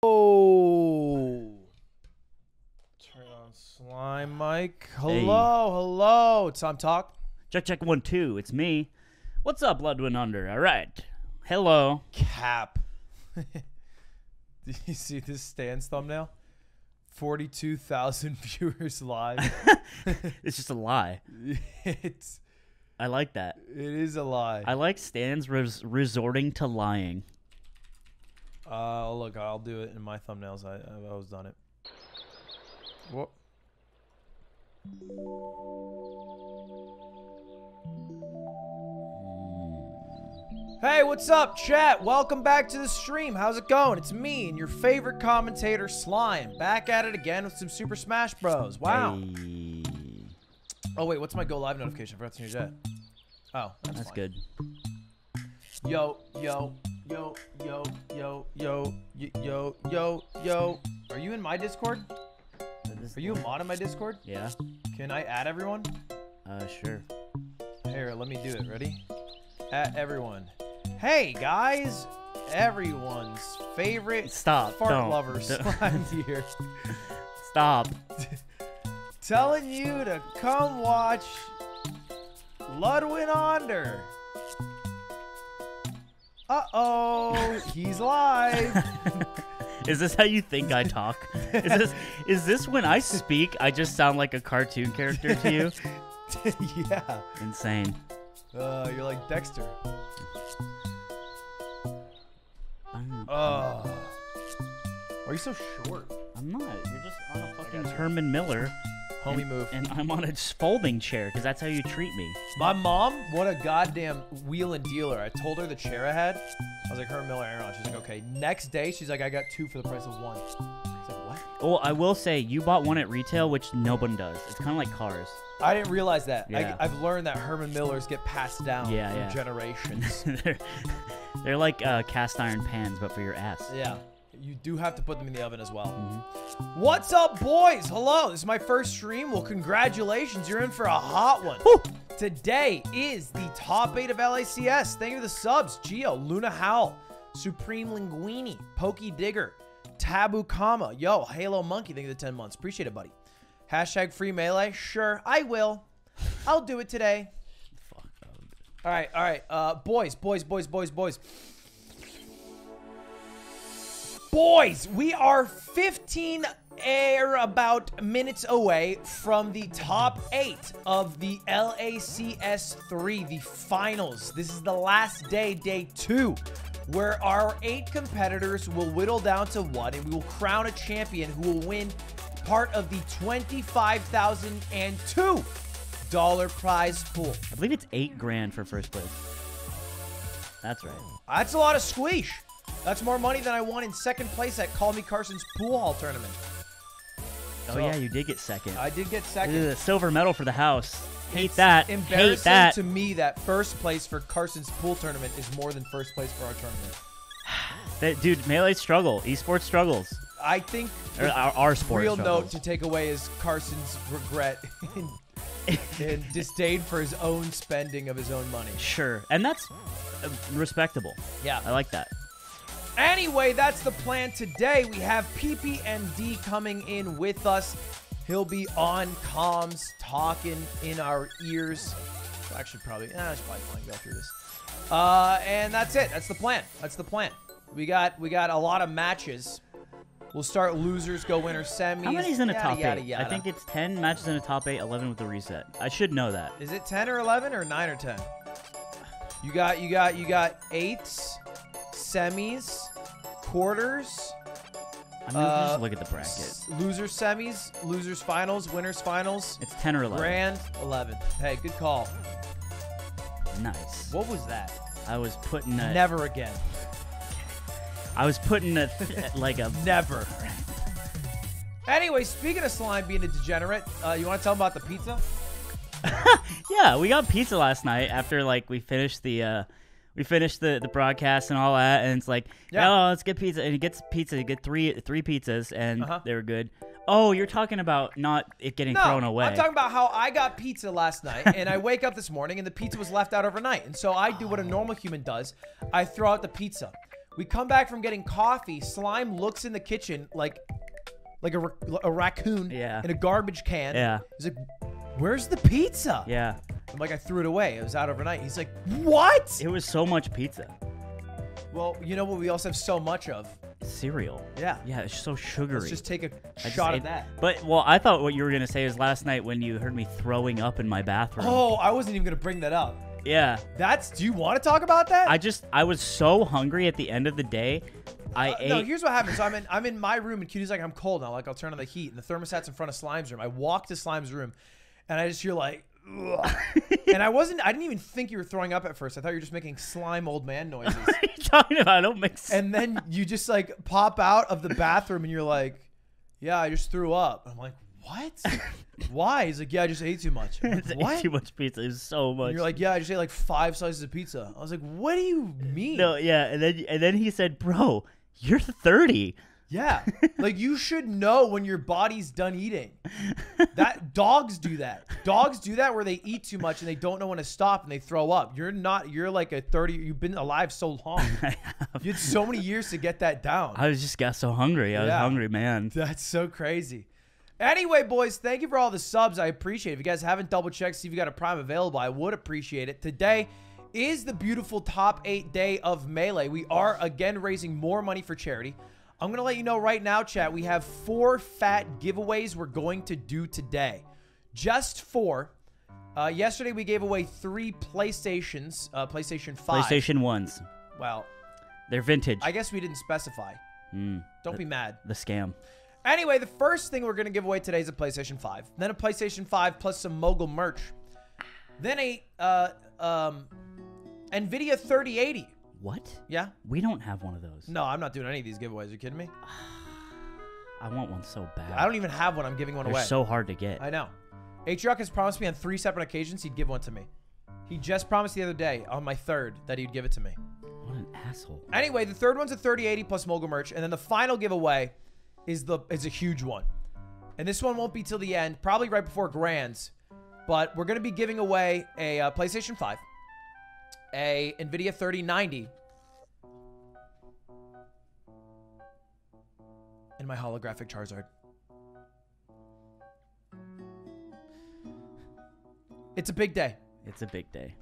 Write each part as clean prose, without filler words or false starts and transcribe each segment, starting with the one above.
Oh, turn on slime mic. Hello. Time talk. Check 1 2. It's me. What's up, Ludwig Under? All right. Hello. Cap. Do you see this Stan's thumbnail? 42,000 viewers live. It's just a lie. I like that. It is a lie. I like Stan's resorting to lying. Look, I'll do it in my thumbnails. I've always done it. Whoop. Hey, what's up, chat? Welcome back to the stream. How's it going? It's me and your favorite commentator, Slime, back at it again with some Super Smash Bros. Wow. Hey. Oh, wait, what's my go live notification? I forgot to change that. Oh, that's fine. Good. Yo. Are you in my Discord? Are you a mod in my Discord? Yeah. Can I add everyone? Sure. Here, let me do it. Ready? At everyone. Hey, guys. Everyone's favorite fart lover Slime here. Stop. Telling you to come watch Ludwig Under. Uh-oh, he's live. Is this how you think I talk? Is this when I speak, I just sound like a cartoon character to you? Yeah. Insane. You're like Dexter. Why are you so short? I'm not. You're just on a fucking Herman Miller. Homie move. And I'm on a folding chair because that's how you treat me. My mom, what a goddamn wheeling dealer. I told her the chair I had. I was like, Herman Miller, Aaron. She's like, okay. Next day, she's like, I got 2 for the price of 1. I was like, what? Well, I will say, you bought one at retail, which no one does. It's kind of like cars. I didn't realize that. Yeah. I've learned that Herman Millers get passed down through generations. They're like cast iron pans, but for your ass. Yeah. You do have to put them in the oven as well. Mm-hmm. What's up, boys? Hello. This is my first stream. Well, congratulations. You're in for a hot one. Woo! Today is the top 8 of LACS. Thank you for the subs. Geo, Luna Howl, Supreme Linguini, Pokey Digger, Taboo Kama. Yo, Halo Monkey. Thank you for the 10 months. Appreciate it, buddy. Hashtag free melee. Sure, I will. I'll do it today. Fuck. All right. Boys. Boys, we are 15 about minutes away from the top 8 of the LACS 3, the finals. This is the last day, day 2, where our 8 competitors will whittle down to 1, and we will crown a champion who will win part of the $25,002 prize pool. I believe it's $8 grand for first place. That's right. That's a lot of squeesh. That's more money than I won in second place at Call Me Carson's pool hall tournament. Oh, yeah, you did get second. I did get second. A silver medal for the house. Hate that. Embarrassing Hate that. to me that first place for Carson's pool tournament is more than first place for our tournament. Dude, Melee struggle. Esports struggles. I think our sport real struggles. note to take away is Carson's regret and disdain for his own spending of his own money. Sure. And that's respectable. Yeah. I like that. Anyway, that's the plan today. We have PPMD coming in with us. He'll be on comms talking in our ears. Actually, probably, I should probably go through this. And that's it. That's the plan. That's the plan. We got a lot of matches. We'll start losers, go winners, semis. How many's in a top 8? Yada. I think it's 10 matches in a top 8, 11 with the reset. I should know that. Is it 10 or 11 or 9 or 10? You got 8s, semis, quarters. I'm gonna just look at the bracket. Losers semis, losers finals, winners finals. It's 10 or 11. Grand 11. Hey, good call. Nice. What was that? I was putting a... Never again. I was putting a... like a... Never. Anyway, speaking of Slime being a degenerate, you want to tell them about the pizza? Yeah, we got pizza last night after, like, we finished the broadcast and all that, and it's like, oh, let's get pizza. And he gets pizza. He get three pizzas, and they were good. Oh, you're talking about not it getting thrown away. I'm talking about how I got pizza last night, and I wake up this morning, and the pizza was left out overnight. And so I do what a normal human does. I throw out the pizza. We come back from getting coffee. Slime looks in the kitchen like a raccoon in a garbage can. Yeah. He's like, where's the pizza? Yeah. I'm like, I threw it away. It was out overnight. He's like, what? It was so much pizza. Well, you know what we also have so much of? Cereal. Yeah. Yeah, it's so sugary. Let's just take a shot of that. But, well, I thought what you were going to say is last night when you heard me throwing up in my bathroom. Oh, I wasn't even going to bring that up. Yeah. Do you want to talk about that? I was so hungry at the end of the day. I ate. No, here's what happened. So I'm in my room, and Cutie's like, I'm cold now. Like, I'll turn on the heat. And the thermostat's in front of Slime's room. I walk to Slime's room, and I just hear like, ugh. And I didn't even think you were throwing up at first. I thought you were just making slime old man noises. What are you talking about? I don't make sense. And then you just like pop out of the bathroom, and you're like, yeah, I just threw up. I'm like, what? Why? He's like, yeah, I just ate too much. I'm like, what? Ate too much pizza. It was so much. And you're like, yeah, I just ate like 5 slices of pizza. I was like, what do you mean? No, yeah, and then he said, bro, you're 30. Yeah, like you should know when your body's done eating. Dogs do that. Dogs do that where they eat too much and they don't know when to stop and they throw up. You're like a 30. You've been alive so long. You had so many years to get that down. I just got so hungry. I was hungry, man. That's so crazy. Anyway, boys, thank you for all the subs. I appreciate it. If you guys haven't double checked, see if you got a Prime available, I would appreciate it. Today is the beautiful top 8 day of Melee. We are again raising more money for charity. I'm going to let you know right now, chat, we have 4 fat giveaways we're going to do today. Just 4. Yesterday, we gave away 3 PlayStations, PlayStation 5. PlayStation 1s. Well, they're vintage. I guess we didn't specify. Don't be mad. The scam. Anyway, the first thing we're going to give away today is a PlayStation 5. Then a PlayStation 5 plus some Mogul merch. Then a NVIDIA 3080. What? Yeah? We don't have one of those. No, I'm not doing any of these giveaways. Are you kidding me? I want one so bad. I don't even have one. I'm giving one away. They're so hard to get. I know. H-Rock has promised me on 3 separate occasions he'd give one to me. He just promised the other day on my 3rd that he'd give it to me. What an asshole. Anyway, the 3rd one's a 3080 plus Mogul merch. And then the final giveaway is a huge one. And this one won't be till the end, probably right before Grands. But we're going to be giving away a PlayStation 5. A NVIDIA 3090, and my holographic Charizard. It's a big day. It's a big day.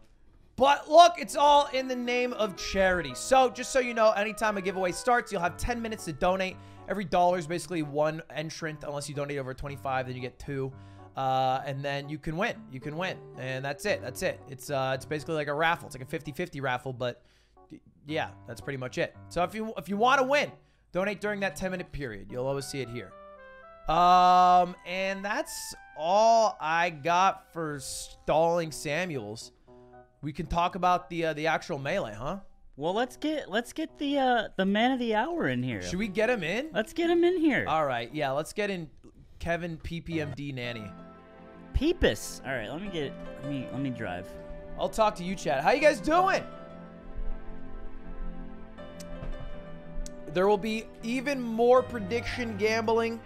But look, it's all in the name of charity. So just so you know, anytime a giveaway starts, you'll have 10 minutes to donate. Every dollar is basically 1 entrant. Unless you donate over 25, then you get 2. And then you can win. You can win. And that's it. That's it. It's basically like a raffle. It's like a 50-50 raffle, but yeah, that's pretty much it. So if you want to win, donate during that 10-minute period. You'll always see it here. And that's all I got for stalling Samuels. We can talk about the actual Melee, huh? Well, let's get the man of the hour in here. Should we get him in? Let's get him in here. All right. Yeah, let's get in Kevin PPMD Nanny. Peepus. All right, let me drive. I'll talk to you, Chad. How you guys doing? There will be even more prediction gambling,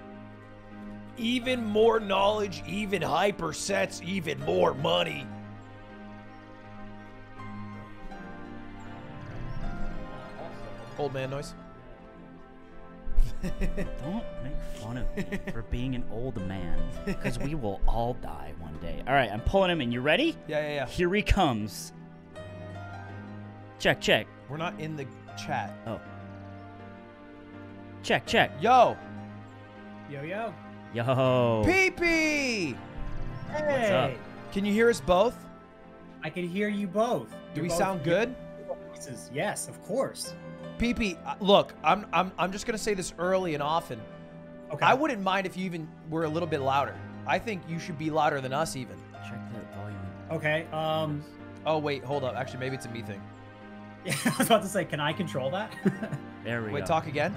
even more knowledge, even hyper sets, even more money. Old man noise. Don't make fun of me for being an old man, because we will all die one day. All right, I'm pulling him in. You ready? Yeah. Here he comes. Check, check. We're not in the chat. Oh. Check, check. Yo. Yo. Yo. Pee-pee! Hey. What's up? Can you hear us both? I can hear you both. Do we sound good? Yes, of course. Pee-pee, look, I'm just gonna say this early and often. Okay. I wouldn't mind if you even were a little bit louder. I think you should be louder than us even. Check the volume. Okay. Oh wait, hold up. Actually, maybe it's a me thing. Yeah, I was about to say, can I control that? There we go. Wait, talk again.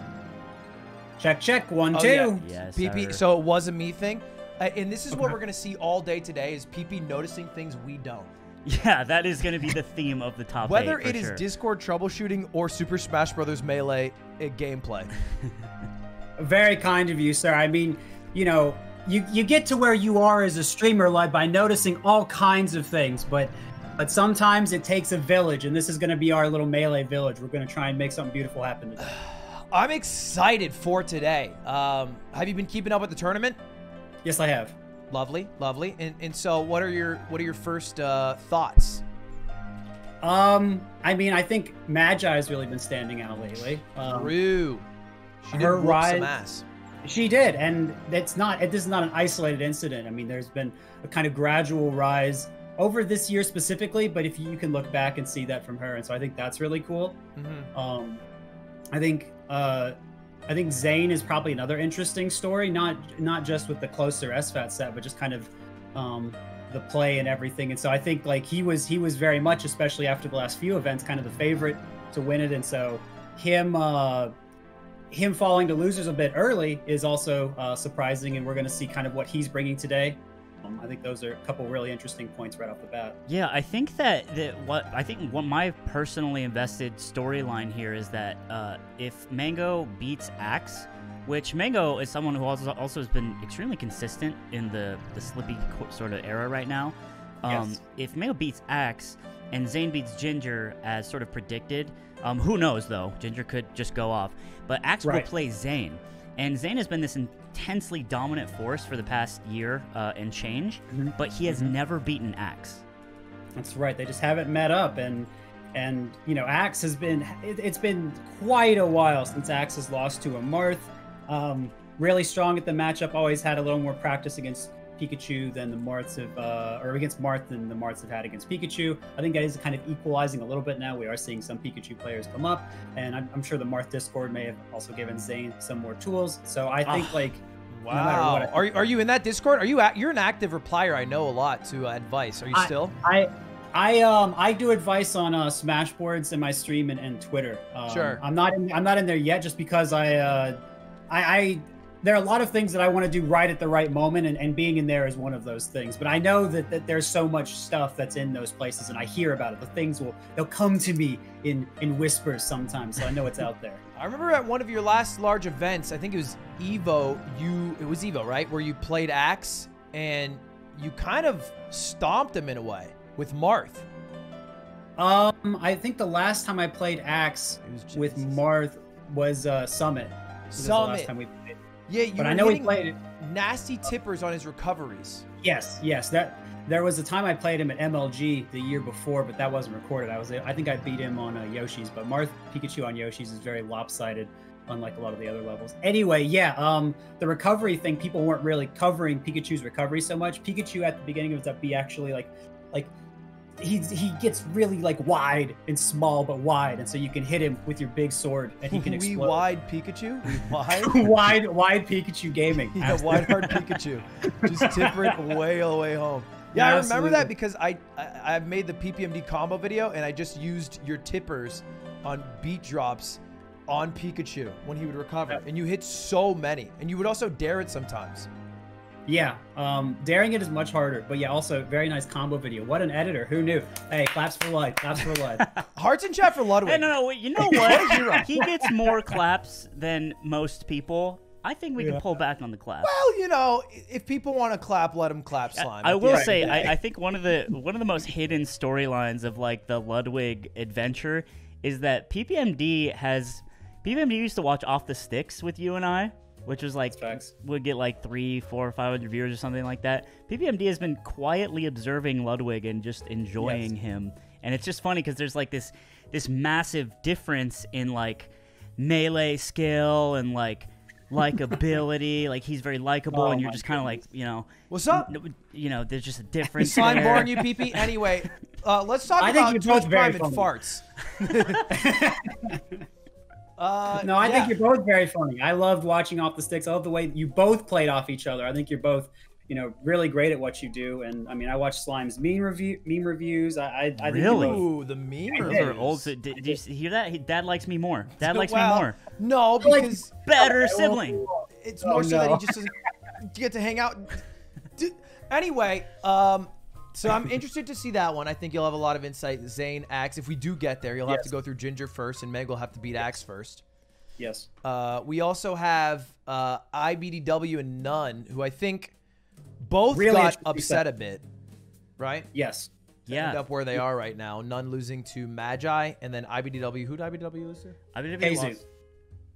Check. 1, 2. Yeah. Yes, PP. sir. So it was a me thing, and this is what we're gonna see all day today: is PP noticing things we don't. Yeah, that is going to be the theme of the top Whether 8, it is Discord troubleshooting or Super Smash Bros. Melee gameplay. Very kind of you, sir. I mean, you know, you get to where you are as a streamer, like by noticing all kinds of things, but But sometimes it takes a village, and this is going to be our little melee village. We're going to try and make something beautiful happen today. I'm excited for today. Have you been keeping up with the tournament? Yes, I have. Lovely, lovely. And so what are your first thoughts? I mean, I think Magi has really been standing out lately. True. She did her whoop rise, some ass. She did, and this is not an isolated incident. I mean, there's been a kind of gradual rise over this year specifically, but if you can look back and see that from her, and so I think that's really cool. Mm-hmm. I think Zain is probably another interesting story, not just with the closer SFAT set, but just kind of the play and everything. And so I think like he was very much, especially after the last few events, kind of the favorite to win it. And so him falling to losers a bit early is also surprising, and we're going to see kind of what he's bringing today. I think those are a couple really interesting points right off the bat. Yeah, I think what my personally invested storyline here is that if Mango beats Axe, which Mango is someone who also has been extremely consistent in the Slippy sort of era right now. Yes. If Mango beats Axe and Zain beats Ginger as sort of predicted, who knows though? Ginger could just go off, but Axe will play Zain. And Zain has been this intensely dominant force for the past year and change, but he has never beaten Axe. That's right. They just haven't met up, and you know, Axe has been. It's been quite a while since Axe has lost to a Marth. Really strong at the matchup. Always had a little more practice against Pikachu than the Marths have, or against Marth than the Marths have had against Pikachu. I think that is kind of equalizing a little bit now. We are seeing some Pikachu players come up, and I'm sure the Marth Discord may have also given Zain some more tools. So I think like, wow. No matter what, Are you in that Discord? You're an active replier. I know a lot to advice. Are you still? I do advice on Smashboards in my stream and Twitter. Sure. I'm not in there yet, just because there are a lot of things that I want to do right at the right moment, and being in there is one of those things. But I know that there's so much stuff that's in those places, and I hear about it. The things they'll come to me in whispers sometimes, so I know it's out there. I remember at one of your last large events, I think it was Evo, it was Evo, right? Where you played Axe, and you kind of stomped him in a way with Marth. I think the last time I played Axe with Marth was Summit. Summit. The last time we played. Yeah, but I know he played it. Nasty tippers on his recoveries. Yes. There was a time I played him at MLG the year before, but that wasn't recorded. I think I beat him on Yoshi's, but Marth Pikachu on Yoshi's is very lopsided, unlike a lot of the other levels. Anyway, yeah, the recovery thing, people weren't really covering Pikachu's recovery so much. Pikachu at the beginning of the actually like he gets really like wide and small, but wide, and so you can hit him with your big sword and he can explode. Wide Pikachu? Wide? wide Pikachu gaming. Yeah, wide hard Pikachu. Just tipper it way all the way home. Yeah, I remember that because I've made the PPMD combo video, and I just used your tippers on beat drops on Pikachu when he would recover. And you hit so many, and you would also dare it sometimes. Yeah, daring it is much harder, but yeah, also very nice combo video. What an editor! Who knew? Hey, claps for life! Claps for life! Hearts in chat for Ludwig. Hey, no, you know what? He gets more claps than most people. I think we can pull back on the clap. Well, you know, if people want to clap, let them clap, Slime. I will say, I think one of the most hidden storylines of like the Ludwig adventure is that PPMD used to watch Off the Sticks with you and I, which was like would get like 300, 400, 500 viewers or something like that. PPMD has been quietly observing Ludwig and just enjoying him, and it's just funny because there's like this massive difference in like melee skill and like likability. Like he's very likable, and you're just kind of like, you know, what's up? You know, there's just a difference. Slime born you, PP. Anyway, let's talk about Twitch Prime and farts. No, I think you're both very funny. I loved watching Off the Sticks. I love the way you both played off each other. I think you're both, you know, really great at what you do. And I mean, I watched Slime's meme reviews. I really? Ooh, the meme reviews are old. So did you hear that? Dad likes me more. Dad likes me more. No, because better sibling. It's more so that he just doesn't get to hang out. Anyway, so I'm interested to see that one. I think you'll have a lot of insight. Zain, Axe. If we do get there, you'll have to go through Ginger first, and Meg will have to beat Axe first. Yes. We also have ibdw and Nun, who I think both really got upset a bit, right? Yes. to end up where they are right now. None losing to Magi, and then IBDW. Who did IBDW lose to? IBDW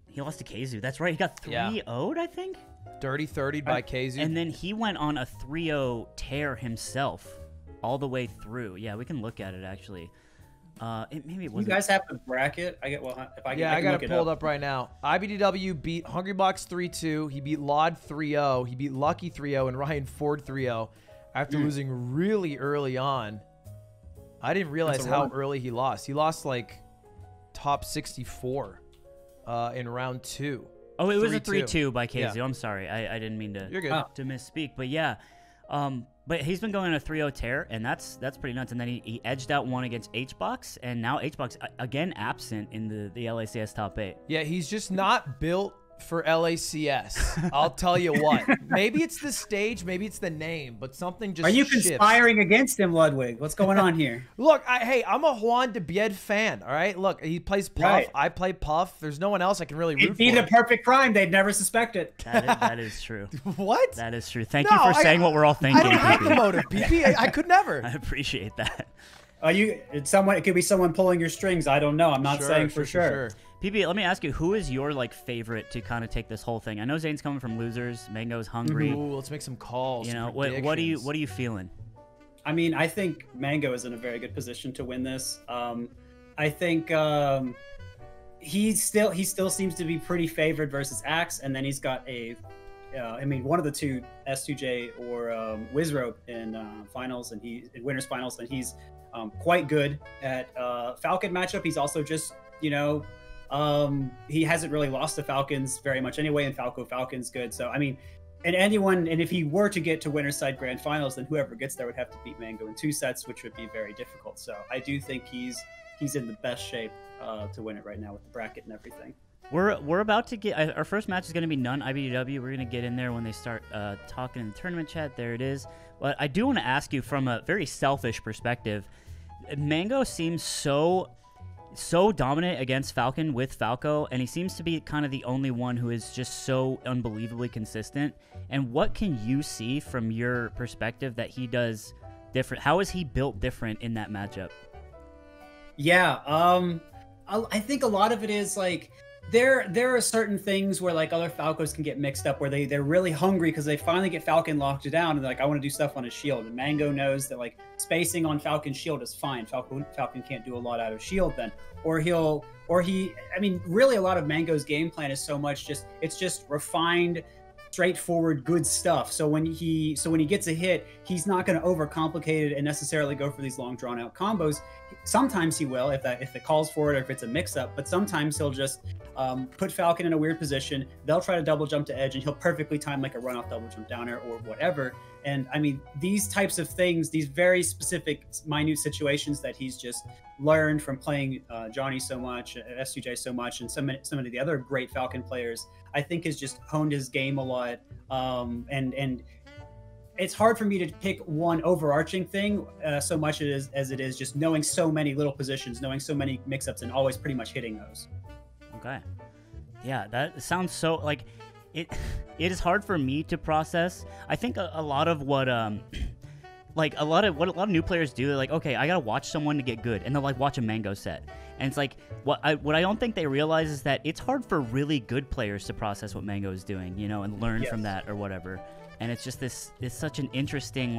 he lost to KZU. That's right. He got 3-0'd, I think. Dirty 30'd by KZU. And then he went on a 3-0 tear himself all the way through. Yeah, we can look at it, actually. Maybe it wasn't. You guys have the bracket? I got it pulled up right now. IBDW beat Hungry Box 3-2. He beat Lod 3-0. He beat Lucky 3-0 and Ryan Ford 3-0 after losing really early on. I didn't realize how early he lost. He lost like top 64 in round 2. Oh, it was a 3-2 by KZU. I'm sorry. I didn't mean to misspeak. But yeah, but he's been going on a 3-0 tear, and that's pretty nuts. And then he edged out one against HBox, and now HBox again absent in the LACS top 8. Yeah, he's just not built for LACS. I'll tell you what. Maybe it's the stage, maybe it's the name, but something just Are you shifts. conspiring against him, Ludwig? What's going on here? Look, hey, I'm a Juan de Bied fan, all right? Look, he plays Puff. Right. I play Puff. There's no one else I can really root It'd be for. the perfect crime. They'd never suspect it. That is true. What? That is true. Thank you for saying what we're all thinking. I don't have the motive, PP. I could never. I appreciate that. It could be someone pulling your strings. I don't know. I'm not saying for sure. PP, let me ask you, who is your favorite to kind of take this whole thing? I know Zane's coming from losers. Mango's hungry. Ooh, let's make some calls. You know, what are you feeling? I mean, I think Mango is in a very good position to win this. I think he still seems to be pretty favored versus Axe, and then he's got one of the two, S2J or wizzrobe in finals, and in winners finals, and he's quite good at Falcon matchup. He's also just he hasn't really lost to Falcons very much anyway, and Falcon's good. So I mean, and if he were to get to winner's side grand finals, then whoever gets there would have to beat Mango in 2 sets, which would be very difficult. So I do think he's in the best shape to win it right now with the bracket and everything. We're about to get our first match is going to be None IBDW. We're going to get in there when they start talking in the tournament chat. There it is. But I do want to ask you from a very selfish perspective. Mango seems so dominant against Falcon with Falco, and he seems to be kind of the only one who is just so unbelievably consistent. And what can you see from your perspective that he does different? How is he built different in that matchup? Yeah, I think a lot of it is there are certain things where other Falcos can get mixed up where they're really hungry because they finally get Falcon locked down and they're I want to do stuff on his shield, and Mango knows that spacing on Falcon's shield is fine. Falcon can't do a lot out of shield then, I mean really a lot of Mango's game plan is it's just refined, straightforward, good stuff. So when he gets a hit, he's not going to overcomplicate it and necessarily go for these long drawn out combos. Sometimes he will if it calls for it or if it's a mix up, but sometimes he'll just put Falcon in a weird position. They'll try to double jump to edge and he'll perfectly time a run off double jump downer or whatever. And I mean, these types of things, these very specific minute situations that he's just learned from playing Johnny so much, S2J so much, and some of the other great Falcon players, I think has just honed his game a lot. And it's hard for me to pick one overarching thing so much as it is just knowing so many little positions, knowing so many mix-ups, and always pretty much hitting those. Okay. Yeah, that sounds so it is hard for me to process. I think a lot of what a lot of new players do, they're okay, I gotta watch someone to get good, and they'll watch a Mango set, and it's what I don't think they realize is that it's hard for really good players to process what Mango is doing, and learn from that or whatever. And it's just it's such an interesting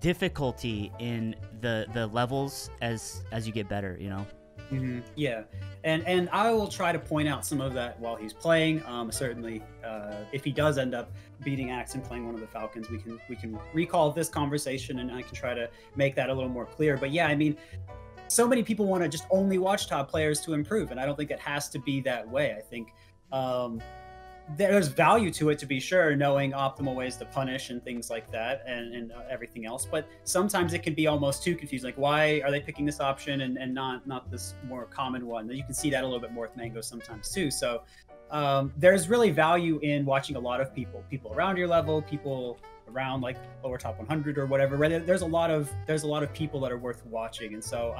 difficulty in the levels as you get better, Mm-hmm. Yeah, and I will try to point out some of that while he's playing. Certainly, if he does end up beating Axe and playing one of the Falcons, we can recall this conversation, and I can try to make that a little more clear. But yeah, I mean, so many people want to just only watch top players to improve, and I don't think it has to be that way. I think there's value to it, to be sure, knowing optimal ways to punish and things like that, and everything else. But sometimes it can be almost too confusing. Why are they picking this option and not this more common one? You can see that a little bit more with Mango sometimes too. So there's really value in watching a lot of people around your level, people around lower top 100 or whatever. There's a lot of people that are worth watching. And so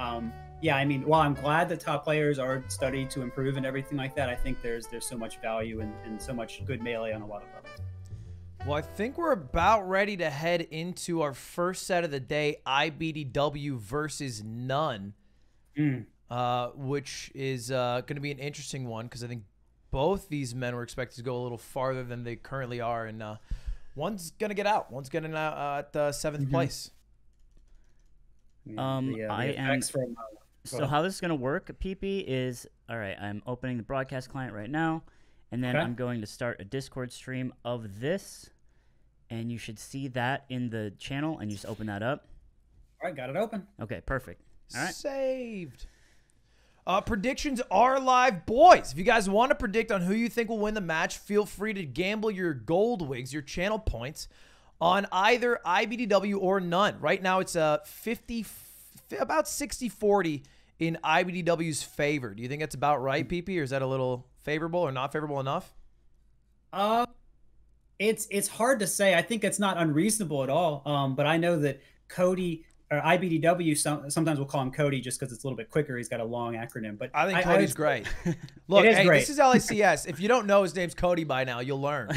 yeah, I mean, while I'm glad that top players are studied to improve and everything like that, I think there's so much value and so much good melee on a lot of levels. Well, I think we're about ready to head into our first set of the day, ibdw versus None, which is going to be an interesting one because I think both these men were expected to go a little farther than they currently are, and one's going to get out. One's getting out at 7th place. So how this is going to work, PP, is, all right, I'm opening the broadcast client right now, and then I'm going to start a Discord stream of this, and you should see that in the channel, and you just open that up. All right, got it open. Okay, perfect. All right. Saved. Predictions are live, boys. If you guys want to predict on who you think will win the match, feel free to gamble your gold wigs, your channel points, on either ibdw or None. Right now, it's about 60-40 in ibdw's favor. Do you think that's about right, PP, or is that a little favorable or not favorable enough? It's hard to say. I think it's not unreasonable at all. But I know that Cody or ibdw, sometimes we'll call him Cody just because it's a little bit quicker. He's got a long acronym. But I think Cody's great. Look, hey, great. This is LACS. If you don't know his name's Cody by now, you'll learn.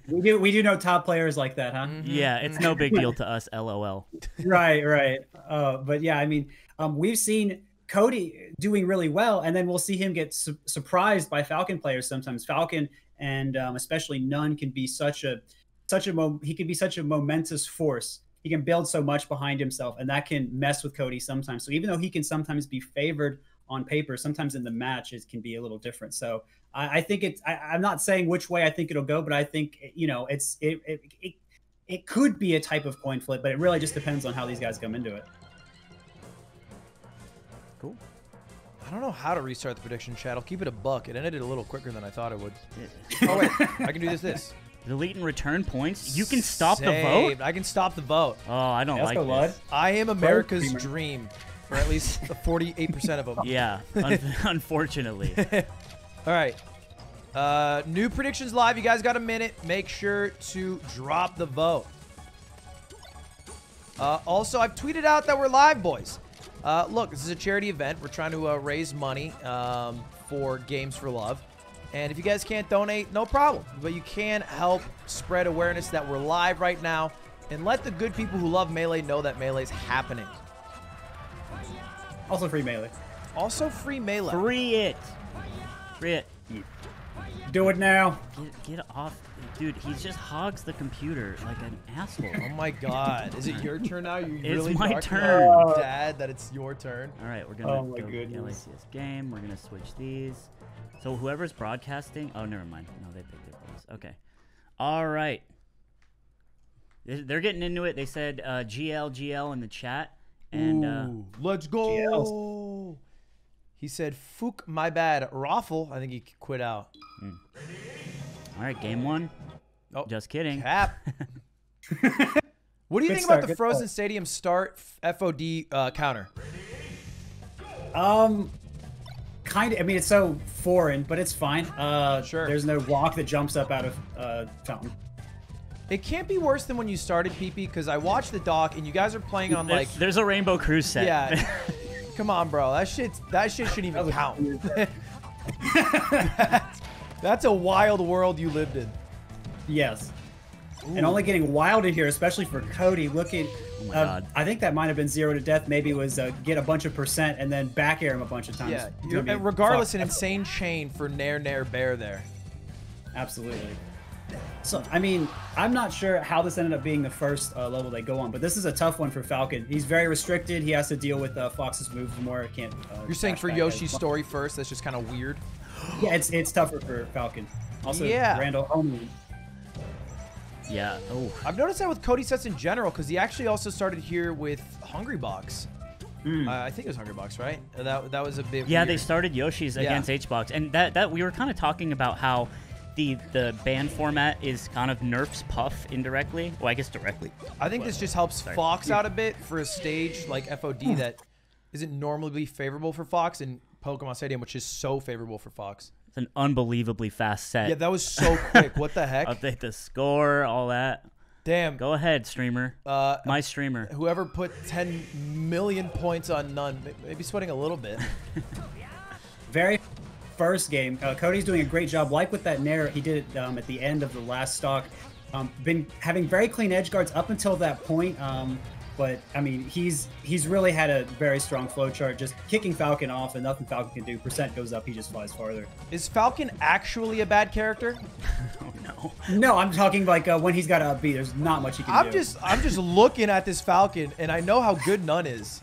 We do know top players like that, huh? Yeah, it's no big deal to us, LOL. Right. But yeah, I mean, we've seen Cody doing really well, and then we'll see him get surprised by Falcon players sometimes. Falcon and especially None can be such a momentous force. He can build so much behind himself, and that can mess with Cody sometimes. So even though he can sometimes be favored on paper, sometimes in the match it can be a little different. So I think I'm not saying which way I think it'll go, but I think it could be a type of coin flip, but it really just depends on how these guys come into it. Cool. I don't know how to restart the prediction chat. I'll keep it a buck. It ended a little quicker than I thought it would. Oh wait, I can do this. Delete and return points. You can stop the vote. I can stop the vote. Oh, I don't like this. I am America's dream, for at least 48% of them. Yeah, unfortunately. All right. New predictions live. You guys got a minute. Make sure to drop the vote. Also, I've tweeted out that we're live, boys. Look, this is a charity event. We're trying to raise money for Games for Love. And if you guys can't donate, no problem. But you can help spread awareness that we're live right now and let the good people who love Melee know that Melee's happening. Also free Melee. Also free Melee. Free it. Free it. Do it now. Get off. Dude, he just hogs the computer like an asshole. Oh my god. Is it your turn now? You're it's really my turn. Dad, that it's your turn. All right, we're going to go LACS game. We're going to switch these. So whoever's broadcasting... Oh, never mind. No, they picked their voice. Okay. All right. They're getting into it. They said GL in the chat. And ooh, let's go. GLs. He said, "Fook, my bad. Raffle." I think he quit out. All right, game one. Oh, just kidding. Cap. What do you think about the Frozen Stadium start FOD counter? Kind of. I mean, it's so foreign, but it's fine. Sure. There's no rock that jumps up out of fountain. It can't be worse than when you started, PP, because I watched the doc and you guys are playing on like. There's a Rainbow Cruise set. Yeah. Come on, bro. That shit shouldn't even count. That's a wild world you lived in. Yes. Ooh. And only getting wilder here, especially for Cody. Looking, oh my God. I think that might have been 0 to death. Maybe it was get a bunch of percent and then back air him a bunch of times. Yeah, regardless, an insane chain for Nair Bear there. Absolutely. So, I mean, I'm not sure how this ended up being the first level they go on, but this is a tough one for Falcon. He's very restricted. He has to deal with Fox's moves more. Can't. You're saying for Yoshi's story first? That's just kind of weird. Yeah, it's tougher for Falcon. Also, yeah. Randall only. Yeah. Oh. I've noticed that with Cody sets in general, because he actually also started here with Hungry Box. I think it was Hungry Box, right? That was a bit. Yeah, weird. they started Yoshi's against HBox, and that we were kind of talking about how the ban format is kind of nerfs Puff indirectly. Well, I guess directly. I think this just helps Fox out a bit for a stage like FOD that isn't normally favorable for Fox, and Pokemon Stadium, which is so favorable for Fox. It's an unbelievably fast set. Yeah, that was so quick. What the heck? Update the score, all that. Damn. Go ahead, streamer. My streamer. Whoever put 10 million points on None, maybe sweating a little bit. Very first game, Cody's doing a great job. Like with that Nair, he did it at the end of the last stock. Been having very clean edge guards up until that point. But I mean, he's really had a very strong flow chart. Just kicking Falcon off and nothing Falcon can do. Percent goes up, he just flies farther. Is Falcon actually a bad character? Oh no. No, I'm talking like when he's got a B. There's not much he can do. I'm just looking at this Falcon, and I know how good None is.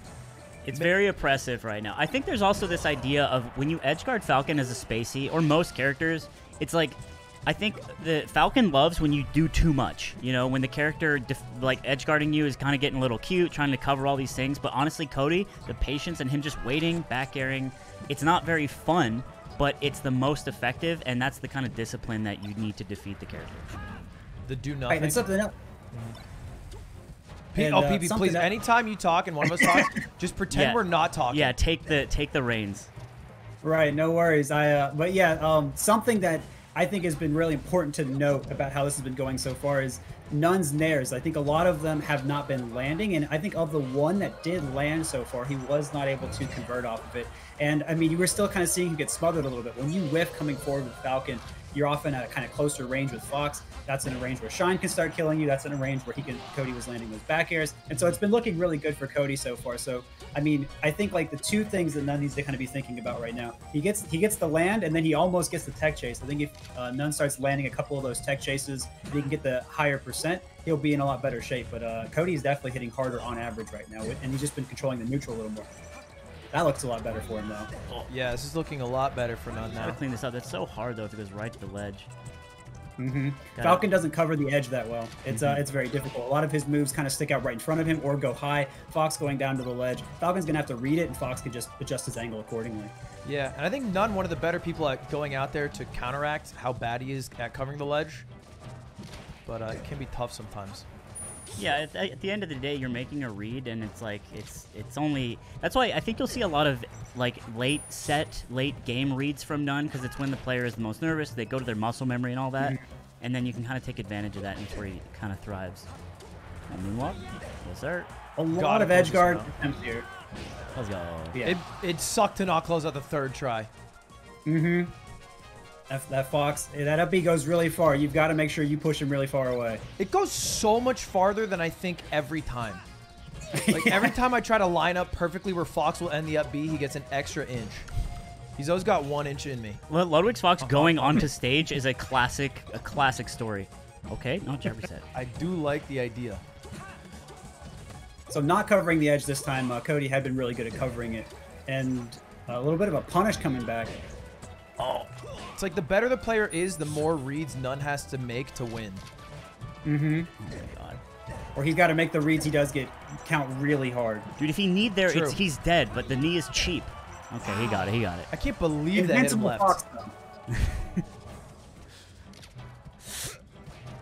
It's very oppressive right now. I think there's also this idea of when you edgeguard Falcon as a spacey, or most characters, it's like, I think the Falcon loves when you do too much. You know, when the character like edgeguarding you is kind of getting a little cute, trying to cover all these things. But honestly, Cody, the patience and him just waiting, back airing, it's not very fun, but it's the most effective, and that's the kind of discipline that you need to defeat the character. The do nothing. Right, and something else. PP, please, anytime you talk and one of us talks, just pretend we're not talking. Yeah, take the reins. Right, no worries. But yeah, something that I think has been really important to note about how this has been going so far is Nunn's nairs. I think a lot of them have not been landing, and I think of the one that did land so far, he was not able to convert off of it. And I mean, you were still kind of seeing him get smothered a little bit. When you whiff coming forward with Falcon, you're often at a kind of closer range with Fox. That's in a range where Shine can start killing you. That's in a range where Cody was landing those back airs. And so it's been looking really good for Cody so far. So, I mean, I think like the two things that Nunn needs to kind of be thinking about right now, he gets the land, and then he almost gets the tech chase. I think if Nunn starts landing a couple of those tech chases, and he can get the higher percent, he'll be in a lot better shape. But Cody is definitely hitting harder on average right now, and he's just been controlling the neutral a little more. That looks a lot better for him, though. Yeah, this is looking a lot better for Nunn now. Gotta clean this up. That's so hard, though, if it goes right to the ledge. Falcon doesn't cover the edge that well. It's very difficult. A lot of his moves kind of stick out right in front of him or go high. Fox going down to the ledge. Falcon's going to have to read it, and Fox can just adjust his angle accordingly. Yeah, and I think Nunn, one of the better people at going out there to counteract how bad he is at covering the ledge. But it can be tough sometimes. Yeah, at the end of the day, you're making a read, and it's like it's only. That's why I think you'll see a lot of like late game reads from Nunn, because it's when the player is the most nervous. They go to their muscle memory and all that, and then you can kind of take advantage of that, and it's where he kind of thrives. And moonwalk, yes sir. A lot of edge guard attempts here. Let's go. Yeah. It sucked to not close out the third try. That Fox, that up B goes really far. You've got to make sure you push him really far away. It goes so much farther than I think every time. Like every time I try to line up perfectly where Fox will end the up B, he gets an extra inch. He's always got 1 inch in me. Ludwig's Fox going onto stage is a classic story. Okay, no jab reset. I do like the idea. So not covering the edge this time. Cody had been really good at covering it, and a little bit of a punish coming back. Oh. It's like the better the player is, the more reads Nunn has to make to win. Oh my god. Or he's got to make the reads he does get count really hard. Dude, if he need there, he's dead, but the knee is cheap. Okay, he got it. I can't believe that hit him left. Fox,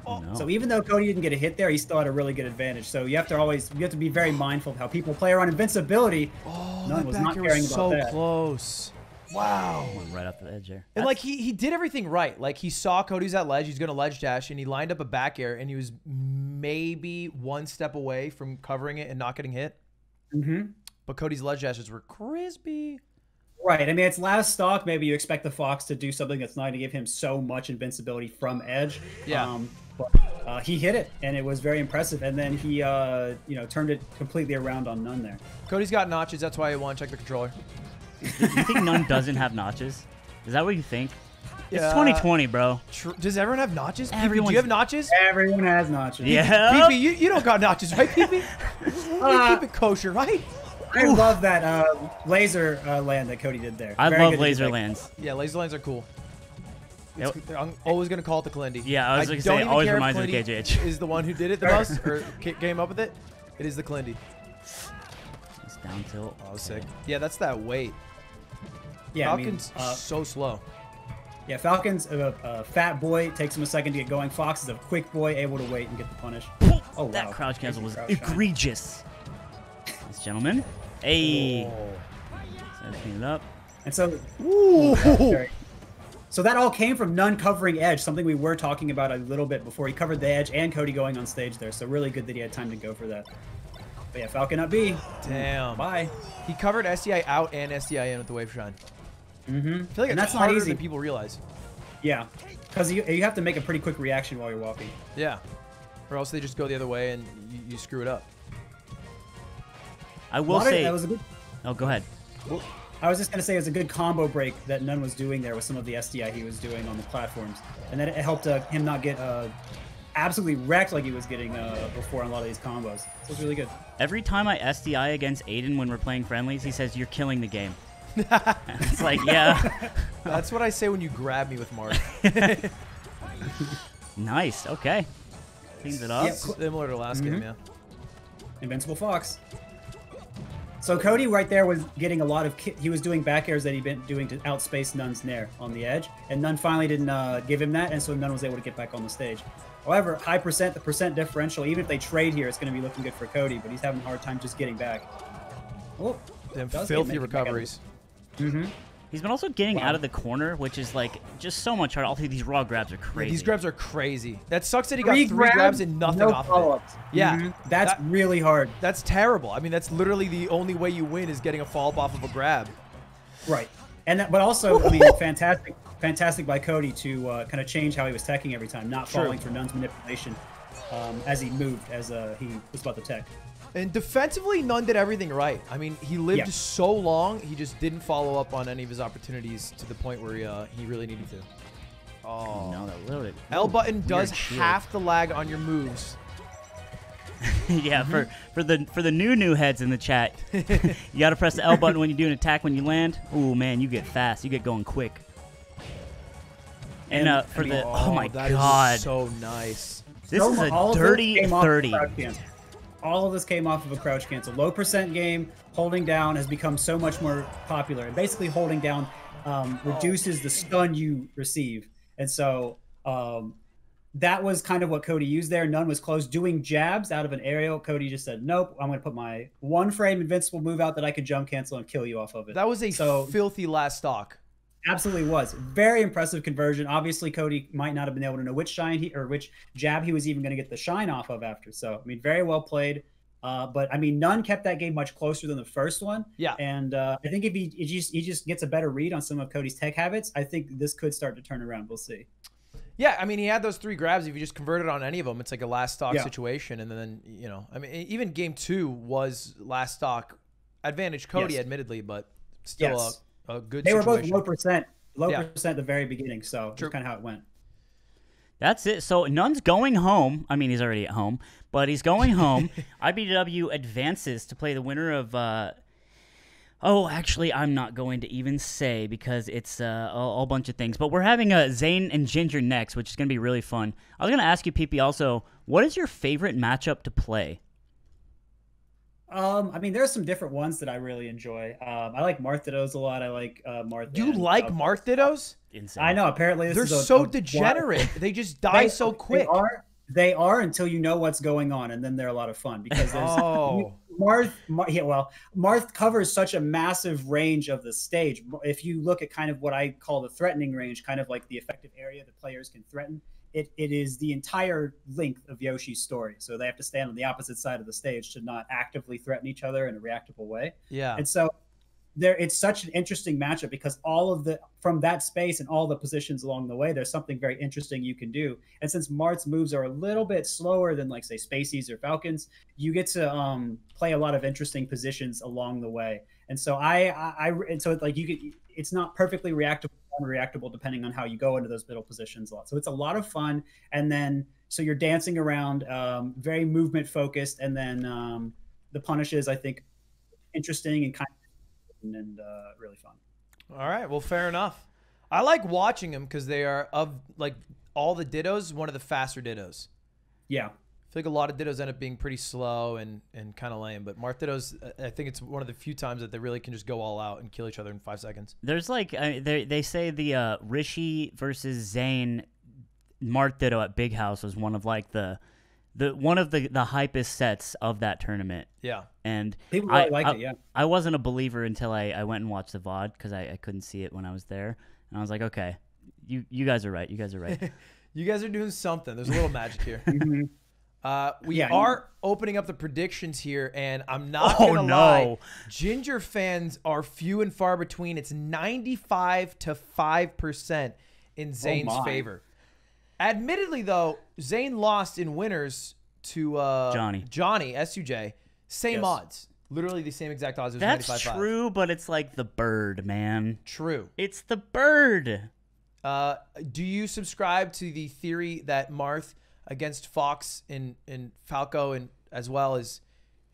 No. So even though Cody didn't get a hit there, he still had a really good advantage. So you have to be very mindful of how people play around invincibility. Oh, Nunn was that not back caring was about so that. close. Wow. Went right up the edge there. And like he did everything right. Like he saw Cody's at ledge, he's gonna ledge dash, and he lined up a back air, and he was maybe 1 step away from covering it and not getting hit. But Cody's ledge dashes were crispy. Right. I mean, it's last stock. Maybe you expect the Fox to do something that's not going to give him so much invincibility from edge. Yeah. But he hit it, and it was very impressive. And then he, turned it completely around on Nunn there. Cody's got notches. That's why I want to check the controller. You think Nunn doesn't have notches? Is that what you think? It's 2020, bro. Does everyone have notches? PP, do Everyone's- you have notches? Everyone has notches. Yeah. PP, you don't got notches, right, PP? You keep it kosher, right? I love that laser land that Cody did there. I Very love good laser defect. lands. Yeah, laser lands are cool. Yep. I'm always going to call it the Kalindi. Yeah, I was going to don't say, even always care if reminds me of Kalindi KJH. is the one who did it the most, or came up with it. It is the Kalindi. It's down tilt. Oh, sick. Yeah, that's that weight. Yeah, Falcon's so slow. Yeah, Falcon's a fat boy. Takes him a second to get going. Fox is a quick boy, able to wait and get the punish. Oh, wow. That crouch cancel was Crouch shot. egregious. This gentleman. Hey. Oh. Let's clean it up. And so, so that all came from Nunn covering edge, something we were talking about a little bit before. He covered the edge and Cody going on stage there. So really good that he had time to go for that. But yeah, Falcon up B. Damn. Bye. He covered SDI out and SDI in with the wave shine. I feel like And it's that's not harder easy. than people realize. Yeah. Because you have to make a pretty quick reaction while you're walking. Yeah. Or else they just go the other way and you screw it up. I will say... That was a good... Oh, go ahead. I was just going to say it was a good combo break that Nunn was doing there with some of the SDI he was doing on the platforms. And then it helped him not get absolutely wrecked like he was getting before on a lot of these combos. So it was really good. Every time I SDI against Aiden when we're playing friendlies, he says, "You're killing the game." It's like, yeah. That's what I say when you grab me with Mark. Nice. Okay. Cleans it up. Yeah, Similar to last game, yeah. Invincible Fox. So Cody right there was getting a lot of... He was doing back airs that he'd been doing to outspace Nunn's Nair on the edge. And Nunn finally didn't give him that, and so Nunn was able to get back on the stage. However, high percent, the percent differential, even if they trade here, it's going to be looking good for Cody, but he's having a hard time just getting back. Oh, them filthy recoveries. He's been also getting out of the corner, which is like just so much hard. All these raw grabs are crazy. These grabs are crazy. That sucks that he got three grabs and nothing off of it. Yeah. That's really hard. That's terrible. I mean, that's literally the only way you win is getting a follow-up off of a grab. Right. And but also, I mean, fantastic by Cody to kind of change how he was teching every time, not falling for Nunn's manipulation as he moved, as he was about to tech. And defensively, Nunn did everything right. I mean, he lived so long, he just didn't follow up on any of his opportunities to the point where he really needed to. Oh, no, that loaded. L button does half the lag on your moves. Yeah, for the new heads in the chat, you got to press the L button when you do an attack when you land. Ooh, man, you get fast. You get going quick. And for the oh my that god, is so nice. This is a dirty 30. All of this came off of a crouch cancel. Low percent game, holding down has become so much more popular. And basically holding down reduces the stun you receive. And so that was kind of what Cody used there. Nunn was close, doing jabs out of an aerial. Cody just said, nope, I'm going to put my one frame invincible move out that I could jump cancel and kill you off of it. That was a filthy last stock. Absolutely was. Very impressive conversion. Obviously, Cody might not have been able to know which shine or which jab he was even going to get the shine off of after. So, I mean, very well played. But, I mean, Nunn kept that game much closer than the first one. Yeah. And I think if he just gets a better read on some of Cody's tech habits, I think this could start to turn around. We'll see. Yeah, I mean, he had those three grabs. If you just converted on any of them, it's like a last stock situation. And then, you know, I mean, even game 2 was last stock advantage Cody, admittedly, but still a good They situation. were both low percent at the very beginning, so that's kind of how it went. That's it. So Nunn's going home. I mean, he's already at home, but he's going home. IBDW advances to play the winner of... oh, actually, I'm not going to even say because it's a whole bunch of things. But we're having a Zain and Ginger next, which is going to be really fun. I was going to ask you, PP, also, what is your favorite matchup to play? I mean, there's some different ones that I really enjoy. I like Marthados a lot. I like Martha. You like Marthados? Insane. I know. Apparently, they're so degenerate. They just die so quick. They are until you know what's going on, and then they're a lot of fun because there's Marth covers such a massive range of the stage. If you look at kind of what I call the threatening range, kind of like the effective area that players can threaten, it is the entire length of Yoshi's story. So they have to stand on the opposite side of the stage to not actively threaten each other in a reactable way. Yeah. And so it's such an interesting matchup because from that space and all the positions along the way, there's something very interesting you can do. And since Marth's moves are a little bit slower than like say Spaceys or Falcons, you get to play a lot of interesting positions along the way. And so it's not perfectly reactable depending on how you go into those middle positions a lot. So it's a lot of fun. And then so you're dancing around, very movement focused, and then the punishes I think interesting and kind of and really fun. All right, well, fair enough. I like watching them because they are, of like all the Dittos, one of the faster Dittos. Yeah. I feel like a lot of Dittos end up being pretty slow and kind of lame, but Marthados, I think it's one of the few times that they really can just go all out and kill each other in 5 seconds. There's like, they say the Rishi versus Zain Marthados at Big House was one of like the hypest sets of that tournament. Yeah. And people really liked it, yeah. I wasn't a believer until I went and watched the VOD because I couldn't see it when I was there. And I was like, okay, you guys are right. You guys are right. You guys are doing something. There's a little magic here. We are opening up the predictions here, and I'm not going to lie. Ginger fans are few and far between. It's 95 to 5% in Zane's favor. Admittedly, though, Zain lost in winners to Johnny SUJ. Same odds. Literally the same exact odds. It was That's true, but it's like the bird, man. True. It's the bird. Do you subscribe to the theory that Marth against Fox and Falco and as well is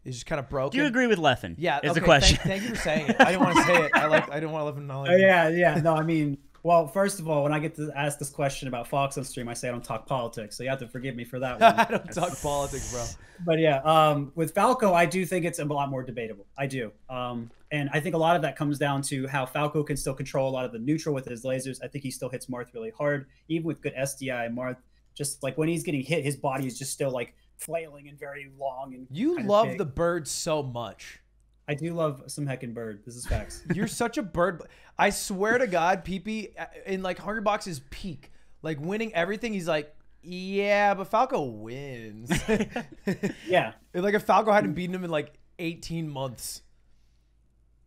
just kind of broken? Do you agree with Leffen? Yeah, is the question. Thank you for saying it. I didn't want to say it. I didn't want to live in knowledge. Yeah. No, I mean, well, first of all, when I get to ask this question about Fox on stream, I say I don't talk politics, so you have to forgive me for that one. I don't talk politics, bro. But yeah, with Falco, I do think it's a lot more debatable. I do. And I think a lot of that comes down to how Falco can still control a lot of the neutral with his lasers. I think he still hits Marth really hard, even with good SDI. Marth, just like when he's getting hit, his body is just still like flailing and very long. And you love the bird so much. I do love some heckin' bird. This is facts. You're such a bird. I swear to God, PP in like Hungrybox's peak, like winning everything, he's like, yeah, but Falco wins. Yeah. Like if Falco hadn't beaten him in like 18 months.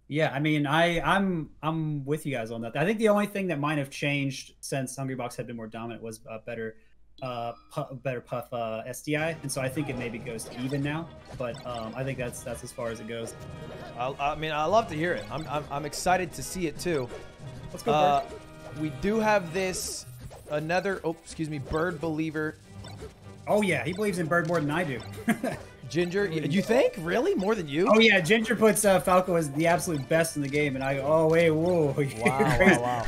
Yeah, I mean, I'm with you guys on that. I think the only thing that might have changed since Hungrybox had been more dominant was better puff SDI, and so I think it maybe goes to even now. But I think that's as far as it goes. I mean, I love to hear it. I'm excited to see it too. Let's go, Bird. We do have another Bird believer. Oh yeah, he believes in Bird more than I do. Ginger, you think? Really? More than you? Oh yeah, Ginger puts Falco as the absolute best in the game, and I go, oh wait, whoa. Wow.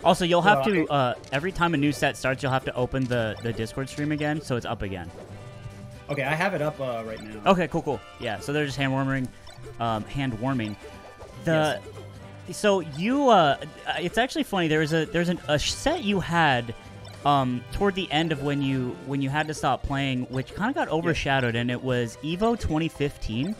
Also, you'll have to, every time a new set starts, you'll have to open the Discord stream again, so it's up again. Okay, I have it up right now. Okay, cool. Yeah, so they're just hand warming. Yes. So you, it's actually funny. There's a set you had toward the end of when you had to stop playing, which kind of got overshadowed, and it was Evo 2015.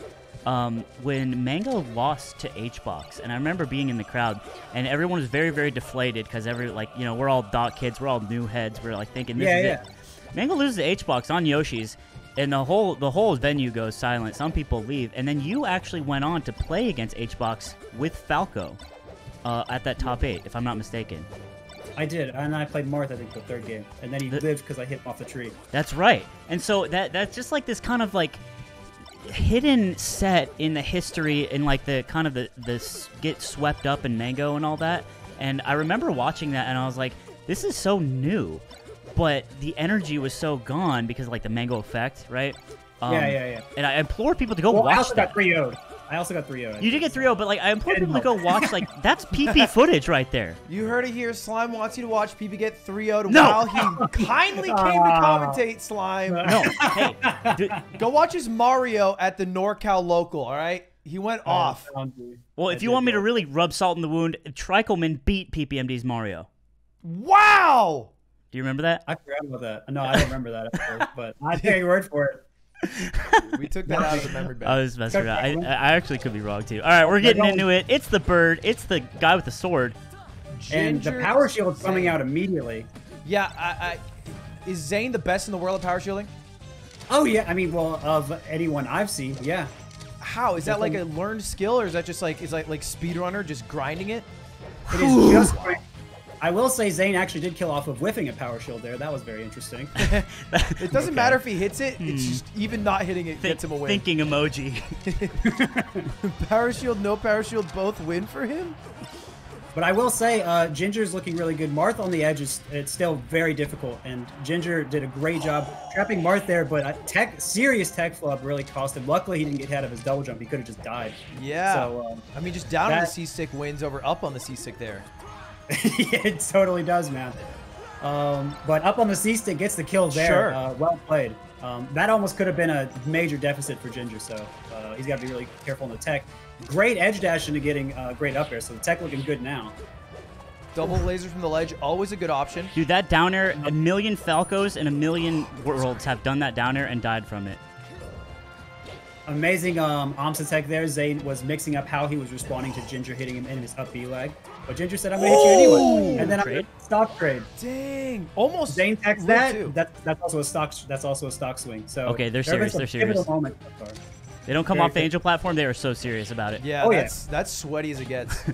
When Mango lost to HBox, and I remember being in the crowd, and everyone was very, very deflated because we're all dot kids, we're all new heads, we're like thinking this is it. Mango loses to HBox on Yoshi's, and the whole venue goes silent. Some people leave, and then you actually went on to play against HBox with Falco at that top 8, if I'm not mistaken. I did, and I played Marth, I think, the third game, and then he lived because I hit him off the tree. That's right, and so that's just like this kind of like hidden set in the history in like the kind of the get swept up in Mango and all that. And I remember watching that and I was like, this is so new, but the energy was so gone because of like the Mango effect, right? Yeah. And I implore people to go watch I also that. got 3-0'd. I also got 3-0'd. You did get 3-0, but like I implore people to go watch, like that's PP footage right there. You heard it here. Slime wants you to watch PP get 3-0'd No! while he kindly came to commentate, Slime. No, hey, go watch his Mario at the NorCal local, all right? He went off. Well, if you want me to really rub salt in the wound, Trikelman beat PPMD's Mario. Wow! Do you remember that? I forgot about that. No, I don't remember that, actually, but I take your word for it. We took that out of the memory bank. I was messing around. I actually could be wrong too. All right, we're getting into it. It's the bird. It's the guy with the sword. And the power shield's coming out immediately. Yeah, is Zain the best in the world of power shielding? Oh yeah, I mean, well, of anyone I've seen, yeah. How is that like a learned skill, or is that just like speedrunner just grinding it? It is just. I will say Zain actually did kill off of whiffing a power shield there. That was very interesting. It doesn't matter if he hits it. It's just even not hitting it gets him a win. Thinking emoji. Power shield, no power shield, both win for him? But I will say Ginger's looking really good. Marth on the edge it's still very difficult, and Ginger did a great job trapping Marth there, but serious tech flub really cost him. Luckily, he didn't get hit out of his double jump. He could have just died. Yeah. So, I mean, just down on the C-stick wins over up on the C-stick there. It totally does, man. But up on the C-stick gets the kill there. Sure. Well played. That almost could have been a major deficit for Ginger, so he's got to be really careful in the tech. Great edge dash into getting great up air, so the tech looking good now. Double laser from the ledge, always a good option. Dude, that down air, a million Falcos and a million worlds have done that down air and died from it. Amazing Omsa tech there. Zain was mixing up how he was responding to Ginger hitting him in his up B lag. But Ginger said, I'm going to hit you anyway. And then I'm going to stock trade. Dang. Almost. Zain techs that. That's also a stock swing. So okay, they're serious. They're serious. Moment so they don't come off the Angel platform. They are so serious about it. Yeah, that's sweaty as it gets.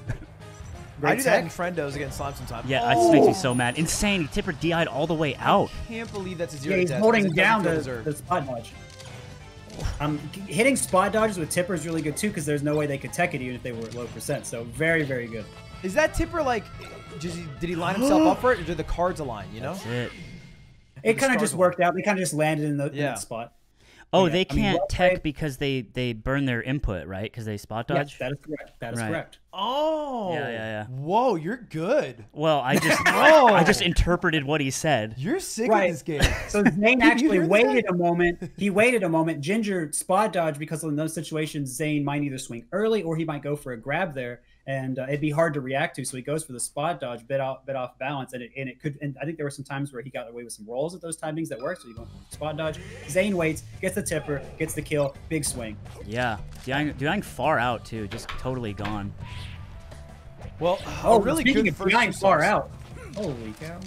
I do that in friendos against slime sometimes. Yeah, it just makes me so mad. Insane. He tipper DI'd all the way out. I can't believe that's a 0 Yeah, he's death, holding 'cause it down doesn't feel the deserved. spot dodge. Hitting spot dodges with tipper is really good too because there's no way they could tech it even if they were at low percent. So very, very good. Is that tipper like? Did he line himself up for it, or did the cards align? You know. That's it. It kind of just worked out. They kind of just landed in that spot. Oh, Yeah, they can't well tech played. because they burn their input, right? Because they spot dodge. Yes, that is correct. That is Right. correct. Oh. Yeah. Whoa, you're good. Well, I just Whoa. I just interpreted what he said. You're sick Right. of this game. So Zain Did you actually hear waited that? a moment. He waited a moment. Ginger spot dodge because in those situations, Zain might either swing early or he might go for a grab there, and it'd be hard to react to. So he goes for the spot dodge, bit off balance, and it could. And I think there were some times where he got away with some rolls at those timings that worked. So he went for spot dodge. Zain waits, gets the tipper, gets the kill, big swing. Yeah, DIing far out too, just totally gone. Well, Oh, really speaking good of first DIing two far subs. out. Holy cow.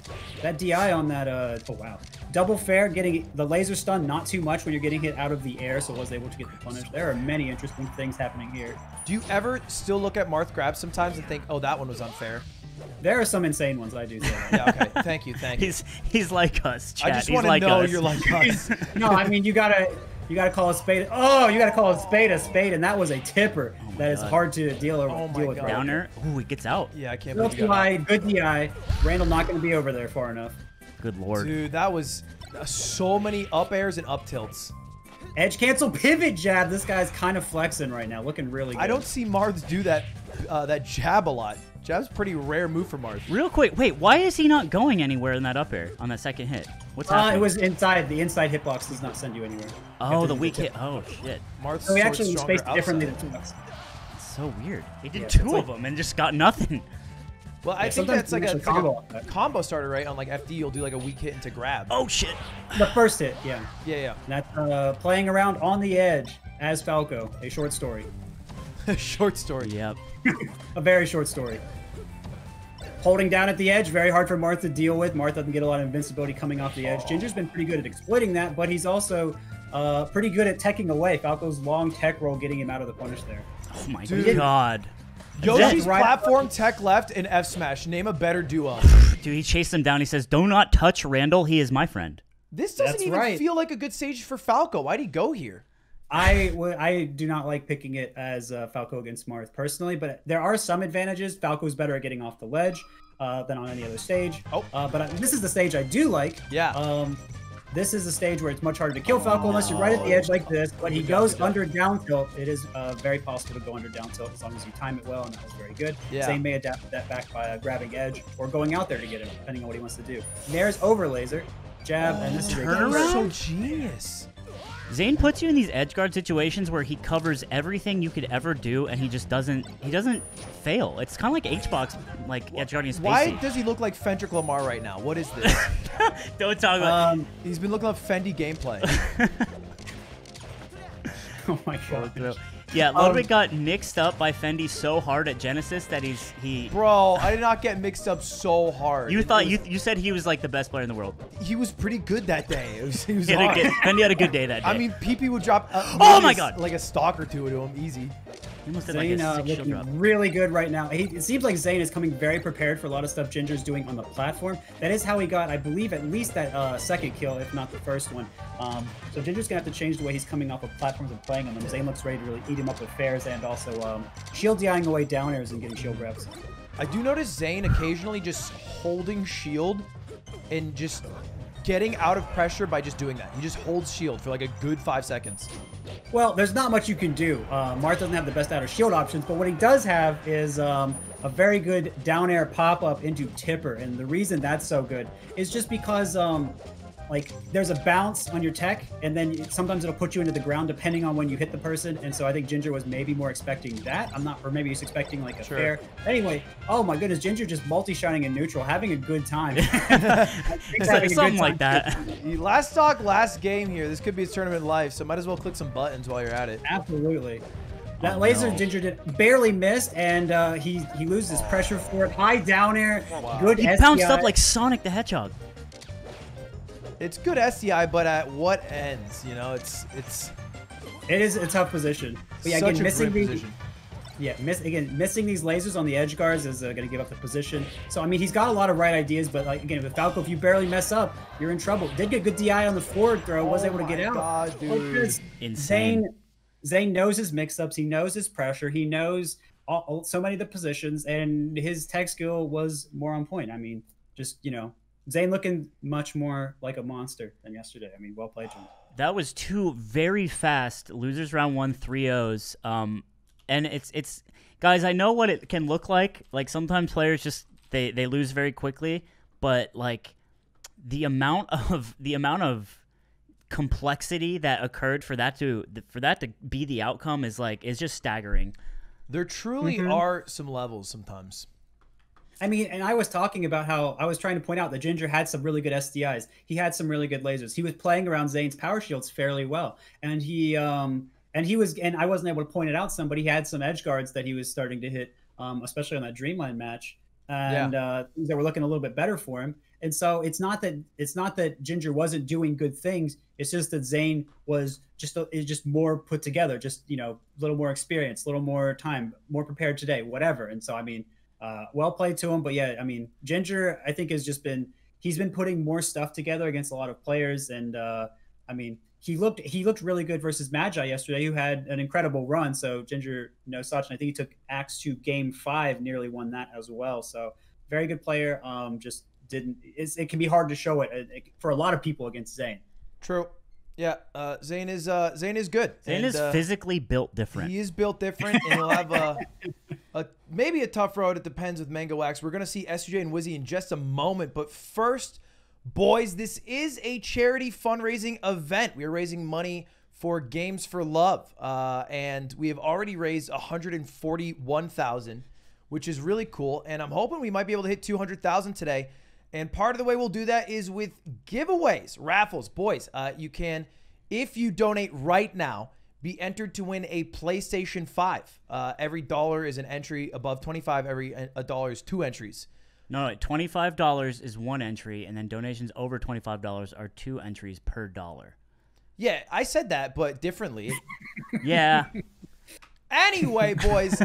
That DI on that, oh wow. Double fair, getting the laser stun, not too much when you're getting hit out of the air, so was able to get the punish. There are many interesting things happening here. Do you ever still look at Marth grabs sometimes and think, oh, that one was unfair? There are some insane ones, I do say. Yeah, okay. Thank you. He's like us, chat. I just He's want to like know us. you're like us. No, I mean, you gotta call a spade. Oh, you gotta call a spade, and that was a tipper. That is God. hard to deal with. Oh my God. Downer. Ooh, he gets out. Yeah, I can't Real believe you got that. DI, good DI. Randall not gonna be over there far enough. Good lord. Dude, that was so many up airs and up tilts. Edge cancel pivot jab. This guy's kind of flexing right now, looking really good. I don't see Marths do that jab a lot. Jab's a pretty rare move for Marth. Real quick, wait, why is he not going anywhere in that up air on that second hit? What's happening? It was inside. The inside hitbox does not send you anywhere. Oh, the weak hit. Oh, shit. Marth's So we sort actually of stronger spaced it differently outside. than 2x. It's so weird. He did Yeah, two it's of them and just got nothing. Well, I think sometimes that's like you a, actually it's like combo a off that. combo starter, right? On like FD, you'll do like a weak hit into grab. Oh, shit. The first hit, yeah. Yeah, And that's playing around on the edge as Falco, a short story. yeah. Short story. Yep. A very short story. Holding down at the edge, very hard for Marth to deal with. Marth doesn't get a lot of invincibility coming off the edge. Ginger's been pretty good at exploiting that, but he's also pretty good at teching away. Falco's long tech roll getting him out of the punish there. Oh, my Dude. God. Yoshi's Right. platform, tech left, and F smash. Name a better duo. Dude, he chased him down. He says, do not touch Randall. He is my friend. This doesn't That's even right. feel like a good stage for Falco. Why'd he go here? I do not like picking it as Falco against Marth personally, but there are some advantages. Falco's better at getting off the ledge than on any other stage. But this is the stage I do like. Yeah. This is a stage where it's much harder to kill Falco unless you're right at the edge like this. But he goes under down tilt. It is very possible to go under down tilt as long as you time it well, and that was very good. Yeah. Zain may adapt that back by grabbing edge or going out there to get him, depending on what he wants to do. There's over laser, jab, and this is a Turn good around? So genius. Zane puts you in these edge guard situations where he covers everything you could ever do, and he doesn't fail. It's kind of like H-box, like edge guarding space. Why does he look like Fendrick Lamar right now? What is this? Don't talk about He's been looking up Fendi gameplay. Oh my god. Yeah, Ludwig got mixed up by Fendi so hard at Genesis that he. Bro, I did not get mixed up so hard. You thought you said he was like the best player in the world. he was pretty good that day. He was He had a hard. good, Fendi had a good day that day. I mean, PP would drop. Oh my God. Like a stock or two to him, easy. he almost did like Zain a 6 shield looking drop. really good right now. It seems like Zain is coming very prepared for a lot of stuff Ginger's doing on the platform. That is how he got, I believe, at least that second kill, if not the first one. So Ginger's going to have to change the way he's coming off of platforms and playing on them. Zain looks ready to really eat him up with fairs and also shield DIing away down airs and getting shield grabs. I do notice Zain occasionally just holding shield and just getting out of pressure by just doing that. He just holds shield for like a good 5 seconds. Well, there's not much you can do. Marth doesn't have the best out of shield options, but what he does have is a very good down air pop-up into tipper. And the reason that's so good is just because like there's a bounce on your tech, and then sometimes it'll put you into the ground depending on when you hit the person. And so I think Ginger was maybe more expecting that. Or maybe he's expecting like a fair. Anyway, oh my goodness, Ginger just multi-shining in neutral, having a good time. It's like something like that. Last stock, last game here. This could be his tournament life, so might as well click some buttons while you're at it. Absolutely. That laser Ginger did barely miss, and he loses pressure for it. High down air, good He SDI. bounced up like Sonic the Hedgehog. It's good SDI, but at what ends? You know, it It is a tough position. But yeah, such again, a missing great the position. Yeah, missing these lasers on the edge guards is going to give up the position. So, I mean, he's got a lot of right ideas, but like again, with Falco, if you barely mess up, you're in trouble. Did get good DI on the forward throw, was able to get out. God, dude. Insane. Zain knows his mix-ups, he knows his pressure, he knows so many of the positions, and his tech skill was more on point. I mean, just, you know, Zain looking much more like a monster than yesterday. I mean, well played, John. That was two very fast losers round 1 3-0s. And it's guys, I know what it can look like. Like sometimes players just they lose very quickly, but like the amount of complexity that occurred for that to be the outcome is just staggering. There truly are some levels sometimes. I mean, and I was talking about how I was trying to point out that Ginger had some really good SDIs. He had some really good lasers. He was playing around Zane's power shields fairly well, and I wasn't able to point it out some, but he had some edge guards that he was starting to hit, especially on that Dreamline match, and things that were looking a little bit better for him. And so it's not that Ginger wasn't doing good things. It's just that Zain was just more put together, just, you know, a little more experience, a little more time, more prepared today, whatever. And so I mean, well played to him. But yeah, I mean, Ginger, I think he's been putting more stuff together against a lot of players, and I mean, he looked really good versus Magi yesterday, who had an incredible run. So Ginger, no such, and I think he took Axe to game 5, nearly won that as well. So very good player. Just didn't. It can be hard to show it for a lot of people against Zain. True. Yeah, Zain is good. Zain is physically built different. He is built different, and he'll have maybe a tough road. It depends with Mango Wax. We're gonna see SJ and Wizzy in just a moment, but first, boys, this is a charity fundraising event. We are raising money for Games for Love, and we have already raised $141,000, which is really cool. And I'm hoping we might be able to hit 200,000 today. And part of the way we'll do that is with giveaways, raffles. Boys, you can, if you donate right now, be entered to win a PlayStation 5. Every dollar is an entry. Above 25, a dollar is 2 entries. No, $25 is 1 entry, and then donations over $25 are 2 entries per dollar. Yeah, I said that, but differently. Yeah. Anyway, boys,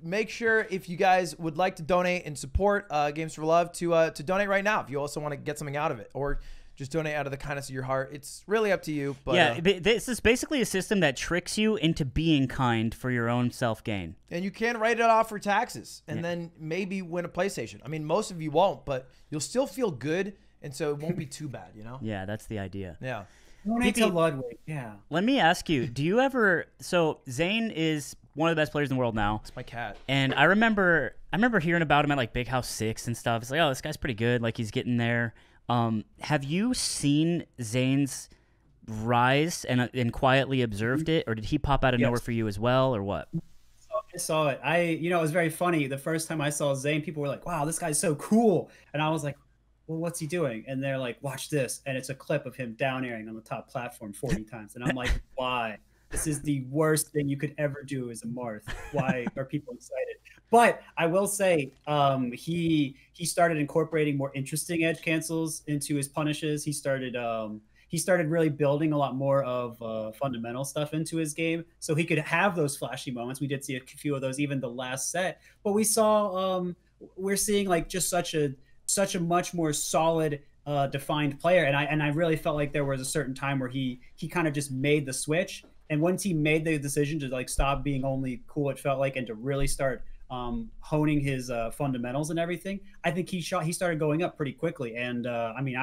make sure if you guys would like to donate and support Games for Love to donate right now. If you also want to get something out of it, or just donate out of the kindness of your heart. It's really up to you. But yeah, this is basically a system that tricks you into being kind for your own self-gain. And you can write it off for taxes and then maybe win a PlayStation. I mean, most of you won't, but you'll still feel good, and so it won't be too bad, you know? Yeah, that's the idea. Yeah. Donate to Ludwig. Yeah. Let me ask you, do you ever... So, Zain is one of the best players in the world now. It's my cat. And I remember hearing about him at, like, Big House 6 and stuff. It's like, oh, this guy's pretty good. Like, he's getting there. Have you seen Zane's rise and quietly observed it, or did he pop out of nowhere for you as well, or what? I saw it. It was very funny. The first time I saw Zain, people were like, wow, this guy's so cool. And I was like, well, what's he doing? And they're like, watch this. And it's a clip of him down airing on the top platform 40 times. And I'm like, why? This is the worst thing you could ever do as a Marth. Why are people excited? But I will say he started incorporating more interesting edge cancels into his punishes. He started really building a lot more of fundamental stuff into his game, so he could have those flashy moments. We did see a few of those even the last set, but we're seeing like just such a much more solid defined player. And I really felt like there was a certain time where he kind of just made the switch. And once he made the decision to like stop being only cool, it felt like, and to really start honing his fundamentals and everything, I think he started going up pretty quickly. And I mean,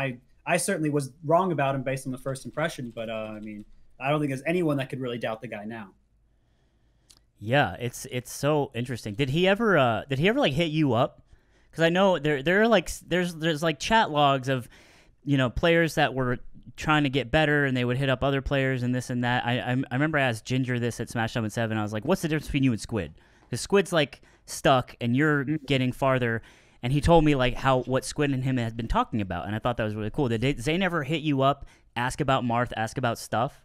I certainly was wrong about him based on the first impression, but I mean, I don't think there's anyone that could really doubt the guy now. Yeah, it's so interesting. Did he ever like hit you up? Because I know there are like there's like chat logs of, you know, players that were trying to get better and they would hit up other players and this and that. I remember I asked Ginger this at Smash Summit 7. I was like, what's the difference between you and Squid? Because Squid's like stuck and you're getting farther. And he told me like what Squid and him had been talking about, and I thought that was really cool. Did Zain ever hit you up, ask about Marth, ask about stuff?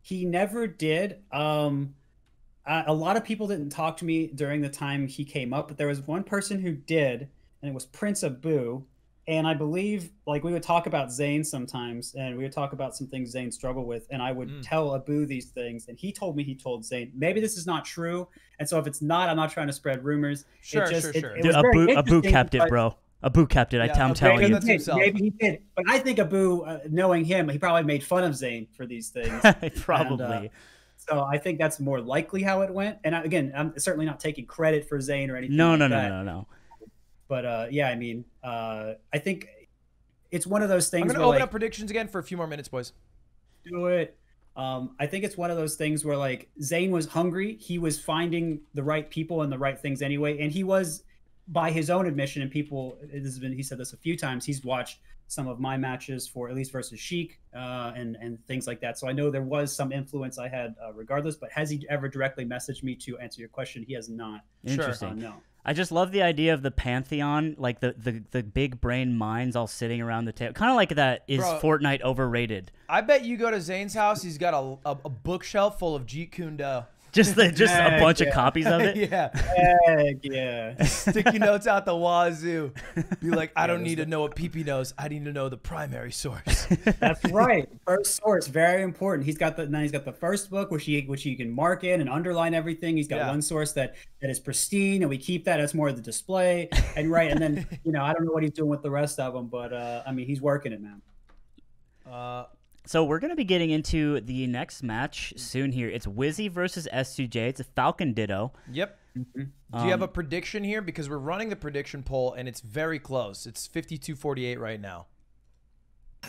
He never did. A lot of people didn't talk to me during the time he came up, but there was one person who did, and it was Prince Abu. And I believe, like, we would talk about Zain sometimes, and we would talk about some things Zain struggled with, and I would tell Abu these things, and he told me he told Zain. Maybe this is not true, and so if it's not, I'm not trying to spread rumors. Sure. Dude, Abu kept it, bro. Abu kept it. I'm telling you. Maybe he did, but I think Abu, knowing him, he probably made fun of Zain for these things. Probably. And, so I think that's more likely how it went. And again, I'm certainly not taking credit for Zain or anything. No. But yeah, I mean, I think it's one of those things. I'm going to open up predictions again for a few more minutes, boys. Do it. I think it's one of those things where, like, Zain was hungry. He was finding the right people and the right things anyway. And he was, by his own admission, and he said this a few times, he's watched some of my matches for at least versus Sheik and things like that. So I know there was some influence I had regardless, but has he ever directly messaged me to answer your question? He has not. Interesting. No. I just love the idea of the pantheon, like the big brain minds all sitting around the table. Kind of like that. Is Fortnite overrated? I bet you go to Zane's house, he's got a bookshelf full of Jeet Kune Do. Just a bunch of copies of it? Yeah. Heck yeah. Sticky notes out the wazoo. Be like, I don't need to know what PP knows. I need to know the primary source. That's right. First source, very important. He's got the first book which you can mark in and underline everything. He's got one source that is pristine, and we keep that as more of the display. And then I don't know what he's doing with the rest of them, but I mean, he's working it, man. So we're going to be getting into the next match soon here. It's Wizzy versus S2J. It's a Falcon Ditto. Yep. Do you have a prediction here? Because we're running the prediction poll, and it's very close. It's 52-48 right now.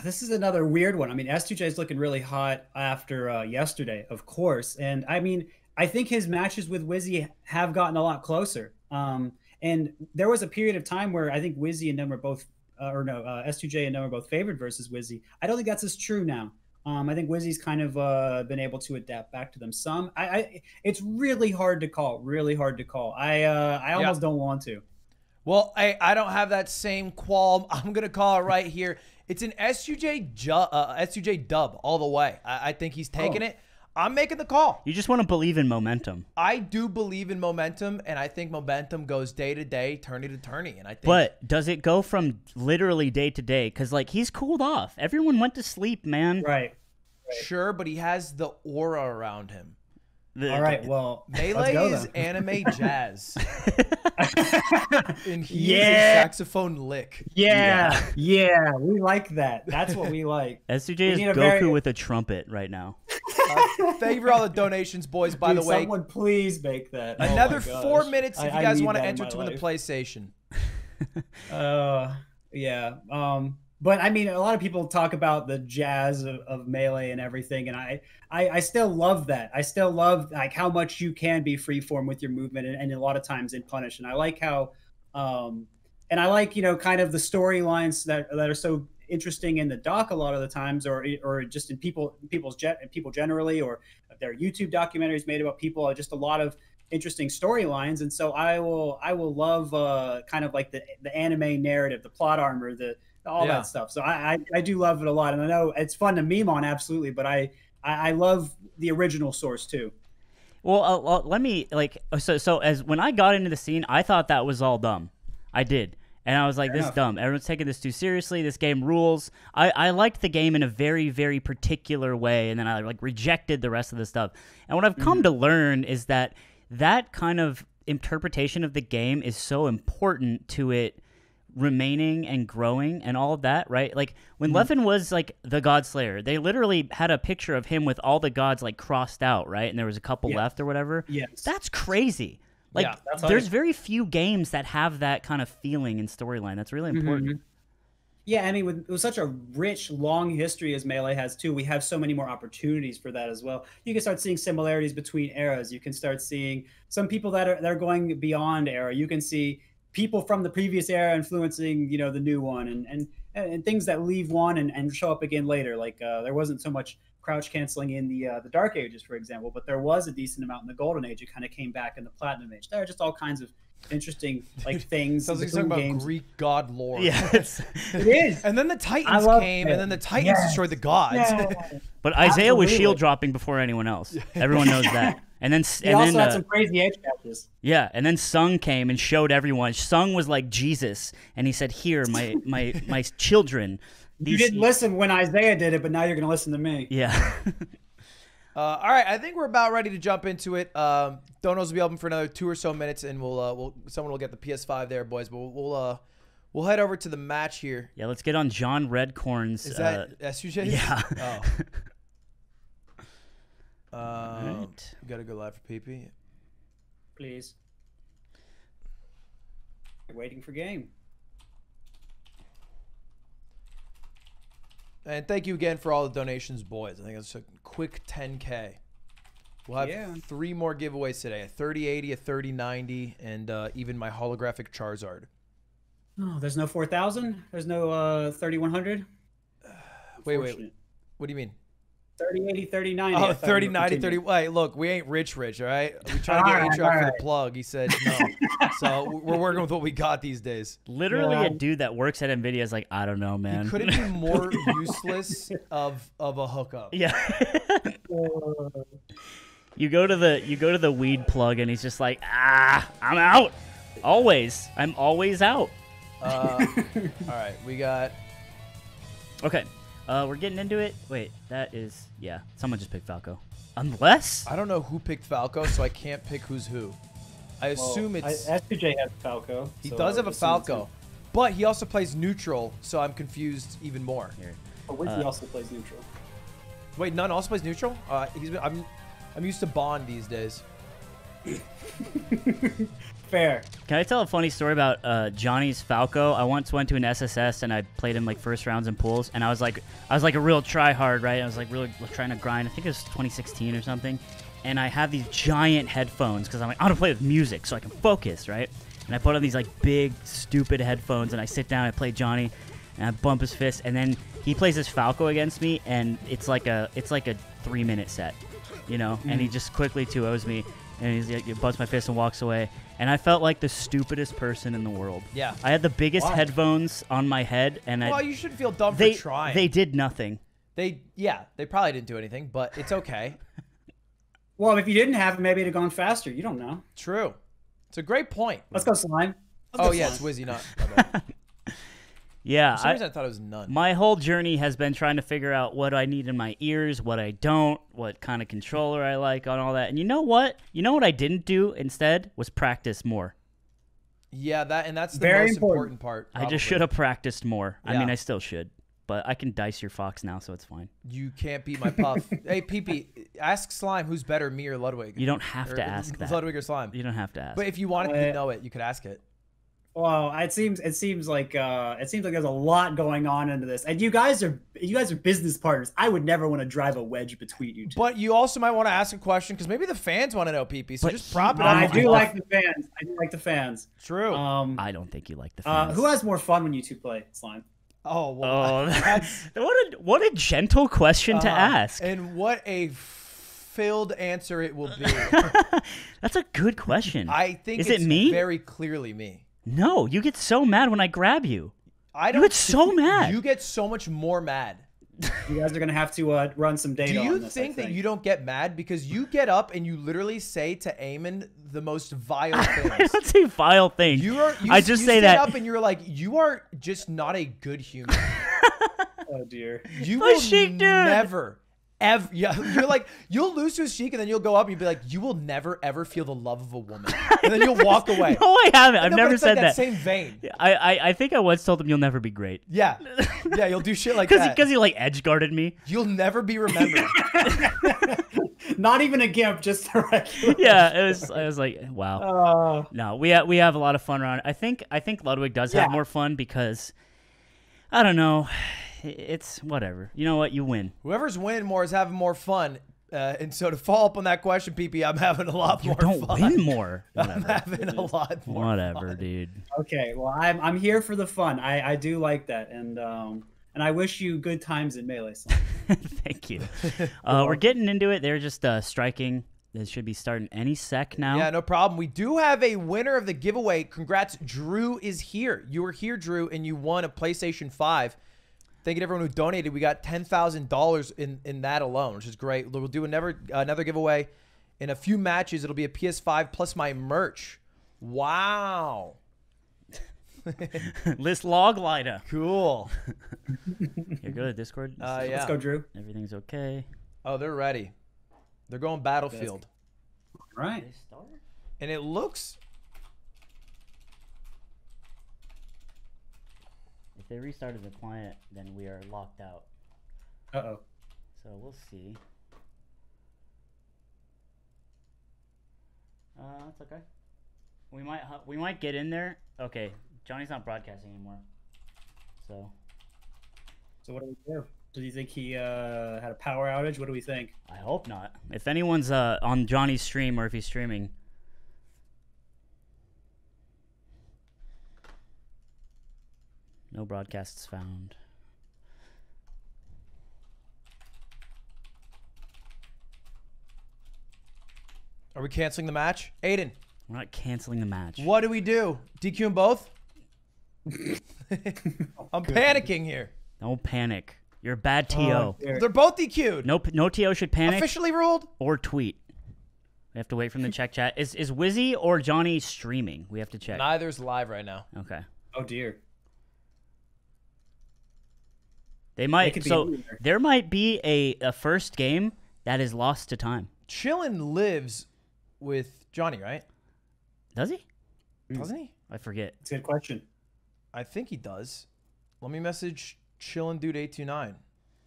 This is another weird one. I mean, S2J is looking really hot after yesterday, of course. And, I mean, I think his matches with Wizzy have gotten a lot closer. And there was a period of time where I think Wizzy and them were both S2J and them are both favored versus Wizzy. I don't think that's as true now. I think Wizzy's kind of been able to adapt back to them some. It's really hard to call. I almost don't want to. Well, I don't have that same qualm. I'm gonna call it right here. It's an S2J dub all the way. I think he's taking it. I'm making the call. You just want to believe in momentum. I do believe in momentum, and I think momentum goes day to day, tourney to tourney. And I think. But does it go from literally day to day? Because he's cooled off. Everyone went to sleep, man. Right. Sure, but he has the aura around him. All right, well, Melee is anime jazz. And he is a saxophone lick. Yeah, we like that. That's what we like. S2J is Goku with a trumpet right now. Thank you for all the donations, boys. By the way, someone please make that. Another 4 minutes if you guys want to enter to win the PlayStation. Yeah. But I mean, a lot of people talk about the jazz of Melee and everything, and I still love that. I still love how much you can be freeform with your movement, and a lot of times in Punish. And I like how, and I like kind of the storylines that are so interesting in the doc a lot of the times, or just in people generally, or their YouTube documentaries made about people. Just a lot of interesting storylines, and so I will love kind of like the anime narrative, the plot armor, all that stuff. So I do love it a lot, and I know it's fun to meme on, absolutely, but I love the original source too. Well, let me so as when I got into the scene, I thought that was all dumb. I did. And I was like, this is dumb. Everyone's taking this too seriously. This game rules. I liked the game in a very, very particular way, and then I rejected the rest of the stuff. And what I've come to learn is that kind of interpretation of the game is so important to it remaining and growing and all of that, right? Like when Leffen was the God Slayer, they literally had a picture of him with all the gods crossed out, right? And there was a couple left or whatever. Yes. That's crazy. There's very few games that have that kind of feeling and storyline. That's really important. Yeah, I mean, with such a rich, long history as Melee has too, we have so many more opportunities for that as well. You can start seeing similarities between eras. You can start seeing some people that are going beyond era. You can see people from the previous era influencing, the new one, and things that leave one and show up again later. There wasn't so much crouch canceling in the Dark Ages, for example, but there was a decent amount in the Golden Age. It kind of came back in the Platinum Age. There are just all kinds of interesting things. Sounds like something about Greek god lore. Yeah, it is. And then the Titans came, and then the Titans destroyed the gods. But Isaiah was shield dropping before anyone else. Everyone knows that. And then He also had some crazy edge catches. Yeah, and then Sung came and showed everyone. Sung was like Jesus, and he said, "Here, my children." You didn't listen when Isaiah did it, but now you're going to listen to me. Yeah. All right, I think we're about ready to jump into it. Donos will be open for another 2 or so minutes, and someone will get the PS5 there, boys. But we'll head over to the match here. Yeah, let's get on John Redcorn's. Is that SUJ? Yeah. Right. Got to go live for PP. Please. Waiting for game. And thank you again for all the donations, boys. I think it's a quick 10K. We'll have 3 more giveaways today. A 3080, a 3090, and even my holographic Charizard. Oh, there's no 4000? There's no 3100? Wait. What do you mean? 3080, 3090. Oh, 3090, 30. Wait, look, we ain't rich, all right? We try to get H-Rock for the plug. He said no. So we're working with what we got these days. Literally, a dude that works at NVIDIA is like, I don't know, man. He couldn't be more useless of a hookup. Yeah. You go to the weed plug, and he's just like, I'm out. Always. I'm always out. All right, we got. Okay. We're getting into it. Wait, that is... Yeah, someone just picked Falco. Unless... I don't know who picked Falco, so I can't pick who's who. I assume it's... SPJ has Falco. He does have a Falco, but he also plays neutral, so I'm confused even more. Here. Wizzy also plays neutral. Wait, none also plays neutral? I'm used to Bond these days. Fair. Can I tell a funny story about Johnny's Falco? I once went to an SSS and I played him like first rounds in pools, and I was like a real try hard, right? I was like really trying to grind. I think it was 2016 or something, and I have these giant headphones because I'm like, I want to play with music so I can focus, right? And I put on these like big stupid headphones, and I sit down, I play Johnny, and I bump his fist, and then he plays his Falco against me, and it's like a 3-minute set, you know, and he just quickly 2-0s me. And he bumps my fist and walks away. And I felt like the stupidest person in the world. Yeah. I had the biggest headphones on my head. And well, you shouldn't feel dumb for trying. They did nothing. They probably didn't do anything, but it's okay. Well, if you didn't have it, maybe it'd have gone faster. You don't know. True. It's a great point. Let's go Slime. It's Wizzy, not... Yeah. For some reason I thought it was none. My whole journey has been trying to figure out what I need in my ears, what I don't, what kind of controller I like, on all that. And you know what? You know what I didn't do instead? Was practice more. Yeah, that's the most important part. Probably. I just should have practiced more. Yeah. I mean, I still should. But I can dice your fox now, so it's fine. You can't beat my puff. Hey, PP, ask Slime who's better, me or Ludwig. You don't have to ask that. Ludwig or Slime. You don't have to ask. But if you wanted to know it, you could ask it. Well, it seems like there's a lot going on into this, and you guys are business partners. I would never want to drive a wedge between you two. But you also might want to ask a question because maybe the fans want to know, PP. So just prop it up. I do like the fans. I do like the fans. True. I don't think you like the fans. Who has more fun when you two play, Slime? Oh, well, what a gentle question to ask, and what a filled answer it will be. That's a good question. I think it's me? Very clearly me. No, you get so mad when I grab you. You get so mad. You get so much more mad. You guys are gonna have to run some data. Do you on this, think that you don't get mad because you get up and you literally say to Eamon the most vile things? I don't say vile things. I just say that. Up and you're like, you are just not a good human. Oh dear. You will never. Ever, yeah, you're like, you'll lose to his cheek and then you'll go up and you'll be like, you will never ever feel the love of a woman, and then you'll walk away. No, I haven't. I've never said that. Same vein. I think I once told him you'll never be great. Yeah, you'll do shit like that because he like edge guarded me. You'll never be remembered. Not even a gimp, just a regular. Yeah, I was like, wow. No, we have a lot of fun around it. I think Ludwig does have more fun because I don't know. It's whatever. You know what? You win. Whoever's winning more is having more fun. And so to follow up on that question, PP, I'm having a lot more fun. You don't win more. I'm having a lot more Whatever, fun. Dude. Okay, well, I'm here for the fun. I do like that, and I wish you good times in Melee. Thank you. We're getting into it. They're just striking. They should be starting any sec now. Yeah, no problem. We do have a winner of the giveaway. Congrats, Drew is here. You were here, Drew, and you won a PlayStation 5. Thank you to everyone who donated. We got $10,000 in that alone, which is great. We'll do another giveaway In a few matches, it'll be a PS5 plus my merch. Wow. List log lighter. Cool. You're good at Discord? Yeah. Let's go, Drew. Everything's okay. Oh, they're ready. They're going Battlefield. Right. They start? And it looks... If they restarted the client, then we are locked out. Uh-oh. So we'll see. That's okay. We might get in there. Okay, Johnny's not broadcasting anymore. So what do we do? Do you think he had a power outage? What do we think? I hope not. If anyone's on Johnny's stream or if he's streaming. No broadcasts found. Are we canceling the match? Aiden. We're not canceling the match. What do we do? DQ them both? I'm panicking here. Don't panic. You're a bad TO. They're both DQ'd. No TO should panic. Officially ruled? Or tweet. We have to wait for them to check chat. Is Wizzy or Johnny streaming? We have to check. Neither's live right now. Okay. Oh, dear. They might. So there might be a first game that is lost to time. Chillin lives with Johnny, right? Does he? Doesn't he? I forget. It's a good question. I think he does. Let me message Chillin Dude 829.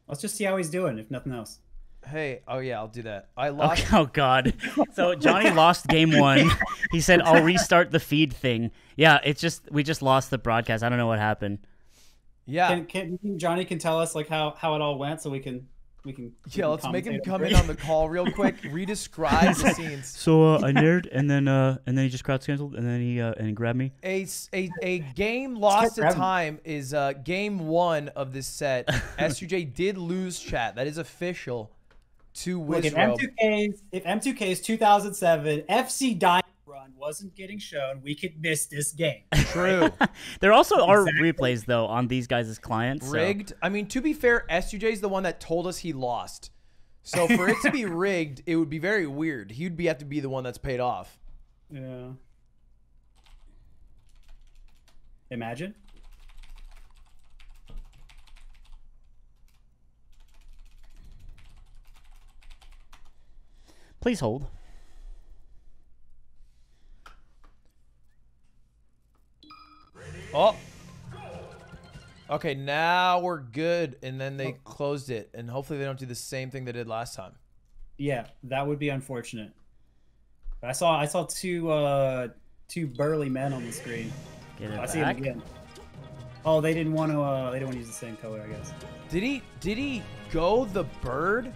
Let's just see how he's doing, if nothing else. Hey, oh yeah, I'll do that. I lost. Okay, oh God. So Johnny lost game 1. He said, "I'll restart the feed thing." Yeah, we just lost the broadcast. I don't know what happened. Yeah. Can Johnny can tell us like how it all went so we can Yeah, let's make him come in on the call real quick. Re-describe the scenes. So I nared, and then he just crowd canceled, and then he grabbed me. A game lost to time is game 1 of this set. SUJ did lose chat. That is official to Wizzrobe. If M2K's 2007 FC Diamond run wasn't getting shown, we could miss this game. True. There also are replays though on these guys' clients. Rigged. So. I mean, to be fair, SUJ is the one that told us he lost. So for it to be rigged, it would be very weird. He'd have to be the one that's paid off. Yeah. Imagine. Please hold. Oh. Okay, now we're good. And then they closed it. And hopefully they don't do the same thing they did last time. Yeah, that would be unfortunate. I saw two burly men on the screen. I see them again. Oh, they didn't want to use the same color, I guess. Did he go the bird?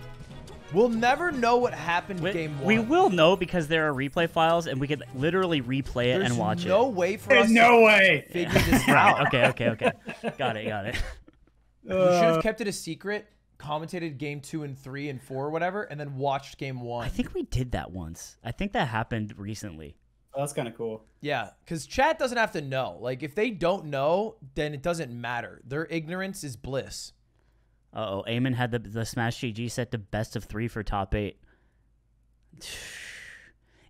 We'll never know what happened game 1. We will know because there are replay files, and we could literally replay it and watch it. There's no way for us to figure this out. Okay. Got it. We should have kept it a secret, commentated game 2 and 3 and 4 or whatever, and then watched game 1. I think we did that once. I think that happened recently. Oh, that's kind of cool. Yeah, because chat doesn't have to know. Like, if they don't know, then it doesn't matter. Their ignorance is bliss. Uh-oh, Eamon had the Smash GG set to best of 3 for top 8.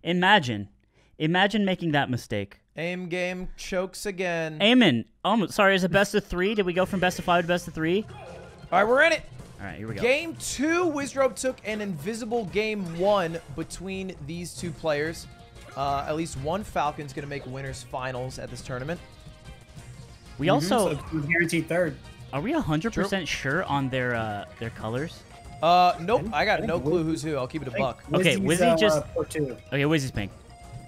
Imagine making that mistake. Aim game chokes again. Eamon, sorry, is it best of 3? Did we go from best of 5 to best of 3? All right, we're in it. All right, here we go. Game 2, Wizzrobe took an invisible game 1 between these two players. At least one Falcon's going to make winners finals at this tournament. We also... So guaranteed third. Are we 100% sure on their colors? Nope. I got no clue who's who. I'll keep it a buck. Okay, Wizzy just... Okay, Wizzy's pink.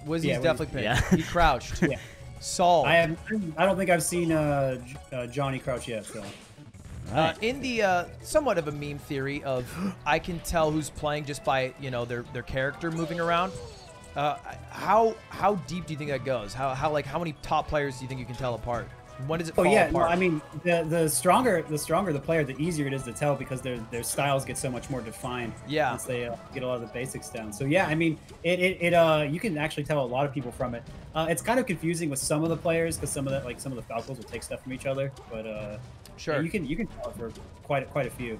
Wizzy's definitely pink. Yeah. He crouched. Yeah. Solved. I don't think I've seen Johnny crouch yet. So. Right. In the somewhat of a meme theory of I can tell who's playing just by their character moving around. How deep do you think that goes? How many top players do you think you can tell apart? When does it fall apart? No, I mean the stronger the player, the easier it is to tell because their styles get so much more defined. Yeah. Once they get a lot of the basics down. So yeah, I mean it you can actually tell a lot of people from it. It's kind of confusing with some of the players because some of the Falcons will take stuff from each other, but sure, yeah, you can tell for quite a few.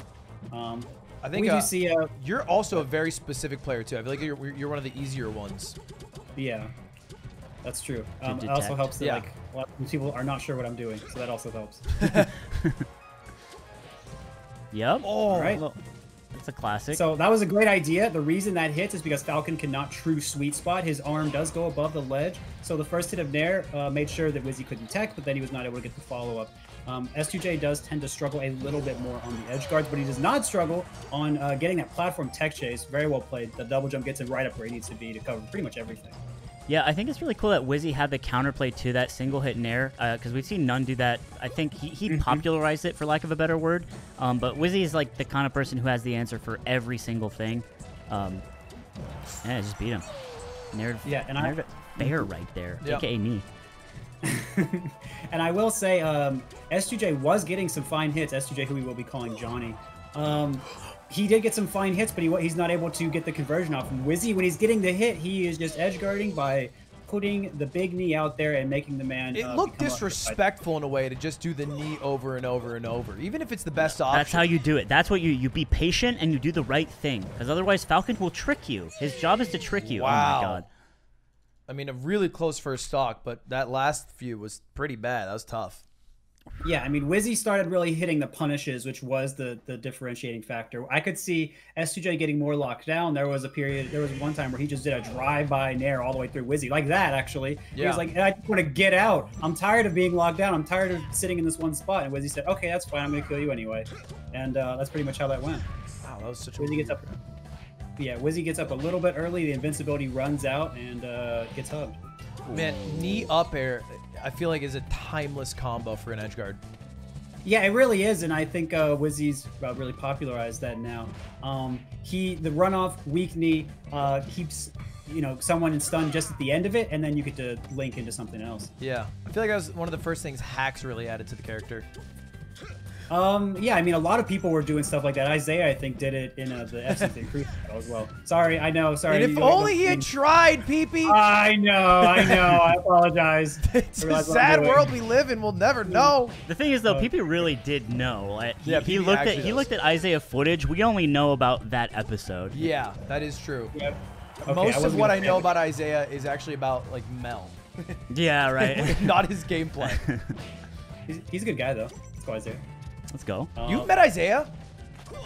I think we do see. You're also a very specific player too. I feel like you're one of the easier ones. Yeah, that's true. It also helps that Yeah. like a lot of people are not sure what I'm doing, so that also helps. Yep. Oh, right. That's a classic. So that was a great idea. The reason that hits is because Falcon cannot true sweet spot. His arm does go above the ledge. So the first hit of Nair made sure that Wizzy couldn't tech, but then he was not able to get the follow-up. S2J does tend to struggle a little bit more on the edge guards, but he does not struggle on getting that platform tech chase. Very well played. The double jump gets him right up where he needs to be to cover pretty much everything. Yeah, I think it's really cool that Wizzy had the counterplay to that single hit Nair, because we've seen none do that. I think he popularized it, for lack of a better word. But Wizzy is like the kind of person who has the answer for every single thing. Yeah, just beat him. Nair, Yeah, and Nair bear right there, Yeah. aka me. And I will say, S2J was getting some fine hits. S2J, who we will be calling Johnny. He did get some fine hits, but he's not able to get the conversion off. And Wizzy, when he's getting the hit, he is just edge guarding by putting the big knee out there and making the man. It looked disrespectful in a way to just do the knee over and over and over, even if it's the best option. That's how you do it. That's what you be patient and you do the right thing, because otherwise Falcon will trick you. His job is to trick you. Wow. Oh my god. I mean, a really close first stock, but that last few was pretty bad. That was tough. Yeah, I mean, Wizzy started really hitting the punishes, which was the differentiating factor. I could see S2J getting more locked down. There was one time where he just did a drive-by Nair all the way through Wizzy, like that, actually. Yeah. He was like, I just want to get out. I'm tired of being locked down. I'm tired of sitting in this one spot. And Wizzy said, okay, that's fine. I'm going to kill you anyway. And that's pretty much how that went. Wow, that was such a... Wizzy gets up. Yeah, Wizzy gets up a little bit early. The invincibility runs out and gets hugged. Man, knee up air, I feel like is a timeless combo for an edge guard. Yeah, it really is, and I think Wizzy's really popularized that now. The runoff weak knee keeps someone in stun just at the end of it, and then you get to link into something else. Yeah, I feel like that was one of the first things hacks really added to the character. Yeah, I mean, a lot of people were doing stuff like that. Isaiah, I think, did it in the FC Cruise as well. Sorry, I know. Sorry. And if only he had tried, PP. I know. I apologize. It's a sad world we live in. We'll never know. The thing is, though, PP really did know. Like, Yeah, he PP looked at Isaiah footage. We only know about that episode. Yeah, that is true. Yep. Okay, Most of what I know about Isaiah is actually about like Mel, Yeah, right. not his gameplay. He's a good guy, though. Let's go, Isaiah. Let's go. You've met Isaiah?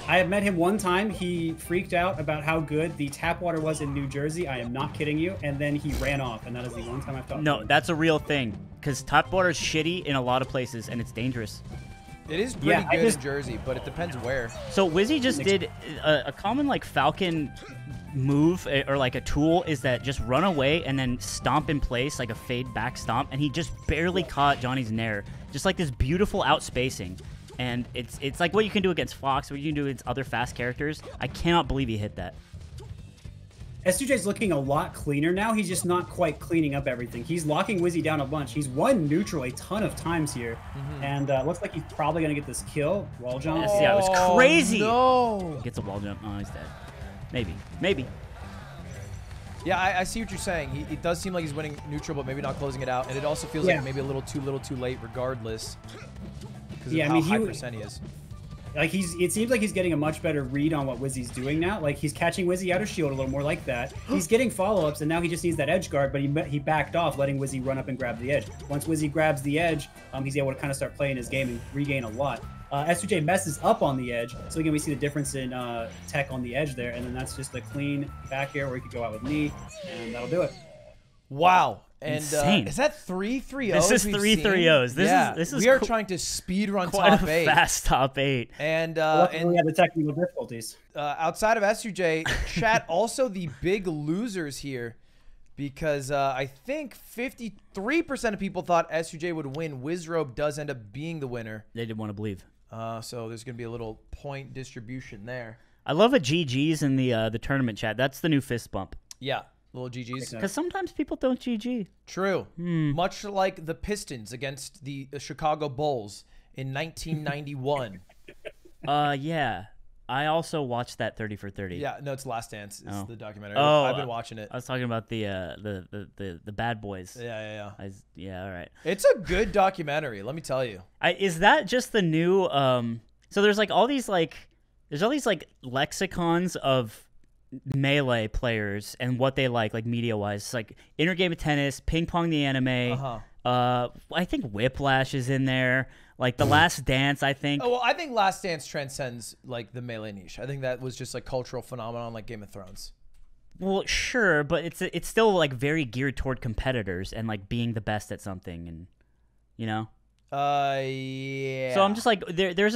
I have met him one time. He freaked out about how good the tap water was in New Jersey. I am not kidding you. And then he ran off, and that is the one time I've talked to No, him. that's a real thing. Because tap water is shitty in a lot of places, and it's dangerous. It is pretty good in Jersey, but it depends where. So Wizzy just did a common like Falcon move or like a tool is that just run away and then stomp in place like a fade back stomp, and he just barely caught Johnny's Nair. Just like this beautiful outspacing. And it's like what you can do against Fox, what you can do against other fast characters. I cannot believe he hit that. S2J's looking a lot cleaner now. He's just not quite cleaning up everything. He's locking Wizzy down a bunch. He's won neutral a ton of times here. And looks like he's probably going to get this kill. Wall jump. Yeah, it was crazy. No. Gets a wall jump. Oh, he's dead. Maybe. Yeah, I see what you're saying. It does seem like he's winning neutral, but maybe not closing it out. And it also feels like maybe a little too late regardless. Because of how high percent he is. Like it seems like he's getting a much better read on what Wizzy's doing now. Like he's catching Wizzy out of shield a little more like that. He's getting follow-ups, and now he just needs that edge guard, but he backed off, letting Wizzy run up and grab the edge. Once Wizzy grabs the edge, he's able to kind of start playing his game and regain a lot. S2J messes up on the edge, so again we see the difference in tech on the edge there, and then that's just a clean back air where he could go out with knee, and that'll do it. Wow. And Insane. Is that 3-3-0? This is 3-3-0s. This is we are trying to speed run quite top a 8. fast top 8. And we had the technical difficulties. Outside of S2J, chat also the big losers here, because I think 53% of people thought S2J would win. Wizzrobe does end up being the winner. They didn't want to believe. So there's going to be a little point distribution there. I love a GG's in the tournament chat. That's the new fist bump. Yeah, little GG's. Because sometimes people don't GG. True. Much like the Pistons against the Chicago Bulls in 1991. Yeah. I also watched that 30 for 30. Yeah, no, it's Last Dance. It's the documentary. Oh, I've been watching it. I was talking about the bad boys. Yeah. Yeah, all right. It's a good documentary, let me tell you. Is that just the new so there's like all these like There's all these like lexicons of Melee players and what they like media-wise. It's like Inner Game of Tennis, Ping Pong the Anime. I think Whiplash is in there. Like The Last Dance, I think. Oh, well, I think Last Dance transcends like the Melee niche. I think that was just like cultural phenomenon like Game of Thrones. Well, sure, but it's still like very geared toward competitors and like being the best at something, and you know. Yeah. So I'm just like there's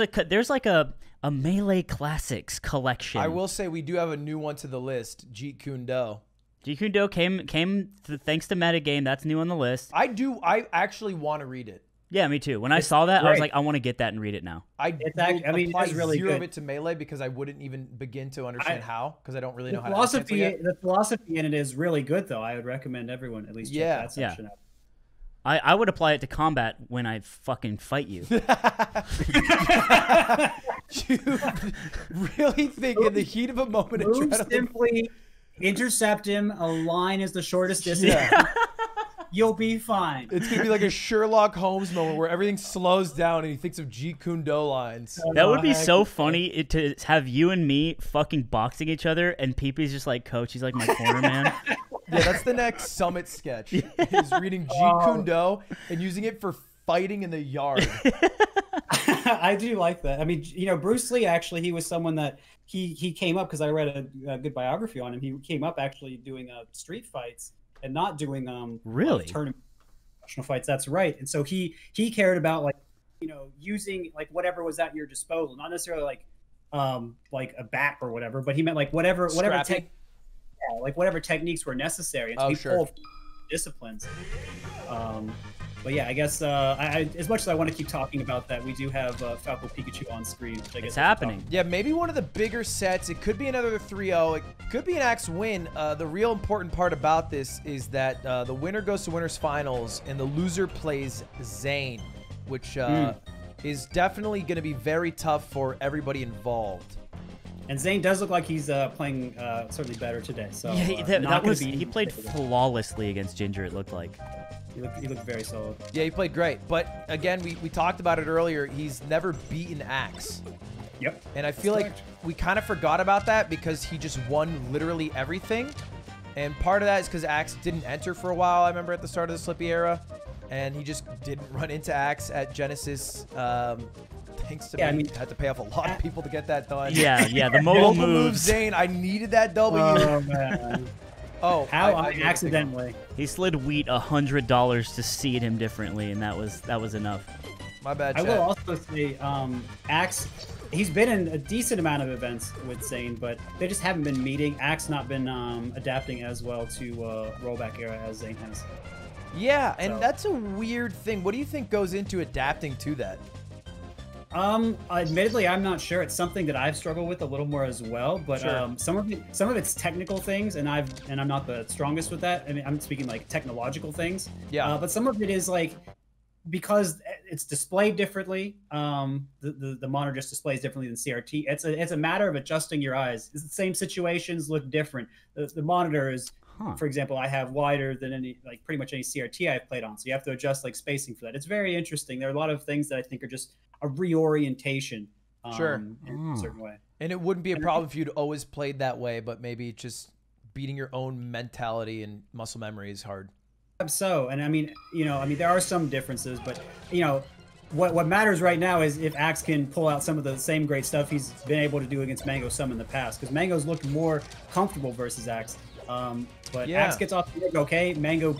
like a Melee Classics collection. I will say we do have a new one to the list, Jeet Kune Do. Jeet Kune Do came thanks to Metagame. That's new on the list. I actually want to read it. Yeah, me too. When I saw that, I was like, I want to get that and read it now. I mean, it's really zero good. of it to Melee because I wouldn't even begin to understand how, because I don't really know how to to yet. The philosophy in it is really good, though. I would recommend everyone at least check that section out. I would apply it to combat when I fucking fight you. You really think in the heat of a moment Move simply, intercept him. A line is the shortest distance. Yeah. You'll be fine. It's gonna be like a Sherlock Holmes moment where everything slows down and he thinks of Jeet Kune Do lines. That would be so funny to have you and me fucking boxing each other, and Pee-Pee's just like, coach, he's like my corner man. Yeah, that's the next Summit sketch. Is reading Jeet Kune Do and using it for fighting in the yard. I do like that. I mean, you know, Bruce Lee, actually, he was someone that he came up, because I read a good biography on him. He came up actually doing street fights and not doing really tournament professional fights. That's right. And so he cared about, like, you know, using like whatever was at your disposal, not necessarily like a bat or whatever, but he meant like whatever whatever techniques were necessary. And so he pulled disciplines. But yeah, I guess as much as I want to keep talking about that, we do have Falco Pikachu on screen. Which I guess it's happening. Yeah, maybe one of the bigger sets. It could be another 3-0. It could be an Axe win. The real important part about this is that the winner goes to winners finals, and the loser plays Zain, which is definitely going to be very tough for everybody involved. And Zain does look like he's playing certainly better today. So yeah, he played flawlessly against Ginger. It looked like. He looked very solid. Yeah, he played great. But again, we talked about it earlier. He's never beaten Axe. Yep. And I feel like we kind of forgot about that because he just won literally everything. And part of that is because Axe didn't enter for a while, I remember, at the start of the Slippy era. And he just didn't run into Axe at Genesis. Thanks to me, I had to pay off a lot of people to get that done. Yeah, the mobile moves. Zain, I needed that W. Oh, man. Oh, how I accidentally. He slid Wheat $100 to seed him differently, and that was enough. My bad, I Chad. will also say, Axe, he's been in a decent amount of events with Zain, but they just haven't been meeting. Axe not been adapting as well to rollback era as Zain has. Yeah, and that's a weird thing. What do you think goes into adapting to that? Admittedly, I'm not sure. It's something that I've struggled with a little more as well. But some of it's technical things, and I'm not the strongest with that. I mean, I'm speaking like technological things. Yeah. But some of it is like, because it's displayed differently. The monitor just displays differently than CRT. It's a matter of adjusting your eyes. It's the same situations look different. The monitor is. For example, I have wider than pretty much any CRT I've played on, so you have to adjust like spacing for that. It's very interesting. There are a lot of things that I think are just a reorientation, in a certain way. And it wouldn't be a problem if you'd always played that way, but maybe just beating your own mentality and muscle memory is hard. So, and I mean, there are some differences, but what matters right now is if Axe can pull out some of the same great stuff he's been able to do against Mango some in the past, because Mango's looked more comfortable versus Axe. But Axe gets off the edge, okay. Mango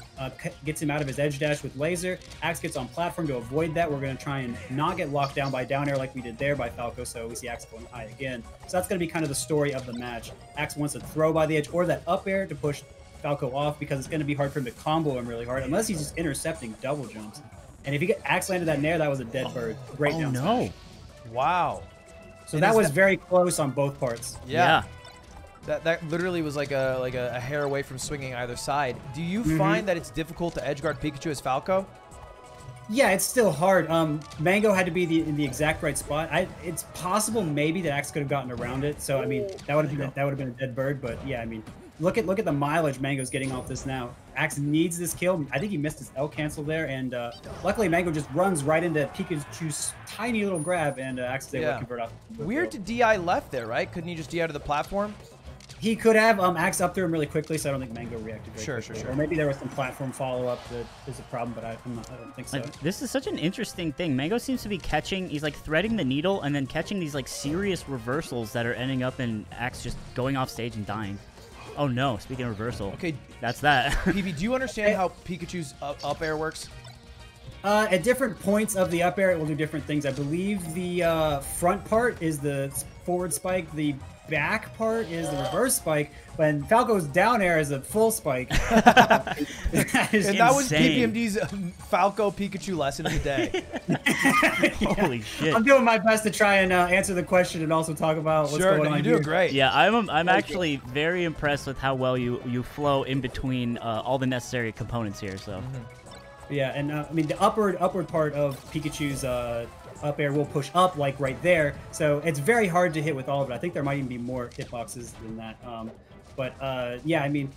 gets him out of his edge dash with laser. Axe gets on platform to avoid that. We're going to try and not get locked down by down air like we did there by Falco, so we see Axe going high again. So that's going to be kind of the story of the match. Axe wants to throw by the edge or that up air to push Falco off, because it's going to be hard for him to combo him really hard unless he's just intercepting double jumps. And if Axe landed that nair, that was a dead bird. Great down smash. Wow. So that was very close on both parts. Yeah. That literally was like a hair away from swinging either side. Do you find that it's difficult to edgeguard Pikachu as Falco? Yeah, it's still hard. Mango had to be in the exact right spot. It's possible maybe that Axe could have gotten around it. So I mean, that would have been a dead bird. But yeah, I mean, look at the mileage Mango's getting off this now. Axe needs this kill. I think he missed his L cancel there, and luckily Mango just runs right into Pikachu's tiny little grab, and Axe is able to convert off. Weird to DI left there, right? Couldn't he just DI to the platform? He could have Axe up through him really quickly, so I don't think Mango reacted very quickly. Sure. Or maybe there was some platform follow-up that is a problem, but I don't think so. This is such an interesting thing. Mango seems to be catching, he's like threading the needle and then catching these like serious reversals that are ending up in Axe just going off stage and dying. Oh no, speaking of reversal. Okay. That's that. PB, do you understand how Pikachu's up air works? At different points of the up air, it will do different things. I believe the front part is the forward spike, the back part is the reverse spike, when Falco's down air is a full spike. That was PPMD's Falco Pikachu lesson of the day. Holy shit. I'm doing my best to try and answer the question and also talk about what's going on. You do great. Yeah, I'm actually very impressed with how well you flow in between all the necessary components here. So. Yeah, and I mean the upward part of Pikachu's up air will push up like right there, so it's very hard to hit with all of it. I think there might even be more hitboxes than that. Yeah, I mean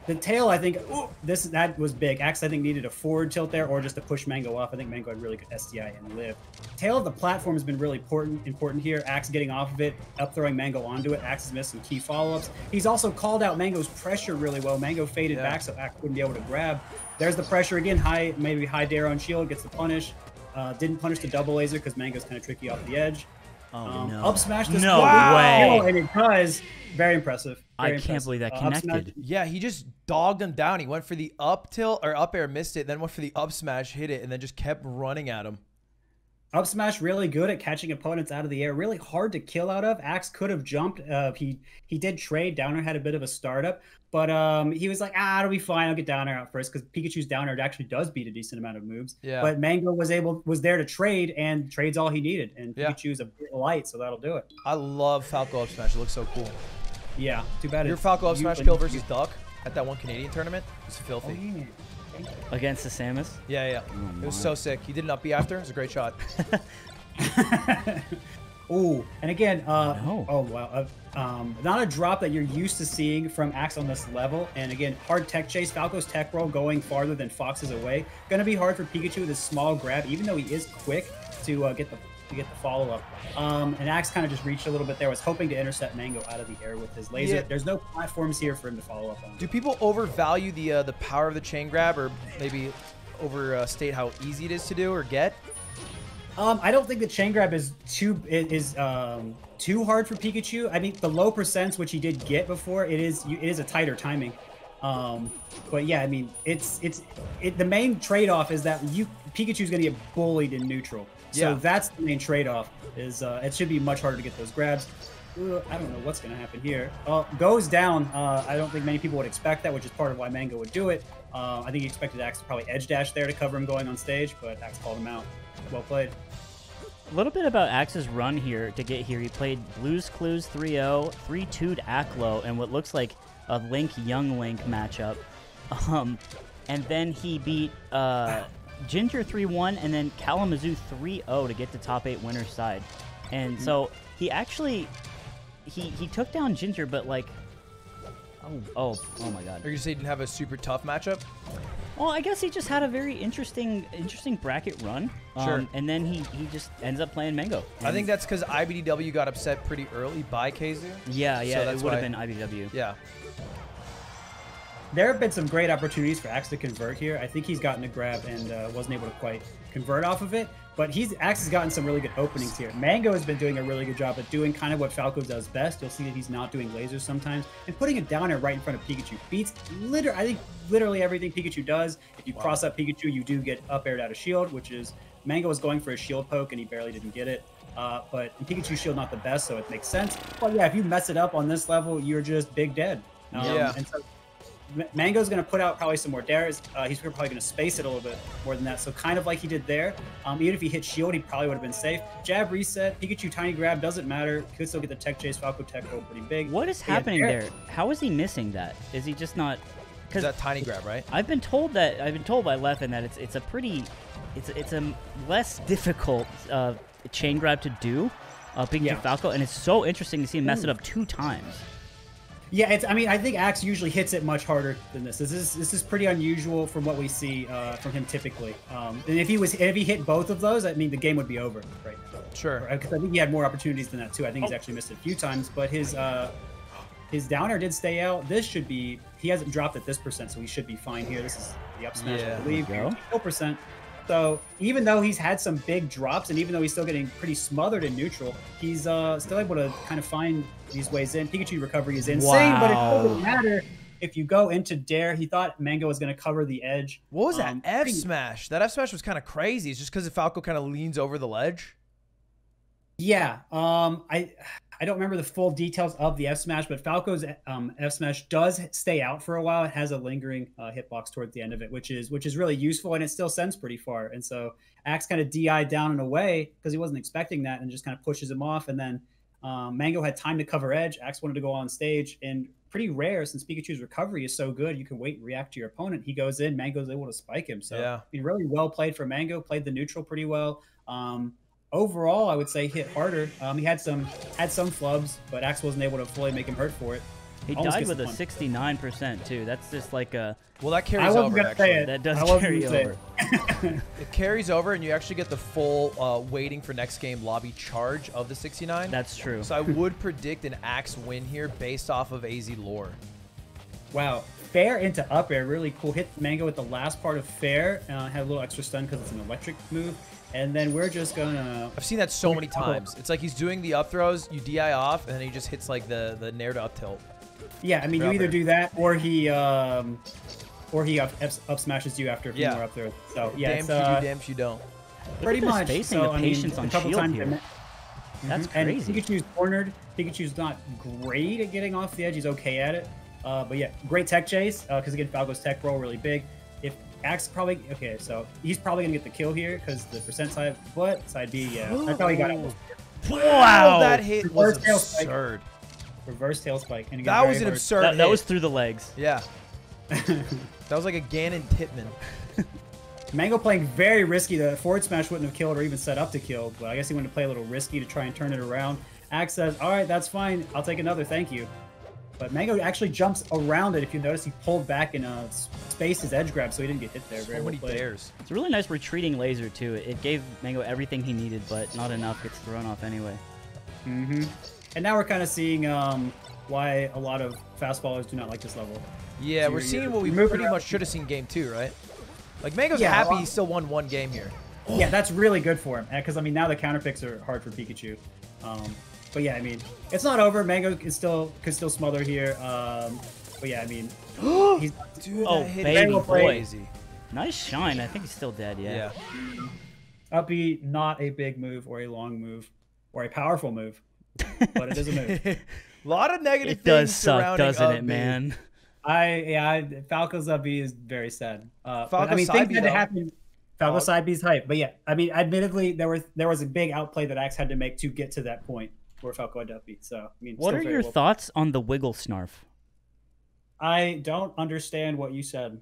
the tail, I think that was big. Axe I think needed a forward tilt there or just to push Mango off. I think Mango had really good SDI and live. Tail of the platform has been really important here. Axe getting off of it, up throwing Mango onto it. Axe has missed some key follow-ups. He's also called out Mango's pressure really well. Mango faded back so Axe wouldn't be able to grab. There's the pressure again. Maybe high dare on shield, gets the punish. Didn't punish the double laser because Mango's kind of tricky off the edge. No. Up smash this way. And it does. Very impressive. I can't believe that connected. Yeah, he just dogged him down. He went for the up tilt or up air, missed it, then went for the up smash, hit it, and then just kept running at him. Up smash really good at catching opponents out of the air. Really hard to kill out of. Axe could have jumped. He did trade. Downer had a bit of a startup, but he was like, it'll be fine. I'll get Downer out first because Pikachu's Downer actually does beat a decent amount of moves. Yeah. But Mango was there to trade, and trades all he needed. And Pikachu's a bit light, so that'll do it. I love Falco up smash. It looks so cool. Yeah. Too bad. Your Falco up smash kill versus Duck at that one Canadian tournament was filthy. Oh, yeah. Against the Samus? Yeah. Oh, it was so sick. He did an up B after. It was a great shot. Ooh, and again, oh wow, not a drop that you're used to seeing from Axe on this level. And again, hard tech chase. Falco's tech roll going farther than Fox's away. Gonna be hard for Pikachu with his small grab, even though he is quick to get the follow up. And Axe kind of just reached a little bit there. Was hoping to intercept Mango out of the air with his laser. Yeah. There's no platforms here for him to follow up on. Do people overvalue the power of the chain grab, or maybe overstate how easy it is to do or get? I don't think the chain grab is too hard for Pikachu. I mean, the low percents which he did get before, it is a tighter timing. But yeah, I mean, the main trade-off is that Pikachu's gonna get bullied in neutral. So that's the main trade-off. Is it should be much harder to get those grabs. I don't know what's gonna happen here. Goes down. I don't think many people would expect that, which is part of why Mango would do it. I think he expected Axe to probably edge dash there to cover him going on stage, but Axe called him out. Well played. A little bit about Axe's run here to get here. He played Blues Clues 3-0, 3-2'd Aklo, and what looks like a Link-Young Link matchup. And then he beat Ginger 3-1 and then Kalamazoo 3-0 to get to top 8 winner's side. And so he actually he took down Ginger, but like oh my god. Are you saying he didn't have a super tough matchup? Well, I guess he just had a very interesting bracket run. Sure. And then he just ends up playing Mango. I think that's because ibdw got upset pretty early by Keizu. Yeah, so it would have been ibdw. Yeah. There have been some great opportunities for Axe to convert here. I think he's gotten a grab and wasn't able to quite convert off of it. But Axe has gotten some really good openings here. Mango has been doing a really good job at doing kind of what Falco does best. You'll see that he's not doing lasers sometimes. And putting it down there right in front of Pikachu beats literally everything Pikachu does. If you cross up Pikachu, you do get up aired out of shield, which is Mango was going for a shield poke and he barely didn't get it. But Pikachu's shield not the best, so it makes sense. But yeah, if you mess it up on this level, you're just big dead. And so Mango's going to put out probably some more dares. He's probably going to space it a little bit more than that. So kind of like he did there. Even if he hit shield, he probably would have been safe. Jab reset, Pikachu tiny grab, doesn't matter. Could still get the tech chase. Falco tech roll pretty big. What is happening there? How is he missing that? Is he just not? Because that tiny grab, right? I've been told by Leffen that it's a less difficult chain grab to do, Pikachu Falco, and it's so interesting to see him mess it up 2 times. Yeah, it's. I mean, I think Axe usually hits it much harder than this. This is pretty unusual from what we see from him typically. And if he hit both of those, I mean, the game would be over right now. Sure. Because I think he had more opportunities than that too. I think he's actually missed it a few times, but his down air did stay out. This should be. He hasn't dropped at this percent, so he should be fine here. This is the up smash, I believe. 4%. So even though he's had some big drops, and even though he's still getting pretty smothered in neutral, he's still able to kind of find these ways in. Pikachu recovery is insane, but it doesn't matter if you go into Dare. He thought Mango was going to cover the edge. What was that F smash? That F smash was kind of crazy. It's just because Falco kind of leans over the ledge. Yeah, I don't remember the full details of the F smash, but Falco's F smash does stay out for a while. It has a lingering hitbox towards the end of it, which is really useful, and it still sends pretty far. And so Axe kind of DI'd down and away because he wasn't expecting that, and just kind of pushes him off. And then Mango had time to cover edge. Axe wanted to go on stage, and pretty rare since Pikachu's recovery is so good, you can wait and react to your opponent. He goes in, Mango's able to spike him. So I mean, really well played for Mango. Played the neutral pretty well. Overall, I would say hit harder. He had some flubs, but Axe wasn't able to fully make him hurt for it. He died with a 69% too. That's just like a. Well, that carries over. Actually, that does carry over. It carries over, and you actually get the full waiting for next game lobby charge of the 69. That's true. So I would predict an Axe win here based off of AZ lore. Wow. Fair into up air, really cool. Hit Mango with the last part of Fair. Had a little extra stun because it's an electric move. And then we're just gonna. I've seen that so many times. It's like he's doing the up throws, you DI off, and then he just hits like the nair to up tilt. Yeah, I mean, you either do that or he up smashes you after a few more up throws. So yeah, damn you do, damn you don't. Pretty much. Facing the patience on shield here. That's crazy. And Pikachu's cornered. Pikachu's not great at getting off the edge. He's okay at it. But yeah, great tech chase because again, Falco's tech roll really big. If Axe probably so he's probably gonna get the kill here because the percent side, but side B, I probably got it. Wow, that hit was absurd. Reverse tail spike. And that was an absurd. That was through the legs. Yeah, that was like a Ganon Titman. Mango playing very risky. The forward smash wouldn't have killed or even set up to kill, but I guess he wanted to play a little risky to try and turn it around. Axe says, "All right, that's fine. I'll take another. Thank you." But Mango actually jumps around it. If you notice, he pulled back and spaced his edge grab, so he didn't get hit there. So many bears. It's a really nice retreating laser, too. It gave Mango everything he needed, but not enough. Gets thrown off anyway. Mm-hmm. And now we're kind of seeing why a lot of fast followers do not like this level. Yeah, we're seeing what we pretty much should have seen game 2, right? Like, Mango's happy he still won one game here. Yeah, that's really good for him. Because, I mean, now the counter picks are hard for Pikachu. But yeah, I mean, it's not over. Mango could still smother here. But yeah, I mean, he's baby boy. Nice shine. I think he's still dead. Yeah. Up B, not a big move or a long move or a powerful move, but it is a move. A lot of negative things. It does suck, doesn't it, man? Falco's up B is very sad. Falco's things side B, had to happen. Falco side B's hype, but yeah, I mean, admittedly, there was a big outplay that Axe had to make to get to that point where Falco had to upbeat. So, I mean, what are your thoughts on the wiggle snarf? I don't understand what you said.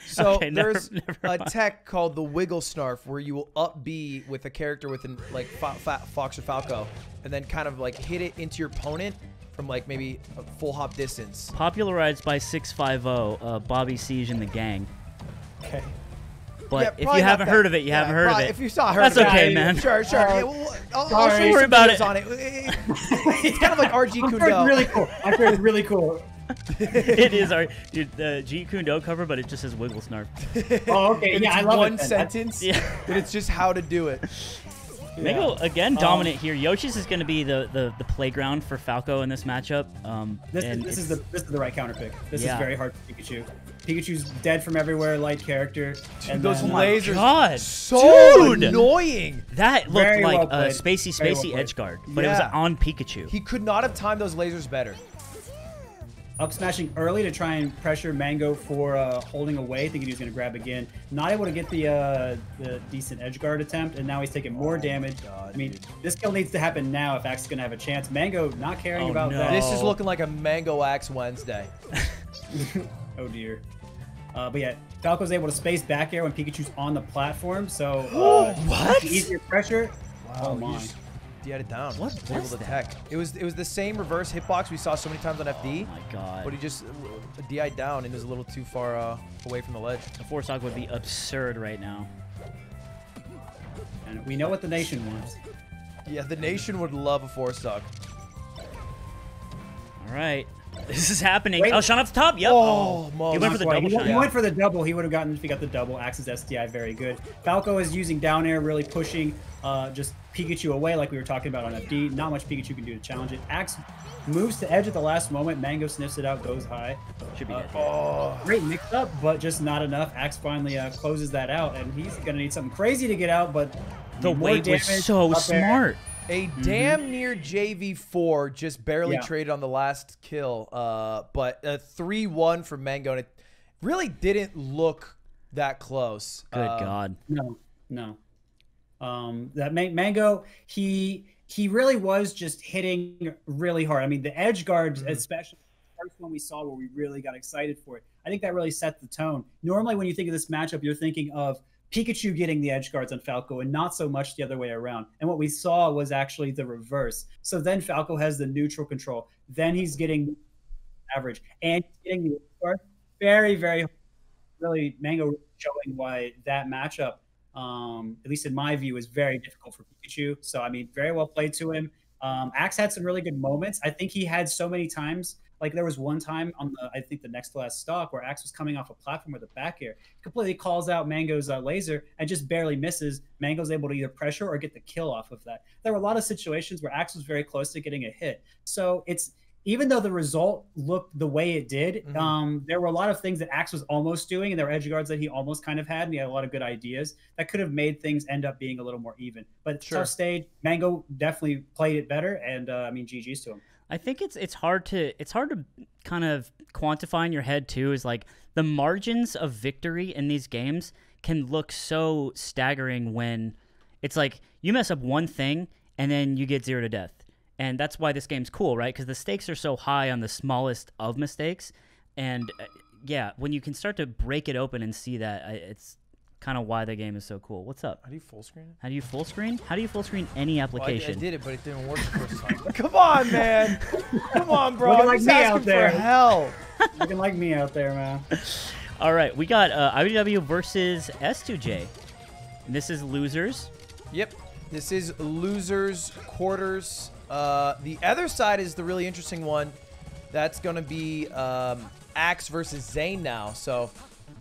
So okay, there's a tech called the wiggle snarf where you will up B with a character with like Fox or Falco, and then kind of like hit it into your opponent from like maybe a full hop distance. Popularized by 650, Bobby Siege and the gang. Okay. But if you haven't heard of it, you haven't heard of it. If you saw her, that's okay, man. Sure. Yeah, well, I'll show you some videos on it. It's kind of like RG Kundo. Really cool. I heard it's really cool. It is our dude, the G Kundo cover, but it just says wiggle snarf. Oh, okay. Yeah, I love one it. Sentence. But it's just how to do it. Mango again dominant here. Yoshi's is going to be the playground for Falco in this matchup. This is the right counter pick. This is very hard for Pikachu. Pikachu's dead from everywhere, light character. And those lasers, God, so annoying. That looked like a spacey edge guard, but it was on Pikachu. He could not have timed those lasers better. Up smashing early to try and pressure Mango for holding away, thinking he was going to grab again. Not able to get the decent edge guard attempt, and now he's taking more damage. I mean, this kill needs to happen now if Axe is going to have a chance. Mango not caring about that. This is looking like a Mango Axe Wednesday. Oh dear. But yeah, Falco's able to space back air when Pikachu's on the platform, so what? easier pressure. Wow, oh my. DI'd it down. What was was able to that? tech. It was the same reverse hitbox we saw so many times on FD. Oh my god. But he just DI'd down and is a little too far away from the ledge. The force stock would be absurd right now. And we know what the nation wants. Yeah, the nation would love a force stock. All right. This is happening. Wait. Oh, Sean off the top. Yep. Oh, He went for the double shot. He went for the double. He would have gotten if he got the double. Axe's SDI very good. Falco is using down air, really pushing just Pikachu away like we were talking about on FD. Not much Pikachu can do to challenge it. Axe moves to edge at the last moment. Mango sniffs it out, goes high. Should be dead. Great mix up, but just not enough. Axe finally closes that out, and he's going to need something crazy to get out, but The more weight was damage so up there. smart. A damn near JV4 just barely Yeah. traded on the last kill, but a 3-1 for Mango, and it really didn't look that close. Good God. No. That Mango, he really was just hitting really hard. I mean, the edge guards, especially the first one we saw where we really got excited for it, I think that really set the tone. Normally, when you think of this matchup, you're thinking of Pikachu getting the edge guards on Falco and not so much the other way around. And what we saw was actually the reverse. So then Falco has the neutral control. Then he's getting average. And he's getting the edge guard. Very, very really Mango showing why that matchup, at least in my view, is very difficult for Pikachu. So, I mean, very well played to him. Axe had some really good moments. I think he had so many times. Like there was one time on I think the next to last stock where Axe was coming off a platform with a back air, completely calls out Mango's laser and just barely misses. Mango's able to either pressure or get the kill off of that. There were a lot of situations where Axe was very close to getting a hit. So it's, even though the result looked the way it did, there were a lot of things that Axe was almost doing, and there were edge guards that he almost kind of had, and he had a lot of good ideas that could have made things end up being a little more even. But tough stage, Mango definitely played it better, and I mean, GG's to him. I think it's hard to kind of quantify in your head too. Is like the margins of victory in these games can look so staggering when it's like you mess up one thing and then you get 0 to death, and that's why this game's cool, right? Because the stakes are so high on the smallest of mistakes, and yeah, when you can start to break it open and see that, it's kind of why the game is so cool. What's up? How do you full screen it? How do you full screen? How do you full screen any application? Well, I did it, but it didn't work the first time. Come on, man. Come on, bro. Looking I'm like just me asking out there. for hell. Looking like me out there, man. All right, we got ibdw versus S2J. And this is losers. Yep. This is losers quarters. The other side is the really interesting one. That's going to be Axe versus Zain now. So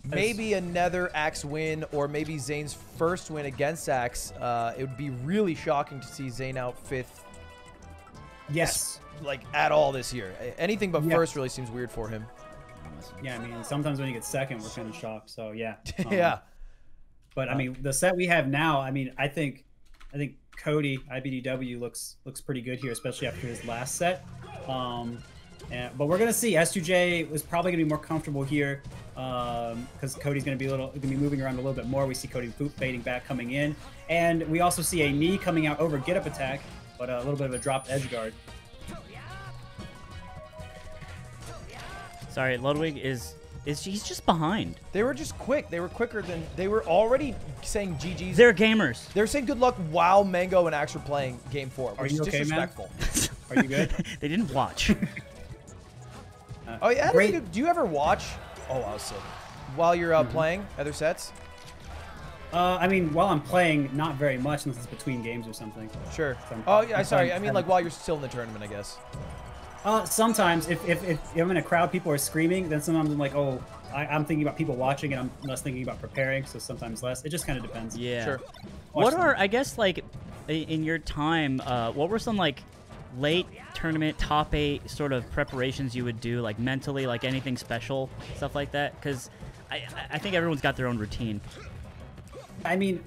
maybe another Axe win, or maybe Zane's first win against Axe. It would be really shocking to see Zain out 5th. Yes. Like, at all this year. Anything but first really seems weird for him. Yeah, I mean, sometimes when you get second, we're kind of shocked. So, yeah. Yeah. But, I mean, the set we have now, I mean, I think Cody, ibdw, looks pretty good here, especially after his last set. But we're gonna see. S2J is probably gonna be more comfortable here because Cody's gonna be moving around a little bit more. We see Cody fading back, coming in, and we also see a knee coming out over get up attack, but a little bit of a dropped edge guard. Sorry, Ludwig he's just behind. They were just quick. They were quicker than they were already saying GG's. They're gamers. They were saying good luck while Mango and Axe were playing game 4. Are you okay, man? Disrespectful. Are you good? They didn't watch. Oh yeah, Great. do you ever watch? Oh, I was sick. While you're playing other sets? I mean, while I'm playing, not very much unless it's between games or something. Sure. So Oh yeah, sorry. I mean, like while you're still in the tournament, I guess. Sometimes if I'm in a crowd, people are screaming, then sometimes I'm like, oh, I'm thinking about people watching, and I'm less thinking about preparing. So sometimes less. It just kind of depends. Yeah. Sure. What are, I guess, like in your time, what were some like late tournament top 8 sort of preparations you would do, like mentally, like anything special, stuff like that? Because I think everyone's got their own routine. I mean,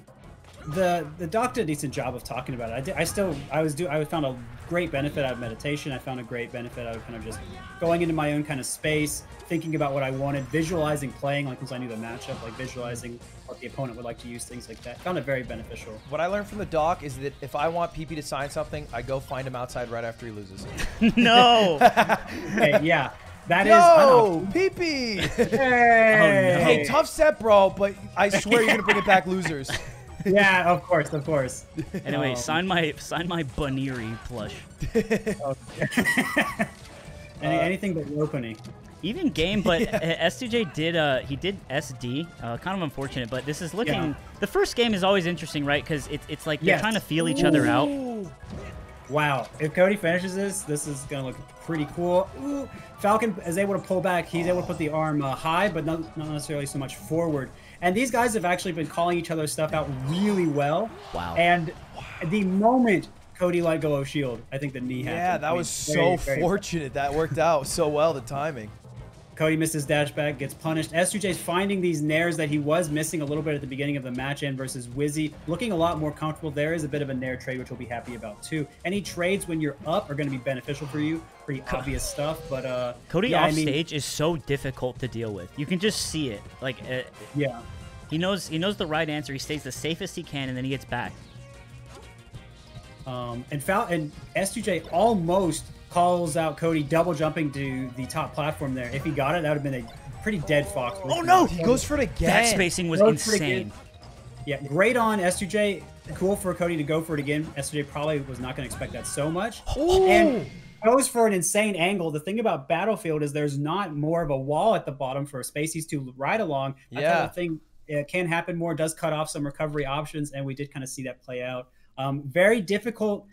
the doc did a decent job of talking about it. I found a great benefit out of meditation. I found a great benefit out of kind of just going into my own kind of space, thinking about what I wanted, visualizing playing, like once I knew the matchup, like visualizing what the opponent would like to use, things like that. Found it very beneficial. What I learned from the doc is that if I want PP to sign something, I go find him outside right after he loses. No. Hey, yeah. That Yo, PP! Hey. Oh, no. Hey, tough set, bro, but I swear you're going to bring it back losers. Yeah, of course, of course. Anyway, sign my Baniri plush. Anything but Ropony. Even game, but S2J did he did SD, kind of unfortunate, but this is looking. Yeah. The first game is always interesting, right? Because it's like they're trying to feel each other out. Wow, if Cody finishes this is gonna look pretty cool. Ooh, Falcon is able to pull back. He's able to put the arm high, but not necessarily so much forward. And these guys have actually been calling each other's stuff out really well. Wow. And the moment Cody let go of shield, I think the knee happened. Yeah, that was so fortunate. That worked out so well, the timing. Cody missed his dash back, gets punished. S2J's finding these nairs that he was missing a little bit at the beginning of the match in versus Wizzy. Looking a lot more comfortable. There is a bit of a nair trade, which we'll be happy about too. Any trades when you're up are going to be beneficial for you. Pretty obvious stuff, but Cody off stage is so difficult to deal with. You can just see it. Like, yeah. He knows the right answer. He stays the safest he can, and then he gets back. And S2J almost calls out Cody double jumping to the top platform there. If he got it, that would have been a pretty dead Fox. Oh no, he goes for it again. That spacing was insane. Yeah, great on S2J. Cool for Cody to go for it again. S2J probably was not going to expect that so much. Ooh. And goes for an insane angle. The thing about Battlefield is there's not more of a wall at the bottom for spacies to ride along. Yeah. That kind of thing can happen more, does cut off some recovery options, and we did kind of see that play out. Very difficult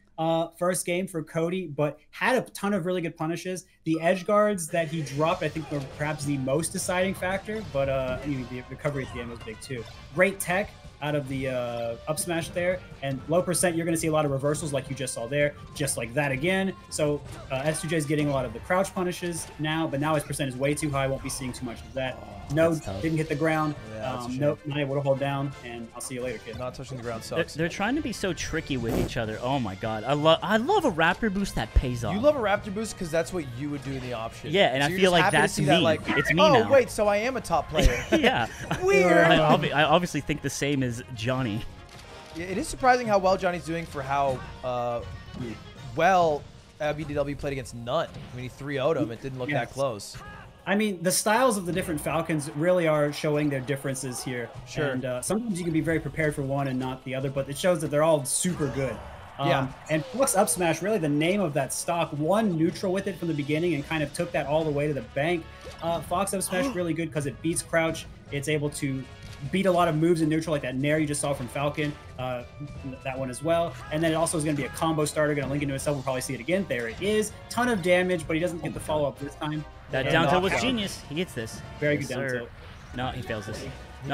first game for Cody, but had a ton of really good punishes. The edge guards that he dropped, I think, were perhaps the most deciding factor, but the recovery at the end was big too. Great tech out of the up smash there, and low percent, you're going to see a lot of reversals like you just saw there, just like that again. So S2J is getting a lot of the crouch punishes now, but now his percent is way too high. Won't be seeing too much of that. No, didn't hit the ground. Yeah, nope, not able to hold down, and I'll see you later, kid. Not touching the ground sucks. They're trying to be so tricky with each other. Oh my god, I love a Raptor boost that pays off. You love a Raptor boost because that's what you would do in the option. Yeah, and so I feel like that's me. That, like, it's me now. now. Oh wait, so I am a top player. Yeah, weird. I obviously think the same as Johnny. It is surprising how well Johnny's doing for how well ibdw played against Nut. I mean, he 3-0'd him. It didn't look that close. I mean, the styles of the different Falcons really are showing their differences here. Sure. And sometimes you can be very prepared for one and not the other, but it shows that they're all super good. Yeah. And Fox Up Smash, really the name of that stock, won neutral with it from the beginning and kind of took that all the way to the bank. Fox Up Smash really good because it beats crouch. It's able to beat a lot of moves in neutral, like that nair you just saw from Falcon, that one as well. And then it also is going to be a combo starter, going to link into itself. We'll probably see it again. There it is. Ton of damage, but he doesn't get the follow-up this time. That down tilt was genius. He gets this. Very good down tilt. No, he fails this.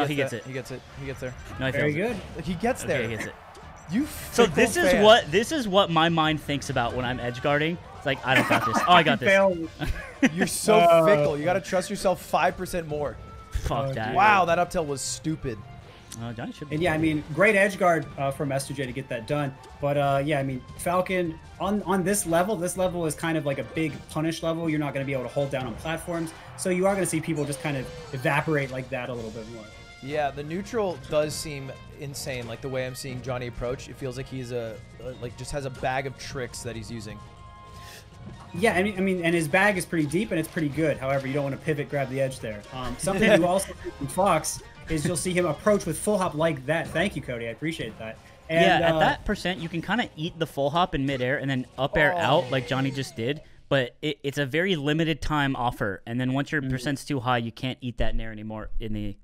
He gets it. He gets it. He gets there. No, he Very fails good. He gets there. Okay, he gets it. You so this is what my mind thinks about when I'm edge guarding. It's like, I don't got this. Oh, I got this. You're so fickle. You got to trust yourself 5% more. Fuck that. Wow, that up tilt was stupid. Johnny should be. And yeah, I mean, great edge guard from S2J to get that done. But yeah, I mean, Falcon on this level is kind of like a big punish level. You're not going to be able to hold down on platforms. So you are going to see people just kind of evaporate like that a little bit more. Yeah, the neutral does seem insane. Like the way I'm seeing Johnny approach, it feels like he's just has a bag of tricks that he's using. Yeah, I mean, and his bag is pretty deep and it's pretty good. However, you don't want to pivot, grab the edge there. Something you also see from Fox is you'll see him approach with full hop like that. Thank you, Cody. I appreciate that. And, yeah, at that percent, you can kind of eat the full hop in midair and then up air out like Johnny just did. But it's a very limited time offer. And then once your percent's too high, you can't eat that nair anymore in the,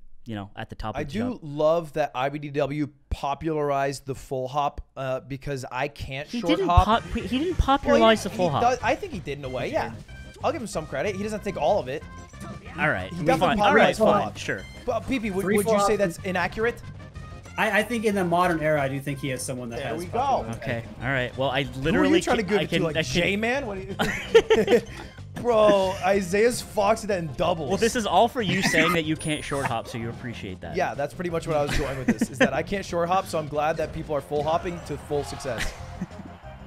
at the top of the jump. Love that ibdw popularized the full hop because I can't short hop. He didn't popularize the full hop. I think he did in a way, yeah. I'll give him some credit. He doesn't take all of it. All right. He definitely popularized full hop. Sure. But PP, would you say that's inaccurate? I think in the modern era, I do think he has someone that has. There we go. Okay. All right. Well, I literally. Who are you trying to give it to, like J-Man? What are you... Bro, Isaiah's Fox did that in doubles. Well, this is all for you saying that you can't short hop, so you appreciate that. Yeah, that's pretty much what I was going with this, is that I can't short hop, so I'm glad that people are full hopping to full success.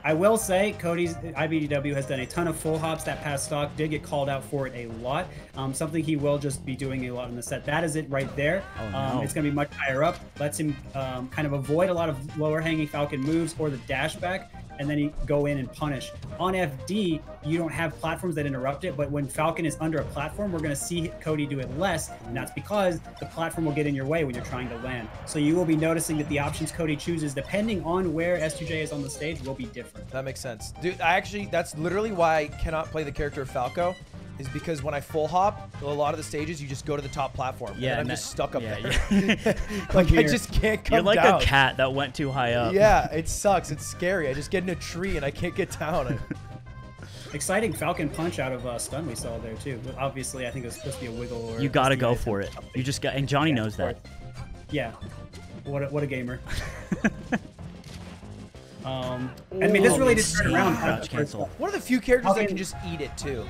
I will say Cody's ibdw has done a ton of full hops. That past stock did get called out for it a lot. Something he will just be doing a lot in the set. That is it right there. Oh, no. It's going to be much higher up. Lets him kind of avoid a lot of lower hanging Falcon moves or the dash back. and then you go in and punish. On FD, you don't have platforms that interrupt it, but when Falcon is under a platform, we're going to see Cody do it less, and that's because the platform will get in your way when you're trying to land. So you will be noticing that the options Cody chooses, depending on where S2J is on the stage, will be different. That makes sense. Dude, that's literally why I cannot play the character of Falco, is because when I full hop, a lot of the stages, you just go to the top platform. Yeah, and I'm just stuck up there. Yeah. Like, I just can't come down. You're like a cat that went too high up. Yeah, it sucks. It's scary. I just get in a tree and I can't get down. Exciting Falcon punch out of stun we saw there, too. Obviously, I think it was supposed to be a wiggle. Or you got to go for it. You just got, and Johnny knows that. Yeah. What a gamer. I mean, this really did turn around. One of the few characters that can just eat it, too.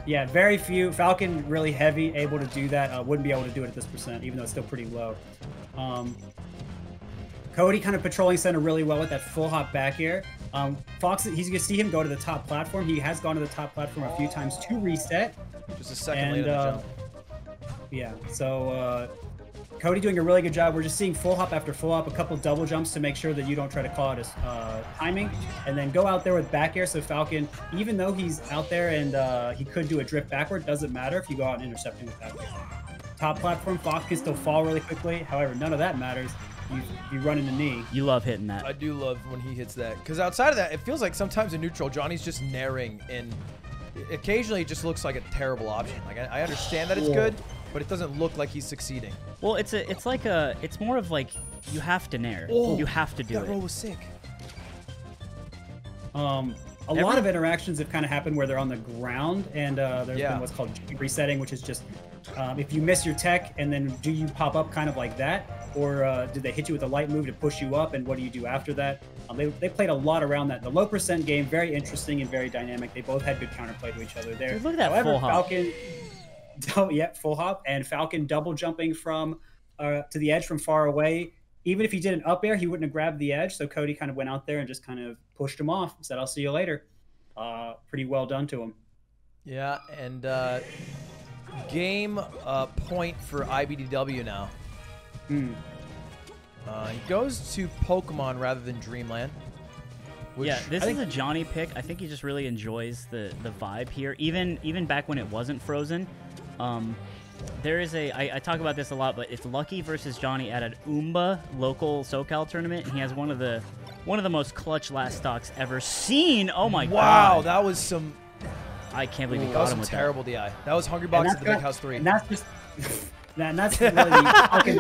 Yeah, very few. Falcon really heavy, able to do that. Wouldn't be able to do it at this percent, even though it's still pretty low. Cody kind of patrolling center really well with that full hop back air. Fox, he's gonna see him go to the top platform. He has gone to the top platform a few times to reset. Just a second later than jump. Yeah, so Cody doing a really good job. We're just seeing full hop after full hop, a couple double jumps to make sure that you don't try to call out his timing, and then go out there with back air. So Falcon, even though he's out there and he could do a drift backward, doesn't matter if you go out and intercept him with back air. Top platform, Fox can still fall really quickly. However, none of that matters. You run in the knee. You love hitting that. I do love when he hits that. Because outside of that, it feels like sometimes in neutral, Johnny's just naring, and occasionally it just looks like a terrible option. Like, I understand that it's good, but it doesn't look like he's succeeding. Well, it's more of like, you have to nair. You have to do it. That roll was sick. A lot of interactions have kind of happened where they're on the ground, and there's been what's called resetting, which is just if you miss your tech, and then do you pop up kind of like that, or do they hit you with a light move to push you up, and what do you do after that? They played a lot around that. The low percent game, very interesting and very dynamic. They both had good counterplay to each other there. Dude, look at that full hop. Falcon, full hop, and Falcon double jumping from to the edge from far away. Even if he did an up air, he wouldn't have grabbed the edge. So Cody kind of went out there and just kind of pushed him off. Said, "I'll see you later." Pretty well done to him. Yeah, and game point for ibdw now. He goes to Pokemon rather than Dreamland. Yeah, this is a Johnny pick. I think he just really enjoys the vibe here. Even back when it wasn't frozen. There is I talk about this a lot, but it's Lucky versus Johnny at an Oomba local SoCal tournament, and he has one of the most clutch last stocks ever seen. Oh my god! Wow, that was some. I can't believe he got him with terrible DI. That was Hungry Box at the Big House 3. And that's just. That's really the Falcon,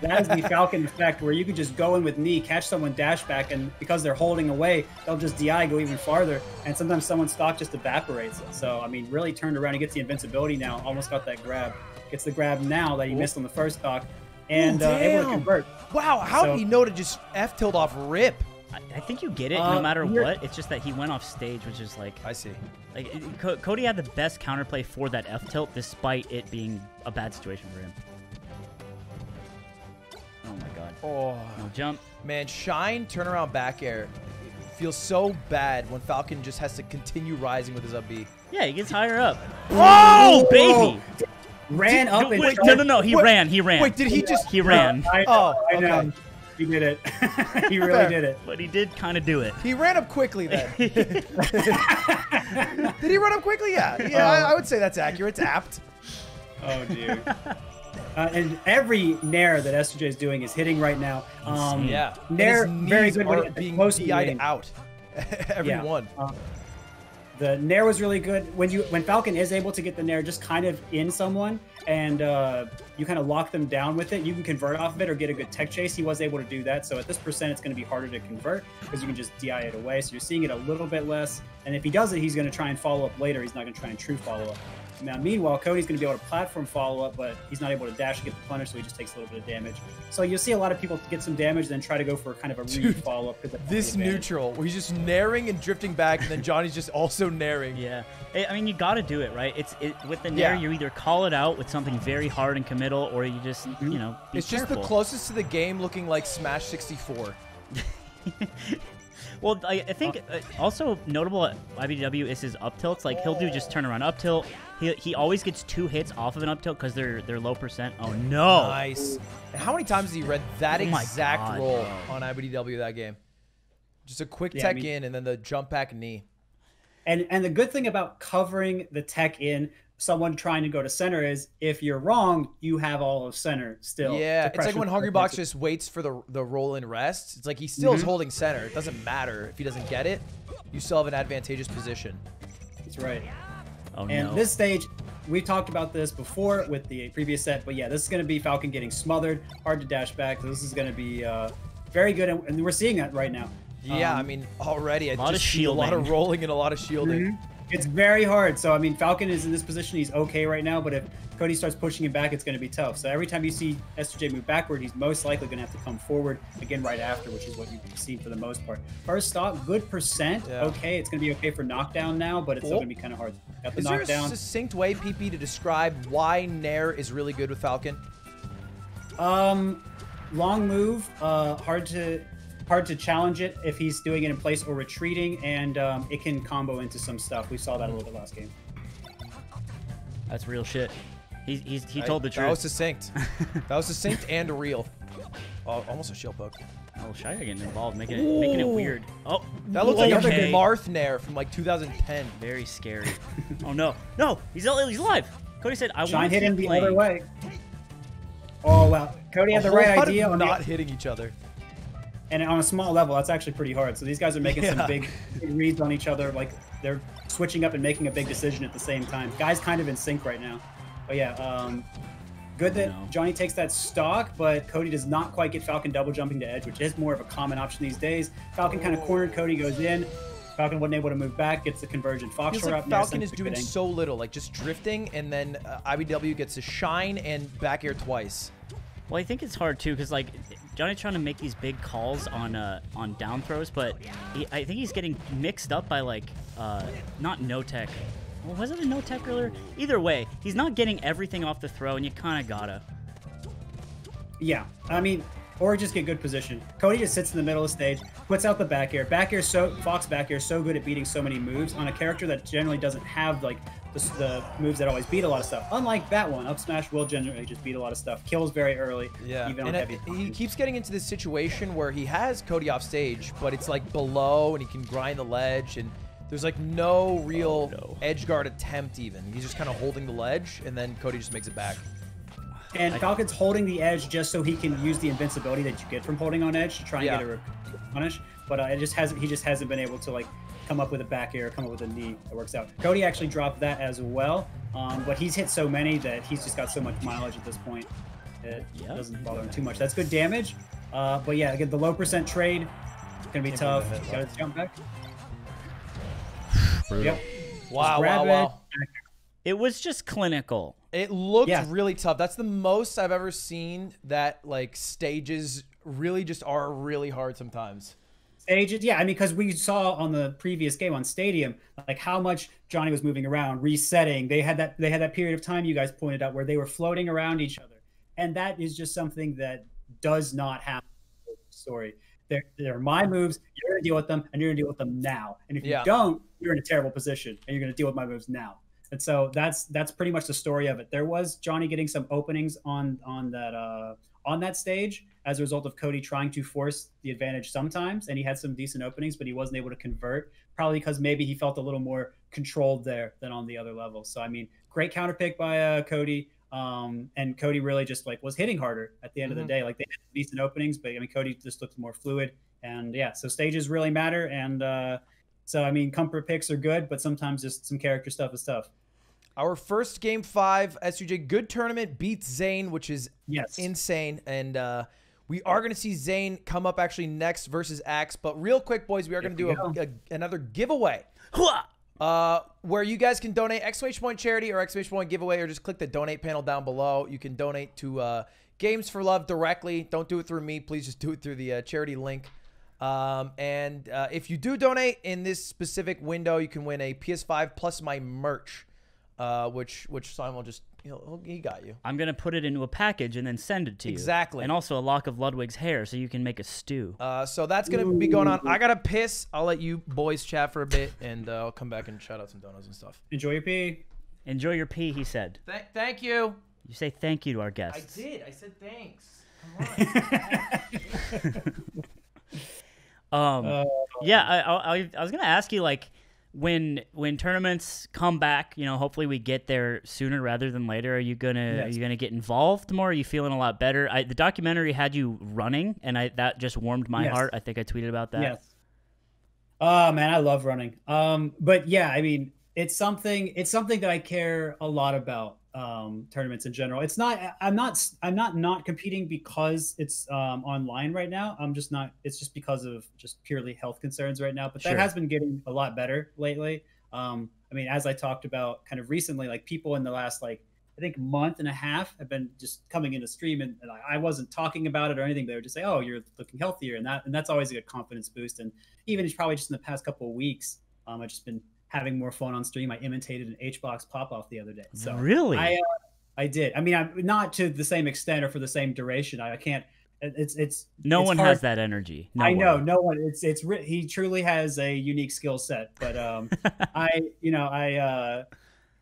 that is the Falcon effect, where you could just go in with knee, catch someone dash back, and because they're holding away, they'll just DI, go even farther, and sometimes someone's stock just evaporates. So, I mean, really turned around. He gets the invincibility now, almost got that grab. Gets the grab now that he missed on the first stock, and able to convert. Wow, how did he know to just F-tilt off rip? I think you get it no matter what. It's just that he went off stage, which is like... I see. Like Cody had the best counterplay for that F-tilt, despite it being a bad situation for him. Oh my god. Oh. No jump. Man, Shine turnaround back air feels so bad when Falcon just has to continue rising with his up B. Yeah, he gets higher up. Oh, baby! Ran up and... Wait, no, he ran. Wait, did he just... He ran. I know. He did it. He really did it. But he did kind of do it. He ran up quickly then. Did he run up quickly? Yeah. I would say that's accurate. It's apt. Oh, dear. And every nair that SJ is doing is hitting right now. Yeah. Nair, very good when being close DI'd out. Every one. The nair was really good. When Falcon is able to get the nair just kind of in someone, and you kind of lock them down with it, you can convert off of it or get a good tech chase. He was able to do that. So at this percent, it's going to be harder to convert because you can just DI it away. So you're seeing it a little bit less. And if he does it, he's going to try and follow up later. He's not going to try and true follow up. Now, meanwhile, Cody's going to be able to platform follow up, but he's not able to dash and get the punish, so he just takes a little bit of damage. So you'll see a lot of people get some damage, then try to go for kind of a re-follow up. This neutral, where he's just naring and drifting back, and then Johnny's just also naring. Yeah. I mean, you got to do it, right? With the nair, you either call it out with something very hard and committal, or you just, be It's careful. just the closest to the game looking like Smash 64. Well, I think also notable at ibdw is his up tilts. Like, he'll do just turn around up tilt. He always gets 2 hits off of an up tilt because they're low percent. Oh, no. Nice. How many times has he read that exact roll on ibdw that game? Just a quick tech in and then the jump back knee. And the good thing about covering the tech in someone trying to go to center is if you're wrong, you have all of center still. Yeah, it's like when Hungrybox just waits for the roll and rest. It's like he still is holding center. It doesn't matter if he doesn't get it. You still have an advantageous position. That's right. Oh, and this stage, we talked about this before with the previous set, but yeah, this is going to be Falcon getting smothered, hard to dash back. So this is going to be very good, and we're seeing that right now. Yeah, I mean, already I just see a shielding. lot of rolling and a lot of shielding. It's very hard. So, I mean, Falcon is in this position. He's okay right now, but if Cody starts pushing him back, it's going to be tough. So every time you see S2J move backward, he's most likely going to have to come forward again right after, which is what you've seen for the most part. First stock, good percent. Yeah. Okay, it's going to be okay for knockdown now, but it's still going to be kind of hard. Got the knockdown. Is there a succinct way, PP, to describe why Nair is really good with Falcon? Long move, hard to challenge it if he's doing it in place or retreating, and it can combo into some stuff. We saw that a little bit last game. That's real shit. He told the truth. That was succinct. That was succinct and real. Oh, almost a shield poke. Oh, Shy getting involved, making it weird. Oh, that looks like a Marth Nair from like 2010. Very scary. Oh no, he's alive. Cody said, "I want to Shine hit him the other way." Oh well, Cody had the right idea on not hitting each other. And on a small level, that's actually pretty hard. So these guys are making some big reads on each other. Like they're switching up and making a big decision at the same time. Guys kind of in sync right now. But yeah, good that Johnny takes that stock, but Cody does not quite get Falcon double jumping to edge, which is more of a common option these days. Falcon kind of cornered, Cody goes in. Falcon wasn't able to move back, gets the conversion. Fox like up. Falcon is doing so little, like just drifting, and then ibdw gets a shine and back air twice. Well, I think it's hard too, because like Johnny's trying to make these big calls on down throws, but I think he's getting mixed up by like not no tech. Well, was it a no tech earlier? Either way, he's not getting everything off the throw, and you kind of gotta. Yeah, I mean, or just get good position. Cody just sits in the middle of the stage, puts out the back air. Fox back air is so good at beating so many moves on a character that generally doesn't have like the moves that always beat a lot of stuff. Unlike that one, up smash will generally just beat a lot of stuff. Kills very early. Yeah, even on heavy. He keeps getting into this situation where he has Cody off stage, but it's like below, and he can grind the ledge, and there's like no real edge guard attempt even. He's just kind of holding the ledge, and then Cody just makes it back. And Falcon's holding the edge just so he can use the invincibility that you get from holding on edge to try and get a punish. But he just hasn't been able to like come up with a back air, come up with a knee that works out. Cody actually dropped that as well, but he's hit so many that he's just got so much mileage at this point. It doesn't bother him too much. That's good damage. But yeah, again, the low percent trade, gonna be tough. Gotta jump back. Yep. Wow. It was just clinical. It looked really tough. That's the most I've ever seen that like stages really just are really hard sometimes. Stages, yeah. I mean, because we saw on the previous game on Stadium, like how much Johnny was moving around, resetting. They had that period of time you guys pointed out where they were floating around each other, and that is just something that does not happen in the story. They're my moves. You're gonna deal with them, and you're gonna deal with them now. And if you don't, you're in a terrible position, and you're gonna deal with my moves now. And so that's pretty much the story of it. There was Johnny getting some openings on that stage as a result of Cody trying to force the advantage sometimes, and he had some decent openings, but he wasn't able to convert, probably because maybe he felt a little more controlled there than on the other level. So I mean, great counter pick by Cody, and Cody really just like was hitting harder at the end of the day. Like they had decent openings, but I mean Cody just looked more fluid, and yeah, so stages really matter. And so I mean, comfort picks are good, but sometimes just some character stuff is tough. Our first game 5, SUJ, good tournament, beats Zain, which is insane. And we are going to see Zain come up actually next versus Axe. But real quick, boys, we are going to do another giveaway where you guys can donate exclamation point charity or exclamation point giveaway, or just click the donate panel down below. You can donate to Games for Love directly. Don't do it through me. Please just do it through the charity link. If you do donate in this specific window, you can win a PS5 plus my merch. Which Simon will just, he got you. I'm going to put it into a package and then send it to you. Exactly. And also a lock of Ludwig's hair so you can make a stew. So that's going to be going on. I got to piss. I'll let you boys chat for a bit, and I'll come back and shout out some donuts and stuff. Enjoy your pee. Enjoy your pee, he said. Thank you. You say thank you to our guests. I did. I said thanks. Come on. Yeah, I was gonna ask you, like, when tournaments come back, hopefully we get there sooner rather than later. Are you gonna get involved more? Are you feeling a lot better? The documentary had you running, and that just warmed my heart. I think I tweeted about that. Yes. Oh man, I love running. But yeah, I mean, it's something that I care a lot about. Tournaments in general. I'm not competing because it's online right now. It's just because of just purely health concerns right now. But that has been getting a lot better lately. I mean, as I talked about kind of recently, like people in the last, like, I think month and a half have been just coming into stream, and I wasn't talking about it or anything. They would just say, "Oh, you're looking healthier," and that's always a good confidence boost. And even it's probably just in the past couple of weeks, I've just been having more fun on stream. I imitated an H-box pop-off the other day. So really, I did. I mean, I'm not to the same extent or for the same duration. I can't. It's no one has that energy. I know no one. He truly has a unique skill set. But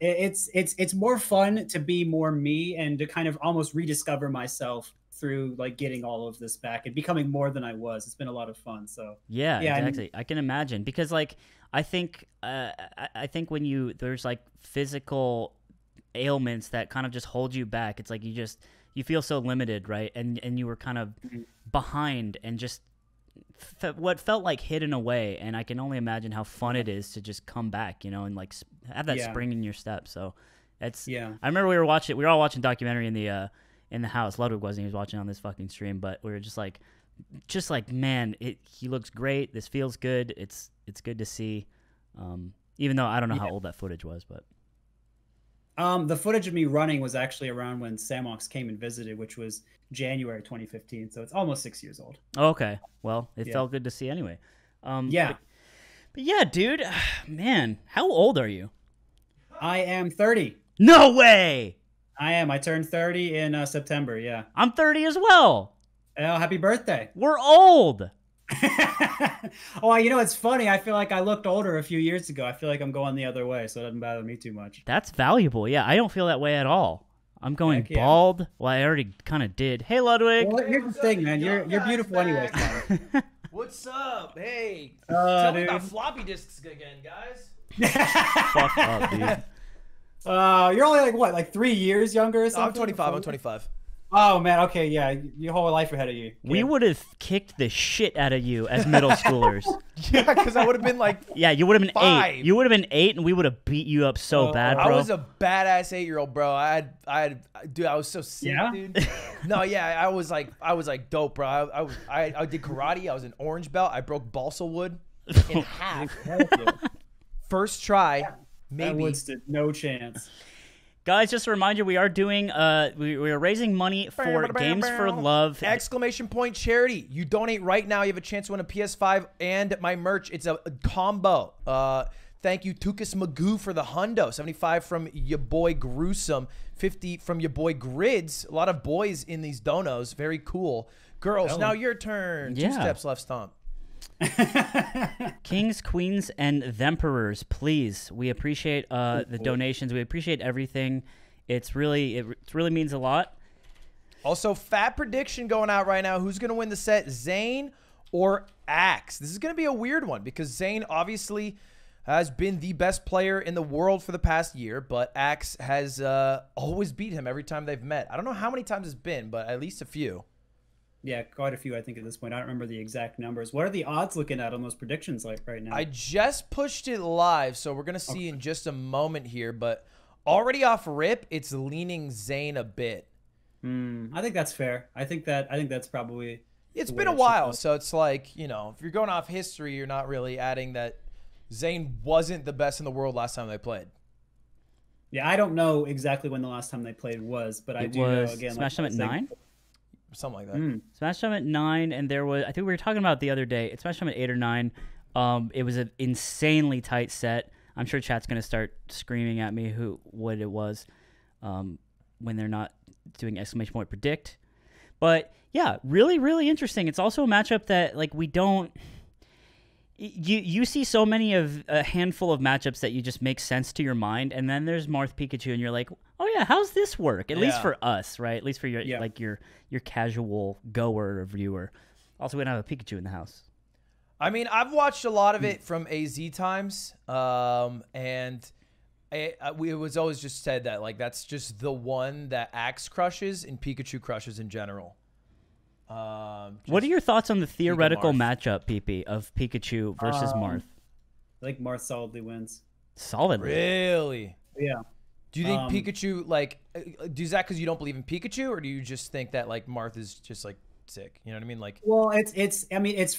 it's more fun to be more me and to kind of almost rediscover myself through, like, getting all of this back and becoming more than I was. It's been a lot of fun. So yeah, exactly. I can imagine, because, like, I think when there's, like, physical ailments that kind of just hold you back, it's like you feel so limited, right? And you were kind of behind and just what felt like hidden away. And I can only imagine how fun it is to just come back, and, like, have that spring in your step. So I remember we were all watching documentary in the house. Ludwig wasn't. He was watching on this fucking stream, but we were just like, man, he looks great. This feels good. It's good to see. Even though I don't know how old that footage was, but the footage of me running was actually around when Samox came and visited, which was January 2015. So it's almost 6 years old. Okay, well, it felt good to see anyway. But yeah, dude, man, how old are you? I am 30. No way. I am. I turned 30 in September. Yeah. I'm 30 as well. Oh, happy birthday. We're old. Oh, it's funny. I feel like I looked older a few years ago. I feel like I'm going the other way, so it doesn't bother me too much. That's valuable. Yeah, I don't feel that way at all. I'm going bald. Well, I already kind of did. Hey, Ludwig. Well, here's the thing, man. You're beautiful anyway. What's up? Hey. Tell me about floppy disks again, guys. Fuck up, dude. You're only like 3 years younger or something? I'm 25. Oh, man. Okay, yeah. Your whole life ahead of you. We would have kicked the shit out of you as middle schoolers. Yeah, because I would have been like Yeah, you would have been 5. 8. You would have been 8, and we would have beat you up so bad, bro. I was a badass 8-year-old, bro. Dude, I was so sick, dude. No, yeah, I was like dope, bro. I did karate. I was an orange belt. I broke balsa wood in half. First try, maybe. That wood stood no chance. Guys, just a reminder, we are doing we are raising money for Games for Love. Exclamation point charity. You donate right now, you have a chance to win a PS5 and my merch. It's a combo. Thank you, Tukas Magoo, for the hundo. 75 from your boy Gruesome. 50 from your boy Grids. A lot of boys in these donos. Very cool. Girls, now your turn. 2 steps left stomp. Kings, queens, and themperors, please. We appreciate the donations. We appreciate everything. It really means a lot. Also, fat prediction going out right now. Who's going to win the set, Zain or Axe? This is going to be a weird one because Zain obviously has been the best player in the world for the past year, but Axe has always beat him every time they've met. I don't know how many times it's been, but at least a few. Yeah, quite a few, I think, at this point. I don't remember the exact numbers. What are the odds looking at on those predictions like right now? I just pushed it live, so we're going to see in just a moment here. But already off rip, it's leaning Zain a bit. I think that's fair. I think that's probably... It's been a while, so it's like, if you're going off history, you're not really adding that Zain wasn't the best in the world last time they played. Yeah, I don't know exactly when the last time they played was, but I do know, again... Smash them at 9? Something like that. Smash them at 9, and there was, I think we were talking about it the other day, it smashed them at 8 or 9. It was an insanely tight set. I'm sure chat's going to start screaming at me what it was when they're not doing exclamation point predict. But yeah, really, really interesting. It's also a matchup that, like, we don't... You see so many of a handful of matchups that you just make sense to your mind, and then there's Marth Pikachu, and you're like, oh yeah, how's this work? At least for us, right? At least for your like your casual goer or viewer. Also, we don't have a Pikachu in the house. I mean, I've watched a lot of it from AZ times, and it was always just said that like that's just the one that Axe crushes and Pikachu crushes in general. What are your thoughts on the theoretical matchup, PP, of Pikachu versus Marth? I think Marth solidly wins. Solidly? Really? Yeah. Do you think Pikachu, like, is that because you don't believe in Pikachu, or do you just think that, like, Marth is just, like, sick? You know what I mean? Like, well, I mean, it's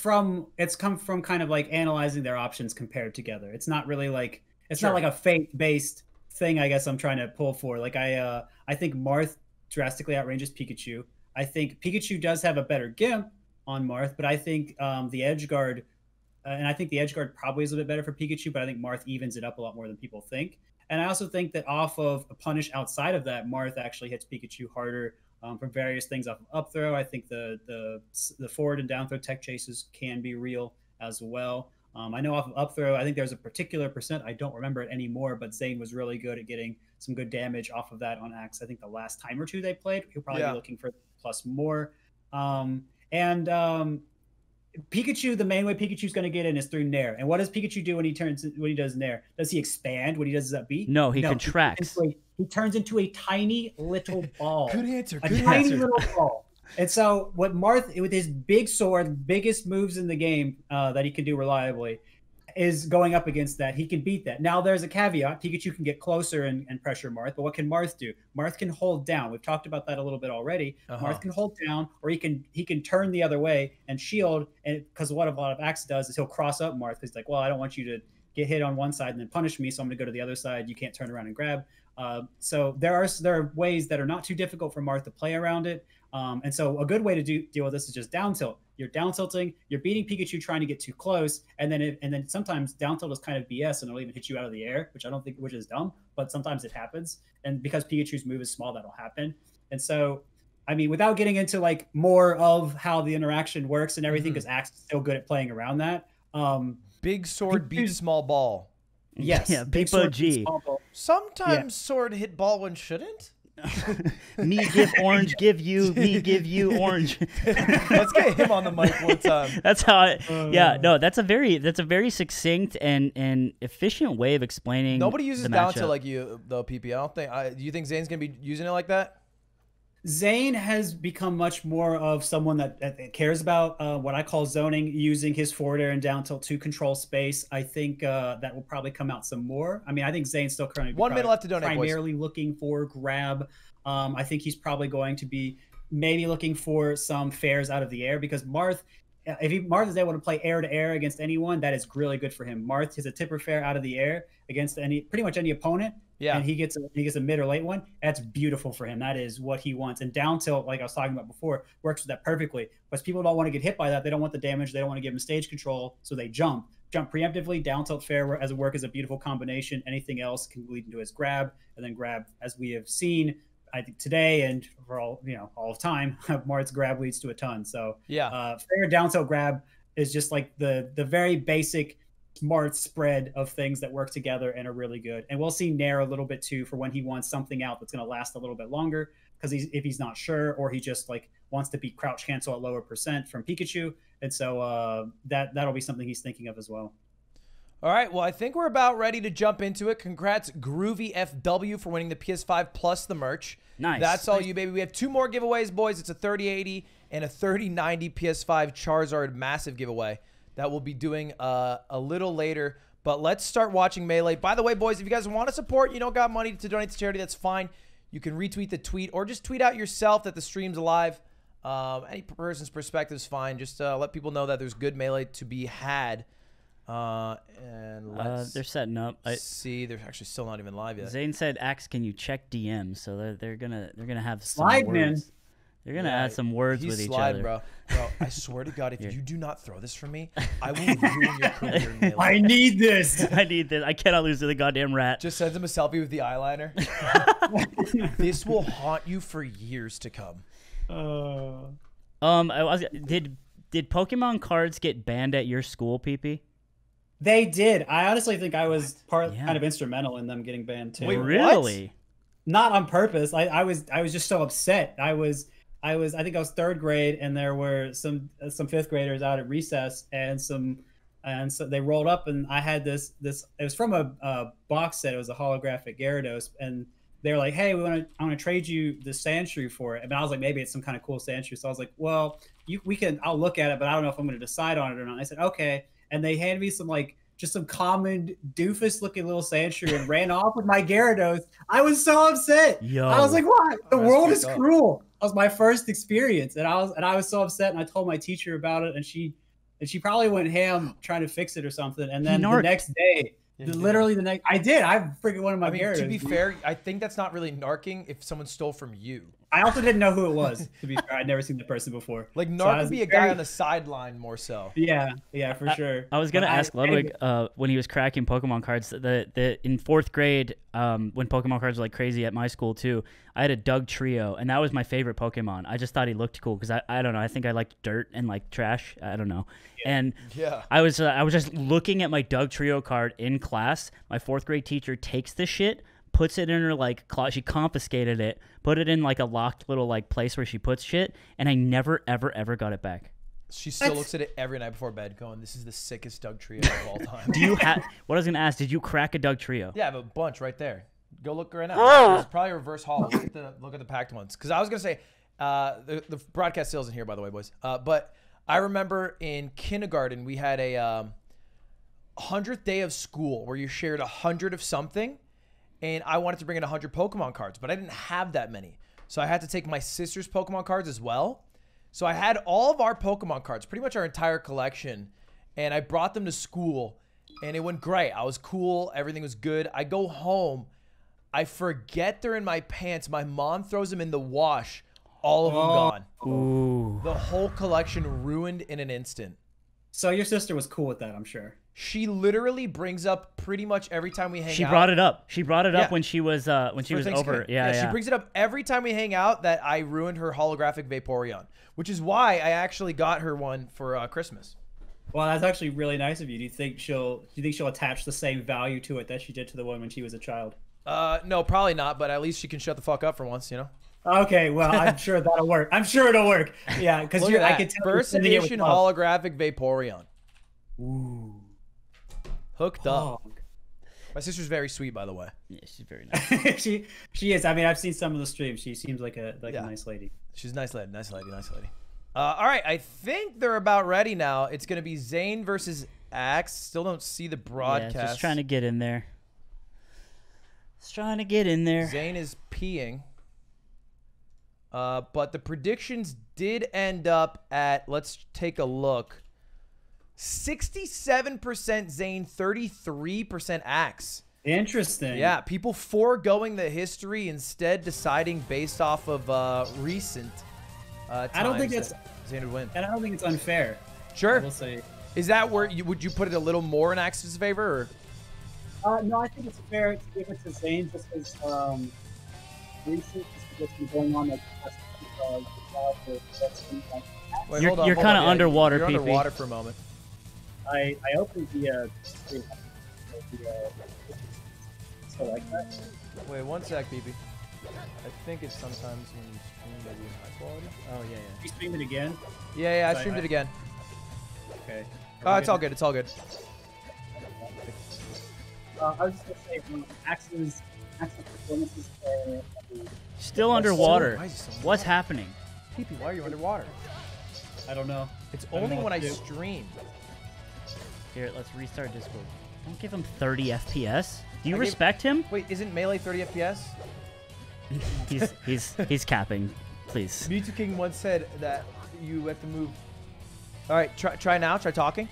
come from kind of, like, analyzing their options compared together. It's not really, like, it's not like a fate-based thing, I guess I'm trying to pull for. Like, I think Marth drastically outranges Pikachu. I think Pikachu does have a better Gimp on Marth, but I think the Edge Guard, and I think the Edge Guard probably is a bit better for Pikachu, but I think Marth evens it up a lot more than people think. And I also think that off of a punish outside of that, Marth actually hits Pikachu harder from various things off of up throw. I think the forward and down throw tech chases can be real as well. I know off of up throw, I think there's a particular percent, I don't remember it anymore, but Zain was really good at getting some good damage off of that on Axe. I think the last time or two they played, he'll probably be looking for plus more. Pikachu, the main way Pikachu's going to get in is through Nair. And what does Pikachu do when he does Nair? Does he expand when he does Z? No, he contracts. He turns into a tiny little ball. Good answer. A tiny little ball. And so what Marth, with his big sword, biggest moves in the game that he can do reliably, is going up against that. He can beat that. Now there's a caveat. Pikachu can get closer and pressure Marth, but what can Marth do? Marth can hold down. We've talked about that a little bit already. Marth can hold down, or he can turn the other way and shield. And because what a lot of Axe does is he'll cross up Marth because he's like, well, I don't want you to get hit on one side and then punish me, so I'm going to go to the other side. You can't turn around and grab. So there are ways that are not too difficult for Marth to play around it. And so a good way to deal with this is just down tilt. You're down tilting, you're beating Pikachu trying to get too close, and then sometimes down tilt is kind of BS and it'll even hit you out of the air, which is dumb, but sometimes it happens. And because Pikachu's move is small, that'll happen. And so, I mean, without getting into like more of how the interaction works and everything, because Axe is so good at playing around that. Big sword beats small ball. Yes. Yeah, big sword beats small ball. Sometimes sword hit ball when shouldn't. Me give orange, give you, me give you orange. Let's get him on the mic one time. That's how that's a very succinct and efficient way of explaining. Nobody uses the down matchup. to like you though, PP. I don't think. Do you think Zane's gonna be using it like that? Zain has become much more of someone that cares about what I call zoning, using his forward air and down tilt to control space. I think that will probably come out some more. I mean, I think Zane's still currently 1 minute left to donate, primarily looking for grab. I think he's probably going to be maybe looking for some fares out of the air, because Marth, Marth is able to play air to air against anyone, that is really good for him. Marth is a tipper fair out of the air against pretty much any opponent. Yeah, and he gets a mid or late one. That's beautiful for him. That is what he wants. And down tilt, like I was talking about before, works with that perfectly. Because people don't want to get hit by that. They don't want the damage. They don't want to give him stage control, so they jump preemptively. Down tilt fair as a work is a beautiful combination. Anything else can lead into his grab, and then grab, as we have seen, I think today and for all of time, Marth's grab leads to a ton. So fair down tilt grab is just like the very basic smart spread of things that work together and are really good. And we'll see Nair a little bit too for when he wants something out that's going to last a little bit longer, because if he's not sure, or he just like wants to beat crouch cancel at lower percent from Pikachu. And so that'll be something he's thinking of as well. All right, well, I think we're about ready to jump into it. Congrats, Groovy FW, for winning the PS5 plus the merch. Nice. That's all you, baby. We have 2 more giveaways, boys. It's a 3080 and a 3090 PS5 Charizard massive giveaway that we'll be doing a little later. But let's start watching Melee. By the way, boys, if you guys want to support, you don't got money to donate to charity, that's fine. You can retweet the tweet or just tweet out yourself that the stream's alive. Any person's perspective is fine. Just let people know that there's good Melee to be had. And let's they're setting up. See, they're actually still not even live yet. Zayn said, "Axe, can you check DMs?" So they're gonna have some slide, words. man. They're gonna add some words with each other, bro. I swear to God, if you do not throw this for me, I will ruin your career in Melee. I need this. I need this. I cannot lose to the goddamn rat. Just sends him a selfie with the eyeliner. This will haunt you for years to come. Did Pokemon cards get banned at your school, PP? They did. I honestly think I was kind of instrumental in them getting banned too. Wait, really? What? Not on purpose. I was just so upset. I think I was 3rd grade, and there were some 5th graders out at recess, and some And so they rolled up, and I had this. It was from a box set. It was a holographic Gyarados, and they were like, "Hey, I want to trade you the Sandshrew for it." And I was like, "Maybe it's some kind of cool Sandshrew." So I was like, "Well, we can. I'll look at it, but I don't know if I'm going to decide on it or not." And I said, "Okay." And they handed me just some common doofus looking little Sandshrew and ran off with my Gyarados. I was so upset. Yo. I was like, "What? The world is cruel." That was my first experience, and I was so upset. And I told my teacher about it, and she probably went ham trying to fix it or something. And then the next day, literally the next, I freaking one of my Gyarados. To be fair, I think that's not really narking if someone stole from you. I also didn't know who it was, to be fair. I'd never seen the person before. Like, narc would be a guy on the sideline more so. Yeah, for sure. I was going to ask Ludwig when he was cracking Pokemon cards, in 4th grade, when Pokemon cards were like crazy at my school too, I had a Doug Trio, and that was my favorite Pokemon. I just thought he looked cool because I don't know. I think I liked dirt and like trash. I don't know. Yeah. And I was just looking at my Doug Trio card in class. My 4th grade teacher takes this shit, puts it in her like closet. She confiscated it, put it in like a locked little like place where she puts shit, and I never ever got it back. She still looks at it every night before bed, going, "This is the sickest Doug Trio of all time." Do you have? What I was gonna ask? Did you crack a Doug Trio? Yeah, I have a bunch right there. Go look right now. It's probably a reverse haul. Look at the packed ones. Because I was gonna say, the broadcast sales in here, by the way, boys. But I remember in kindergarten we had a 100th day of school where you shared 100 of something. And I wanted to bring in 100 Pokemon cards, but I didn't have that many. So I had to take my sister's Pokemon cards as well. So I had all of our Pokemon cards, pretty much our entire collection, and I brought them to school, and it went great. I was cool. Everything was good. I go home. I forget they're in my pants. My mom throws them in the wash. All of them gone. Ooh. The whole collection ruined in an instant. So your sister was cool with that, I'm sure. She literally brings up pretty much every time we hang out. She brought it up. She brought it up when she was over. Yeah, she brings it up every time we hang out that I ruined her holographic Vaporeon, which is why I actually got her one for Christmas. Well, that's actually really nice of you. Do you think she'll attach the same value to it that she did to the one when she was a child? No, probably not, but at least she can shut the fuck up for once, you know? Okay, well, I'm sure that'll work. I'm sure it'll work. Yeah, because I can tell first edition holographic Vaporeon. Ooh. Hooked up. My sister's very sweet, by the way. Yeah, she's very nice. she is. I mean, I've seen some of the streams. She seems like a nice lady. She's a nice lady. All right, I think they're about ready now. It's going to be Zain versus Axe. Still don't see the broadcast. Yeah, just trying to get in there. Zain is peeing. But the predictions did end up at, let's take a look, 67% Zain, 33% Axe. Interesting. Yeah, people foregoing the history, instead deciding based off of recent times. I don't think it's Zain would win. And I don't think it's unfair. Sure. We'll see. Is that where would you put it a little more in Axe's favor? Or? No, I think it's fair to give it to Zain just because recent what's been going on like Wait, you're kind of underwater, You're PP. underwater for a moment. I opened the so like that. Wait, one sec, PP. I think it's sometimes when you stream that you high quality. Oh yeah. You streamed it again? Yeah, I streamed it again. Okay. Oh, it's all good. It's all good. I was just gonna say, Axe's performances are Still underwater. What's happening? PP, why are you underwater? I don't know. It's only when I stream. Here, let's restart Discord. Don't give him 30 FPS. Do you respect him? Wait, isn't Melee 30 FPS? He's capping. Please. Mewtwo King once said that you have to move. All right, try now. Try talking.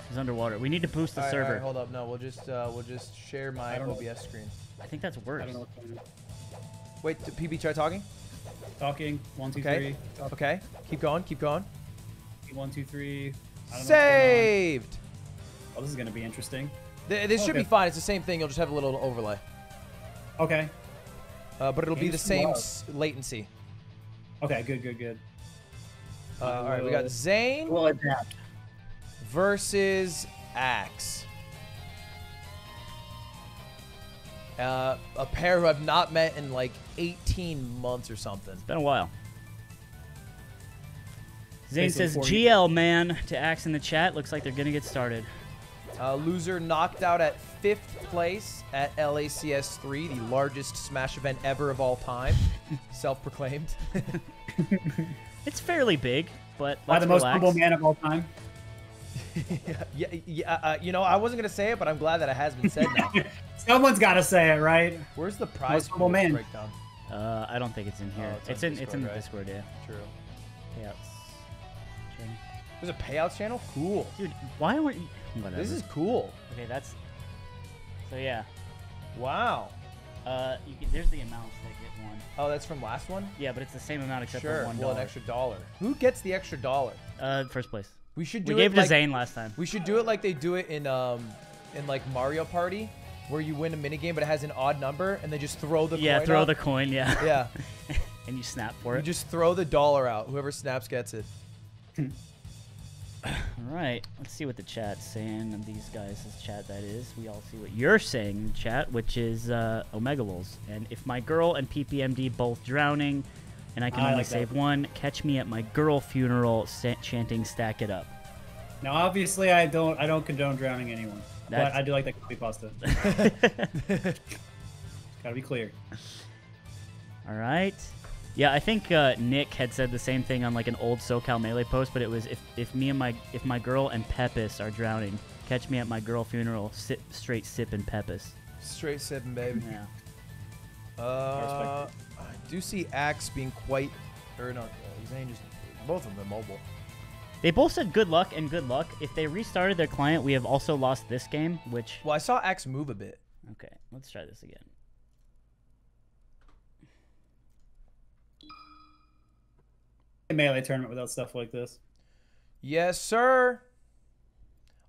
He's underwater. We need to boost the server. All right, hold up. No, we'll just share my OBS screen. I think that's worse. I don't know what's going on. Wait, PB, try talking. Talking. 1, 2, 3. Okay. Keep going. 1, 2, 3. Saved. Oh, this is gonna be interesting. This should be fine. It's the same thing. You'll just have a little overlay. Okay. But it'll be the same latency. Okay. Good. All right. We got Zain versus Axe. A pair who I've not met in like 18 months or something. It's been a while. Zane says GL man to Axe in the chat. Looks like they're gonna get started. Loser knocked out at 5th place at LACS 3, the largest Smash event ever of all time. Self-proclaimed. It's fairly big, but by the most humble man of all time. Yeah. You know, I wasn't gonna say it, but I'm glad that it has been said now. Someone's got to say it, right? Where's the prize humble man breakdown? I don't think it's in here. Oh, it's in the Discord, yeah. True. Payouts. There's a payouts channel? Cool. Dude, why weren't you... Whatever. This is cool. Okay, that's... So, yeah. Wow. There's the amounts that get one. Oh, that's from last one? Yeah, but it's the same amount except for $1. Well, an extra $1. Who gets the extra $1? First place. We should We gave it to Zain last time. We should do it like they do it in like Mario Party, where you win a minigame, but it has an odd number, and they just throw the coin out. The coin, yeah. Yeah. And you snap for it. You just throw the $1 out. Whoever snaps gets it. All right. Let's see what the chat's saying. These guys' chat, that is. We all see what you're saying in the chat, which is Omega Wolves. And if my girl and PPMD both drowning, and I can only save one, catch me at my girl funeral chanting "Stack it up." Now, obviously, I don't condone drowning anyone, but I do like that creepypasta. Gotta be clear. All right. Yeah, I think Nick had said the same thing on like an old SoCal Melee post, but it was if my girl and Pepis are drowning, catch me at my girl funeral, straight sipping Pepis. Straight sipping, baby. Yeah. I do see Axe being quite, or no, Zain just both of them mobile. They both said good luck and good luck. If they restarted their client, we have also lost this game, which... Well, I saw Axe move a bit. Okay, let's try this again. A Melee tournament without stuff like this. Yes, sir.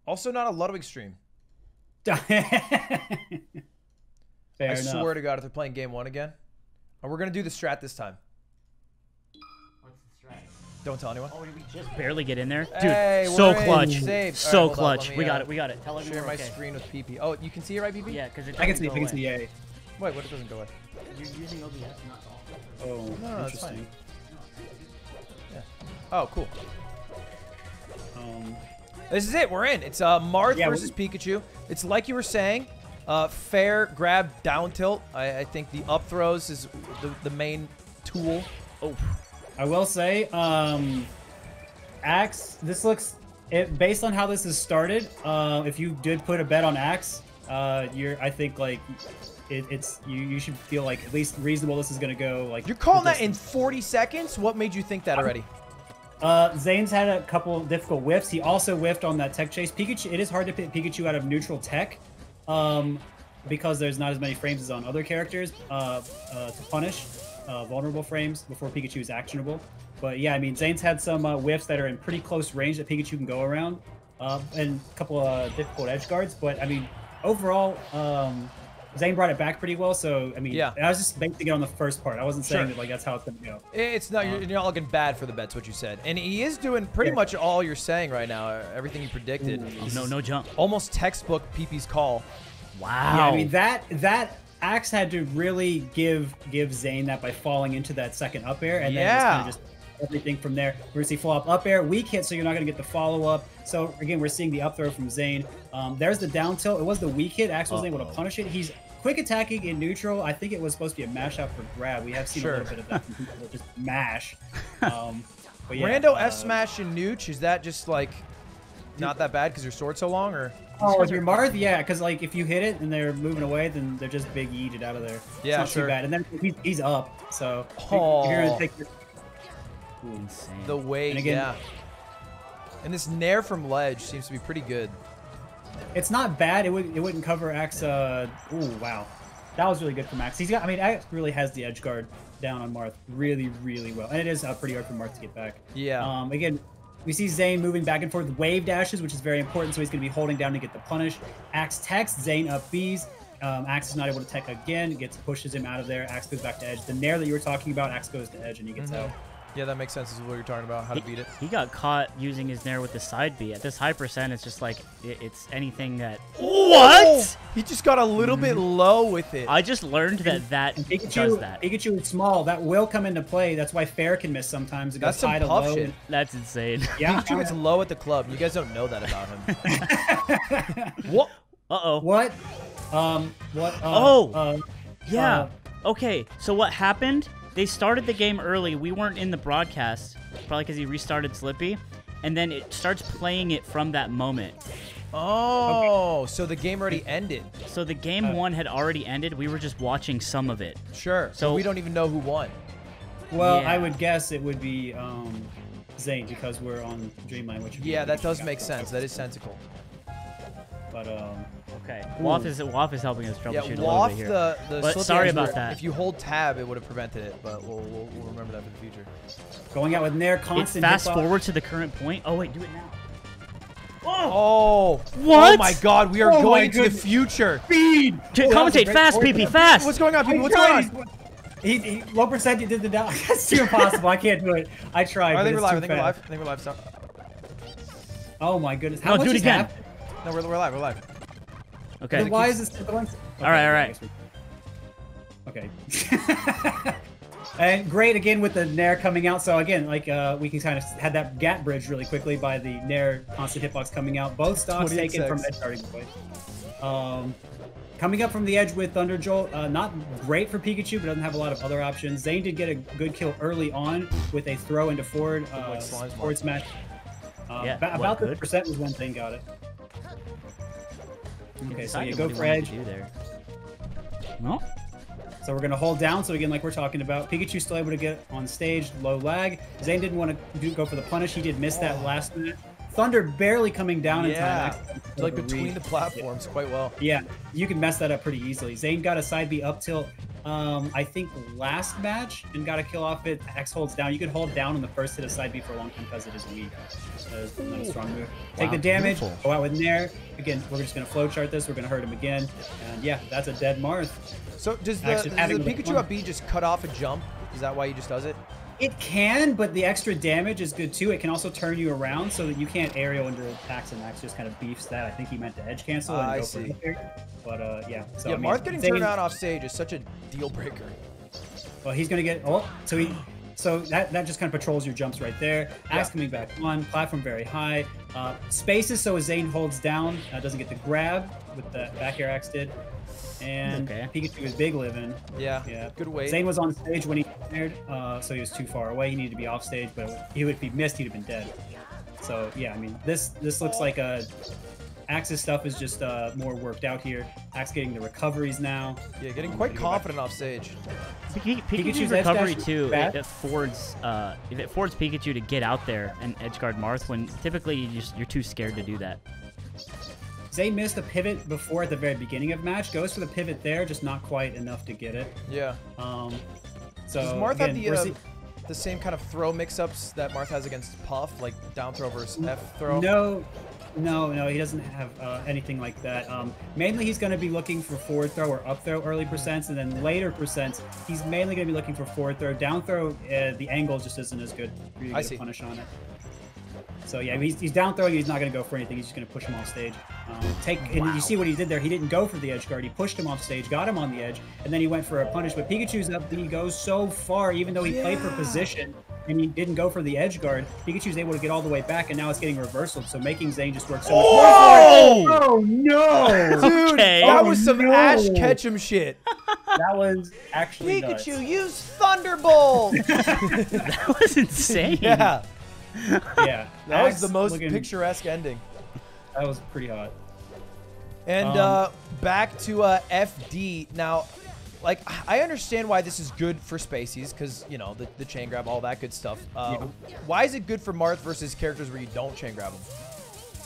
Also not a Ludwig stream. I swear to God, if they're playing game 1 again. And we're going to do the strat this time. What's the strat? Don't tell anyone. Oh, did we just barely get in there? Dude, hey, so clutch. So right, clutch. We got it. Tell share my screen with PP. Oh, you can see it, right, PP? Yeah, because I can see A. Wait, what? It doesn't go away. You're using OBS, not all. Oh, no, interesting. Yeah. Oh, cool. This is it. We're in. It's Marth versus Pikachu. It's like you were saying. Fair grab down tilt. I think the up throws is the main tool. Oh, I will say, Axe. This looks based on how this has started. If you did put a bet on Axe, I think like you should feel like at least reasonable. This is gonna go like. You're calling that in 40 seconds? What made you think that already? Zane's had a couple difficult whiffs. He also whiffed on that tech chase. Pikachu. It is hard to pick Pikachu out of neutral tech. Because there's not as many frames as on other characters to punish vulnerable frames before Pikachu is actionable. But yeah, I mean, Zane's had some whiffs that are in pretty close range that Pikachu can go around, and a couple of difficult edge guards. But I mean, overall, Zain brought it back pretty well. So I mean, yeah. I was just basing it on the first part. I wasn't saying that like that's how it's gonna go. It's not. You're not looking bad for the bets. What you said, and he is doing pretty much all you're saying right now. Everything you predicted. No jump. Almost textbook PP's call. Wow. Yeah, I mean that Axe had to really give Zain that by falling into that second up air, and then just kind of just everything from there. We're gonna see full up air, weak hit, so you're not gonna get the follow up. So again, we're seeing the up throw from Zain. There's the down tilt. It was the weak hit. Axe wasn't able to punish it. He's quick attacking in neutral. I think it was supposed to be a mash out for grab. We have seen a little bit of that from people that just mash. But yeah, Rando F smash and nooch, is that just like not that bad because your sword's so long, or? Oh, if you're Marth, yeah, because like if you hit it and they're moving away, then they're just big yeeted out of there. Yeah, it's not too bad. And then he's up, so if you're gonna take insane. The weight, and again, and this nair from ledge seems to be pretty good. It's not bad. It wouldn't cover Axe. Ooh, wow, that was really good from Axe. He's got. I mean, Axe really has the edge guard down on Marth really well, and it is pretty hard for Marth to get back. Yeah. Again. We see Zain moving back and forth, wave dashes, which is very important, so he's going to be holding down to get the punish. Axe techs, Zain up Bs. Axe is not able to tech again, pushes him out of there. Axe goes back to edge. The nair that you were talking about, Axe goes to edge and he gets out. Yeah, that makes sense. This is what you're talking about, how to beat it. He got caught using his Nair with the side B. At this high percent, it's just like, it's anything that... What? He just got a little bit low with it. I just learned that Pikachu, does that. Pikachu is small. That will come into play. That's why fair can miss sometimes. It That's goes some high to puff low. shit. That's insane. Yeah. Pikachu gets low at the club. You guys don't know that about him. What? Uh-oh. What? Yeah. Okay, so what happened? They started the game early. We weren't in the broadcast, probably because he restarted Slippy, and then it starts playing it from that moment. Oh, okay. So the game already ended. So the game one had already ended. We were just watching some of it. Sure. So we don't even know who won. Well, yeah. I would guess it would be Zain because we're on Dreamland, which that does make sense. That is sensical. But okay, Waff is helping us troubleshoot a little Waff, bit here. but sorry about that. If you hold tab, it would have prevented it, but we'll remember that for the future. Going out with Nair, constant. Fast forward to the current point. Oh wait, do it now. Oh, what? Oh my God, we are going into the future. Speed. Commentate fast, PP, fast. What's going on, people? What's going on? He low percent. You did the down. That's too impossible. I can't do it. I tried. I think we're live. I think we're live. Stop. Oh my goodness. How much do it again. happened? No, we're live. We're live. Okay. Then why is this? Okay, all right. Okay. And great again with the Nair coming out. So again, like we can kind of had that gap bridge really quickly by the Nair constant hitbox coming out. Both stocks taken from edge starting point. Coming up from the edge with Thunder Jolt, not great for Pikachu, but doesn't have a lot of other options. Zain did get a good kill early on with a throw into forward smash. About the percent was when Zain got it. Okay, so you go for edge. No. So we're going to hold down. So again, like we're talking about, Pikachu's still able to get on stage, low lag. Zain didn't want to go for the punish. He did miss that last minute. Thunder barely coming down in time. Like between the platforms quite well. Yeah, you can mess that up pretty easily. Zain got a side B up tilt, I think last match, and got a kill off it. X holds down. You can hold down on the first hit of side B for a long time because it is weak. That is not a strong move. Take the damage, go out with Nair. Again, we're just going to flowchart this. We're going to hurt him again. And yeah, that's a dead Marth. So does the Pikachu up B just cut off a jump? Is that why he just does it? It can, but the extra damage is good too. It can also turn you around so that you can't aerial into attacks, and Max just kind of beefs that. I think he meant to edge cancel and go for it. But yeah. So, yeah, Marth getting turned around off stage is such a deal breaker. Well, he's going to get... So that just kind of patrols your jumps right there. Axe coming back on. Platform very high. Spaces so Zain holds down. Doesn't get the grab with the back air Axe did. And Pikachu is big living. Yeah. Good weight. Zain was on stage when he aired, so he was too far away. He needed to be off stage, but if he missed, he'd have been dead. So yeah, I mean, this looks like Axe's stuff is just more worked out here. Axe getting the recoveries now. Yeah, getting quite confident off stage. Pikachu's recovery too. It forwards Pikachu to get out there and edgeguard Marth when typically you're too scared to do that. Zain missed a pivot before at the very beginning of match. Goes for the pivot there, just not quite enough to get it. Yeah. So does Marth have the same kind of throw mix-ups that Marth has against Puff, like down throw versus F throw? No, he doesn't have anything like that. Mainly he's going to be looking for forward throw or up throw early percents, and then later percents, he's mainly going to be looking for forward throw. Down throw, the angle just isn't as good for you to get a punish on it. So yeah, he's down throwing. He's not going to go for anything. He's just going to push him off stage. And you see what he did there. He didn't go for the edge guard. He pushed him off stage, got him on the edge, and then he went for a punish. But Pikachu's up. He goes so far, even though he played for position and he didn't go for the edge guard. Pikachu's able to get all the way back, and now it's getting reversal. So making Zain just work so much more. Oh no, dude! That was some Ash Ketchum shit. That was actually Pikachu, nuts. use Thunderbolt. That was insane. Yeah. Yeah, that was the most picturesque ending. That was pretty hot. And back to FD. Now, like, I understand why this is good for Spaceys, because, you know, the chain grab, all that good stuff. Why is it good for Marth versus characters where you don't chain grab them?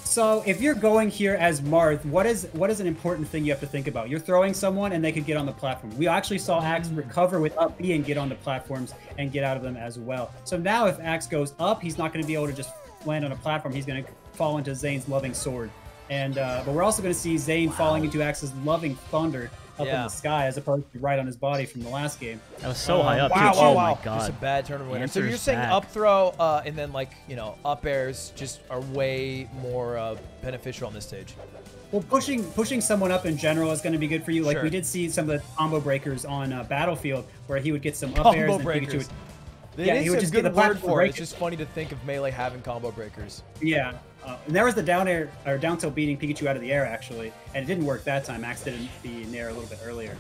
So if you're going here as Marth, what is an important thing you have to think about? You're throwing someone and they could get on the platform. We actually saw Axe recover with up B and get onto platforms and get out of them as well. So now if Axe goes up, he's not going to be able to just land on a platform. He's going to fall into Zain's loving sword. And but we're also going to see Zain falling into Axe's loving thunder up in the sky, as opposed to right on his body from the last game. That was so high up. Wow, too. wow, Oh wow. my god. Just a bad tournament winner. So Answer's you're saying back. up throw and then like, you know, up airs just are way more beneficial on this stage. Well, pushing someone up in general is going to be good for you. Like Sure. we did see some of the combo breakers on Battlefield, where he would get some up Combo airs and breakers. Pikachu would, They he would just get good the word platform for it. break. It's just funny to think of Melee having combo breakers. Yeah. And there was the down air or down tilt beating Pikachu out of the air actually, and it didn't work that time. Axe did the nair a little bit earlier.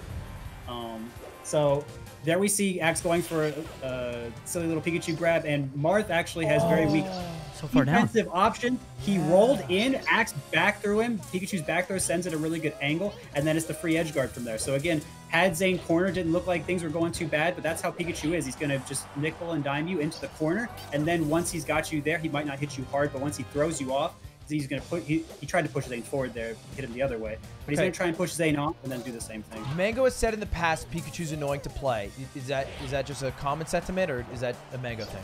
So there we see Axe going for a silly little Pikachu grab, and Marth actually has very weak So far down. defensive option. He rolled in, Axe back through him. Pikachu's back throw sends it a really good angle, and then it's the free edge guard from there. So again, had Zain corner, didn't look like things were going too bad, but that's how Pikachu is. He's going to just nickel and dime you into the corner, and then once he's got you there, he might not hit you hard, but once he throws you off, he's going to put. He tried to push Zain forward there, hit him the other way, but he's going to try and push Zain off and then do the same thing. Mango has said in the past Pikachu's annoying to play. Is that just a common sentiment, or is that a Mango thing?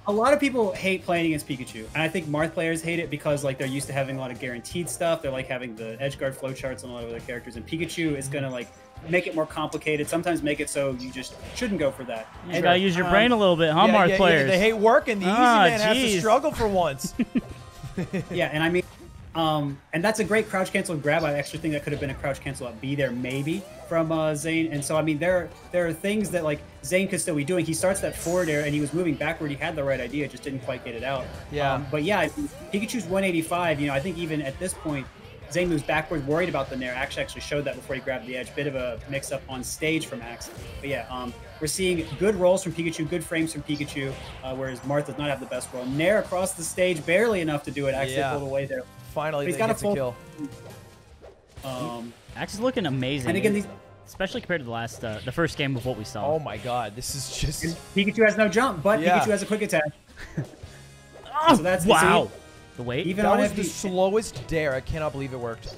A lot of people hate playing against Pikachu, and I think Marth players hate it because like they're used to having a lot of guaranteed stuff. They're like having the edge guard flowcharts on a lot of other characters, and Pikachu is going to like make it more complicated. Sometimes make it so you just shouldn't go for that. You gotta use your brain a little bit, huh, Marth players? They hate working. The easy man has to struggle for once. Yeah, and I mean, and that's a great crouch cancel grab. I actually think that could have been a crouch cancel at B there, maybe, from Zain. And so, I mean, there are things that, like, Zain could still be doing. He starts that forward air, and he was moving backward. He had the right idea, just didn't quite get it out. Yeah. But, yeah, Pikachu's 185. You know, I think even at this point, Zain moves backward, worried about the nair. Axe actually showed that before he grabbed the edge. Bit of a mix-up on stage from Axe. But, yeah, we're seeing good rolls from Pikachu, good frames from Pikachu, whereas Marth does not have the best roll. Nair across the stage, barely enough to do it. Axe did pull away there. Finally, he's got a full kill. Axe is looking amazing. And again, especially compared to the last, the first game of what we saw. Oh my God, this is just. Pikachu has no jump, but Pikachu has a quick attack. Oh, so that's wow. The weight. Even that on was FD, the slowest dare. I cannot believe it worked.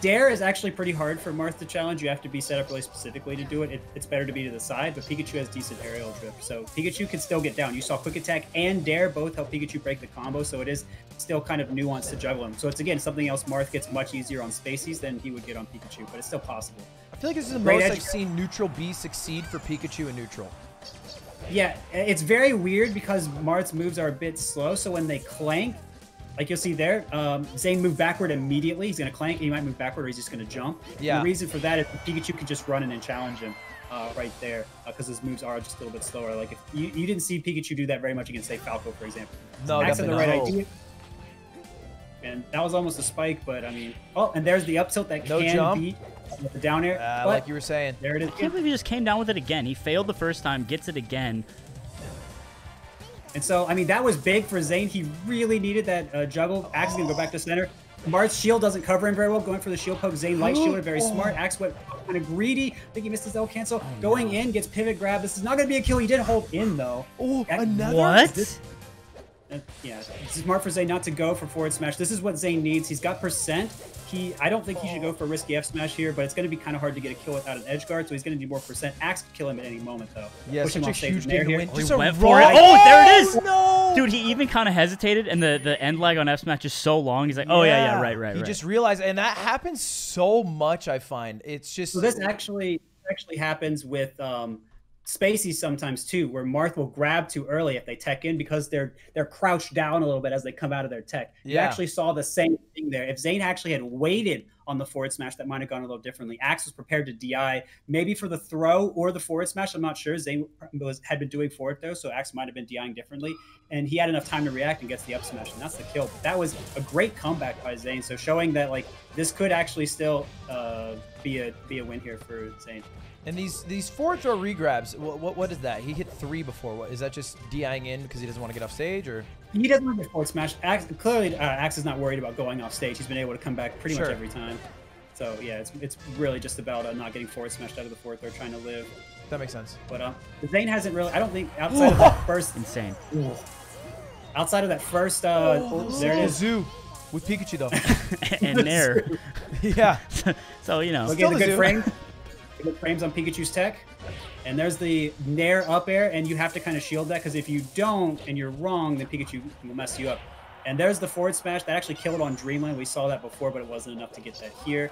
Dare is actually pretty hard for Marth to challenge. You have to be set up really specifically to do it. It's better to be to the side, but Pikachu has decent aerial drift. So Pikachu can still get down. You saw quick attack and dare both help Pikachu break the combo, so it is still kind of nuanced to juggle him. So it's, again, something else Marth gets much easier on Spacies than he would get on Pikachu, but it's still possible. I feel like this is the Great most edge I've seen neutral B succeed for Pikachu in neutral. Yeah, it's very weird because Marth's moves are a bit slow, so when they clank, like you'll see there, Zain moved backward immediately. He's going to clank. He might move backward or he's just going to jump. Yeah. And the reason for that is Pikachu can just run in and challenge him right there because his moves are just a little bit slower. Like if you didn't see Pikachu do that very much against, say, Falco, for example. No, Axe had the definitely right not. idea. And that was almost a spike, but I mean, oh, and there's the up tilt that No can jump. beat the down air. But Like you were saying. there it is. I can't believe he just came down with it again. He failed the first time, gets it again. And so, I mean, that was big for Zain. He really needed that juggle. Axe is going to go back to center. Marth's shield doesn't cover him very well, going for the shield poke. Zain light shielded, very smart. Axe went kind of greedy. I think he missed his L cancel. Going in, gets pivot grab. This is not going to be a kill. He did hold in, though. Oh, another? What? Yeah, it's smart for Zain not to go for forward smash. This is what Zain needs. He's got percent. I don't think he should go for a risky F smash here, but it's going to be kind of hard to get a kill without an edge guard, so he's going to need more percent. Axe could kill him at any moment, though. Yeah, Push him such a off stage huge with Nair game to here. win. He Just a went for it. raw- Oh, there it is! No! Dude, he even kind of hesitated, and the end lag on F smash is so long. He's like, oh, yeah, right. He just realized, and that happens so much, I find. It's just... So this actually happens with Spacies sometimes too, where Marth will grab too early if they tech in because they're crouched down a little bit as they come out of their tech. You Yeah. actually saw the same thing there. If Zain actually had waited on the forward smash, that might have gone a little differently. Axe was prepared to DI, maybe for the throw or the forward smash. I'm not sure. Zain had been doing forward throw, so Axe might have been DIing differently. And he had enough time to react and gets the up smash, and that's the kill. But that was a great comeback by Zain, so showing that like this could actually still be a win here for Zain. And these forward throw regrabs, what is that? He hit 3 before. What is that? Just DIing in because he doesn't want to get off stage, or? He doesn't have the forward smash. Clearly, Axe is not worried about going off stage. He's been able to come back pretty much every time. So yeah, it's really just about not getting forward smashed out of the fourth or trying to live. That makes sense. But Zain hasn't really. I don't think outside of that first insane. Outside of that first, there it is. Zoo with Pikachu though. And Nair. Yeah. So you know. Look at the good frame. Good frames on Pikachu's tech. And there's the Nair up air, and you have to kind of shield that because if you don't and you're wrong, then Pikachu will mess you up. And there's the forward smash that actually killed on Dreamland. We saw that before, but it wasn't enough to get that here.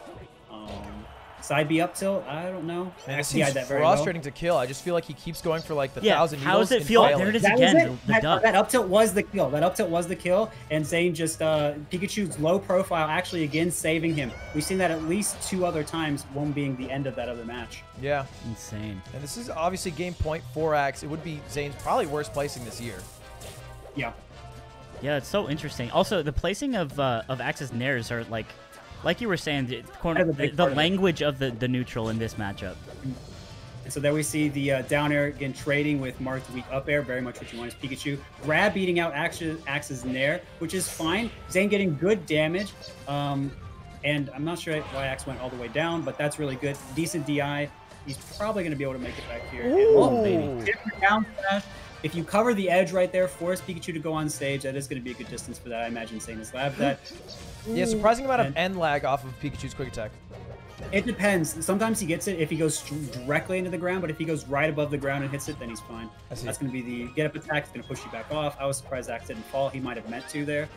Side B up tilt, I don't know. Man, it seems frustrating to kill. I just feel like he keeps going for like the 1,000 needles. How does it feel? There it is again. That up tilt was the kill. That up tilt was the kill. And Zain just, Pikachu's low profile actually again saving him. We've seen that at least 2 other times, one being the end of that other match. Yeah. Insane. And this is obviously game point for Axe. It would be Zain's probably worst placing this year. Yeah. Yeah, it's so interesting. Also, the placing of Axe's nairs are like you were saying, the language of the neutral in this matchup. And so there we see the down air again trading with Marth's weak up air, very much what you want is Pikachu. Grab beating out Axe's nair, which is fine. Zain getting good damage. And I'm not sure why Axe went all the way down, but that's really good. Decent DI. He's probably going to be able to make it back here. Ooh. Down smash. If you cover the edge right there, force Pikachu to go on stage, that is going to be a good distance for that. I imagine Zain has labbed that. Yeah, surprising amount of end lag off of Pikachu's quick attack. It depends. Sometimes he gets it if he goes directly into the ground, but if he goes right above the ground and hits it, then he's fine. That's going to be the get-up attack. It's going to push you back off. I was surprised Axe didn't fall. He might have meant to there.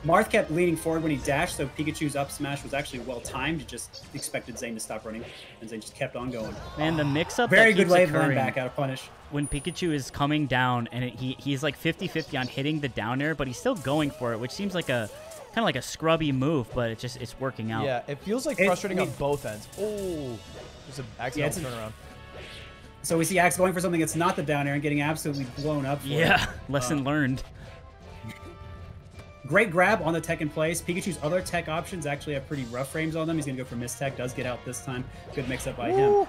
Marth kept leaning forward when he dashed, so Pikachu's up smash was actually well-timed. He just expected Zain to stop running, and Zain just kept on going. Man, the mix-up very good wave run back out of punish. When Pikachu is coming down, and he's like 50-50 on hitting the down air, but he's still going for it, which seems like a kind of like a scrubby move, but it's working out. Yeah, it feels like frustrating on both ends. Oh, there's an accidental turnaround. So we see Axe going for something that's not the down air and getting absolutely blown up for it. Lesson learned. Great grab on the tech in place. Pikachu's other tech options actually have pretty rough frames on them. He's going to go for Mistech. Does get out this time. Good mix-up by him.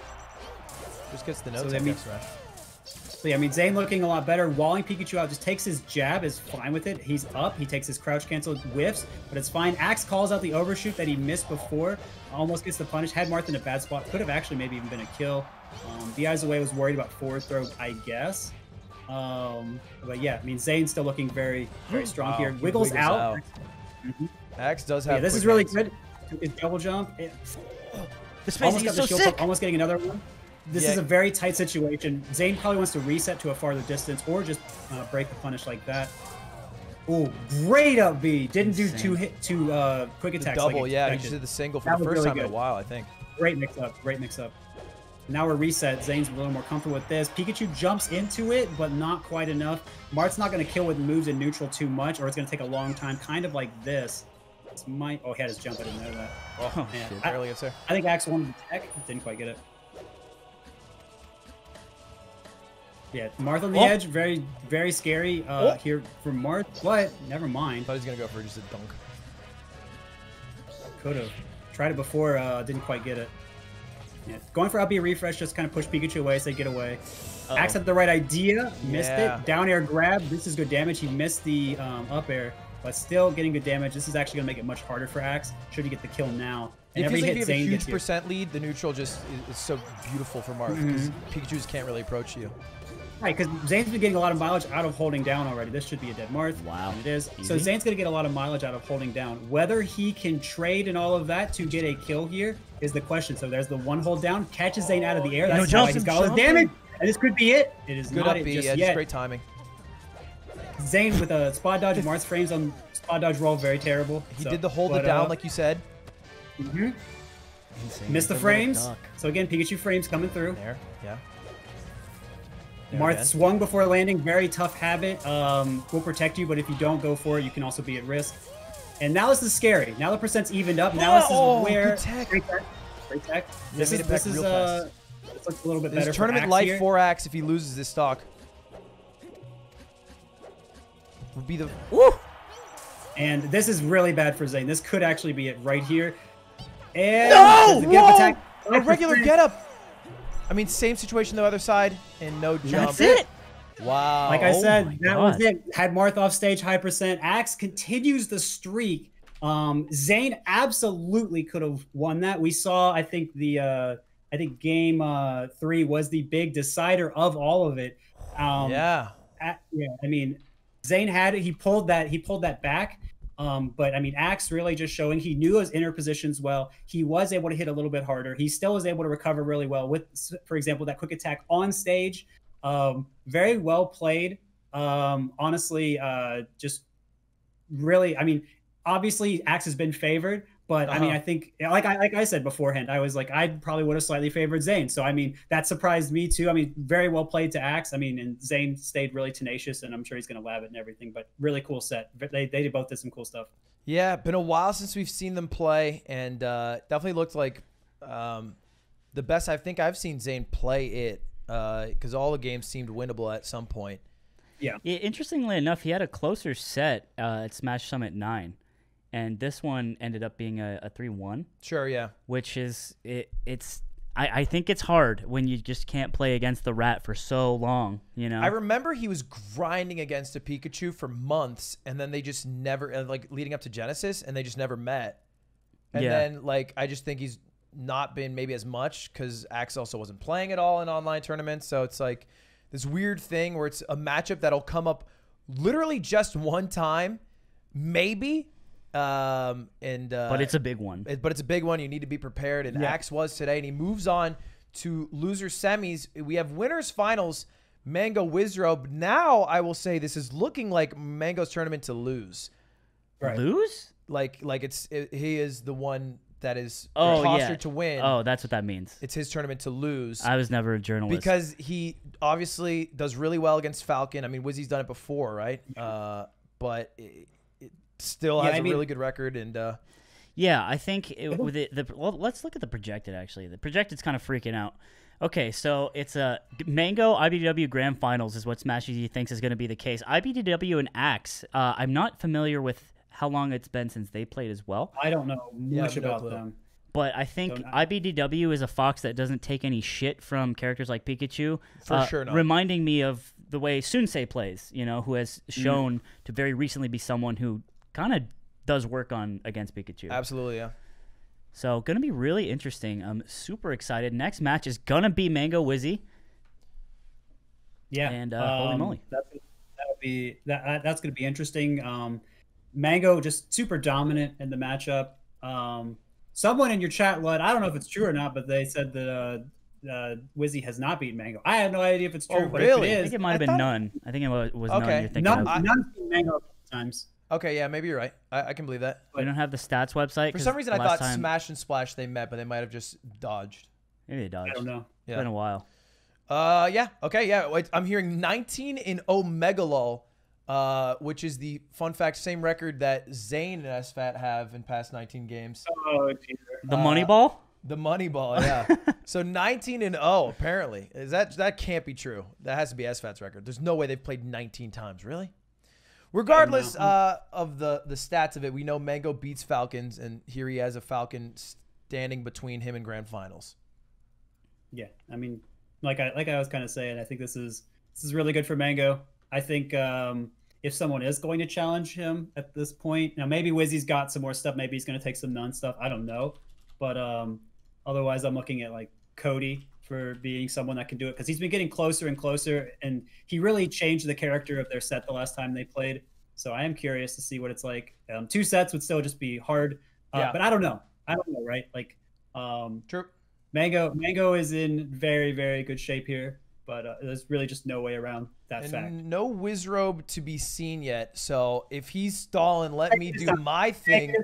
Just gets the no-tech smash. So yeah, I mean, Zain looking a lot better. Walling Pikachu out, just takes his jab, is fine with it. He's up. He takes his crouch cancel, whiffs, but it's fine. Axe calls out the overshoot that he missed before. Almost gets the punish. Had Marth in a bad spot. Could have actually maybe even been a kill. The Eyes Away was worried about forward throw, I guess. But yeah, I mean, Zain's still looking very, very strong here. Wiggles out. Axe does have. Yeah, this is really good. His double jump. The space is so sick. Almost getting another one. This is a very tight situation. Zain probably wants to reset to a farther distance or just break the punish like that. Oh, great up B. Didn't do two quick attacks. Double, like yeah. He just did the single for the first time in a while, I think. Great mix up. Great mix up. Now we're reset. Zain's a little more comfortable with this. Pikachu jumps into it, but not quite enough. Marth's not going to kill with moves in neutral too much, or it's going to take a long time, kind of like this. This might... Oh, he had his jump. I didn't know that. Oh, man. Barely gets there. I think Axe wanted to tech. Didn't quite get it. Yeah, Marth on the edge. Very, very scary here for Marth. What? Never mind. Thought he was going to go for just a dunk. Could have. Tried it before. Didn't quite get it. Yeah. Going for up B refresh, just kind of push Pikachu away, say get away. Axe had the right idea, missed it. Down air grab, this is good damage. He missed the up air, but still getting good damage. This is actually going to make it much harder for Axe. Should he get the kill now? And every hit, if you have a huge percent lead, the neutral just is so beautiful for Marth because Pikachu just can't really approach you. Right, because Zain's been getting a lot of mileage out of holding down already. This should be a dead Marth. Wow. And it is. Easy. So Zain's going to get a lot of mileage out of holding down. Whether he can trade and all of that to get a kill here is the question. So there's the one hold down. Catches Zain out of the air. That's why he's got all his damage. And this could be it. It is good not up it B. just Yeah, yet. just great timing. Zain with a spot dodge. Marth's frames on spot dodge roll. Very terrible. He did the hold it down like you said. Missed the frames. So again, Pikachu frames coming through. There, yeah. Marth swung before landing. Very tough habit. Will protect you, but if you don't go for it, you can also be at risk. And now this is scary. Now the percent's evened up. Now this is where... Great tech. This is this looks a little bit better. This tournament life for Axe if he loses this stock. Would be the... Woo! And this is really bad for Zain. This could actually be it right here. And no! A regular get-up. I mean, same situation the other side, and no jump. That's it. Wow. Like I said, that was it. Had Marth off stage, high percent. Axe continues the streak. Zain absolutely could have won that. We saw, I think game 3 was the big decider of all of it. Yeah. I mean, Zain had it. He pulled that back. But I mean, Axe really just showing he knew his inner positions well. He was able to hit a little bit harder. He still was able to recover really well with, for example, that quick attack on stage. Very well played. Honestly, just really, I mean, obviously Axe has been favored, but I mean, I think like I said beforehand, I was like, I probably would have slightly favored Zain. So I mean, that surprised me too. I mean, very well played to Axe. I mean, and Zain stayed really tenacious, and I'm sure he's going to lab it and everything. But really cool set. They both did some cool stuff. Yeah, been a while since we've seen them play, and definitely looked like the best I think I've seen Zain play it, because all the games seemed winnable at some point. Yeah. Interestingly enough, he had a closer set at Smash Summit 9. And this one ended up being a 3-1. Sure, yeah. Which is I think it's hard when you just can't play against the rat for so long, you know. I remember he was grinding against a Pikachu for months, and then they just never, like leading up to Genesis, and they just never met. And then like I just think he's not been maybe as much because Axe also wasn't playing at all in online tournaments. So it's like this weird thing where it's a matchup that'll come up literally just one time, maybe. But it's a big one. But it's a big one. You need to be prepared. And Axe was today, and he moves on to loser semis. We have winners finals. Mango Wizzrobe. Now I will say this is looking like Mango's tournament to lose. Right. Lose? Like he is the one that is postured to win. Oh, that's what that means. It's his tournament to lose. I was never a journalist because he obviously does really well against Falcon. I mean, Wizzy's done it before, right? But. Still has a really good record, and yeah, I think let's look at the projected. Actually, the projected's kind of freaking out. Okay, so it's a Mango IBDW Grand Finals is what SmashGG thinks is going to be the case. IBDW and Axe. I'm not familiar with how long it's been since they played as well. I don't know much about them. But I think IBDW is a fox that doesn't take any shit from characters like Pikachu. For sure not. Reminding me of the way Sunsei plays, you know, who has shown to very recently be someone who kind of does work on against Pikachu. Absolutely, yeah. So going to be really interesting. I'm super excited. Next match is going to be Mango Wizzy. Yeah. And holy moly. That's going to be interesting. Mango just super dominant in the matchup. Someone in your chat, Lud, I don't know if it's true or not, but they said that Wizzy has not beaten Mango. I have no idea if it's true. But really? If it is, I think it might have been none. I think it was none you're thinking of. None beat Mango a couple times. Okay, yeah, maybe you're right. I can believe that. We don't have the stats website. For some reason, I thought Smash and Splash they met, but they might have just dodged. Maybe they dodged. I don't know. It's been a while. Yeah. Okay, yeah. Wait, I'm hearing 19-0 Megalol, which is the fun fact same record that Zain and SFAT have in past 19 games. Oh, dear. The money ball? The money ball, yeah. So 19-0 apparently. That can't be true. That has to be SFAT's record. There's no way they've played 19 times, really? Regardless of the stats of it, we know Mango beats Falcons, and here he has a Falcon standing between him and Grand Finals. Yeah, I mean, like I was kind of saying, I think this is really good for Mango. I think if someone is going to challenge him at this point, now maybe Wizzy's got some more stuff. Maybe he's going to take some none stuff. I don't know, but otherwise, I'm looking at like Cody for being someone that can do it because he's been getting closer and closer, and he really changed the character of their set the last time they played. So I am curious to see what it's like. 2 sets would still just be hard, but I don't know, right? Like, true. Mango is in very, very good shape here, but there's really just no way around that fact. No Wizzrobe to be seen yet. So if he's stalling, let me do my thing.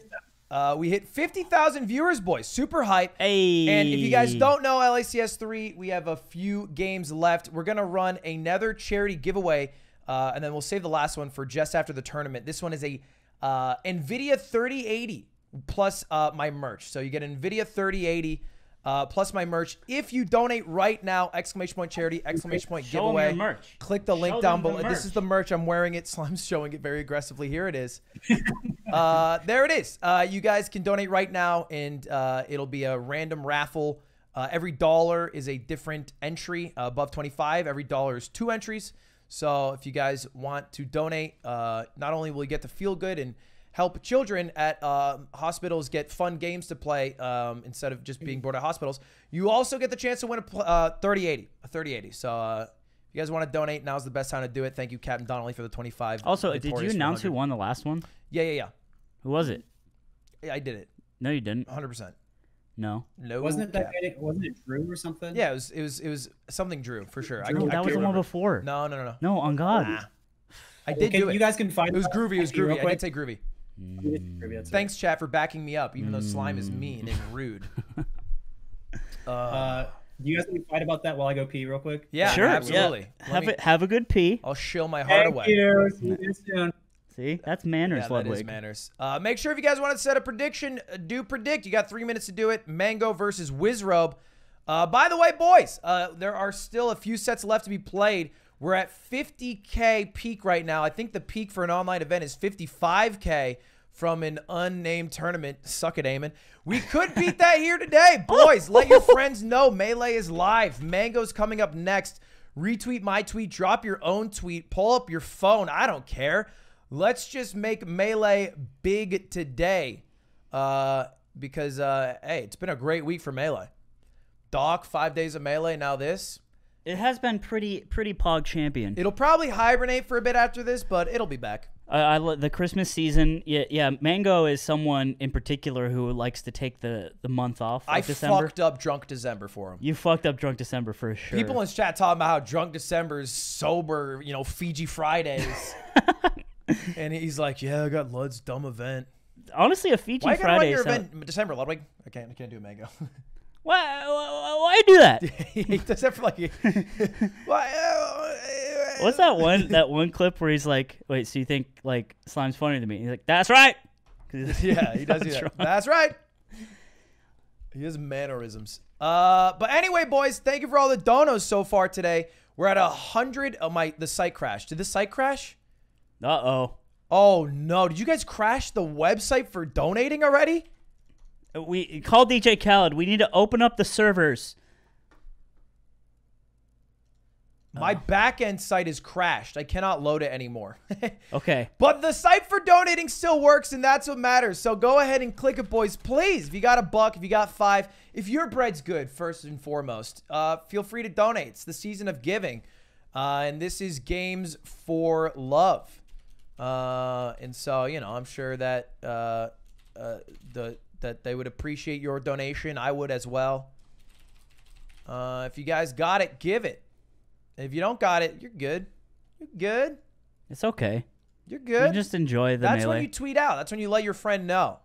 We hit 50,000 viewers, boys. Super hype. Hey. And if you guys don't know LACS 3, we have a few games left. We're going to run another charity giveaway, and then we'll save the last one for just after the tournament. This one is a NVIDIA 3080 plus my merch. So you get NVIDIA 3080 plus my merch. If you donate right now, exclamation point charity, exclamation point giveaway. Them your merch. Click the link down below. This is the merch. I'm wearing it. Slime's showing it very aggressively. Here it is. There it is. You guys can donate right now, and it'll be a random raffle. Every dollar is a different entry. Above 25, every dollar is 2 entries. So if you guys want to donate, not only will you get to feel good and help children at hospitals get fun games to play instead of just being bored at hospitals, you also get the chance to win a 3080. So if you guys want to donate, now's the best time to do it. Thank you, Captain Donnelly, for the 25. Also, did you announce who won the last one? Yeah. Who was it? Yeah, I did it. No, you didn't. 100%. No. Wasn't it Drew or something? Yeah, it was something Drew for sure. Drew, that was the one before. No. No, on God. Nah. I did do it. You guys can find it. Was groovy. It was groovy. I did say groovy. Thanks, chat, for backing me up, even though slime is mean and rude. Do you guys want to fight about that while I go pee real quick? Yeah, sure. Absolutely. Yeah. Have a good pee. I'll shill my heart away. Thank you. See you soon. See, that's manners, Ludwig. That is manners. Make sure if you guys want to set a prediction, do predict. You got 3 minutes to do it. Mango versus wizzrobe. By the way, boys, there are still a few sets left to be played. We're at 50K peak right now. I think the peak for an online event is 55K from an unnamed tournament. Suck it, Eamon. We could beat that here today. Boys, let your friends know Melee is live. Mango's coming up next. Retweet my tweet. Drop your own tweet. Pull up your phone. I don't care. Let's just make Melee big today. Because, hey, it's been a great week for Melee. Doc, 5 days of Melee, now this. It has been pretty pog champion. It'll probably hibernate for a bit after this, but it'll be back. The Christmas season, yeah. Mango is someone in particular who likes to take the month off. I December. Fucked up Drunk December for him. You fucked up Drunk December for sure. People in chat talking about how Drunk December is sober, you know, Fiji Fridays. And he's like, yeah, I got Lud's dumb event. Honestly, a Fiji Friday. Why you gotta run your event in December, Ludwig? I can't do Mango. Why do that? He does that for like. What's that one clip where he's like, "Wait, so you think like slime's funny to me?" He's like, "That's right." Yeah, he does do that. That's right. He has mannerisms. But anyway, boys, thank you for all the donos so far today. We're at 100. Oh the site crashed. Did the site crash? Uh-oh. Oh no! Did you guys crash the website for donating already? We called DJ Khaled. We need to open up the servers. My back-end site is crashed. I cannot load it anymore. Okay. But the site for donating still works, and that's what matters. So go ahead and click it, boys. Please, if you got $1, if you got $5, if your bread's good, first and foremost, feel free to donate. It's the season of giving. And this is Games for Love. And so, you know, I'm sure that that they would appreciate your donation. I would as well. If you guys got it, give it. If you don't got it, you're good. You're good. It's okay. You're good. You just enjoy the That's Melee. when you tweet out. That's when you let your friend know.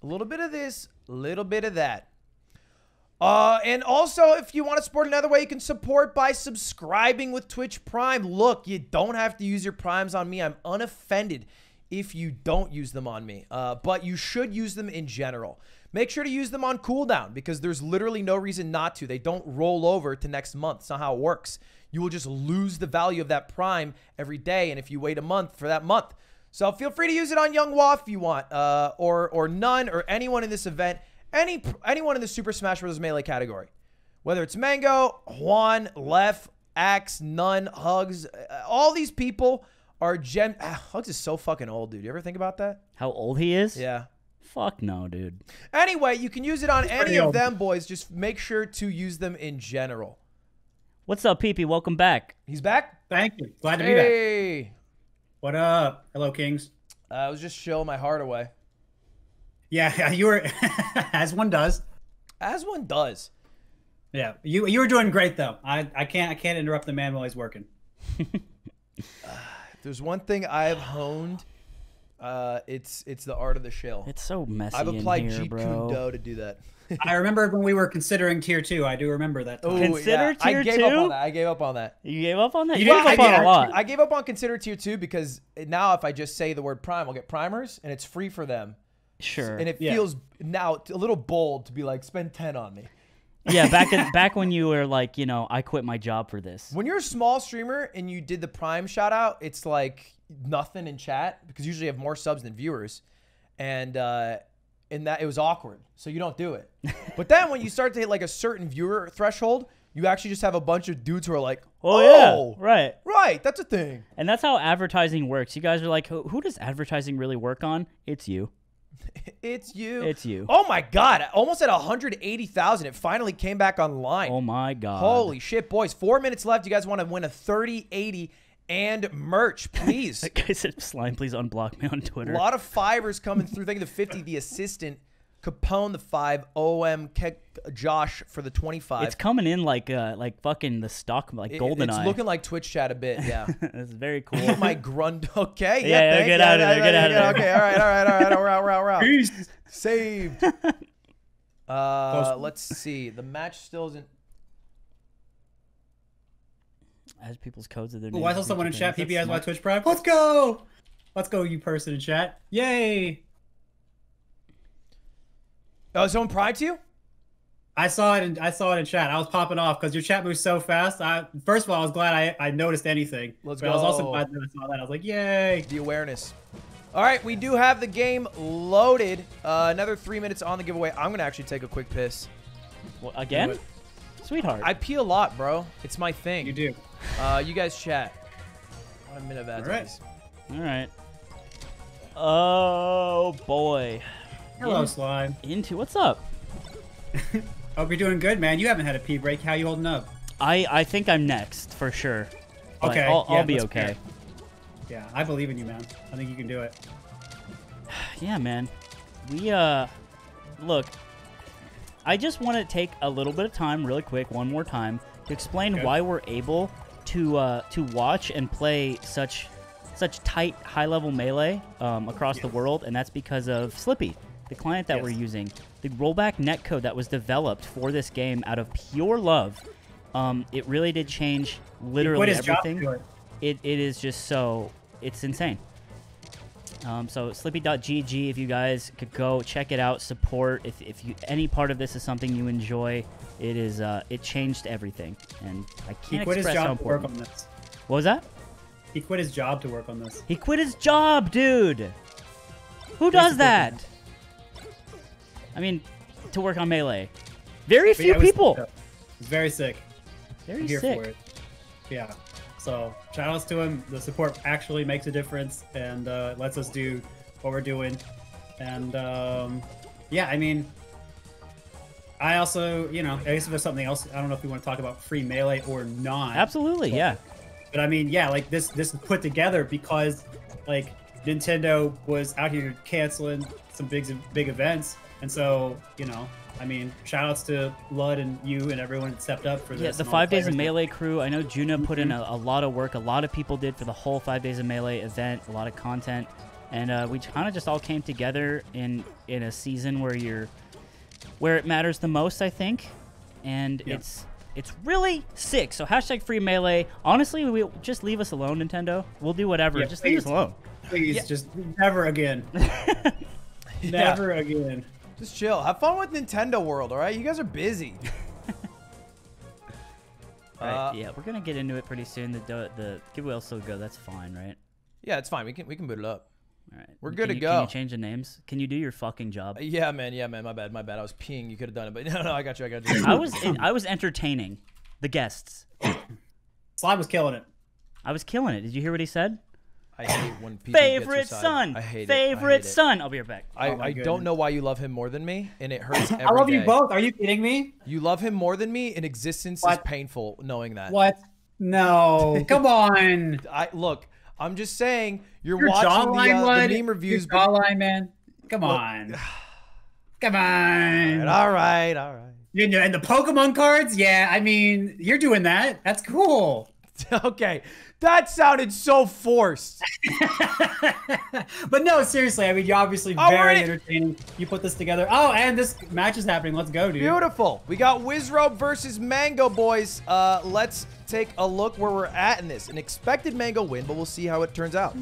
A little bit of this, a little bit of that. And also, if you want to support another way, you can support by subscribing with Twitch Prime. Look, you don't have to use your Primes on me. I'm unoffended if you don't use them on me. But you should use them in general. Make sure to use them on cooldown because there's literally no reason not to. They don't roll over to next month. It's not how it works. You will just lose the value of that Prime every day, and if you wait a month for that month. So feel free to use it on Young Waff if you want, or none, or anyone in this event, anyone in the Super Smash Bros. Melee category. Whether it's Mango, Juan, Lef, Axe, None, Hugs, all these people are Hugs is so fucking old, dude. You ever think about that? How old he is? Yeah. Fuck no, dude. Anyway, you can use it on any of them, boys. Just make sure to use them in general. What's up, Pee-Pee? Welcome back. He's back? Thank you. Glad to be back. What up? Hello, Kings. I was just shilling my heart away. Yeah, you were, as one does. As one does. Yeah, you were doing great though. I can't interrupt the man while he's working. If there's one thing I have honed, it's the art of the shill. It's so messy. I've applied in here, Jeet Kune Do to do that. I remember when we were considering tier 2. I do remember that. Ooh, Consider tier 2? I gave up on that. You gave up on that? You You did? gave up on a lot. I gave up on consider tier 2 because now if I just say the word prime, I'll get primers and it's free for them. Sure. And it feels now a little bold to be like, spend 10 on me. Yeah, back when you were like, you know, I quit my job for this. When you're a small streamer and you did the prime shout out, it's like nothing in chat because usually you have more subs than viewers. And that it was awkward, so you don't do it. But then when you start to hit like a certain viewer threshold, you actually just have a bunch of dudes who are like, oh yeah, right, that's a thing. And that's how advertising works. You guys are like, who does advertising really work on? It's you. It's you. It's you. Oh my God, almost at 180,000. It finally came back online. Oh my God. Holy shit, boys. 4 minutes left. You guys want to win a 3080 and merch, please. That guy said, Slime, please unblock me on Twitter. A lot of fivers coming through. Thank you to 50, the assistant. Capone the 5, OM Josh for the 25. It's coming in like fucking the stock, like GoldenEye. It's looking like Twitch chat a bit, yeah. It's very cool. My grunt. Okay. Yeah, get out of there. Get out of there. Okay, all right. We're out. Peace. Saved. Let's see. The match still isn't. Has people's codes of their Ooh, names. I saw someone in chat. That's PB has my smart. Twitch Prime. Let's go. Let's go, you person in chat. Yay. Oh, is someone primed to you? I saw it in chat. I was popping off because your chat moves so fast. First of all, I was glad I noticed anything. Let's but go. I was also glad that I saw that. I was like, yay. The awareness. All right, we do have the game loaded. Another 3 minutes on the giveaway. I'm going to actually take a quick piss. Well, again? Sweetheart. I pee a lot, bro. It's my thing. You do. You guys chat. 1 minute of ads, All right. please. All right. Oh, boy. Hello, Slime. What's up? Hope you're doing good, man. You haven't had a pee break. How you holding up? I think I'm next for sure. But Okay. I'll be that's okay. fair. Yeah, I believe in you, man. I think you can do it. Yeah, man. We look. I just want to take a little bit of time, really quick, one more time, to explain why we're able to watch and play such tight, high-level melee across the world, and that's because of Slippy, the client that we're using. The rollback netcode that was developed for this game out of pure love. It really did change literally everything. It is just so, it's insane. So slippy.gg, if you guys could go check it out, support. If you any part of this is something you enjoy, it is it changed everything, and I can't express how important. He quit his job to work on this. What was that? He quit his job to work on this. He quit his job, dude. Who does that? I mean, to work on Melee. Very few people. He's very sick. Very I'm here sick. for it. Yeah. So shout outs to him. The support actually makes a difference and lets us do what we're doing. And yeah, I mean, I also, you know, I guess if there's something else, I don't know if we want to talk about free Melee or not. Absolutely, yeah. But I mean, yeah, like this is put together because like Nintendo was out here canceling some big events, and so you know, I mean, shout outs to Lud and you and everyone that stepped up for this. Yeah, the 5 Days of Melee crew. I know Juno put in a lot of work. A lot of people did for the whole 5 Days of Melee event. A lot of content, and we kind of just all came together in a season where it matters the most, I think, and it's really sick. So hashtag free Melee. Honestly, just leave us alone, Nintendo. We'll do whatever. Just leave us alone. Please, just never again. Never again. Just chill. Have fun with Nintendo World, all right? You guys are busy. Right, yeah, we're gonna get into it pretty soon. The giveaway will still go. That's fine, right? Yeah, it's fine. We can boot it up. All right, we're good to go. Can you change the names? Can you do your fucking job? Yeah, man. My bad. I was peeing. You could have done it, but no, I got you. I was entertaining the guests. Slime was killing it. I was killing it. Did you hear what he said? I hate when people favorite son. I hate favorite it. son. I'll be right back. I don't know why you love him more than me, and it hurts every I love day. you both. Are you kidding me? You love him more than me, and existence is painful knowing that. What? No. Come on. Look. I'm just saying, you're watching the meme reviews. Your jawline, man. Come on. Come on. All right. You know, and the Pokemon cards? Yeah, I mean, you're doing that. That's cool. Okay. That sounded so forced. But no, seriously, I mean, you're obviously very entertaining. You put this together. Oh, and this match is happening. Let's go, dude. Beautiful. We got Wizzrobe versus Mango, boys. Let's take a look where we're at in this. An expected Mango win, but we'll see how it turns out.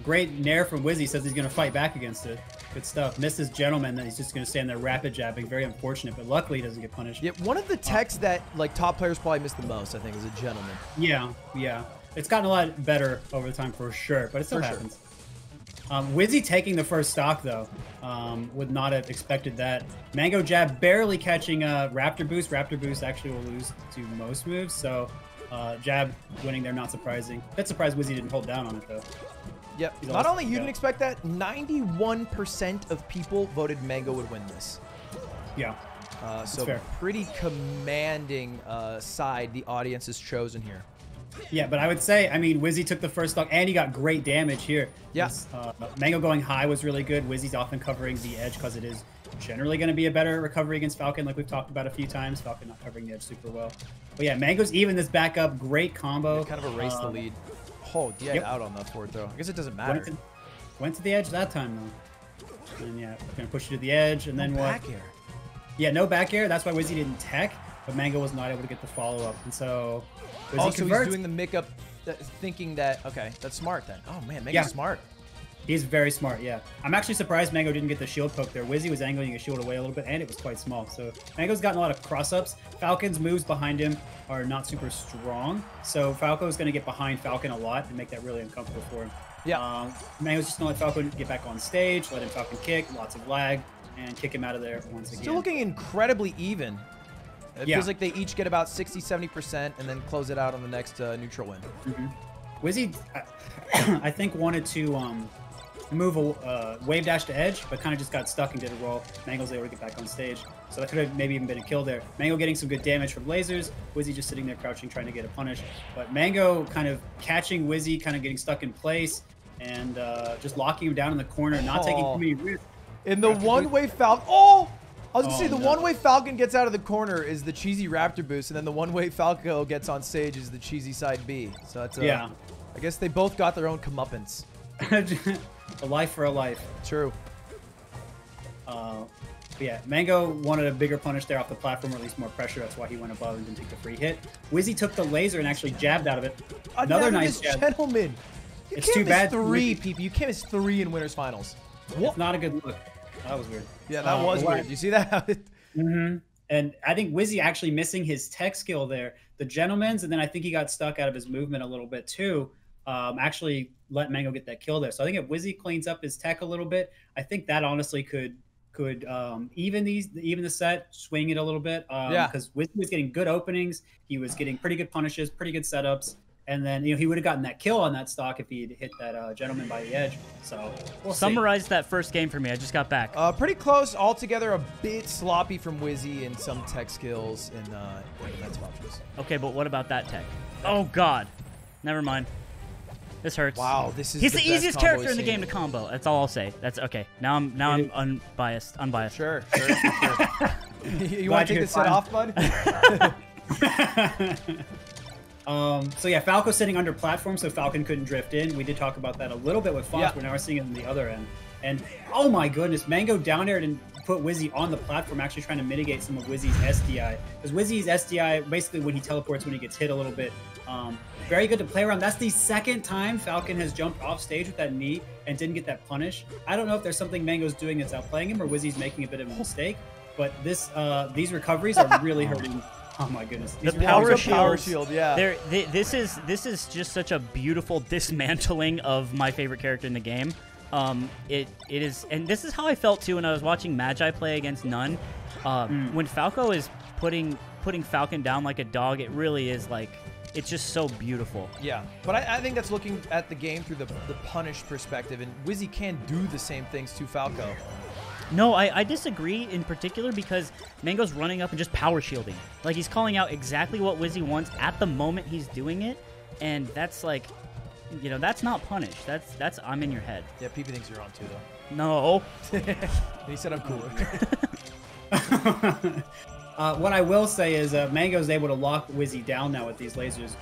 Great nair from Wizzy. Says he's going to fight back against it. Good stuff. Missed his gentleman. That he's just going to stand there rapid jabbing. Very unfortunate, but luckily he doesn't get punished. Yeah, one of the techs that like top players probably miss the most, I think, is a gentleman. Yeah. It's gotten a lot better over the time for sure, but it still happens. Wizzy taking the first stock though, would not have expected that. Mango jab barely catching Raptor Boost. Raptor Boost actually will lose to most moves, so jab winning there, not surprising. Bit surprised Wizzy didn't hold down on it though. Yep. Not only you didn't expect that, 91% of people voted Mango would win this. Yeah. So pretty commanding side the audience has chosen here. Yeah, but I would say, I mean, Wizzy took the first stock, and he got great damage here. Yes. Mango going high was really good. Wizzy's often covering the edge because it is generally going to be a better recovery against Falcon, like we've talked about a few times. Falcon not covering the edge super well. But yeah, Mango's even this back up. Great combo. Kind of erased the lead. Oh, yeah, out on that forward throw. I guess it doesn't matter. Went to the edge that time, though. And yeah, going to push you to the edge, and then what? Back air. Yeah, no back air. That's why Wizzy didn't tech, but Mango was not able to get the follow-up. And so Wizzy also, converts. he's doing the make up, thinking that, okay, that's smart then. Oh, man, Mango's smart. He's very smart, yeah. I'm actually surprised Mango didn't get the shield poke there. Wizzy was angling his shield away a little bit, and it was quite small. So Mango's gotten a lot of cross-ups. Falcon's moves behind him are not super strong. So Falco's going to get behind Falcon a lot and make that really uncomfortable for him. Yeah. Mango's just going to let Falcon get back on stage, let him Falcon kick, lots of lag, and kick him out of there once again. Still looking incredibly even. It feels like they each get about 60-70% and then close it out on the next neutral win. Wizzy, I think, wanted to move a wave dash to edge, but kind of just got stuck and did a roll. Mango's able to get back on stage. So that could have maybe even been a kill there. Mango getting some good damage from lasers. Wizzy just sitting there crouching, trying to get a punish. But Mango kind of catching Wizzy, kind of getting stuck in place, and just locking him down in the corner, not taking too many risks. In the one-way Falcon. Oh! I was going to say, the one-way Falcon gets out of the corner is the cheesy Raptor boost, and then the one-way Falco gets on stage is the cheesy side B. So that's I guess they both got their own comeuppance. A life for a life. True. Yeah, Mango wanted a bigger punish there off the platform, or at least more pressure. That's why he went above and didn't take the free hit. Wizzy took the laser and actually jabbed out of it. Another nice jab. Gentleman. It's too bad. PP. You can't miss 3 in winners finals. It's not a good look. That was weird. Yeah, that was weird. You see that? And I think Wizzy actually missing his tech skill there. The gentleman's, and then I think he got stuck out of his movement a little bit too. Actually let Mango get that kill there. So I think if Wizzy cleans up his tech a little bit, I think that honestly could even the set, swing it a little bit. Because Wizzy was getting good openings. He was getting pretty good punishes, pretty good setups. And then, he would have gotten that kill on that stock if he had hit that gentleman by the edge. So we'll summarize that first game for me. I just got back. Pretty close. Altogether, a bit sloppy from Wizzy and some tech skills in defensive options. Okay, but what about that tech? Oh, God. Never mind. This hurts. Wow, this is He's the easiest character in the game to combo. That's all I'll say. That's okay. Now I'm unbiased. Sure. You want to take the set off, bud? So yeah, Falco sitting under platform, so Falcon couldn't drift in. We did talk about that a little bit with Fox, but now we're seeing it on the other end. And oh my goodness, Mango down air and put Wizzy on the platform, actually trying to mitigate some of Wizzy's SDI. Because Wizzy's SDI, basically when he teleports, when he gets hit a little bit, very good to play around. That's the second time Falcon has jumped off stage with that knee and didn't get that punish. I don't know if there's something Mango's doing that's outplaying him or Wizzy's making a bit of a mistake, but these recoveries are really hurting. Oh my goodness! The power shield, yeah. This is just such a beautiful dismantling of my favorite character in the game. It is, and this is how I felt too when I was watching Magi play against None. When Falco is putting Falcon down like a dog, it really is like, it's just so beautiful. Yeah, but I think that's looking at the game through the punish perspective, and Wizzy can do the same things to Falco. No, I disagree in particular because Mango's running up and just power shielding. Like, he's calling out exactly what Wizzy wants at the moment he's doing it, and that's like, that's not punish. That's I'm in your head. Yeah, PP thinks you're on too, though. No. He said I'm cooler. What I will say is Mango's able to lock Wizzy down now with these lasers,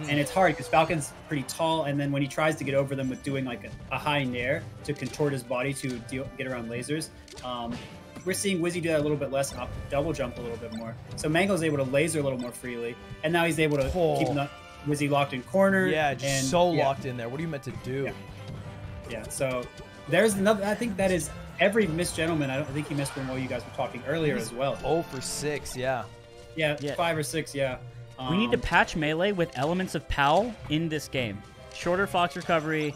and it's hard because Falcon's pretty tall, and then when he tries to get over them with doing like a high nair to contort his body to get around lasers, we're seeing Wizzy do that a little bit less and double jump a little bit more. So Mango's able to laser a little more freely, and now he's able to keep Wizzy locked in corner. Yeah, just locked in there. What are you meant to do? Yeah, so there's another. I think that is every missed gentleman. I think he missed one while you guys were talking earlier as well. 0 for 6, yeah. Yeah, 5 or 6, yeah. We need to patch melee with elements of PAL in this game. Shorter Fox recovery,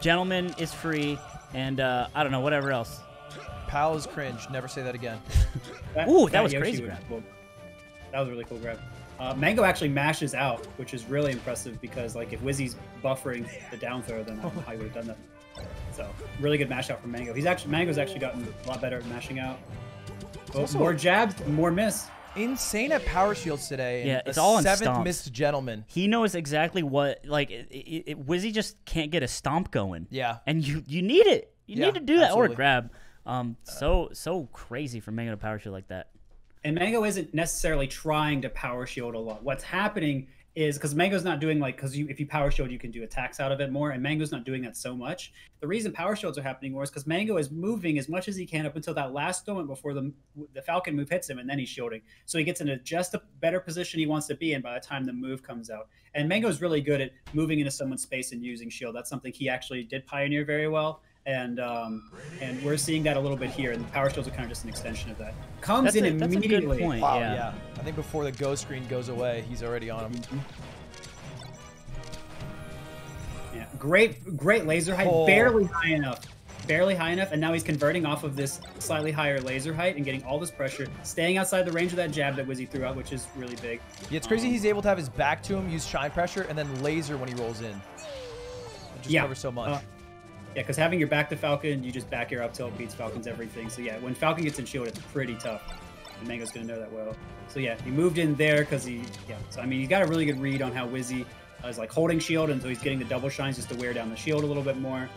gentleman is free, and I don't know, whatever else. PAL is cringe. Never say that again. Ooh, that was crazy grab. Cool. That was a really cool grab. Mango actually mashes out, which is really impressive because, like, if Wizzy's buffering the down throw, then I don't know how he would have done that. So, really good mash out from Mango. Mango's actually gotten a lot better at mashing out. Well, more jabs, more miss. insane at power shields today. Yeah, it's all on 7th stomps. missed gentleman. He knows exactly what, like, Wizzy just can't get a stomp going. Yeah. And you need it. You need to do that absolutely. or grab. So crazy for Mango to power shield like that. And Mango isn't necessarily trying to power shield a lot. What's happening is because Mango's not doing because if you power shield, you can do attacks out of it more, and Mango's not doing that so much. The reason power shields are happening more is because Mango is moving as much as he can up until that last moment before the Falcon move hits him, and then he's shielding. So he gets into just a better position he wants to be in by the time the move comes out. And Mango's really good at moving into someone's space and using shield. That's something he actually did pioneer very well. And we're seeing that a little bit here, and the power shields are kind of just an extension of that. Comes in immediately. That's a good point. Wow, yeah. I think before the go screen goes away, he's already on him. Yeah, great laser height, barely high enough, and now he's converting off of this slightly higher laser height and getting all this pressure, staying outside the range of that jab that Wizzy threw out, which is really big. Yeah, it's crazy he's able to have his back to him, use shine pressure, and then laser when he rolls in. It just covers so much. Yeah, because having your back to Falcon, you just back air up till it beats Falcon's everything. So yeah, when Falcon gets in shield, it's pretty tough. And Mango's going to know that well. So yeah, he moved in there because so I mean, he's got a really good read on how Wizzy is like holding shield, and so he's getting the double shines just to wear down the shield a little bit more.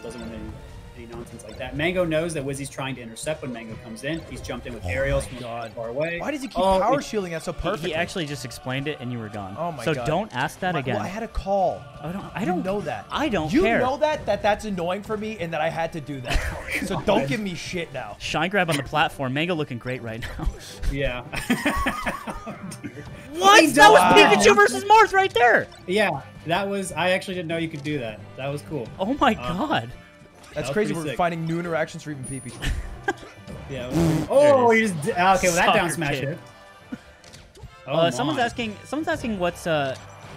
Doesn't want any nonsense like that. Mango knows that Wizzy's trying to intercept when Mango comes in. He's jumped in with aerials from far away. Why does he keep power shielding that so perfectly? He actually just explained it, and you were gone. Oh my god! God. So don't ask that again. Well, I had a call. I don't know that. I don't you care. You know that's annoying for me, and that I had to do that. So don't give me shit now. Shine grab on the platform. Mango looking great right now. Yeah. What? That was Pikachu versus Marth right there. Yeah, that was. I actually didn't know you could do that. That was cool. Oh my god. That's crazy. We're finding new interactions for even PP. Yeah. Oh, you just okay. Well, that down smash hit. Someone's asking what's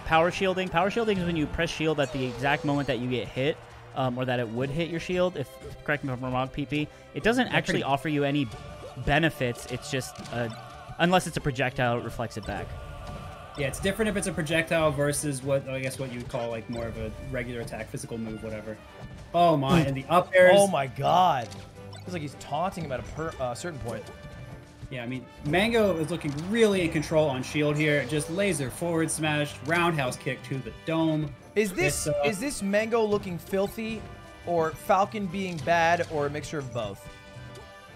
power shielding. Power shielding is when you press shield at the exact moment that you get hit, or that it would hit your shield. Correct me if I'm wrong, PP. It doesn't actually offer you any benefits. It's just unless it's a projectile, it reflects it back. Yeah, it's different if it's a projectile versus what you would call like more of a regular attack, physical move, whatever. Oh my, and the up airs. Oh my god. Feels like he's taunting him at a certain point. Yeah, I mean, Mango is looking really in control on shield here. Just laser forward smash, roundhouse kick to the dome. Is this Mango looking filthy, or Falcon being bad, or a mixture of both?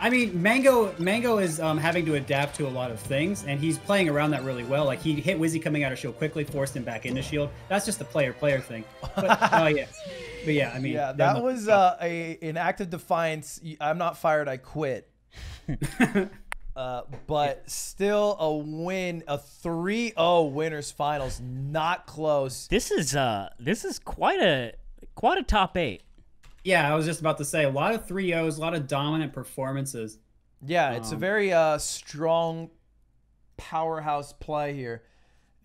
I mean, Mango is having to adapt to a lot of things, and he's playing around that really well. Like, he hit Wizzy coming out of shield quickly, forced him back into shield. That's just a player thing. But, But yeah, I mean... Yeah, that was an act of defiance. I'm not fired, I quit. But still a win, a 3-0 winners finals, not close. This is quite a top 8. Yeah, I was just about to say, a lot of 3-0s, a lot of dominant performances. Yeah, it's a very strong powerhouse play here.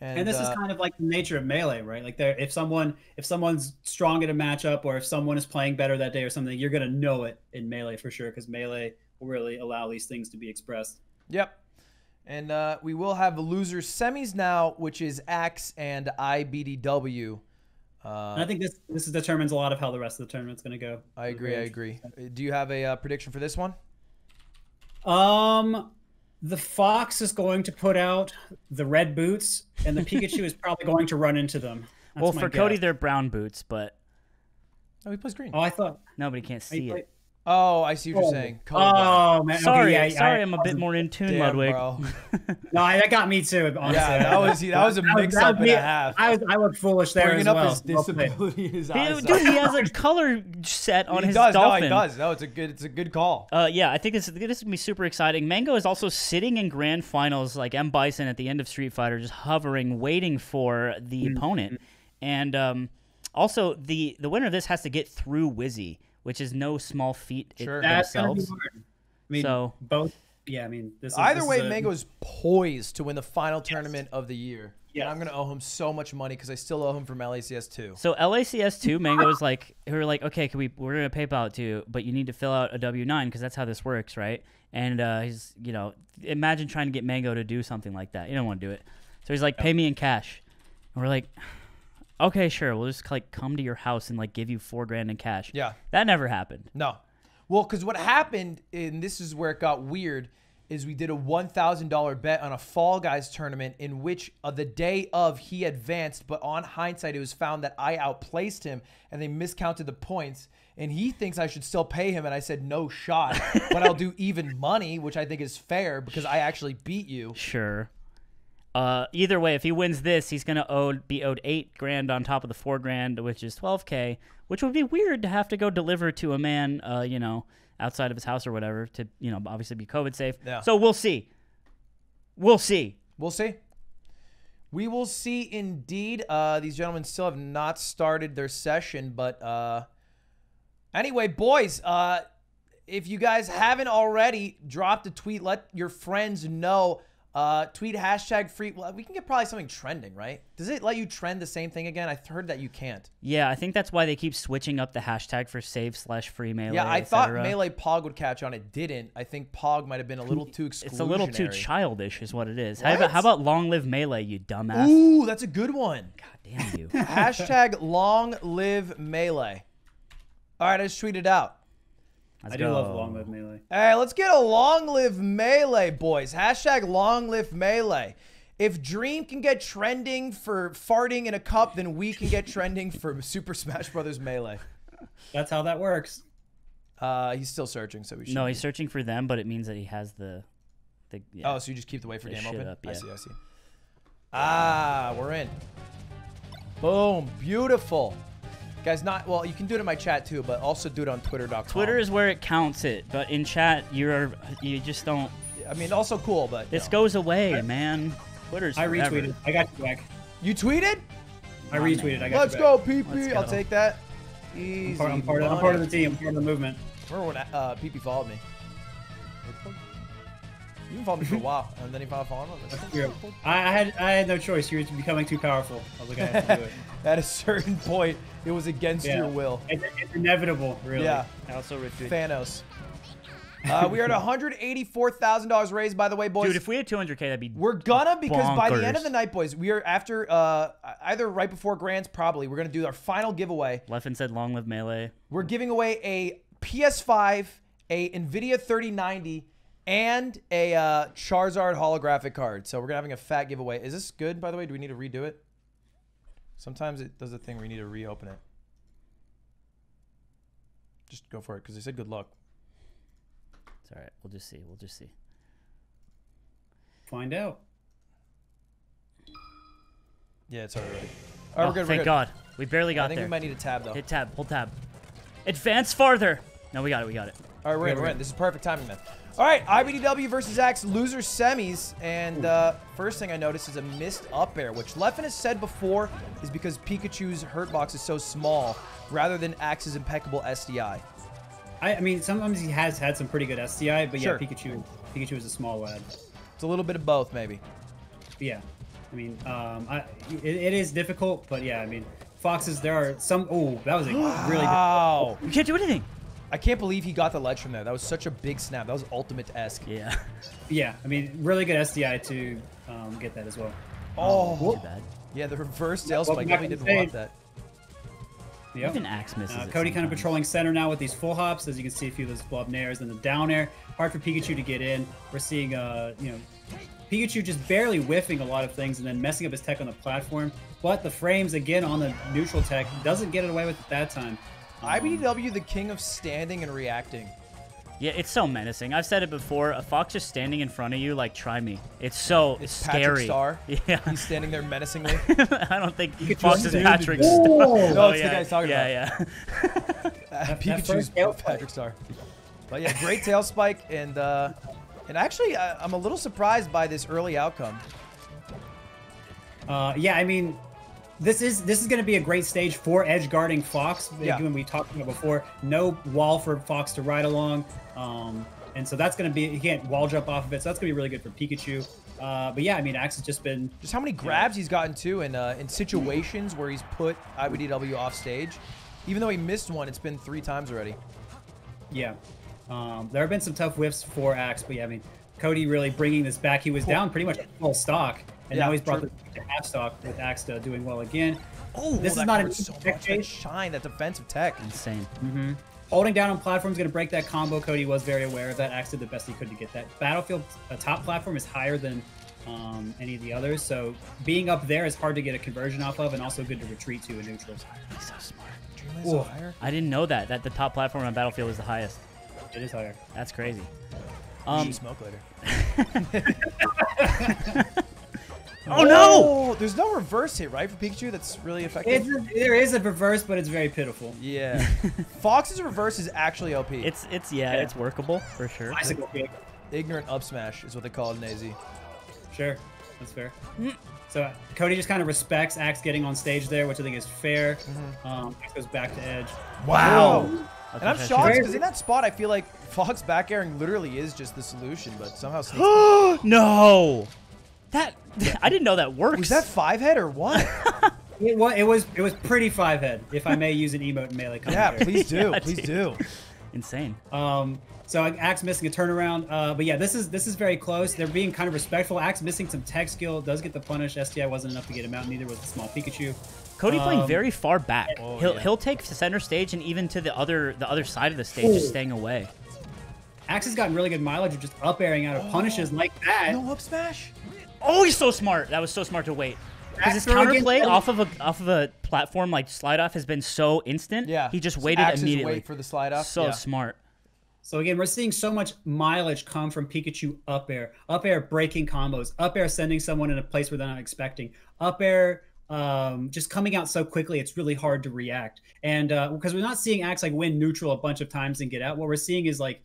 And this is kind of like the nature of Melee, right? Like, if someone's strong in a matchup, or if someone is playing better that day or something, you're gonna know it in Melee for sure, because Melee will really allow these things to be expressed. Yep. And we will have the losers semis now, which is Axe and ibdw. And I think this determines a lot of how the rest of the tournament's gonna go. I agree. Do you have a prediction for this one? The Fox is going to put out the red boots, and the Pikachu is probably going to run into them. Well, for Cody, they're brown boots, but... Oh, he plays green. Oh, I thought... Nobody can't see it. Oh, I see what you're saying. Oh, man. Sorry, okay, sorry, I'm a bit more in tune, Ludwig. Bro. No, that got me too, honestly. Yeah, that was a mix-up and a half. I look foolish there Bringing as well. up his disability, his eyes. Dude, he has a color set on his dolphin. dolphin. No, he does. No, it's a good call. Yeah, I think this is going to be super exciting. Mango is also sitting in grand finals like M. Bison at the end of Street Fighter, just hovering, waiting for the opponent. And also, the winner of this has to get through Wizzy, which is no small feat That's themselves. gonna be hard. I mean, so both. Yeah, I mean, either way, Mango is poised to win the final tournament of the year. Yeah, and I'm gonna owe him so much money because I still owe him from LACS 2. So LACS 2, Mango is like, we were like, okay, we're gonna PayPal it to you, but you need to fill out a W9 because that's how this works, right? And he's, imagine trying to get Mango to do something like that. You don't want to do it. So he's like, pay me in cash, and we're like, okay, sure. We'll just like come to your house and like give you $4,000 in cash. Yeah, that never happened. No, well, because what happened, and this is where it got weird, is we did a $1,000 bet on a Fall Guys tournament in which the day of he advanced, but on hindsight, it was found that I outplaced him and they miscounted the points. And he thinks I should still pay him. And I said, no shot, but I'll do even money, which I think is fair because I actually beat you. Sure. Either way, if he wins this, he's going to be owed $8,000 on top of the $4,000, which is $12K, which would be weird to have to go deliver to a man, you know, outside of his house or whatever to, you know, obviously be COVID safe. Yeah. So we'll see. We'll see. We'll see. We will see indeed. These gentlemen still have not started their session, but anyway, boys, if you guys haven't already, dropped a tweet. Let your friends know. Tweet hashtag free. Well, we can get probably something trending, right? Does it let you trend the same thing again? I heard that you can't. Yeah, I think that's why they keep switching up the hashtag for save/free melee. Yeah, I thought melee Pog would catch on. It didn't. I think Pog might have been a little too exclusionary. It's a little too childish is what it is. What? How about long live melee, you dumbass? Ooh, that's a good one. God damn you. Hashtag long live melee. All right, I just tweeted out. I do love long live melee. Hey, let's get a long live melee, boys. Hashtag long live melee. If Dream can get trending for farting in a cup, then we can get trending for Super Smash Brothers Melee. That's how that works. He's still searching, so we should. No, he's searching for them, but it means that he has the yeah. Oh, so you just keep the wait for game open? Up, yeah. I see, I see. Ah, we're in. Boom. Beautiful. Guys, well, you can do it in my chat too, but also do it on twitter.com. Twitter is where it counts it, but in chat, you just don't. I mean, also cool, but this goes away, man. Twitter's I forever. retweeted. I got you back. You tweeted? I retweeted. I got Let's you go, back. PP. I'll take that. Easy. I'm part of the team. I'm part of the movement. Remember when PP followed me? You followed me for a while, and then he followed me. I had no choice. You were becoming too powerful. I was like, I have to do it. At a certain point, it was against your will. It's inevitable, really. Yeah. I also retweeted. Thanos. We are at $184,000 raised, by the way, boys. Dude, if we had 200K, that'd be We're gonna, because bonkers. by the end of the night, boys, we are after, either right before Grands, probably, we're gonna do our final giveaway. Leffen said long live melee. We're giving away a PS5, a NVIDIA 3090, and a Charizard holographic card. So we're gonna having a fat giveaway. Is this good, by the way? Do we need to redo it? Sometimes it does a thing where you need to reopen it. Just go for it, because they said good luck. It's all right. We'll just see. We'll just see. Find out. Yeah, it's all right. All right, we're good. Thank God. We barely got there. I think we might need a tab, though. Hit tab. Hold tab. Advance farther. No, we got it. We got it. All right, we're in. This is perfect timing, man. All right, ibdw versus Axe, loser semis. And first thing I noticed is a missed up air, which Leffen has said before is because Pikachu's hurt box is so small rather than Axe's impeccable SDI. I mean, sometimes he has had some pretty good SDI, but Sure. yeah, Pikachu is a small lad. It's a little bit of both, maybe. Yeah, I mean, it is difficult, but yeah, I mean, Foxes, there are some. Oh, that was a really. Wow. We can't do anything. I can't believe he got the ledge from there. That was such a big snap. That was ultimate-esque. Yeah. Yeah, I mean, really good SDI to get that as well. Oh. Too bad. Yeah, the reverse tail spike. back Definitely to didn't the want stage. that. Yep. Even Axe misses it Cody kind of sometimes. patrolling center now with these full hops. As you can see, a few of those blob nairs and the down air. Hard for Pikachu to get in. We're seeing, you know, Pikachu just barely whiffing a lot of things and then messing up his tech on the platform. But the frames, again, on the neutral tech, doesn't get it away with it that time. IBDW, the king of standing and reacting. Yeah, it's so menacing. I've said it before. A fox just standing in front of you, like, try me. It's Patrick scary. Star. Yeah. He's standing there menacingly. I don't think Fox is dude, Patrick dude. Star. Oh, no, it's the guy he's talking about. Yeah. Pikachu's first tail Patrick Star. But yeah, great tail spike, and actually, I'm a little surprised by this early outcome. Yeah, I mean, this is going to be a great stage for edge guarding Fox. Yeah. When we talked about before, no wall for Fox to ride along, and so that's going to be, he can't wall jump off of it. So that's going to be really good for Pikachu. But yeah, I mean, Axe has just been How many grabs he's gotten too in situations where he's put IBDW off stage. Even though he missed one, it's been 3 times already. Yeah. There have been some tough whiffs for Axe, but yeah, I mean, Cody really bringing this back. He was down pretty much at full stock, and now he's brought this to half stock with Axe doing well again. Oh, this that is not an hurts so easy tech much. That chase. shine, that defensive tech. Insane. Holding down on platform is going to break that combo. Cody was very aware of that. Axe did the best he could to get that. Battlefield top platform is higher than any of the others, so being up there is hard to get a conversion off of, and also good to retreat to in neutrals. He's so smart. So higher? I didn't know that the top platform on Battlefield was the highest. It is higher. That's crazy. Smoke later. Oh no! There's no reverse hit, right, for Pikachu? That's really effective. There is a reverse, but it's very pitiful. Yeah. Fox's reverse is actually OP. It's it's workable for sure. Bicycle kick. Ignorant up smash is what they call it in AZ. Sure, that's fair. So Cody just kind of respects Axe getting on stage there, which I think is fair. Axe goes back to edge. Wow. I And I'm think shocked because in that spot, I feel like Fox back airing literally is just the solution, but somehow sneaks. No! That I didn't know that works. Was that 5-head or what? It was pretty 5-head, if I may use an emote in melee commentary. Yeah, please do. Yeah, Please dude. do. Insane. So Axe missing a turnaround, but yeah, this is very close. They're being kind of respectful. Axe missing some tech skill does get the punish. STI wasn't enough to get him out. Neither was the small Pikachu. Cody playing very far back. Oh, He'll take to center stage and even to the other side of the stage, just staying away. Axe has gotten really good mileage of just up airing out of punishes like that. No up smash. Oh, he's so smart. That was so smart to wait. Because his Throw against counterplay Cody. off of a platform like slide off has been so instant. Yeah. He just So waited Axe's immediately. wait for the slide off. So Yeah. smart. So again, we're seeing so much mileage come from Pikachu up air breaking combos, up air sending someone in a place where they're not expecting, up air just coming out so quickly, it's really hard to react. And because we're not seeing Axe like win neutral a bunch of times and get out, what we're seeing is like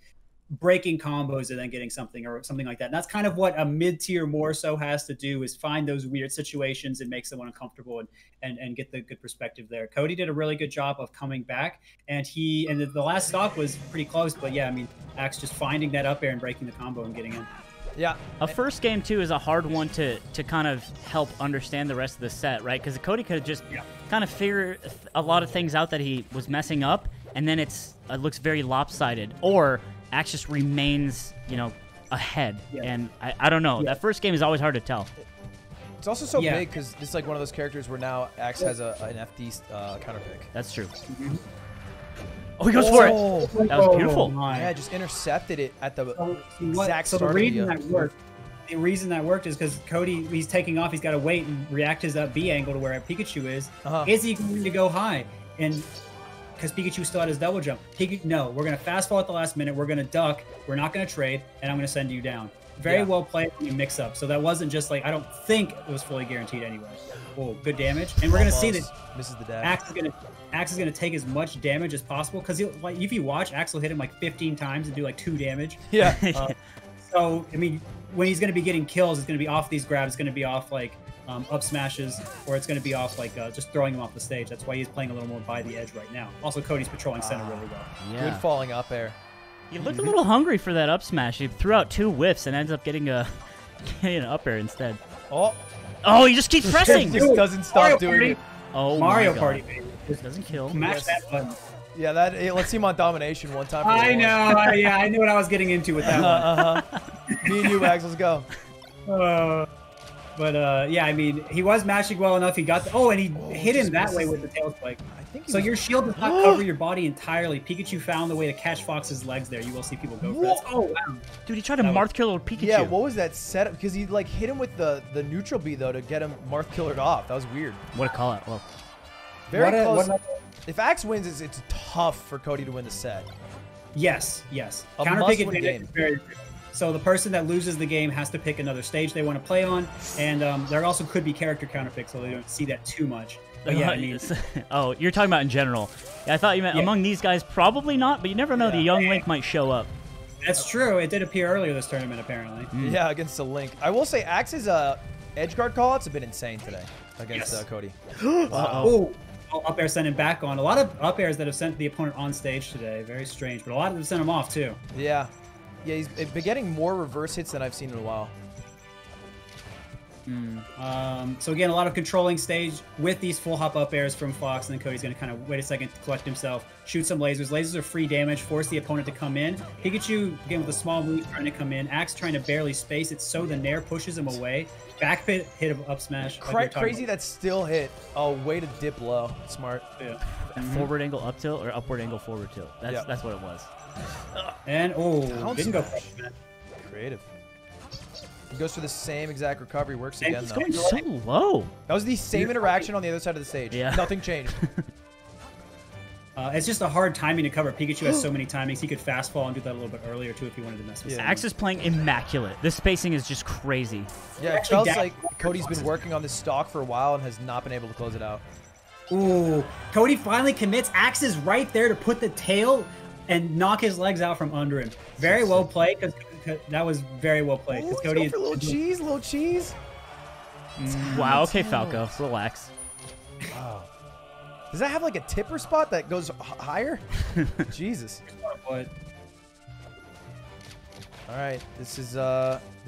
breaking combos and then getting something or something like that. And that's kind of what a mid-tier more so has to do, is find those weird situations and make someone uncomfortable and get the good perspective there. Cody did a really good job of coming back, and the last stock was pretty close, but yeah, I mean, Axe just finding that up air and breaking the combo and getting in. Yeah. A first game too is a hard one to kind of help understand the rest of the set, right? Because Cody could have just kind of figured a lot of things out that he was messing up, and then it looks very lopsided, or Axe just remains, ahead. Yeah. And I don't know. That first game is always hard to tell. It's also so big because it's like one of those characters where now Axe has an FD counter pick. That's true. Oh, he goes for it. That was beautiful. Yeah, just intercepted it at the exact start. So the reason that worked, is because Cody, he's taking off. He's got to wait and react his up B angle to where Pikachu is. Is he going to go high? And because Pikachu still had his double jump. No, we're going to fast fall at the last minute. We're going to duck. We're not going to trade, and I'm going to send you down. Very well played when you mix up. So that wasn't just like, I don't think it was fully guaranteed anyway. Oh, good damage. And we're going to see that misses the dash. Axe is going to take as much damage as possible, because if you watch, Axe will hit him like 15 times and do like 2 damage. Yeah. So, I mean, when he's going to be getting kills, it's going to be off these grabs. It's going to be off like up smashes, or it's going to be off like just throwing him off the stage. That's why he's playing a little more by the edge right now. Also, Cody's patrolling center really well. Yeah. Good falling up air. He looked a little hungry for that up smash. He threw out 2 whiffs and ends up getting an up air instead. Oh, he just keeps pressing. He just doesn't stop doing it. Oh, Mario my God. Party, baby. Doesn't kill. Smash that button. Yeah, let's see him on domination one time. I know. Yeah, I knew what I was getting into with that one. Me and you, Wags, let's go. Yeah, I mean, he was mashing well enough. He got and he hit him that way with the tail spike. So your shield does not cover your body entirely. Pikachu found the way to catch Fox's legs there. You will see people go for that. Oh, wow. Dude, he tried to Marth Killer Pikachu. Yeah, what was that setup? Because he like hit him with the neutral B though to get him Marth Killered off. That was weird. What a call out. Well, very close. If Axe wins, it's tough for Cody to win the set. Yes. Counter pick advantage is very good. So the person that loses the game has to pick another stage they want to play on, and there also could be character counter picks, so they don't see that too much. But yeah, I mean, oh, you're talking about in general. Yeah, I thought you meant among these guys, probably not, but you never know. The young Link might show up. That's true. It did appear earlier this tournament, apparently. Yeah, against the Link. I will say Axe's edge guard callouts have been insane today against Cody. Wow. Up air sending back on. A lot of up airs that have sent the opponent on stage today. Very strange, but a lot of them sent him off too. Yeah. Yeah, he's been getting more reverse hits than I've seen in a while. So again, a lot of controlling stage with these full hop up airs from Fox, and then Cody's going to kind of wait a second, collect himself, shoot some lasers. Lasers are free damage, force the opponent to come in. Pikachu, again, with a small move, trying to come in. Axe trying to barely space it, so the Nair pushes him away. Back hit of up smash. Crazy that still hit. Oh, way to dip low. Smart. Yeah. Forward angle up tilt or upward angle forward tilt. That's what it was. And didn't go for that. Creative. He goes for the same exact recovery. Works again, though. Going so low. That was the same interaction on the other side of the stage. Yeah. Nothing changed. It's just a hard timing to cover. Pikachu has so many timings. He could fast fall and do that a little bit earlier, too, if he wanted to mess with it. Axe is playing immaculate. This spacing is just crazy. Yeah, it feels like Cody's been working on this stock for a while and has not been able to close it out. Ooh, Cody finally commits. Axe is right there to put the tail and knock his legs out from under him. Very well played, because that was very well played. Because Cody for little cheese. Wow. Okay, Falco, relax. Wow. Does that have like a tipper spot that goes higher? Jesus. What? All right, this is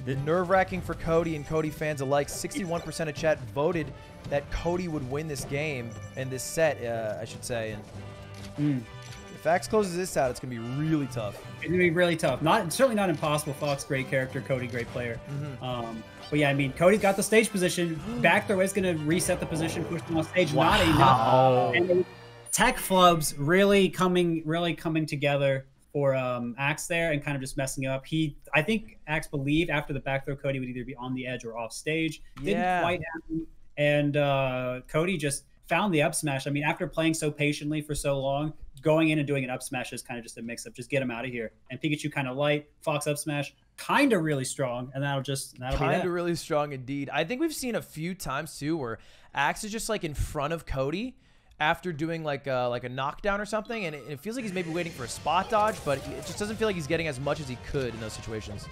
nerve-wracking for Cody and Cody fans alike. 61% of chat voted that Cody would win this game and this set, I should say. And if Axe closes this out, it's gonna be really tough. It's gonna be really tough. Certainly not impossible. Fox, great character. Cody, great player. But yeah, I mean, Cody's got the stage position. Back throw is gonna reset the position, push them on stage. Wow. Not enough. And tech flubs really coming together for Axe there and kind of just messing up. I think Axe believed after the back throw Cody would either be on the edge or off stage. Didn't quite happen. And Cody just found the up smash. I mean, after playing so patiently for so long, going in and doing an up smash is kind of just a mix up. Just get him out of here. And Pikachu kind of light, Fox up smash, kind of really strong, and that'll be that. Kind of really strong indeed. I think we've seen a few times too where Axe is just like in front of Cody after doing like a knockdown or something, and it feels like he's maybe waiting for a spot dodge, but it just doesn't feel like he's getting as much as he could in those situations.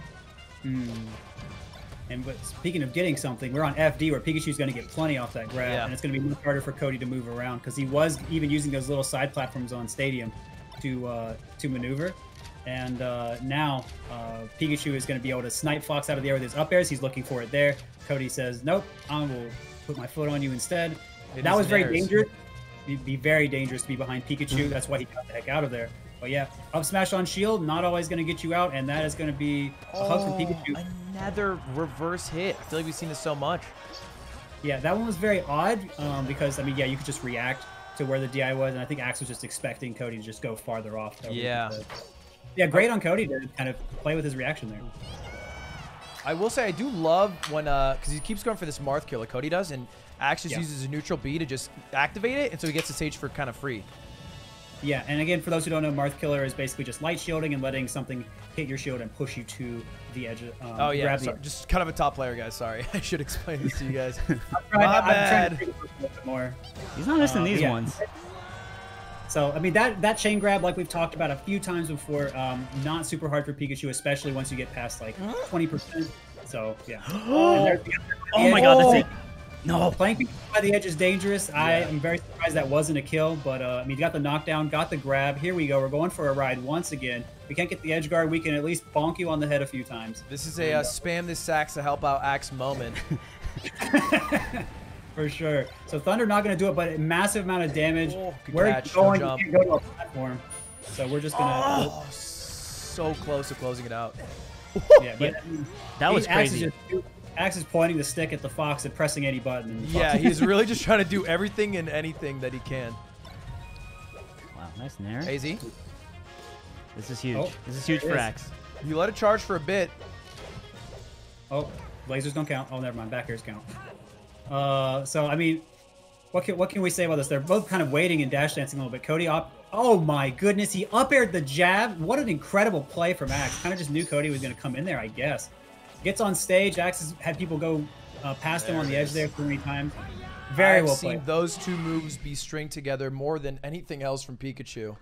But speaking of getting something, we're on FD where Pikachu's going to get plenty off that grab, and it's going to be much harder for Cody to move around because he was even using those little side platforms on Stadium to maneuver. And now Pikachu is going to be able to snipe Fox out of the air with his up airs. He's looking for it there. Cody says, nope, I will put my foot on you instead. That was very dangerous. It'd be very dangerous to be behind Pikachu. That's why he got the heck out of there. But yeah, up smash on shield, not always going to get you out, and that is going to be a hug from Pikachu. Another reverse hit. I feel like we've seen this so much. Yeah, that one was very odd because, I mean, yeah, you could just react to where the DI was, and I think Axe was just expecting Cody to just go farther off. Yeah. Yeah, great on Cody to kind of play with his reaction there. I will say I do love when, because he keeps going for this Marth kill like Cody does, and Axe just uses a neutral B to just activate it, and so he gets the stage for kind of free. Yeah, and again, for those who don't know, Marth Killer is basically just light shielding and letting something hit your shield and push you to the edge. Oh, yeah, sorry. Just kind of a top player, guys. Sorry. I should explain this to you guys. My bad. I'm trying to think a little bit more. He's not missing these ones. So, I mean, that chain grab, like we've talked about a few times before, not super hard for Pikachu, especially once you get past, like, 20%. So, yeah. Oh, my God, that's it. No, playing Pikachu by the edge is dangerous. Yeah. I am very surprised that wasn't a kill, but I mean, got the knockdown, got the grab. Here we go. We're going for a ride once again. We can't get the edge guard. We can at least bonk you on the head a few times. This is a spam this Sax to help out Axe moment. For sure. So Thunder not going to do it, but a massive amount of damage. Oh, we're going to go to a platform. So we're just going to... Oh, so close to closing it out. Yeah, but that was crazy. Axe is pointing the stick at the Fox and pressing any button. Yeah, he's really just trying to do everything and anything that he can. Wow, nice nair. AZ. This is huge. This is huge for Axe. You let it charge for a bit. Oh, lasers don't count. Oh, never mind. Back airs count. So, I mean, what can we say about this? They're both kind of waiting and dash dancing a little bit. Cody oh my goodness, he up-aired the jab. What an incredible play from Axe. Kind of just knew Cody was going to come in there, I guess. Gets on stage. Axe has had people go past him on the edge there 3 times. Very well played. I've seen those two moves be stringed together more than anything else from Pikachu.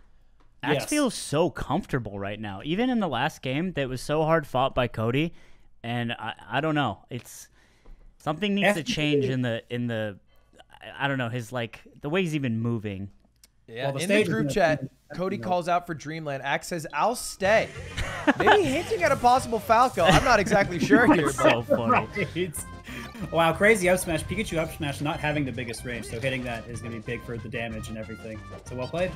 Axe feels so comfortable right now. Even in the last game that was so hard fought by Cody, and I don't know. It's something needs to change in the I don't know, his like the way he's even moving. Yeah, in the group chat, Cody calls out for Dreamland. Axe says, I'll stay. Maybe hinting at a possible Falco. I'm not exactly sure here. So funny. Right. Wow, crazy up smash. Pikachu up smash not having the biggest range, so hitting that is going to be big for the damage and everything. So well played.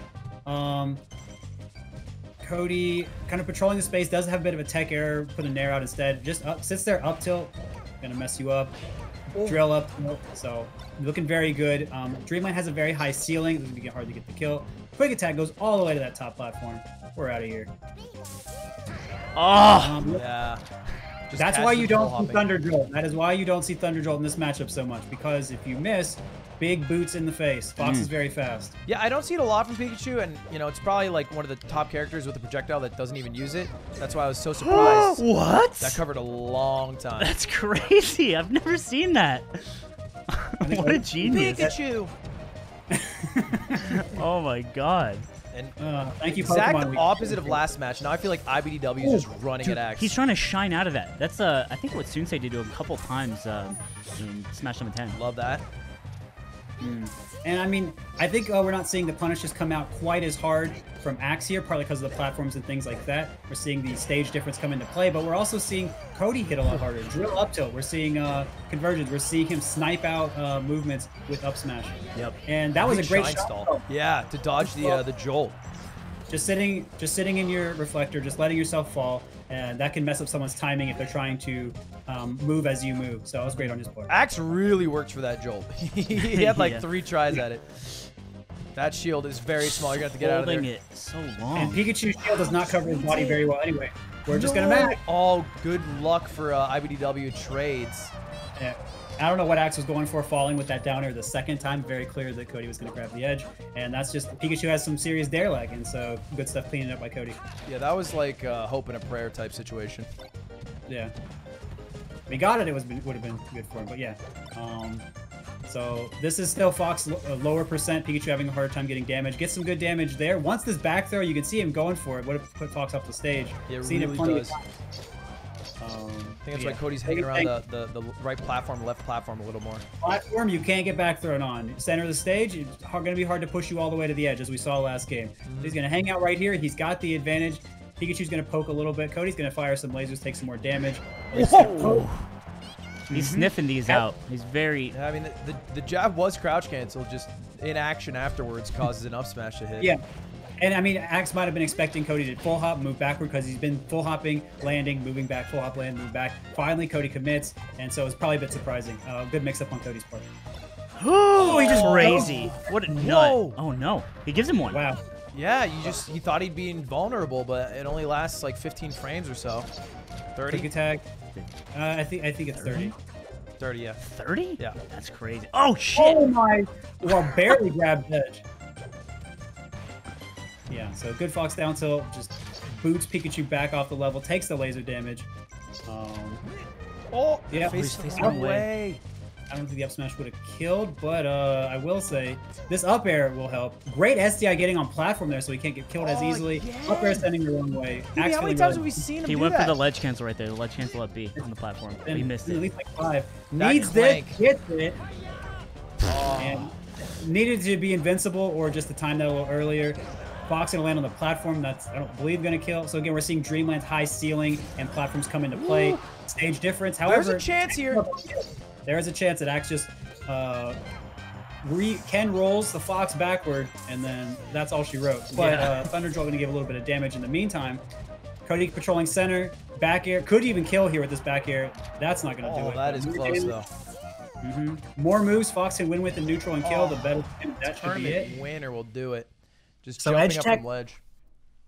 Cody kind of patrolling the space, does have a bit of a tech error, put a nair out instead. Just sits there up tilt, gonna mess you up. Drill up, so looking very good. Dreamland has a very high ceiling. It's gonna be hard to get the kill. Quick attack goes all the way to that top platform. We're out of here. Oh, yeah. That's why you don't see Thunder Jolt. That is why you don't see Thunder Jolt in this matchup so much, because if you miss, big boots in the face. Fox is very fast. Yeah, I don't see it a lot from Pikachu, and you know, it's probably like one of the top characters with a projectile that doesn't even use it. That's why I was so surprised. What? That covered a long time. That's crazy. I've never seen that. What a genius. Pikachu! Oh my god. And thank you, exact Pokemon. opposite of last match. Now I feel like ibdw is just running at Axe. He's trying to shine out of that. That's I think what Sunsei did to him a couple times in Smash Number 10. Love that. And I mean, I think we're not seeing the punishes come out quite as hard from Axe here, partly because of the platforms and things like that. We're seeing the stage difference come into play, but we're also seeing Cody hit a lot harder. Drill up tilt. We're seeing conversions. We're seeing him snipe out movements with up smash. Yep. And that was a great shot. Stall. Yeah, to dodge the jolt. Just sitting in your reflector, just letting yourself fall, and that can mess up someone's timing if they're trying to move as you move. So that was great on his part. Axe really worked for that jolt. He had like 3 tries at it. That shield is very small. You're gonna have to get out of there. Holding it so long. And Pikachu's shield does not cover his body very well anyway. We're just gonna match. Oh, good luck for ibdw trades. Yeah. I don't know what Axe was going for, falling with that down air the second time. Very clear that Cody was going to grab the edge. And that's just, Pikachu has some serious dare lag, and so good stuff cleaning up by Cody. Yeah, that was like a hope and a prayer type situation. Yeah. If he got it, would have been good for him, but yeah. So this is still Fox, a lower percent. Pikachu having a hard time getting damage. Gets some good damage there. Once this back throw, you can see him going for it. Would have put Fox off the stage. Yeah, it Seen really does. I think that's why Cody's hanging around the right platform, left platform a little more. Platform, you can't get back thrown on. Center of the stage, it's going to be hard to push you all the way to the edge, as we saw last game. He's going to hang out right here. He's got the advantage. Pikachu's going to poke a little bit. Cody's going to fire some lasers, take some more damage. Whoa. He's sniffing these out. He's very... Yeah, I mean, the jab was crouch cancel, just in action afterwards causes an up smash to hit. Yeah. And I mean, Axe might have been expecting Cody to full hop, move backward, because he's been full hopping, landing, moving back, full hop, land, move back. Finally, Cody commits, and so it's probably a bit surprising. Good mix-up on Cody's part. Oh, he just crazy. What a nut. Whoa. Oh, no. He gives him one. Wow. Yeah, he thought he'd be invulnerable, but it only lasts like 15 frames or so. 30? Quick attack. I think it's 30. 30, yeah. 30? Yeah. That's crazy. Oh, shit. Oh, my. Well, barely grabbed edge. Yeah, so good Fox down tilt, just boots Pikachu back off the level, takes the laser damage. Oh, yeah, face away. I don't think the up smash would have killed, but I will say this up air will help. Great SDI getting on platform there, so he can't get killed as easily. Yeah. Up air sending the wrong way. How many times have we seen him He do went that? for the ledge cancel right there. The ledge cancel up B on the platform. And He missed at it. least like 5. That Needs this, clank. gets it. And needed to be invincible or just to time that a little earlier. Fox gonna land on the platform. That's, I don't believe, gonna kill. So again, we're seeing Dreamland's high ceiling and platforms come into play. Stage difference. However, There's a chance here. There is a chance that Axe just Ken rolls the Fox backward, and then that's all she wrote. But Thunder Jolt gonna give a little bit of damage in the meantime. Cody patrolling center, back air. Could even kill here with this back air. That's not gonna do it. That is close though. More moves Fox can win with in neutral and kill. The better that should be it. Tournament winner will do it. Just So jumping Edge up Tech- from ledge.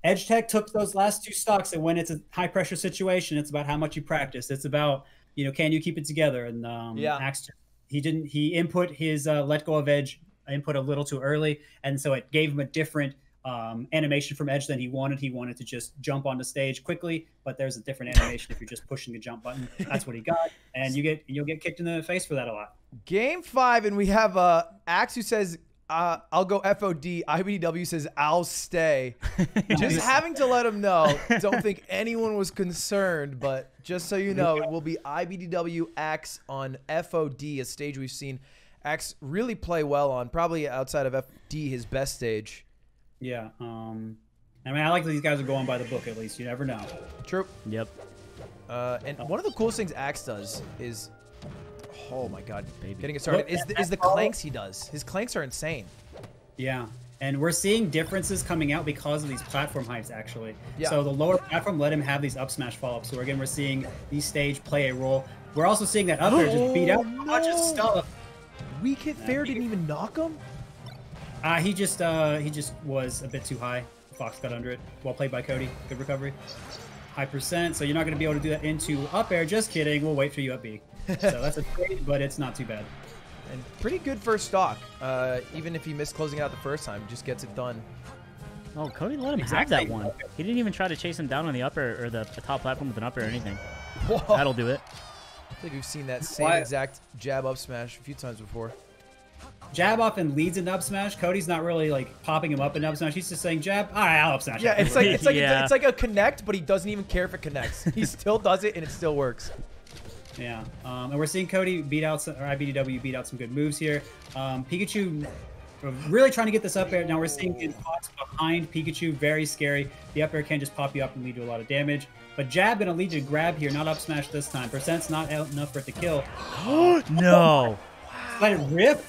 Edge Tech took those last 2 stocks, and when it's a high pressure situation, it's about how much you practice. It's about, can you keep it together? And Axe, he input his let go of Edge input a little too early, and so it gave him a different animation from Edge than he wanted. He wanted to just jump on the stage quickly, but there's a different animation if you're just pushing the jump button. That's what he got, and you'll get kicked in the face for that a lot. Game 5, and we have Axe who says, I'll go FOD. ibdw says, I'll stay. Just having to let him know. Don't think anyone was concerned, but just so you know, it will be ibdw Axe on FOD, a stage we've seen Axe really play well on. Probably outside of FD, his best stage. Yeah. I mean, I like that these guys are going by the book at least. You never know. True. Yep. And one of the coolest things Axe does is Oh my God, Baby. getting it started. Look, Is the clanks he does. His clanks are insane. Yeah. And we're seeing differences coming out because of these platform heights, actually. Yeah. So the lower platform let him have these up smash follow-ups. So again, we're seeing these stage play a role. We're also seeing that up air just beat out a bunch of stuff. Weak hit fair didn't even knock him? He just was a bit too high. Fox got under it. Well played by Cody. Good recovery. High percent. So you're not going to be able to do that into up air. Just kidding. We'll wait for you up B. So that's a trade, but it's not too bad. And pretty good first stock. Even if he missed closing out the first time, just gets it done. Oh, Cody let him have that one. He didn't even try to chase him down on the upper or the top platform with an upper or anything. Whoa. That'll do it. I think we've seen that same exact jab up smash a few times before. Jab often leads in up smash. Cody's not really like popping him up in up smash. He's just saying jab. All right, I'll up smash. Yeah, it's like Yeah. a connect, but he doesn't even care if it connects. He still does it, and it still works. Yeah, and we're seeing Cody beat out some, or ibdw beat out some good moves here. Pikachu really trying to get this up air. Now we're seeing Fox behind Pikachu, very scary. The up air can just pop you up and lead to a lot of damage. But jab gonna lead to grab here, not up smash this time. Percent's not out enough for it to kill. No. Let it rip.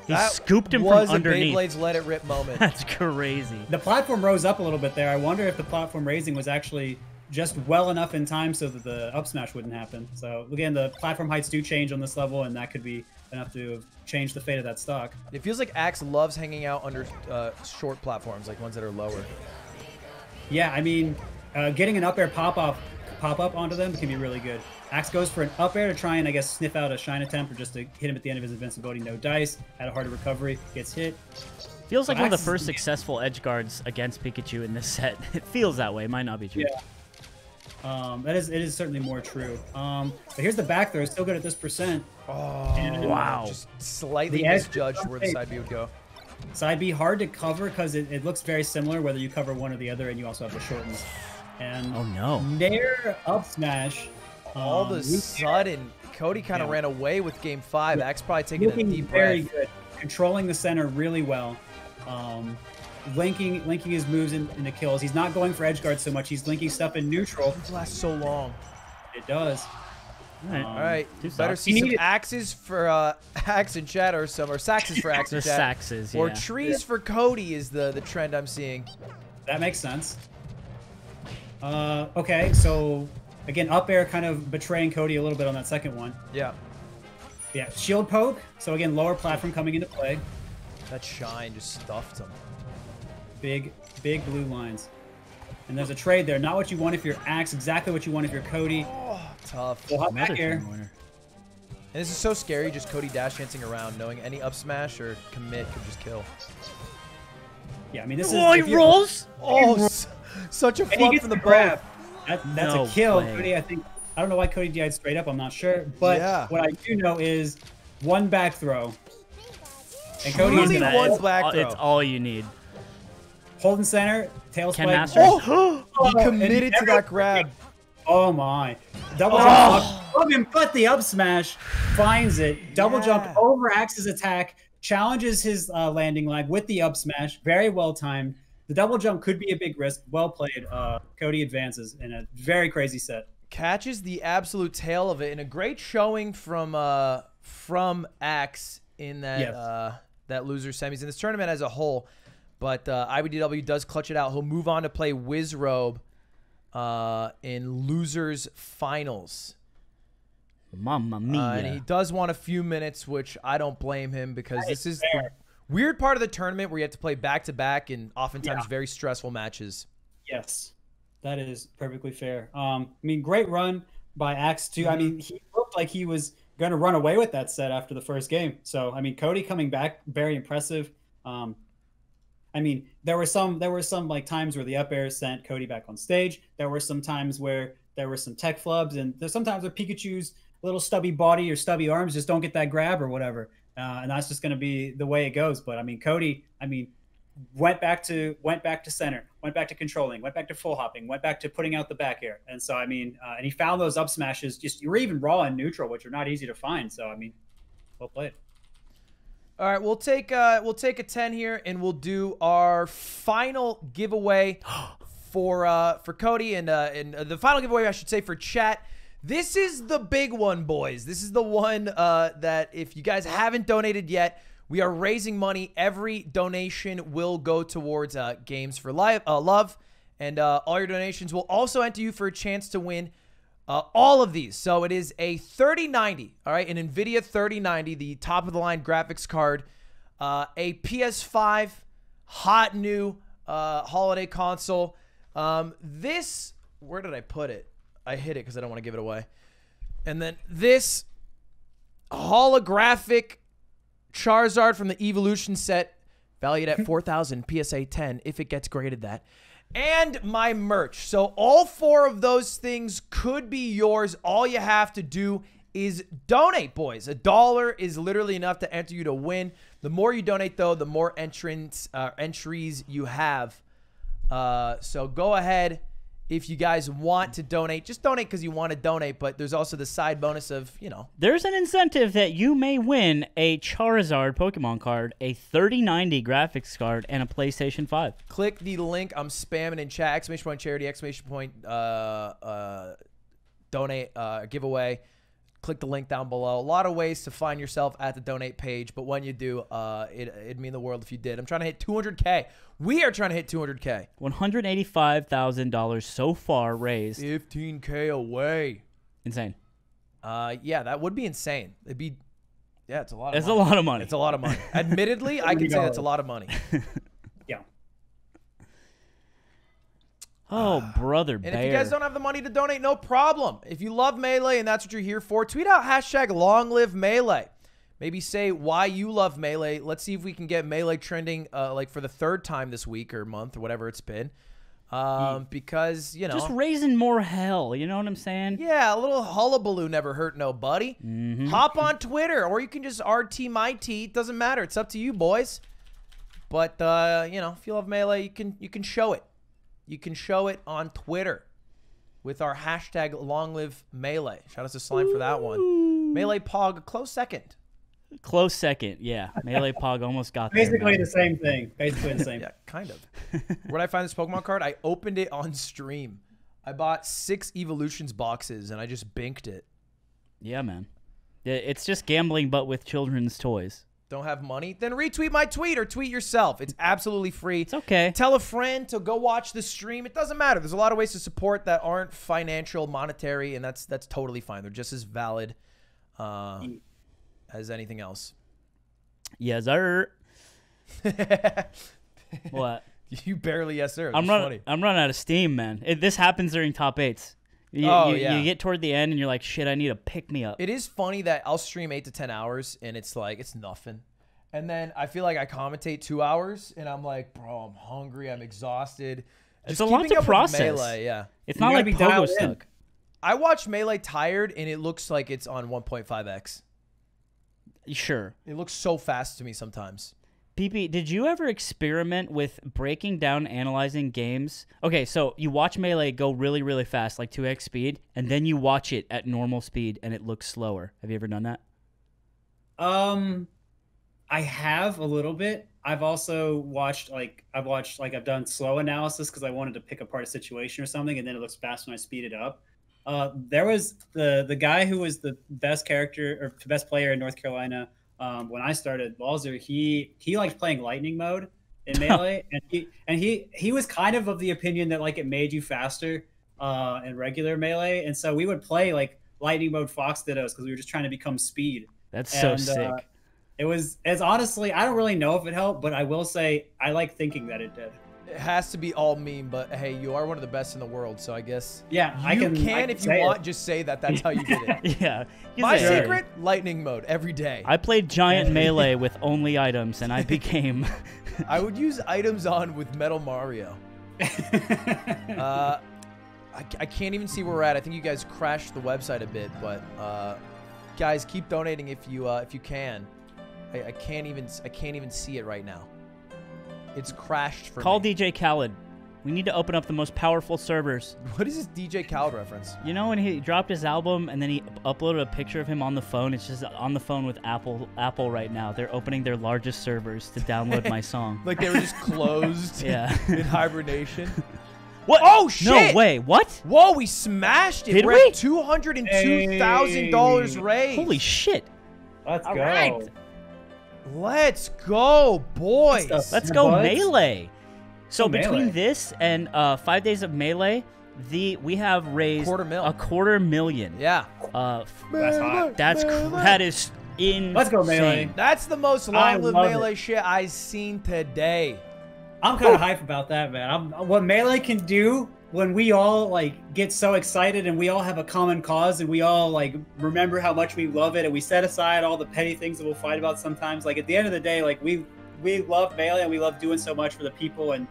He That scooped him was from underneath. a Beyblade's let it rip moment. That's crazy. The platform rose up a little bit there. I wonder if the platform raising was actually just well enough in time so that the up smash wouldn't happen. So again, the platform heights do change on this level, and that could be enough to change the fate of that stock. It feels like Axe loves hanging out under short platforms, like ones that are lower. Yeah, I mean, getting an up air pop up onto them can be really good. Axe goes for an up air to try and, I guess, sniff out a shine attempt or just to hit him at the end of his invincibility. No dice. Had a harder recovery. Gets hit. Feels like So one of Axe the is- first successful edge guards against Pikachu in this set. It feels that way. Might not be true. Yeah. It is certainly more true. But here's the back throw. Still good at this percent. Oh, And wow. Just slightly The edge misjudged where the side B would go. Side B hard to cover because it looks very similar whether you cover one or the other, and you also have the shortens. And Oh, no. Nair up smash. All of a we- sudden, Cody kind of Yeah. ran away with game 5. Axe probably taking a looking deep very breath. good, controlling the center really well, linking his moves into kills. He's not going for edge guards so much. He's linking stuff in neutral. It lasts so long. It does. All right. All right, Two better stocks. see some needed- axes for Axe in chat, or saxes for Axe in The chat. saxes, yeah. Or trees for Cody is the trend I'm seeing. That makes sense. Okay, so again, up air kind of betraying Cody a little bit on that second one. Yeah, Yeah, shield poke. So again, lower platform coming into play. that shine just stuffed him. Big blue lines. And there's a trade there. Not what you want if you're Axe, exactly what you want if you're Cody. Oh, tough. Well, hop Another back air. turn winner. And this is so scary, just Cody dash dancing around, knowing any up smash or commit could just kill. Yeah, I mean, this is... Oh, if he you're- rolls. Oh, such a And he flub gets from the the grab. bow. That's No a kill. way. Cody, I don't know why Cody died straight up. I'm not sure. But Yeah. what I do know is one back throw. And Cody is Truly gonna one It's back all- throw. It's all you need. hold in center, tail Ken spike. Masters. He committed to that grab. Oh my. Double jump above him, but the up smash finds it. Double Yeah. jump over Axe's attack, challenges his landing lag with the up smash. Very well timed. The double jump could be a big risk. Well played. Cody advances in a very crazy set. Catches the absolute tail of it, and a great showing from Axe in that Yes. that loser semis in this tournament as a whole. But ibdw does clutch it out. He'll move on to play wizzrobe in losers finals. Mamma mia. And he does want a few minutes, which I don't blame him, because That this is is the fair. weird part of the tournament where you have to play back-to-back and oftentimes very stressful matches. Yes, that is perfectly fair. I mean, great run by Axe too. I mean, he looked like he was going to run away with that set after the first game. So, I mean, Cody coming back, very impressive. I mean, there were some like times where the up air sent Cody back on stage. There were some times where there were some tech flubs, and there's sometimes where Pikachu's little stubby body or stubby arms just don't get that grab or whatever. And that's just going to be the way it goes. But I mean, Cody, went back to center, went back to controlling, went back to full hopping, went back to putting out the back air. And so, I mean, and he found those up smashes. Just, you were even raw and neutral, which are not easy to find. So, I mean, well played. All right, we'll take a 10 here, and we'll do our final giveaway for Cody, and the final giveaway, I should say, for chat. This is the big one, boys. This is the one that if you guys haven't donated yet, we are raising money. Every donation will go towards Games for Love. And all your donations will also enter you for a chance to win all of these. So it is a 3090, all right, an NVIDIA 3090, the top-of-the-line graphics card, a PS5, hot new holiday console. This, where did I put it? I hid it because I don't want to give it away. And then this holographic Charizard from the Evolution set, valued at 4,000 PSA 10 if it gets graded that. And my merch. So all 4 of those things could be yours. All you have to do is donate, boys. $1 is literally enough to enter you to win. The more you donate, though, the more entries you have. So go ahead. If you guys want to donate, just donate because you want to donate, but there's also the side bonus of, you know. There's an incentive that you may win a Charizard Pokemon card, a 3090 graphics card, and a PlayStation 5. Click the link I'm spamming in chat, ! charity, ! donate, giveaway. Click the link down below. A lot of ways to find yourself at the donate page, but when you do, it'd mean the world if you did. I'm trying to hit 200K. We are trying to hit 200K. $185,000 so far raised. 15K away. Insane. Yeah, that would be insane. It'd be, yeah, it's a lot of It's money. a lot of money. It's a lot of money. Admittedly, I can say that's a lot of money. Yeah. Oh, brother And bear. if you guys don't have the money to donate, no problem. If you love Melee and that's what you're here for, tweet out #LongLiveMelee. Maybe say why you love Melee. Let's see if we can get Melee trending like for the 3rd time this week or month or whatever it's been. Because, you know. Just raising more hell, you know what I'm saying? Yeah, a little hullabaloo never hurt nobody. Hop on Twitter, or you can just RT my T. It doesn't matter. It's up to you, boys. But, you know, if you love Melee, you can show it. You can show it on Twitter with our #LongLiveMelee. Shout out to Slime for that one. Melee Pog, close second. Close second, yeah. Melee Pog almost got there. Basically the same thing. Basically the same. Yeah, kind of. Where did I find this Pokemon card? I opened it on stream. I bought 6 Evolutions boxes, and I just binked it. Yeah, man. It's just gambling, but with children's toys. Don't have money? Then retweet my tweet or tweet yourself. It's absolutely free. It's okay. Tell a friend to go watch the stream. It doesn't matter. There's a lot of ways to support that aren't financial, monetary, and that's totally fine. They're just as valid as anything else. Yes, sir. What? You barely yes, sir. I'm running out of steam, man. This happens during top 8s. You get toward the end and you're like, shit, I need a pick me up. It is funny that I'll stream 8 to 10 hours and it's like, it's nothing. And then I feel like I commentate 2 hours and I'm like, bro, I'm hungry. I'm exhausted. It's a lot to process. Melee, yeah. It's not like Pogo stuck. I watch Melee tired and it looks like it's on 1.5x. Sure. It looks so fast to me sometimes. PP, did you ever experiment with breaking down, analyzing games? Okay, so you watch Melee go really, really fast, like 2x speed, and then you watch it at normal speed, and it looks slower. Have you ever done that? I have a little bit. I've also watched, I've done slow analysis because I wanted to pick apart a situation or something, and then it looks fast when I speed it up. There was the guy who was the best character or best player in North Carolina. When I started Balzer, he liked playing lightning mode in Melee, and he was kind of the opinion that like it made you faster in regular Melee, and so we would play like lightning mode Fox Dittos because we were just trying to become speed. That's so sick. It's honestly, I don't really know if it helped, but I will say I like thinking that it did. It has to be all meme, but hey, you are one of the best in the world, so I guess yeah, I can if you want, just say that's how you did it. Yeah. My secret, lightning mode every day. I played giant Melee with only items, and I became. I would use items on with Metal Mario. I can't even see where we're at. I think you guys crashed the website a bit, but guys, keep donating if you can. I can't even see it right now. It's crashed for Call me. DJ Khaled. We need to open up the most powerful servers. What is this DJ Khaled reference? You know when he dropped his album and then he uploaded a picture of him on the phone? It's just on the phone with Apple right now. They're opening their largest servers to download my song. Like they were just closed yeah. in hibernation. What? Oh, shit! No way. What? Whoa, we smashed it. Did We're we? at $202,000 raised. Holy shit. Let's All go. right. Let's go, boys. Let's go buds. Melee. So Melee. between this and 5 days of Melee, we have raised $250,000. a $250,000. Yeah. That's hot. That is insane. Let's go Melee. That's the most I long-lived love Melee shit I've seen today. I'm kind of hyped about that, man. What Melee can do when we all like get so excited and we all have a common cause and we all like remember how much we love it and we set aside all the petty things that we'll fight about sometimes. Like at the end of the day, like we love Melee and we love doing so much for the people and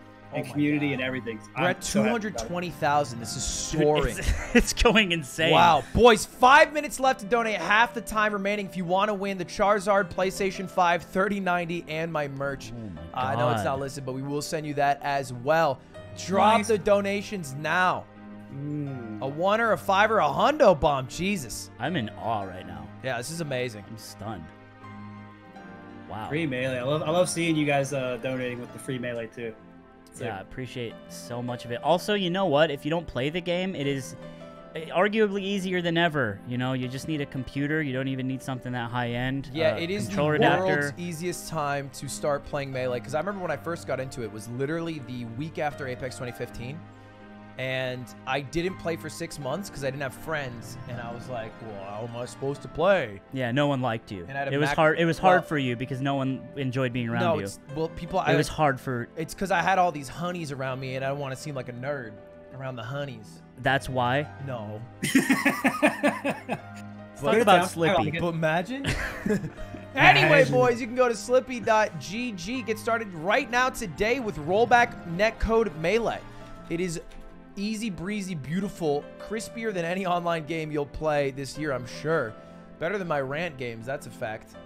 community and everything. We're at 220,000. This is soaring. It's going insane. Wow. Boys, 5 minutes left to donate. Half the time remaining if you want to win the Charizard, PlayStation 5, 3090, and my merch. Oh my I know it's God. not listed, but we will send you that as well. Drop Nice. the donations now. A 1 or a 5 or a hundo bomb. Jesus. I'm in awe right now. Yeah, this is amazing. I'm stunned. Wow. Free Melee. I love seeing you guys donating with the free Melee too. Yeah, I appreciate so much of it. Also, you know what? If you don't play the game, it is arguably easier than ever. You know, you just need a computer. You don't even need something that high-end. Yeah, it is the controller world's adapter. easiest time to start playing Melee. Because I remember when I first got into it, was literally the week after Apex 2015. And I didn't play for 6 months because I didn't have friends. And I was like, well, how am I supposed to play? Yeah, no one liked you. And I had a It was Mac- hard. It was well- hard for you because no one enjoyed being around No, you. it's, well, people, It was hard for. it's because I had all these honeys around me and I don't want to seem like a nerd around the honeys. That's why. No. Let's talk about Slippy. But imagine. Anyway, Imagine. boys, you can go to slippy.gg. Get started right now today with rollback netcode Melee. It is easy breezy, beautiful, crispier than any online game you'll play this year, I'm sure. Better than my rant games, that's a fact.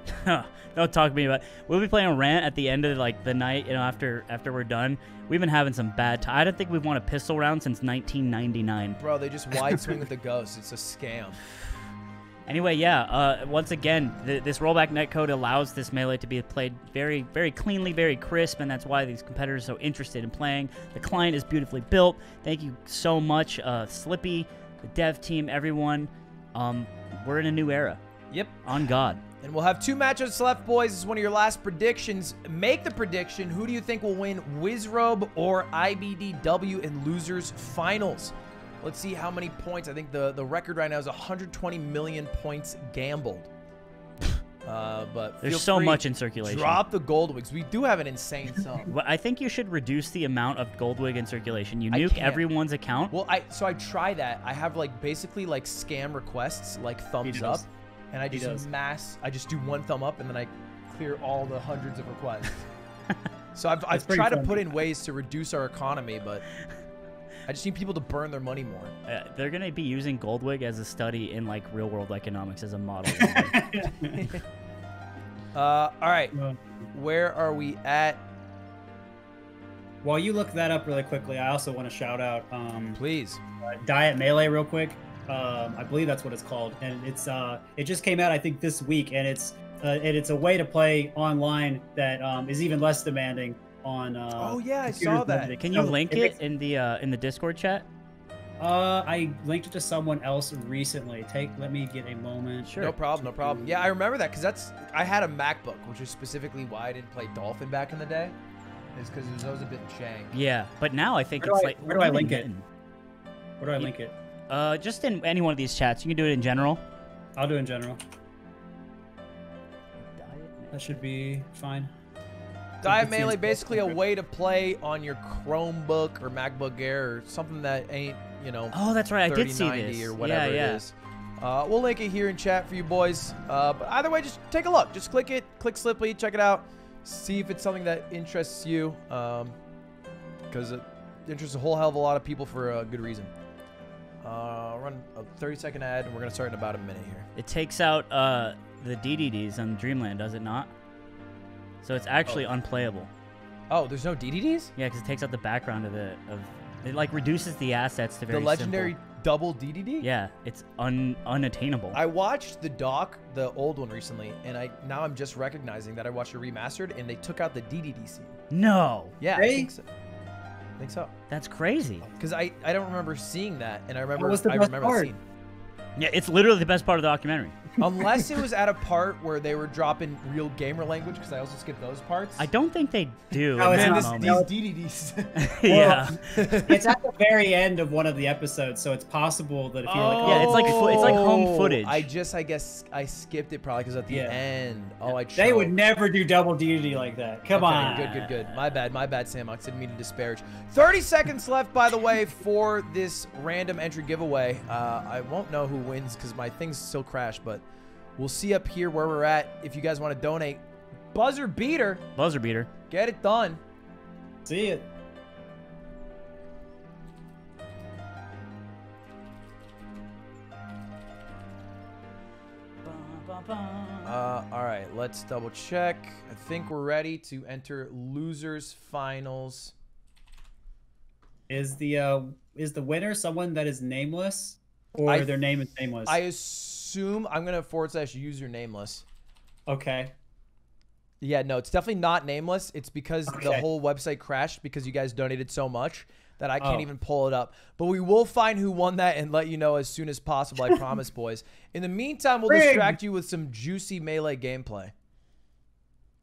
Don't talk to me about. We'll be playing Rant at the end of like the night. You know, after we're done. We've been having some bad time. I don't think we've won a pistol round since 1999. Bro, they just wide swing with the ghost. It's a scam. Anyway, yeah. Once again, this rollback netcode allows this Melee to be played very, very cleanly, very crisp, and that's why these competitors are so interested in playing. The client is beautifully built. Thank you so much, Slippy, the dev team, everyone. We're in a new era. Yep. On God. And we'll have 2 matchups left, boys. This is one of your last predictions. Make the prediction. Who do you think will win Wizzrobe or IBDW in losers finals? Let's see how many points. I think the record right now is 120 million points gambled. But There's feel so free, much in circulation. Drop the Goldwigs. We do have an insane sum. Well, I think you should reduce the amount of Goldwig in circulation. You I nuke can't. everyone's account. Well, I try that. I have like basically like scam requests, like thumbs up, and I just do 1 thumb up, and then I clear all the hundreds of requests. So I've tried to put in ways to reduce our economy, but I just need people to burn their money more. They're going to be using Goldwig as a study in like real world economics as a model. All right, where are we at? While you look that up really quickly, I also want to shout out Please. Diet Melee real quick. I believe that's what it's called, and it just came out I think this week, and it's a way to play online that is even less demanding on. Oh yeah, I computers saw and that. everything. Can you So link makes- it in the Discord chat? I linked it to someone else recently. Let me get a moment. Sure. No problem, no problem. Yeah, I remember that because I had a MacBook, which is specifically why I didn't play Dolphin back in the day. Is because it was always a bit chang. Yeah, but now I think Where do it's I- like where do what I are they link it? getting? Where do I link it? Just in any one of these chats. You can do it in general. I'll do it in general. That should be fine. Diet It's the Melee, install basically a secret. way to play on your Chromebook or MacBook Air or something that ain't, you know, Oh, that's right. I did see 3090 this. or whatever yeah. it is. We'll link it here in chat for you boys. But either way, just take a look. Just click it, click Slippy, check it out. See if it's something that interests you. Because it interests a whole hell of a lot of people for a good reason. Run a 30-second ad, and we're going to start in about a minute here. It takes out the DDDs on Dreamland, does it not? So it's actually unplayable. Oh, there's no DDDs? Yeah, because it takes out the background of it like reduces the assets to very The legendary simple. double DDD? Yeah, it's unattainable. I watched the doc, the old one recently, and now I'm just recognizing that I watched it remastered, and they took out the DDD scene. No. Yeah, I Hey? think so. I think so. That's crazy. Because I don't remember seeing that, and I remember was the I best remember the part? scene. Yeah, it's literally the best part of the documentary. Unless it was at a part where they were dropping real gamer language, because I also skipped those parts. I don't think they do. No, in it's that not. moment. these DDDs. Yeah. It's at the very end of one of the episodes, so it's possible that if you're like, Yeah, it's like home footage. I guess I skipped it probably because at the Yeah. end. Oh, I. they would choked. never do double DDD like that. Come Okay, on. Good. My bad, Sam. I didn't mean to disparage. 30 seconds left, by the way, for this random entry giveaway. I won't know who wins because my things still crash, but we'll see up here where we're at. If you guys want to donate, buzzer beater, get it done. See it. All right, let's double check. I think we're ready to enter losers finals. Is the winner someone that is nameless, or their name is nameless? I assume I'm gonna / user nameless. Okay. Yeah, no, it's definitely not nameless. It's because the whole website crashed because you guys donated so much that I can't even pull it up. But we will find who won that and let you know as soon as possible, I promise, boys. In the meantime, we'll distract you with some juicy Melee gameplay.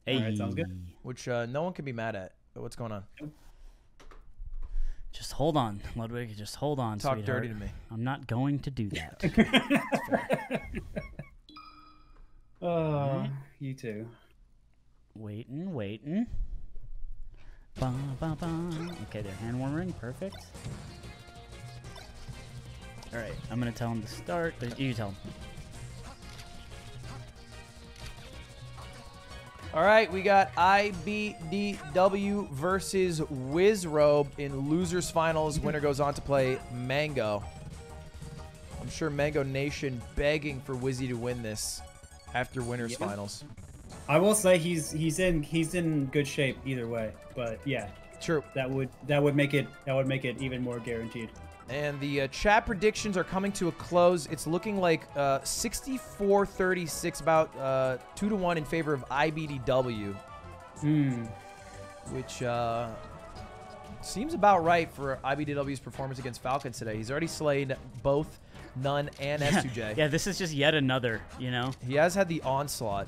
Hey. All right, sounds good. Which no one can be mad at. But what's going on? Just hold on, Ludwig. Just hold on, Talk sweetheart. dirty to me. I'm not going to do that. You too. Waiting. Ba, ba, ba. Okay, they're hand warming. Perfect. All right, I'm gonna tell them to start. You tell them. All right, we got IBDW versus wizzrobe in losers finals. Winner goes on to play Mango. I'm sure Mango Nation begging for Wizzy to win this after winners finals. I will say he's in good shape either way, but yeah, True. that would make it even more guaranteed. And the chat predictions are coming to a close. It's looking like 64-36, about 2-1 in favor of IBDW, which seems about right for IBDW's performance against Falcons today. He's already slayed both Nun and S2J. Yeah, this is just yet another. You know. He has had the onslaught.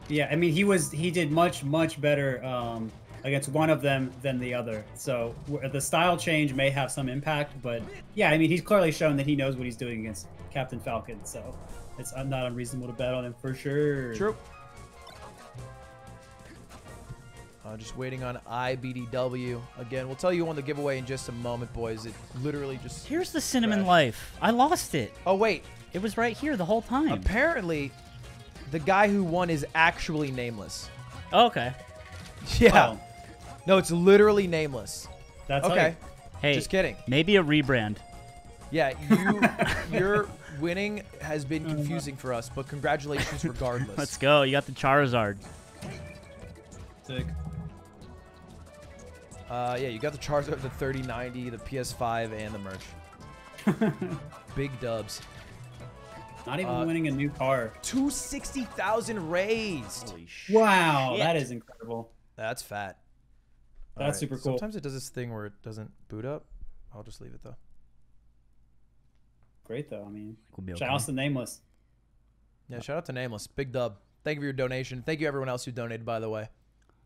Yeah, I mean he did much better against one of them than the other. So the style change may have some impact, but yeah, I mean he's clearly shown that he knows what he's doing against Captain Falcon. So it's not unreasonable to bet on him for sure. True. Just waiting on IBDW. Again, we'll tell you on the giveaway in just a moment, boys. It literally just... Here's the cinnamon crashed. life. I lost it. Oh, wait. It was right here the whole time. Apparently, the guy who won is actually nameless. Oh, okay. Yeah. Oh, No, it's literally nameless. that's Okay. Hey, Just kidding. maybe a rebrand. Yeah, your winning has been confusing for us, but congratulations regardless. Let's go. You got the Charizard. Sick. Yeah, you got the Charizard, the 3090, the PS5, and the merch. Big dubs. Not even winning a new car. 260,000 raised. Holy shit. Wow, Shit. that is incredible. That's fat. That's super cool. Sometimes it does this thing where it doesn't boot up. I'll just leave it though. Great though. I mean, We'll be shout out to Nameless. Yeah, shout out to Nameless. Big dub. Thank you for your donation. Thank you everyone else who donated, by the way.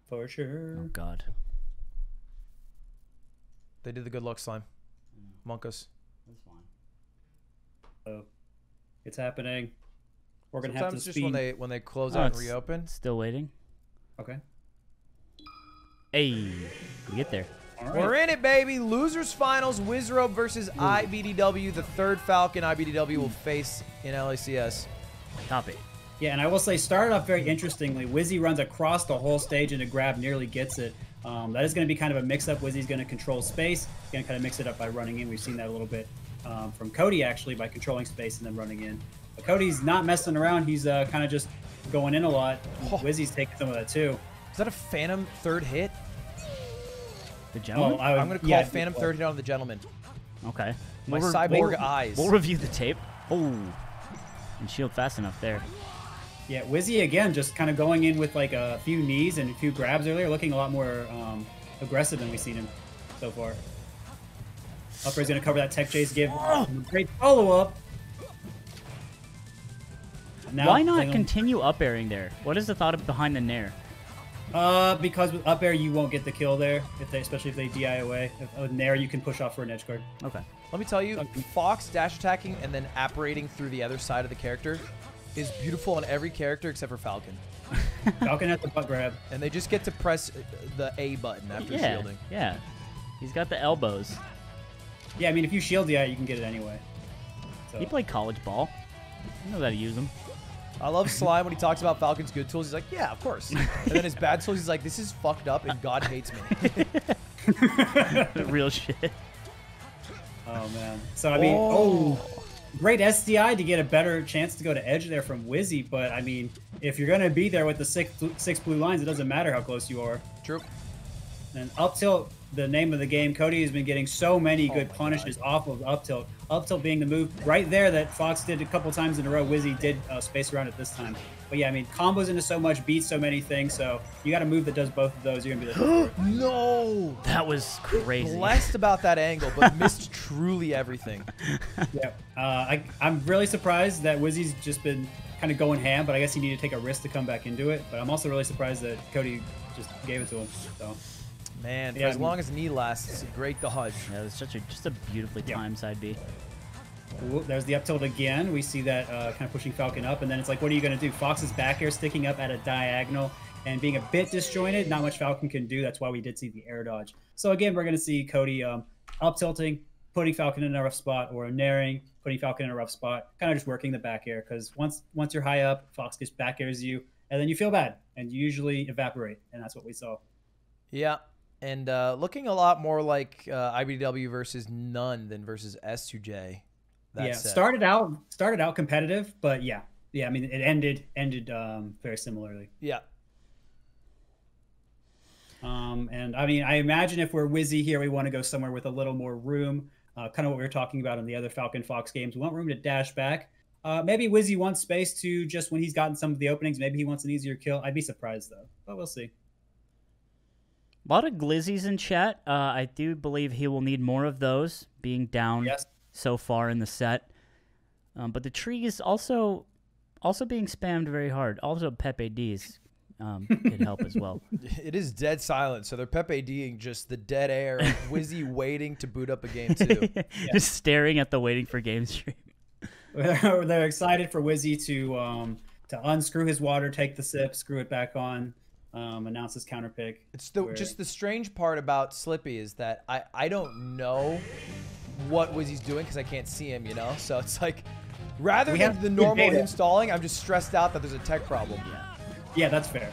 For sure. Oh God. They did the good luck slime. Monkus. That's fine. So it's happening. We're gonna have Sometimes to just speed. when they close Oh, out and it's- reopen. Still waiting. Okay. Hey, we get there. All right. We're in it, baby. Losers finals. wizzrobe versus IBDW. The third Falcon IBDW will face in LACS. Copy. Yeah, and I will say, started off very interestingly. Wizzy runs across the whole stage and a grab nearly gets it. That is going to be kind of a mix-up. Wizzy's going to control space. He's going to kind of mix it up by running in. We've seen that a little bit from Cody, actually, by controlling space and then running in. But Cody's not messing around. He's kind of just going in a lot. Oh. Wizzy's taking some of that, too. Is that a Phantom third hit? The gentleman. I'm going to call Phantom third hit on the gentleman. Okay. My We'll cyborg eyes. We'll review the tape. Oh, and shield fast enough there. Yeah, Wizzy, again, just kind of going in with like a few knees and a few grabs earlier, looking a lot more aggressive than we've seen him. so far. Up air's going to cover that tech chase, give great follow-up. Why not continue up airing there? What is the thought behind the nair? Because with up air you won't get the kill there, especially if they DI away. With nair you can push off for an edge guard. Okay. Let me tell you, Fox dash attacking and then apparating through the other side of the character is beautiful on every character except for Falcon. Falcon at the butt grab. And they just get to press the A button after shielding. Yeah, he's got the elbows. Yeah, I mean, if you shield DI, you can get it anyway. So. He played college ball. You know how to use them. I love Slime when he talks about Falcon's good tools. He's like, yeah, of course. And then his bad tools, he's like, this is fucked up and God hates me. Real shit. Oh, man. So, I mean, great SDI to get a better chance to go to edge there from Wizzy. But, I mean, if you're going to be there with the six blue lines, it doesn't matter how close you are. True. And up tilt, the name of the game, Cody has been getting so many good punishes off of up tilt. Up tilt being the move right there that Fox did a couple times in a row. Wizzy did space around it this time. But yeah, I mean, combos into so much, beats so many things. So you got a move that does both of those. You're going to be like, no! That was crazy. Blessed about that angle, but missed truly everything. Yeah. I'm really surprised that Wizzy's just been kind of going ham, but I guess he needed to take a risk to come back into it. But I'm also really surprised that Cody just gave it to him. So. Man, for as long as knee lasts, it's a great dodge. Yeah, it was just a beautifully timed side B. Ooh, there's the up tilt again. We see that kind of pushing Falcon up, and then it's like, what are you going to do? Fox's back air sticking up at a diagonal and being a bit disjointed. Not much Falcon can do. That's why we did see the air dodge. So again, we're going to see Cody up tilting, putting Falcon in a rough spot, or naring, putting Falcon in a rough spot, kind of just working the back air. Because once you're high up, Fox just back airs you, and then you feel bad, and you usually evaporate, and that's what we saw. Yeah. And looking a lot more like ibdw versus None than versus S2J. Yeah, started out competitive, but yeah. I mean, it ended very similarly. Yeah. And I mean, I imagine if we're Wizzy here, we want to go somewhere with a little more room. Kind of what we were talking about in the other Falcon Fox games. We want room to dash back. Maybe Wizzy wants space to just when he's gotten some of the openings. Maybe he wants an easier kill. I'd be surprised though, but we'll see. A lot of glizzies in chat. I do believe he will need more of those, being down so far in the set. But the tree is also being spammed very hard. Also, Pepe D's could help as well. It is dead silent, so they're Pepe D'ing just the dead air. Wizzy waiting to boot up a game too. Just staring at the waiting for game stream. They're excited for Wizzy to unscrew his water, take the sip, screw it back on. Announce his counter pick. It's just the strange part about Slippy is that I don't know what Wizzy's doing because I can't see him, you know? So it's like, rather than the normal him stalling, I'm just stressed out that there's a tech problem. Yeah, that's fair.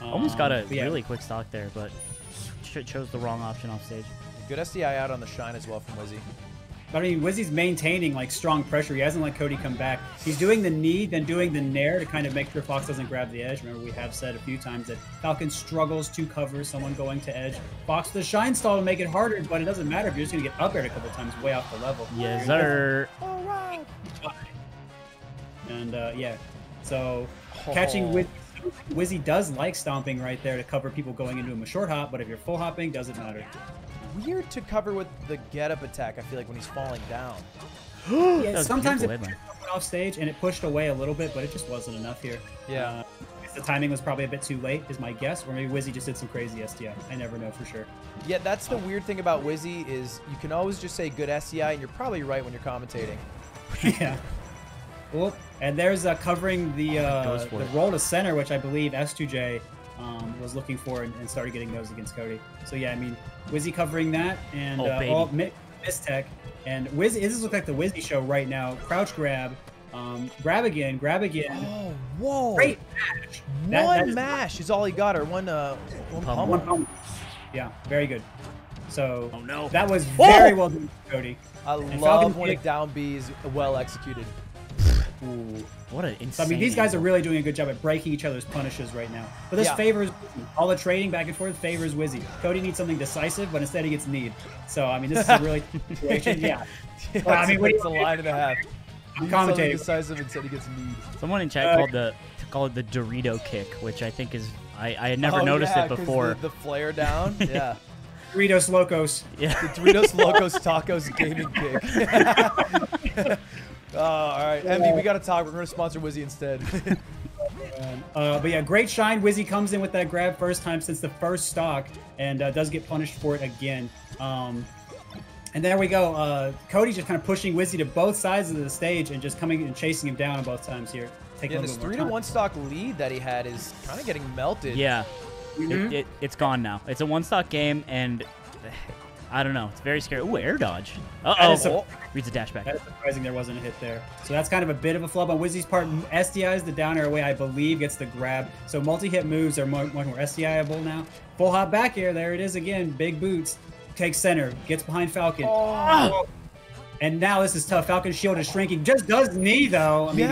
Almost got a really quick stock there, but chose the wrong option off stage. Good SDI out on the shine as well from Wizzy. But I mean, Wizzy's maintaining like strong pressure. He hasn't let Cody come back. He's doing the knee, then doing the nair to kind of make sure Fox doesn't grab the edge. Remember, we have said a few times that Falcon struggles to cover someone going to edge. Fox the shine stall to make it harder, but it doesn't matter if you're just going to get up aired a couple times way off the level. Yes, sir. All right. And yeah, so catching Wizzy does like stomping right there to cover people going into him a short hop, but if you're full hopping, doesn't matter. Weird to cover with the get-up attack, I feel like, when he's falling down. Yeah, sometimes it went off stage and it pushed away a little bit, but it just wasn't enough here. Yeah. The timing was probably a bit too late, is my guess, or maybe Wizzy just did some crazy SDI. I never know for sure. Yeah, that's the weird thing about Wizzy is you can always just say good SDI, and you're probably right when you're commentating. Yeah. Well, and there's covering the roll to center, which I believe S2J was looking for and started getting those against Cody. So yeah, I mean, Wizzy covering that and all miss tech. And Wizzy, this looks like the Wizzy show right now. Crouch grab, grab again. Oh, whoa! Great mash. One mash is all he got, or one pummel. Yeah, very good. So no, that was very well done, Cody. I love when a down B is well executed. Ooh, what an insane. So, I mean, these guys are really doing a good job at breaking each other's punishes right now. But this favors all the trading back and forth favors Wizzy. Cody needs something decisive, but instead he gets need. So I mean, this is a really situation. Yeah. Well, I mean, it's a line and a half. I'm commentating. Decisive instead he gets need. Someone in chat called it the Dorito kick, which I think is I had never noticed it before. The flare down. Yeah. Doritos Locos. Yeah. The Doritos Locos Tacos Gaming Pig. All right, Emmy, we got to talk. We're going to sponsor Wizzy instead. But yeah, great shine. Wizzy comes in with that grab first time since the first stock and does get punished for it again. And there we go. Cody's just kind of pushing Wizzy to both sides of the stage and just coming and chasing him down both times here. Yeah, this 3-1 stock lead that he had is kind of getting melted. Yeah. It's gone now. It's a one-stock game, and I don't know. It's very scary. Ooh, air dodge. Uh-oh. Reads a dash back. That is surprising there wasn't a hit there. So that's kind of a bit of a flub on Wizzy's part. SDI's the down air away, I believe, gets the grab. So multi-hit moves are much more SDI-able now. Full hop back air. There it is again. Big boots. Takes center. Gets behind Falcon. Oh. And now this is tough. Falcon's shield is shrinking. Just does knee, though. I mean,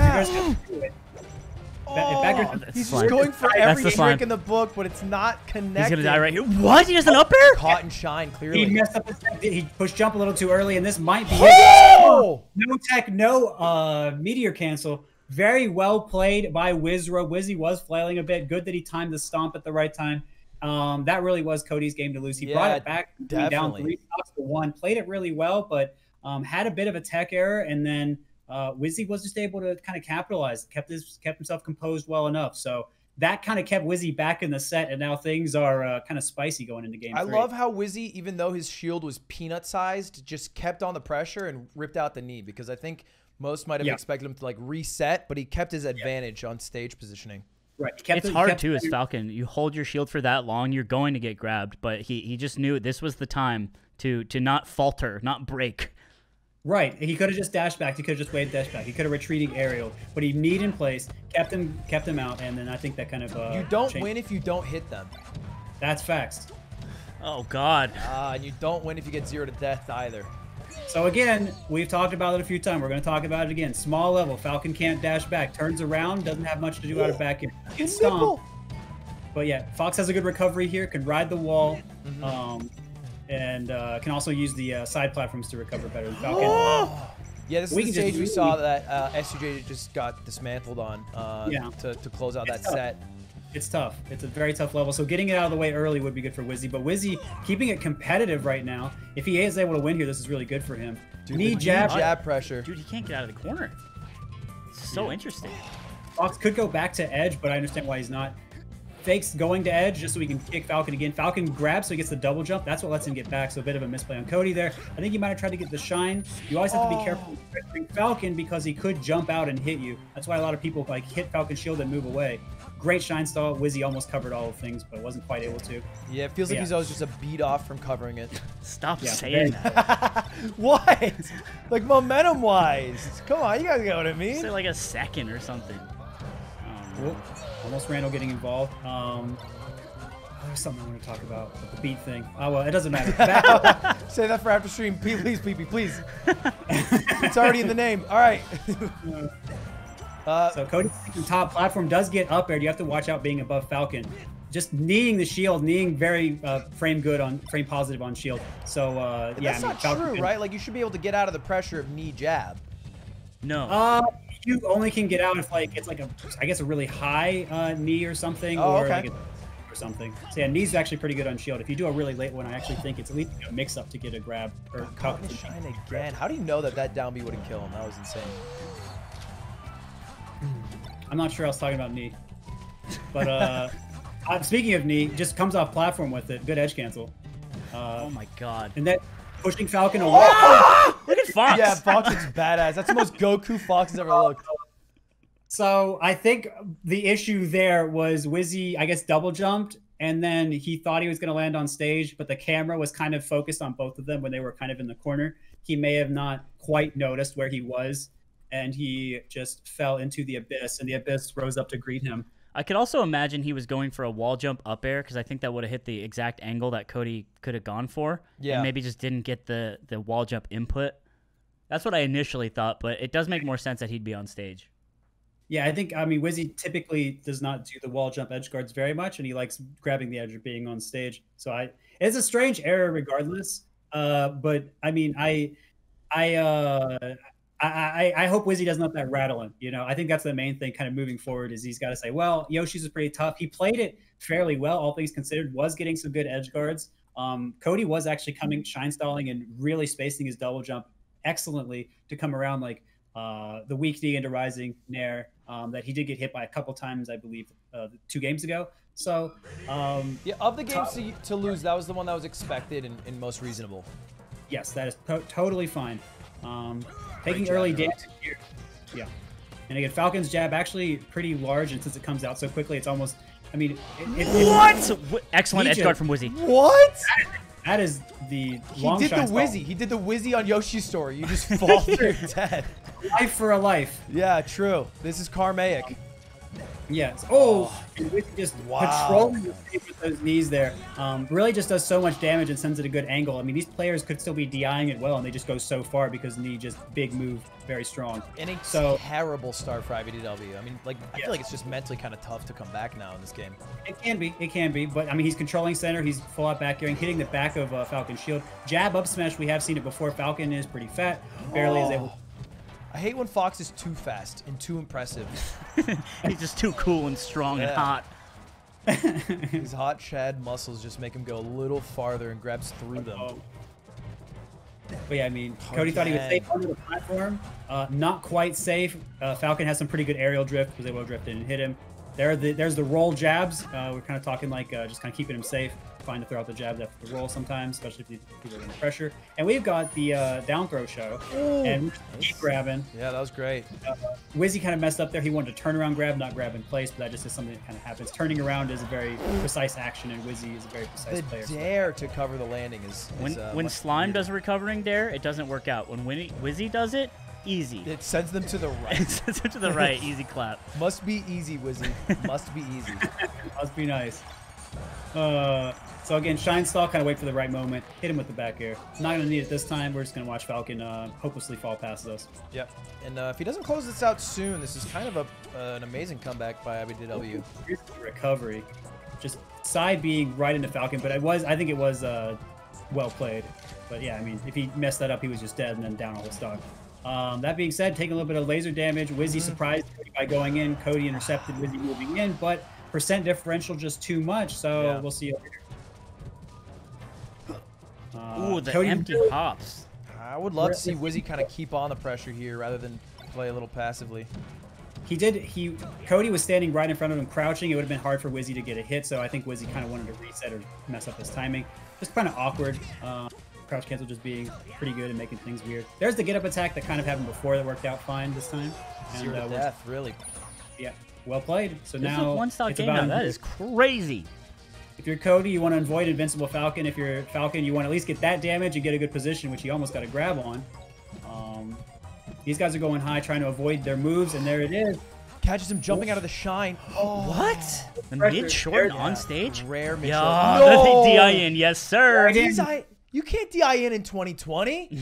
he's just going for every trick in the book, but it's not connected. He's gonna die right here. What? He has an up air? Caught and shine, clearly. He messed up his tech. He pushed jump a little too early, and this might be it. No tech, no meteor cancel. Very well played by wizzrobe. Wizzy was flailing a bit. Good that he timed the stomp at the right time. That really was Cody's game to lose. He brought it back down 3 stocks to 1. Played it really well, but had a bit of a tech error, and then Wizzy was just able to kind of capitalize, kept himself composed well enough. So that kind of kept Wizzy back in the set, and now things are kind of spicy going into game 3. I love how Wizzy, even though his shield was peanut-sized, just kept on the pressure and ripped out the knee, because I think most might have expected him to like reset, but he kept his advantage on stage positioning. Right. It's hard too as Falcon. You hold your shield for that long, you're going to get grabbed, but he just knew this was the time to not falter, not break. Right. He could have just dashed back. He could have just waved dash back. He could have retreating aerial, but he kneed in place, kept him out, and then I think that kind of you don't win if you don't hit them. That's facts. Oh God. And you don't win if you get 0 to death either. So again, we've talked about it a few times. We're going to talk about it again. Small level. Falcon can't dash back. Turns around. Doesn't have much to do out of back. Gets stomped. But yeah, Fox has a good recovery here. Can ride the wall. And can also use the side platforms to recover better than Falcon. Yeah, this is the stage we saw that SUJ just got dismantled on to close out that set. It's tough. It's a very tough level. So getting it out of the way early would be good for Wizzy. But Wizzy keeping it competitive right now. If he is able to win here, this is really good for him. Dude, knee jab pressure. Dude, he can't get out of the corner. It's so interesting. Fox could go back to edge, but I understand why he's not. Fakes going to edge just so he can kick Falcon again. Falcon grabs so he gets the double jump. That's what lets him get back. So a bit of a misplay on Cody there. I think he might have tried to get the shine. You always have to be careful with Falcon because he could jump out and hit you. That's why a lot of people like hit Falcon's shield and move away. Great shine stall. Wizzy almost covered all of things, but wasn't quite able to. Yeah, it feels like he's always just a beat off from covering it. Stop saying that. What? Like momentum-wise. Come on, you guys get what I mean. Say like a second or something. Almost Randall getting involved. There's something I want to talk about with the beat thing. Oh, well, it doesn't matter. Say that for after stream. Please, please. It's already in the name. All right. So Cody, top platform does get up air. You have to watch out being above Falcon. Just kneeing the shield, kneeing very frame positive on shield. So that's not true, right? Like you should be able to get out of the pressure of knee jab. No. You only can get out if like it's like I guess a really high knee or something, like or something. So yeah, knee's actually pretty good on shield. If you do a really late one, I actually think it's at least a mix up to get a grab or caught and shine again. How do you know that down B wouldn't kill him? That was insane. I'm not sure I was talking about knee, but speaking of knee, just comes off platform with it. Good edge cancel. Oh my God. And that pushing Falcon away. Look at Fox. Yeah, Fox is badass. That's the most Goku Fox has ever looked. So I think the issue there was Wizzy, I guess, double jumped, and then he thought he was going to land on stage, but the camera was kind of focused on both of them when they were kind of in the corner. He may have not quite noticed where he was, and he just fell into the abyss, and the abyss rose up to greet him. I could also imagine he was going for a wall jump up air because I think that would have hit the exact angle that Cody could have gone for. Yeah. And maybe just didn't get the wall jump input. That's what I initially thought, but it does make more sense that he'd be on stage. Yeah, I mean, Wizzy typically does not do the wall jump edge guards very much, and he likes grabbing the edge of being on stage. So it's a strange error regardless. But I mean, I hope Wizzy doesn't let that rattle him. You know, I think that's the main thing kind of moving forward is he's got to say, well, Yoshi's is pretty tough. He played it fairly well, all things considered, was getting some good edge guards. Cody was actually shine stalling and really spacing his double jump excellently to come around like the weak D into rising nair that he did get hit by a couple times, I believe, 2 games ago. So yeah, of the games to lose, that was the one that was expected and most reasonable. Yes, that is totally fine. Taking early damage here. Yeah. And again, Falcon's jab actually pretty large, and since it comes out so quickly, it's almost, I mean... What? Excellent edge guard from Wizzy. What? That is the long He did the Wizzy. He did the Wizzy on Yoshi's story. You just fall through dead. Life for a life. Yeah, true. This is karmaic. Yes. Oh, and Wizzy just patrolling the stage with those knees there. Really just does so much damage and sends it a good angle. I mean, these players could still be DIing it well, and they just go so far because knee just big move, very strong. And a terrible start for ibdw. I mean, like, I feel like it's just mentally kind of tough to come back now in this game. It can be, but I mean, he's controlling center, he's full out back airing, hitting the back of Falcon's shield. Jab up smash, we have seen it before. Falcon is pretty fat, barely is able. I hate when Fox is too fast and too impressive. He's just too cool and strong and hot. His hot Chad muscles just make him go a little farther and grabs through them. But yeah, I mean, Cody thought he was safe under the platform. Not quite safe. Falcon has some pretty good aerial drift, was able to drift in and hit him. There's the roll jabs. We're kind of talking like just kind of keeping him safe. Fine to throw out the jabs after the roll sometimes, especially if people are under pressure. And we've got the down throw show. Ooh, and keep grabbing. Yeah, that was great. Wizzy kind of messed up there. He wanted to turn around grab, not grab in place, but that just is something that kind of happens. Turning around is a very precise action, and Wizzy is a very precise player. The dare to cover the landing is when Slime does a recovering dare, it doesn't work out. When Wizzy does it, easy. It sends them to the right. It sends them to the right. Easy clap. Must be easy, Wizzy. Must be easy. Must be nice. So again, Shine Stall, kind of wait for the right moment. Hit him with the back air. Not going to need it this time. We're just going to watch Falcon hopelessly fall past us. Yep. And if he doesn't close this out soon, this is kind of an amazing comeback by ibdw. Recovery. Just side being right into Falcon, but I think it was well played. But yeah, I mean, if he messed that up, he was just dead and then down all the stock. That being said, taking a little bit of laser damage. Wizzy surprised Cody by going in. Cody intercepted Wizzy moving in, but percent differential just too much, so we'll see you later. Ooh, the Cody empty hops. I would love to see Wizzy kind of keep on the pressure here rather than play a little passively. Cody was standing right in front of him crouching. It would have been hard for Wizzy to get a hit, so I think Wizzy kind of wanted to reset or mess up his timing. Just kind of awkward. Crouch cancel just being pretty good and making things weird. There's the get up attack that kind of happened before that worked out fine this time. Zero to death, really. Yeah, well played. So this now is one stock game now. That is crazy. If you're Cody, you want to avoid Invincible Falcon. If you're Falcon, you want to at least get that damage and get a good position, which he almost got a grab on. These guys are going high, trying to avoid their moves, and there it is. Catches him jumping out of the shine. Oh. What? The mid short on stage? Rare mid short. No. DI in, yes sir. You can't DI in 2020.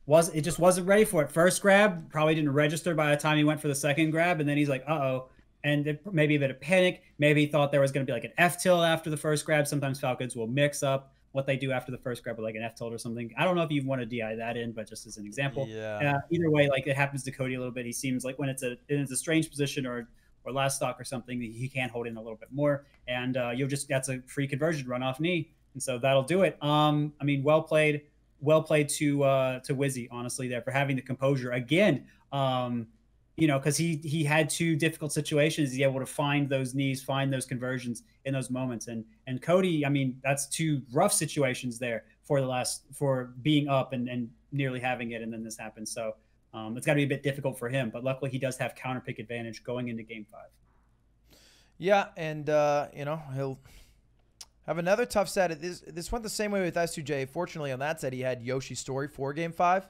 It just wasn't ready for it. First grab probably didn't register by the time he went for the second grab, and then he's like, uh-oh. And maybe a bit of panic. Maybe he thought there was going to be like an F-tilt after the first grab. Sometimes Falcons will mix up what they do after the first grab with like an F-tilt or something. I don't know if you want to DI that in, but just as an example. Yeah. Either way, like it happens to Cody a little bit. He seems like when it's a strange position or last stock or something, he can hold in a little bit more. And that's a free conversion run off knee. And so that'll do it. I mean, well played to Wizzy, honestly, there for having the composure again. Because he had 2 difficult situations. He's able to find those knees, find those conversions in those moments. And Cody, I mean, that's 2 rough situations there for being up and nearly having it, and then this happens. So it's got to be a bit difficult for him. But luckily, he does have counter pick advantage going into Game 5. Yeah, and he'll have another tough set. This went the same way with S2J. Fortunately, on that set, he had Yoshi's story for Game 5.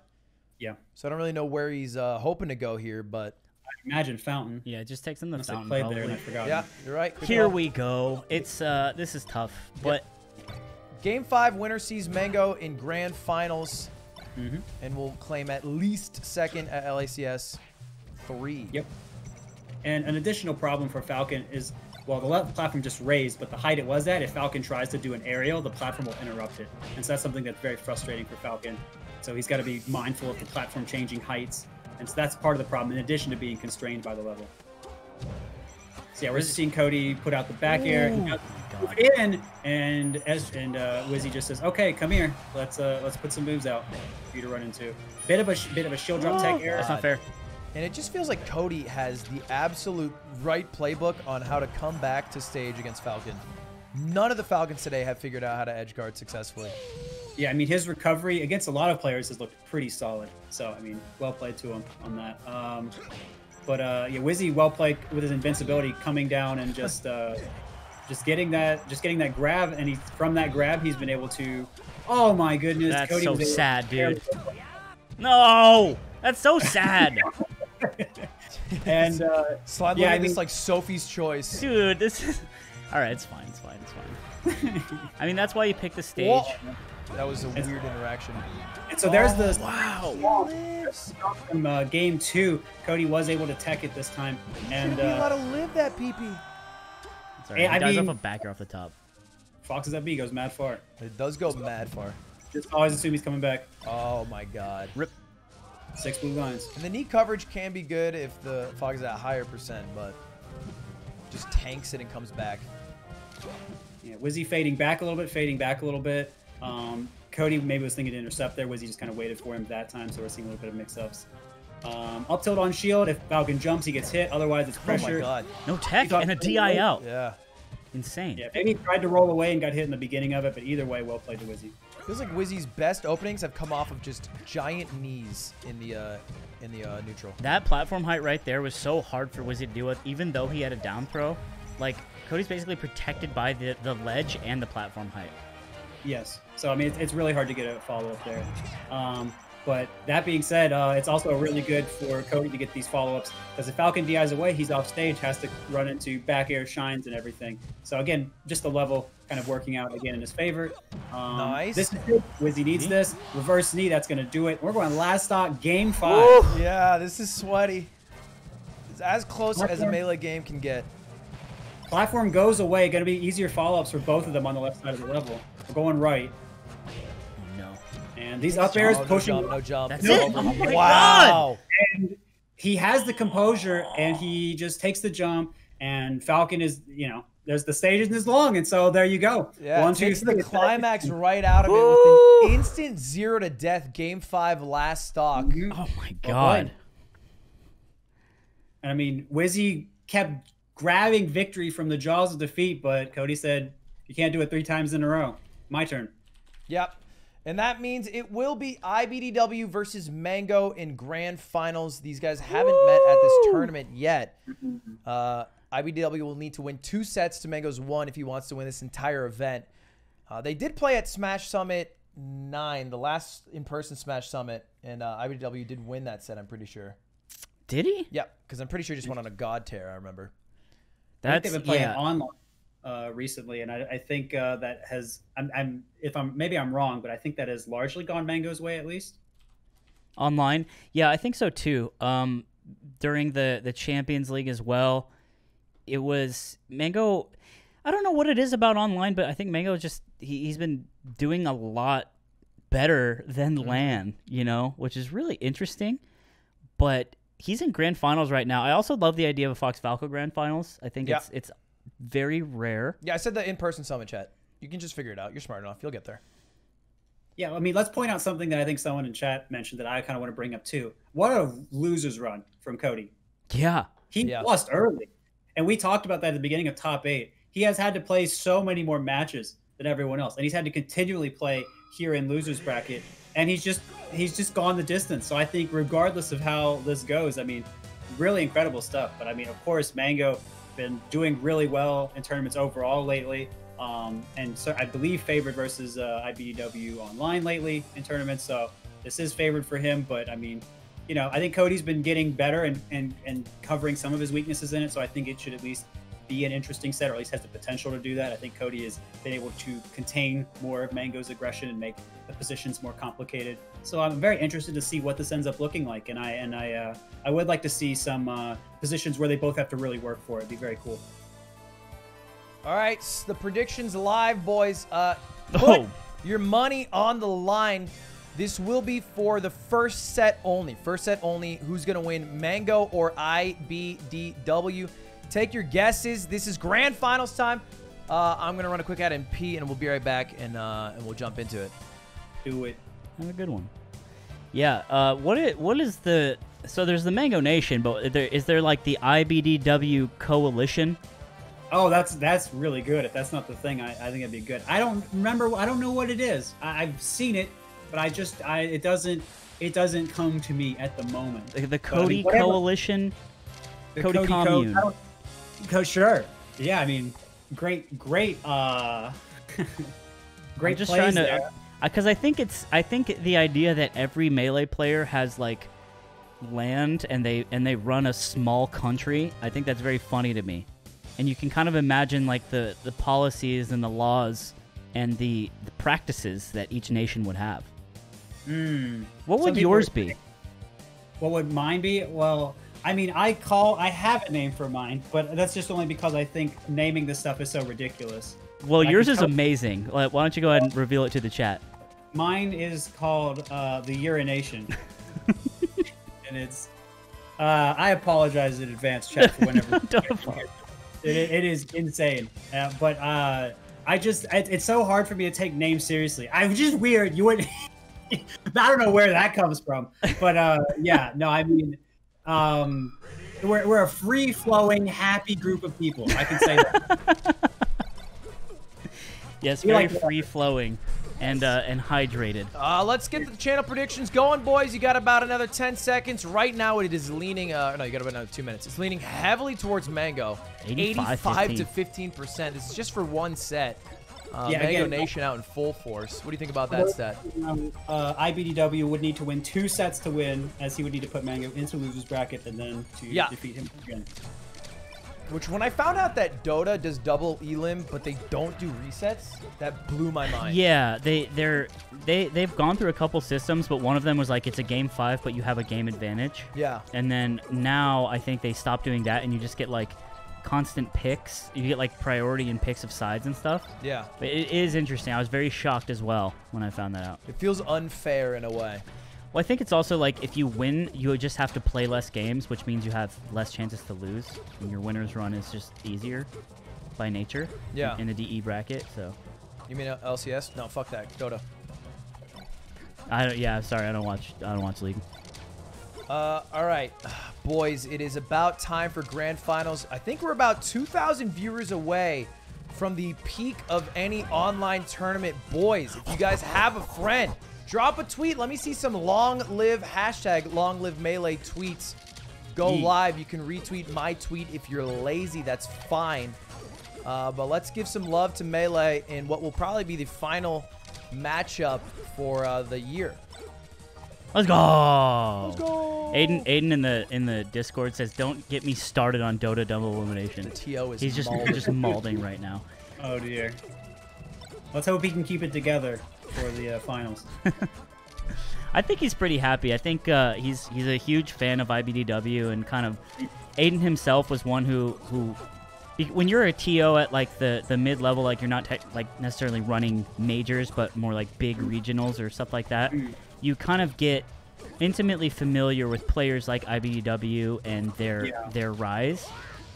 Yeah. So I don't really know where he's hoping to go here, but I imagine Fountain. Yeah, just takes him the Fountain. Played there and I forgot. Yeah, you're right. Here we go. It's this is tough, but Game 5 winner sees Mango in grand finals, and will claim at least second at LACS 3. Yep. And an additional problem for Falcon is, well, the platform just raised, but the height it was at, if Falcon tries to do an aerial, the platform will interrupt it. And so that's something that's very frustrating for Falcon. So he's got to be mindful of the platform changing heights. And so that's part of the problem, in addition to being constrained by the level. So yeah, we're seeing Cody put out the back air. He got in, and Wizzy just says, "Okay, come here. Let's put some moves out for you to run into." Bit of a shield drop tech error. That's not fair. And it just feels like Cody has the absolute right playbook on how to come back to stage against Falcon. None of the Falcons today have figured out how to edge guard successfully. Yeah, I mean, his recovery against a lot of players has looked pretty solid. So, I mean, well played to him on that. Yeah, Wizzy well played with his invincibility coming down and just getting that grab, and from that grab he's been able to. Oh my goodness, that's Cody so sad, dude. No, that's so sad. And Slide yeah, this like Sophie's Choice, dude. This is all right. It's fine. It's fine. It's fine. I mean, that's why you pick the stage. Whoa. That was a weird interaction. And so there's the wow. From game 2, Cody was able to tech it this time, and you gotta live that PP. Sorry, he dies off a backer off the top. Foxes at B goes mad far. It does go mad far. Just always assume he's coming back. Oh my god. Rip. 6 blue lines. And the knee coverage can be good if the Fox is at a higher percent, but just tanks it and comes back. Yeah, Wizzy fading back a little bit. Cody maybe was thinking to intercept there. Wizzy just kind of waited for him that time, so we're seeing a little bit of mix-ups. Up tilt on shield. If Falcon jumps, he gets hit. Otherwise, it's pressure. Oh my god. No tech and a DI out. Yeah. Insane. Yeah, maybe he tried to roll away and got hit in the beginning of it, but either way, well played to Wizzy. Feels like Wizzy's best openings have come off of just giant knees in the neutral. That platform height right there was so hard for Wizzy to deal with, even though he had a down throw. Like, Cody's basically protected by the ledge and the platform height. Yes. So, I mean, it's really hard to get a follow-up there. But that being said, it's also really good for Cody to get these follow-ups, because if Falcon DIs away, he's off stage, has to run into back air shines and everything. So again, just the level kind of working out again in his favor. Nice. This is good. Wizzy needs this. Reverse knee, that's going to do it. We're going last stock, game 5. Woo! Yeah, this is sweaty. It's as close as a melee game can get. Platform goes away. Going to be easier follow-ups for both of them on the left side of the level. We're going right. And these up airs pushing. No jump. That's it. Oh my wow. God. And he has the composure, and he just takes the jump. And Falcon is, you know, there's the stage isn't as long, and so there you go. Yeah, 1, 2, takes 3. the climax right out of it with an instant 0 to death. Game 5, last stock. Oh my god. And I mean, Wizzy kept grabbing victory from the jaws of defeat, but Cody said, "You can't do it 3 times in a row. My turn." Yep. And that means it will be ibdw versus Mango in grand finals. These guys haven't met at this tournament yet. ibdw will need to win 2 sets to Mango's 1 if he wants to win this entire event. They did play at Smash Summit 9, the last in-person Smash Summit, and ibdw did win that set, I'm pretty sure. Did he? Yep, because I'm pretty sure he just went on a god tear, I remember. I think they've been playing online recently, and I think that has. Maybe I'm wrong, but I think that has largely gone Mango's way, at least. Online, yeah, I think so too. During the Champions League as well, it was Mango. I don't know what it is about online, but I think Mango just he's been doing a lot better than LAN, you know, which is really interesting. But he's in grand finals right now. I also love the idea of a Fox Falco grand finals. I think it's very rare. Yeah, I said the in-person summit chat. You can just figure it out. You're smart enough. You'll get there. Yeah, I mean, let's point out something that I think someone in chat mentioned that I kind of want to bring up too. What a loser's run from Cody. Yeah. He lost early. And we talked about that at the beginning of top 8. He has had to play so many more matches than everyone else. And he's had to continually play here in loser's bracket. And he's just gone the distance. So I think regardless of how this goes, I mean, really incredible stuff. But I mean, of course, Mango been doing really well in tournaments overall lately. And so I believe favored versus ibdw online lately in tournaments. So this is favored for him. But I mean, you know, I think Cody's been getting better and covering some of his weaknesses in it. So I think it should at least be an interesting set, or at least has the potential to do that. I think Cody has been able to contain more of Mango's aggression and make the positions more complicated. So I'm very interested to see what this ends up looking like. And I would like to see some positions where they both have to really work for it. It'd be very cool. All right, the predictions live, boys. Put your money on the line. This will be for the first set only. First set only. Who's going to win, Mango or ibdw? Take your guesses. This is grand finals time. I'm going to run a quick ad and pee, and we'll be right back, and we'll jump into it. Do it. Have a good one. Yeah. What is the... So there's the Mango Nation, but is there like the IBDW Coalition? Oh, that's really good. If that's not the thing, I think it'd be good. I don't remember. I don't know what it is. I've seen it, but it doesn't come to me at the moment. The Cody Coalition, the Cody Commune. Sure. Yeah, I mean, great, great just plays trying to, there. Because I think the idea that every Melee player has like land and they run a small country. I think that's very funny to me. And you can kind of imagine like the policies and the laws and the practices that each nation would have. What would yours be? What would mine be? Well, I mean, I have a name for mine, but that's just only because I think naming this stuff is so ridiculous. Well, yours is amazing. Why don't you go ahead and reveal it to the chat? Mine is called the Urination. And it's... I apologize in advance, chat, for whenever... It is insane, but it's so hard for me to take names seriously. I'm just weird. You wouldn't. I don't know where that comes from, but yeah, no, I mean, we're a free flowing, happy group of people. I can say that. Yes, very free flowing. And hydrated. Let's get the channel predictions going, boys. You got about another 10 seconds. Right now, it is leaning... no, you got about another 2 minutes. It's leaning heavily towards Mango. 85 to 15%. This is just for one set. Mango Nation out in full force. What do you think about that stat? IBDW would need to win 2 sets to win, as he would need to put Mango into loser's bracket and then to defeat him again. Which, when I found out that Dota does double elim, but they don't do resets, that blew my mind. Yeah, they've gone through a couple systems, but one of them was like it's a game 5, but you have a game advantage. Yeah. And then now I think they stopped doing that, and you just get like constant picks. You get like priority and picks of sides and stuff. Yeah. But it is interesting. I was very shocked as well when I found that out. It feels unfair in a way. Well, I think it's also like if you win, you just have to play less games, which means you have less chances to lose. And your winner's run is just easier by nature. Yeah. In the DE bracket, so. You mean LCS? No, fuck that. Dota. Yeah, sorry, I don't watch League. All right, boys, it is about time for grand finals. I think we're about 2,000 viewers away from the peak of any online tournament. Boys, if you guys have a friend, drop a tweet. Let me see some long live #LongLiveMelee tweets go live. You can retweet my tweet if you're lazy. That's fine. But let's give some love to Melee in what will probably be the final matchup for the year. Let's go. Let's go. Aiden in the Discord says, "Don't get me started on Dota double elimination." The TO is He's just malding right now. Oh dear. Let's hope he can keep it together for the finals. I think he's pretty happy. I think he's a huge fan of IBDW, and kind of Aiden himself was one who when you're a TO at like the mid level, like you're not like necessarily running majors, but more like big regionals or stuff like that. You kind of get intimately familiar with players like IBDW and their rise,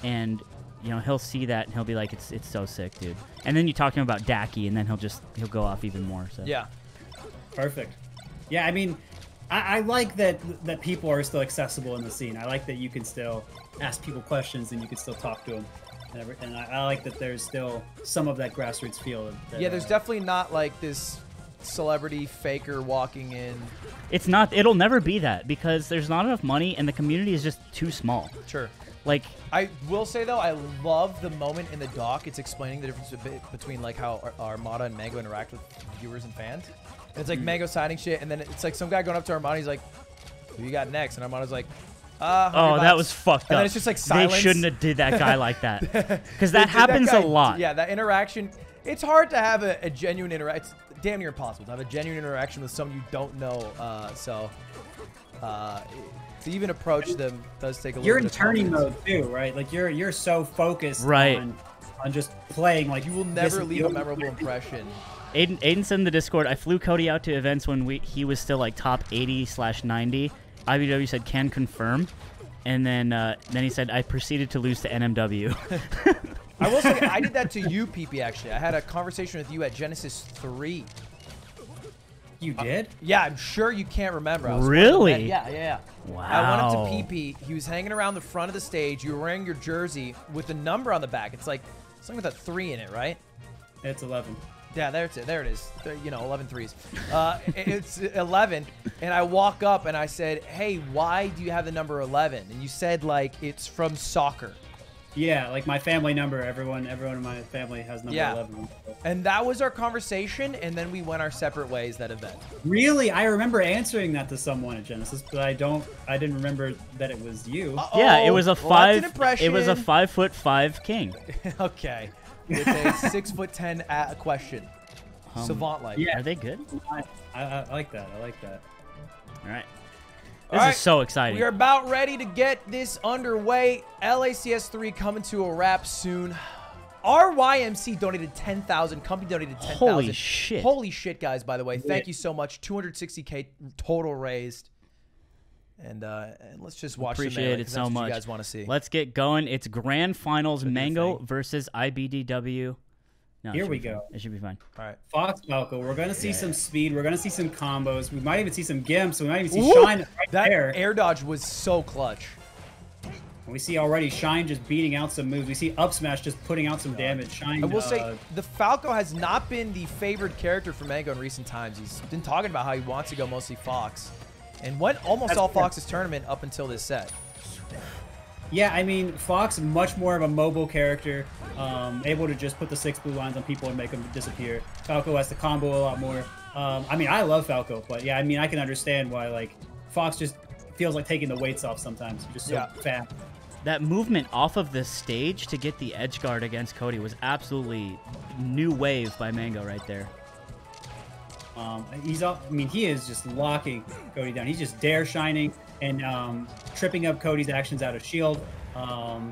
and you know he'll see that and he'll be like, it's so sick, dude. And then you talk to him about Daki, and then he'll go off even more. So yeah, perfect. Yeah, I mean, I like that people are still accessible in the scene. I like that you can still ask people questions and you can still talk to them. And I like that there's still some of that grassroots feel. Yeah, there's definitely not like this celebrity faker walking in. It's not. It'll never be that because there's not enough money and the community is just too small. Sure. Like, I will say though, I love the moment in the doc. It's explaining the difference between like how Armada and Mango interact with viewers and fans. And it's like Mango signing shit, and then it's like some guy going up to Armada. He's like, "Who you got next?" And Armada's like, "Oh, that was fucked up." And then it's just like silence. They shouldn't have did that guy like that because that happens a lot. Yeah, that interaction. It's hard to have a genuine interaction. It's damn near impossible to have a genuine interaction with someone you don't know. To even approach them does take a little bit of You're in turning mode too, right? Like you're so focused on just playing. Like you will never leave a memorable impression. Aiden said in the Discord, I flew Cody out to events when he was still like top 80/90. IBW said can confirm. And then he said, I proceeded to lose to NMW. I will say, I did that to you, PP, actually. I had a conversation with you at Genesis 3. You did? Yeah, I'm sure you can't remember. I was Really? Yeah. Wow. I went up to PP. He was hanging around the front of the stage. You were wearing your jersey with the number on the back. It's like something with a 3 in it, right? It's 11. Yeah, there it is. 11 threes. It's 11. And I walk up and I said, hey, why do you have the number 11? And you said, like, it's from soccer. Yeah, like my family number. Everyone in my family has number 11. And that was our conversation, and then we went our separate ways that event. Really? I remember answering that to someone at Genesis, but I didn't remember that it was you. Yeah, it was a that's an impression. It was a 5'5" king. Okay. With a 6'10" question. Savant-like. Yeah. Are they good? I like that. I like that. All right. This is so exciting. We are about ready to get this underway. LACS 3 coming to a wrap soon. RYMC donated 10,000. Company donated 10,000. Holy shit. Holy shit, guys, by the way. Thank you so much. 260K total raised. And let's just watch the melee, Appreciate it so much. You guys want to see. Let's get going. It's Grand Finals, Mango versus ibdw. No, Here we go. It should be fine. All right. Fox Falco. We're going to see some speed. We're going to see some combos. We might even see some gimps. We might even see Shine right that there. Air dodge was so clutch. And we see already Shine just beating out some moves. We see Up Smash just putting out some damage. Shine. I will say, the Falco has not been the favored character for Mango in recent times. He's been talking about how he wants to go mostly Fox. And went almost all Fox's tournament up until this set. Yeah, I mean, Fox, much more of a mobile character, able to just put the 6 blue lines on people and make them disappear. Falco has to combo a lot more. I mean, I love Falco, but yeah, I mean, I can understand why, like, Fox just feels like taking the weights off sometimes. Just so fast. That movement off of the stage to get the edge guard against Cody was absolutely new wave by Mango right there. He is just locking Cody down. He's just dare shining and tripping up Cody's actions out of shield.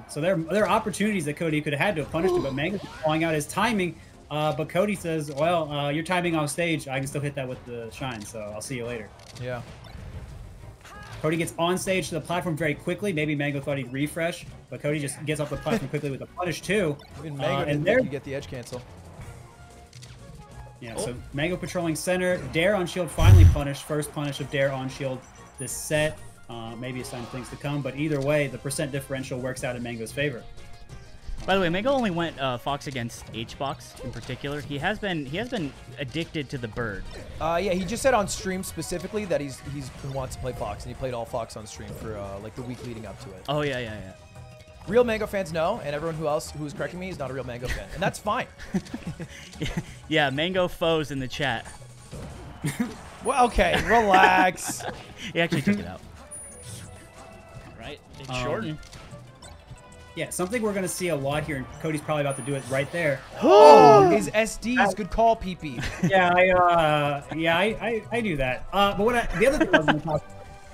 So there are opportunities that Cody could have had to have punished him, but Mango's calling out his timing. But Cody says, well, your timing off stage, I can still hit that with the shine, so I'll see you later. Yeah. Cody gets on stage to the platform very quickly. Maybe Mango thought he'd refresh, but Cody just gets off the platform quickly with a punish too. Even Mango didn't think he'd get the edge cancel. Yeah, so Mango patrolling center. Dare on shield finally punished. First punish of Dare on shield this set. Maybe a sign of things to come, but either way, the percent differential works out in Mango's favor. By the way, Mango only went Fox against H-Box in particular. He has been addicted to the bird. Yeah, he just said on stream specifically that he wants to play Fox, and he played all Fox on stream for like the week leading up to it. Oh yeah. Real Mango fans know, and everyone who is correcting me is not a real Mango fan, and that's fine. Yeah, Mango foes in the chat. Well, okay, relax. He actually took it out. Right, it's shortened. Yeah, something we're going to see a lot here, and Cody's probably about to do it right there. Oh, his SDs. Good call, PP. Yeah, I knew that. But the other thing I was going to talk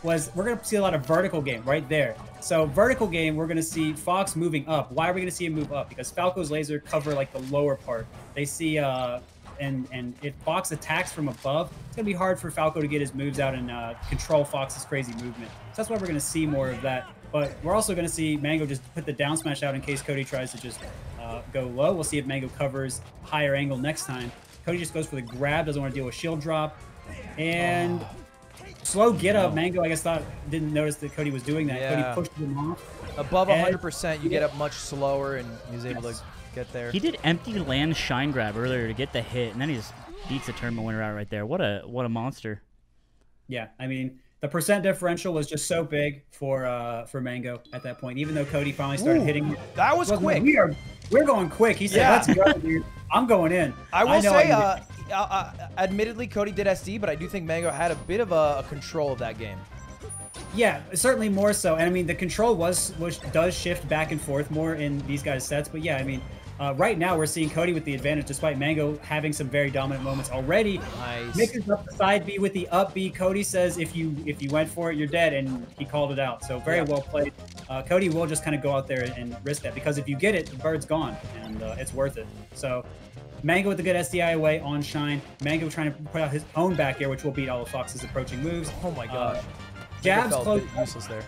was we're going to see a lot of vertical game right there. So vertical game, we're going to see Fox moving up. Why are we going to see him move up? Because Falco's laser cover like the lower part. They see, and if Fox attacks from above, it's going to be hard for Falco to get his moves out and control Fox's crazy movement. So that's why we're going to see more of that. But we're also going to see Mango just put the down smash out in case Cody tries to just go low. We'll see if Mango covers higher angle next time. Cody just goes for the grab, doesn't want to deal with shield drop. And slow get up. Mango, I guess, didn't notice that Cody was doing that. Yeah. Cody pushed him off. Above 100%, you get up much slower, and he's able to get there. He did empty land shine grab earlier to get the hit, and then he just beats the tournament winner out right there. What a monster. Yeah, I mean, the percent differential was just so big for Mango at that point. Even though Cody finally started hitting, that was quick. We're going quick. He said, "Let's go, dude. I'm going in." I will say, admittedly, Cody did SD, but I do think Mango had a bit of a control of that game. Yeah, certainly more so. And I mean, the control does shift back and forth more in these guys' sets. But yeah, I mean, right now we're seeing Cody with the advantage, despite Mango having some very dominant moments already. Nice. Mixes up the side B with the up B. Cody says, if you went for it, you're dead, and he called it out. So very well played. Cody will just kind of go out there and risk that, because if you get it, the bird's gone, and it's worth it. So Mango with the good SDI away on Shine. Mango trying to put out his own back air, which will beat all of Fox's approaching moves. Oh my gosh. Jabs close. Useless there.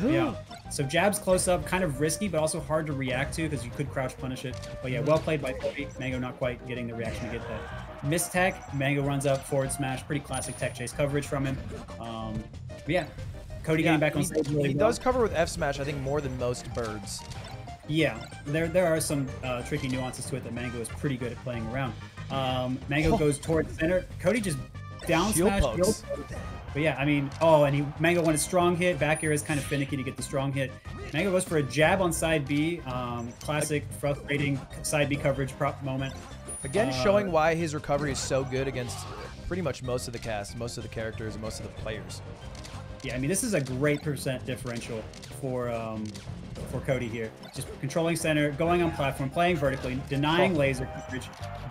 Yeah. So jabs close up, kind of risky, but also hard to react to because you could crouch punish it. But yeah, well played by Cody. Mango not quite getting the reaction to get that. Miss tech. Mango runs up, forward smash. Pretty classic tech chase coverage from him. But yeah, Cody getting back on stage really He does cover with F smash, I think, more than most birds. Yeah, there are some tricky nuances to it that Mango is pretty good at playing around. Mango goes towards center. Cody just down smash. But yeah, I mean, and Mango won a strong hit. Back air is kind of finicky to get the strong hit. Mango goes for a jab on side B. Classic frustrating side B coverage prop moment. Again, showing why his recovery is so good against pretty much most of the cast, most of the characters, and most of the players. Yeah, I mean, this is a great percent differential for Cody here. Just controlling center, going on platform, playing vertically, denying laser coverage,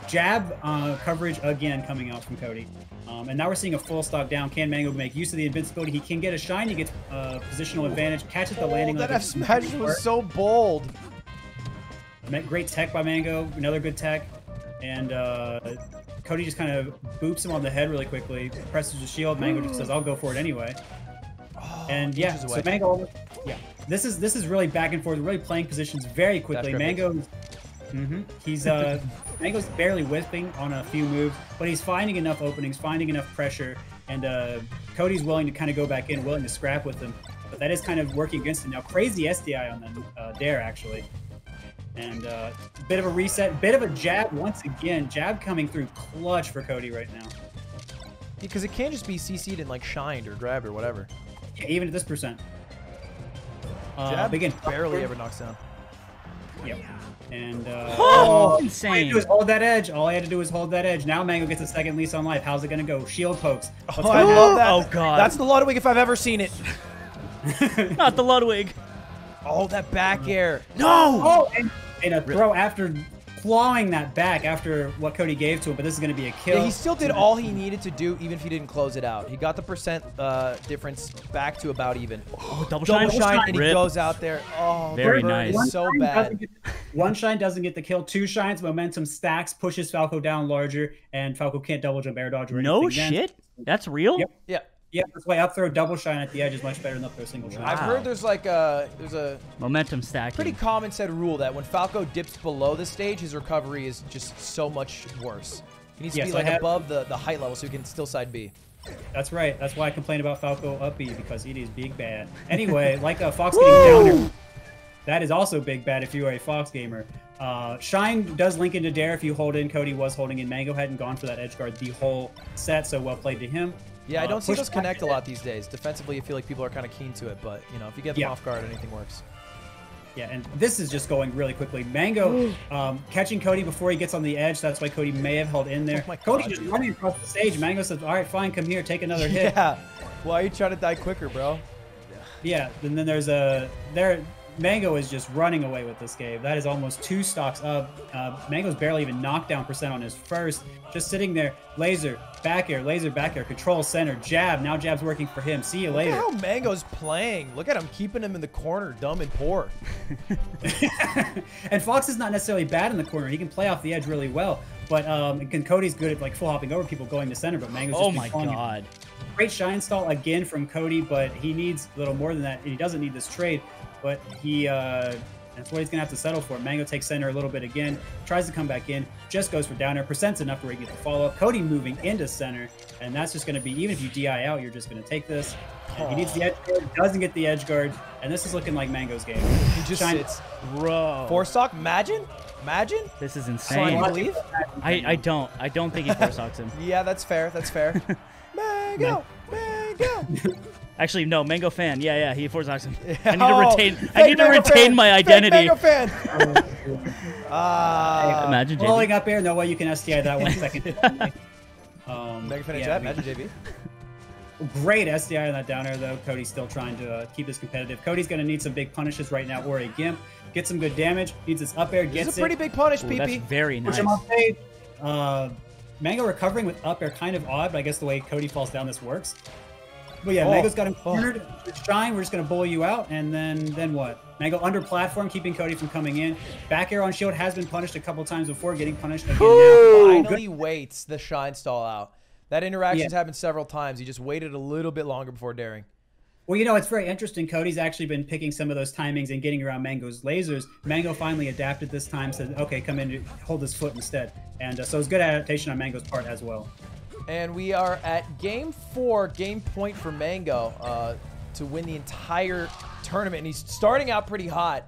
jab coverage again coming out from Cody. And now we're seeing a full stock down. Can Mango make use of the invincibility? He can get a shine. He gets positional advantage, catches the landing. That F smash was so bold. Great tech by Mango. Another good tech. And Cody just kind of boops him on the head really quickly, presses the shield. Mango just says, I'll go for it anyway. And yeah, so Mango, this is really back and forth, really playing positions very quickly. Mango's Mango's barely whipping on a few moves, but he's finding enough openings, finding enough pressure, and Cody's willing to kind of go back in, willing to scrap with him. But that is kind of working against him now. Crazy SDI on the dare actually, and bit of a reset, bit of a jab once again. Jab coming through clutch for Cody right now. Because it can't just be CC'd and like shined or grabbed or whatever. Yeah, even at this percent. Jab again, barely ever knocks down. Yep. And insane! All he had to do is hold that edge. All I had to do was hold that edge. Now Mango gets a second lease on life. How's it gonna go? Shield pokes. I love that. Oh god, that's the Ludwig if I've ever seen it. Not the Ludwig. Oh, that back air. No! Oh, and a throw after clawing that back after what Cody gave to him, but this is going to be a kill. Yeah, he still did all he needed to do, even if he didn't close it out. He got the percent difference back to about even. Oh, double shine, shine, and he goes out there. Oh, very nice. So bad. One shine doesn't get the kill. Two shines, momentum stacks, pushes Falco down larger, and Falco can't double jump, air dodge, or anything. No shit? That's real? Yep. Yeah. Yeah, that's why up throw double shine at the edge is much better than up throw single shine. I've heard there's like a momentum stacking. Pretty common said rule that when Falco dips below the stage, his recovery is just so much worse. He needs to be like above the height level so he can still side B. That's right. That's why I complain about Falco up B, because it is big bad. Anyway, like a Fox getting down, that is also big bad if you are a Fox gamer. Shine does link into dare if you hold in. Cody was holding in. Mango hadn't gone for that edge guard the whole set, so well played to him. Yeah, I don't see those connect a lot these days. Defensively, I feel like people are kind of keen to it, but you know, if you get them off guard, anything works. Yeah, and this is just going really quickly. Mango catching Cody before he gets on the edge. That's why Cody may have held in there. Cody just running across the stage. Mango says, all right, fine, come here, take another hit. Yeah, why are you trying to die quicker, bro? Yeah, and then there's Mango is just running away with this game. That is almost 2 stocks up. Mango's barely even knockdown percent on his first. Just sitting there. Laser, back air, control center, jab. Now jab's working for him. See you later. Look at how Mango's playing. Look at him keeping him in the corner, dumb and poor. And Fox is not necessarily bad in the corner. He can play off the edge really well. But Cody's good at like full hopping over people going to center, but Mango's just my god. Great shine stall again from Cody, but he needs a little more than that. He doesn't need this trade. But that's what he's going to have to settle for. Mango takes center a little bit again, tries to come back in, just goes for down air. Percent's enough where he gets the follow-up. Cody moving into center, and that's just going to be, even if you DI out, you're just going to take this. And he needs the edge guard, doesn't get the edge guard, and this is looking like Mango's game. He just sits. Bro. 4-stock? Imagine? This is insane. I don't think he 4-stocks him. Yeah, that's fair. That's fair. Mango! Actually, no, Mango fan. Yeah, he 4-stocks him. I need to retain my identity. Mango fan. Imagine JB. Blowing up air, no way you can STI that 1 second. Mega fan chat. Imagine JB. Great SDI on that down air, though. Cody's still trying to keep this competitive. Cody's going to need some big punishes right now, or a gimp. Get some good damage. Needs his up air. Gets it's a pretty big punish, PP. That's very nice. Push him off stage. Mango recovering with up air, kind of odd, but I guess the way Cody falls down, this works. But yeah, Mango's got him cornered. Shine, we're just going to bully you out, and then what? Mango under platform, keeping Cody from coming in. Back air on shield has been punished a couple times before, getting punished again now. Finally waits the shine stall out. That interaction's happened several times. He just waited a little bit longer before daring. Well, you know, it's very interesting. Cody's actually been picking some of those timings and getting around Mango's lasers. Mango finally adapted this time, said, okay, come in, hold his foot instead. And so it's good adaptation on Mango's part as well. And we are at game 4, game point for Mango to win the entire tournament. And he's starting out pretty hot.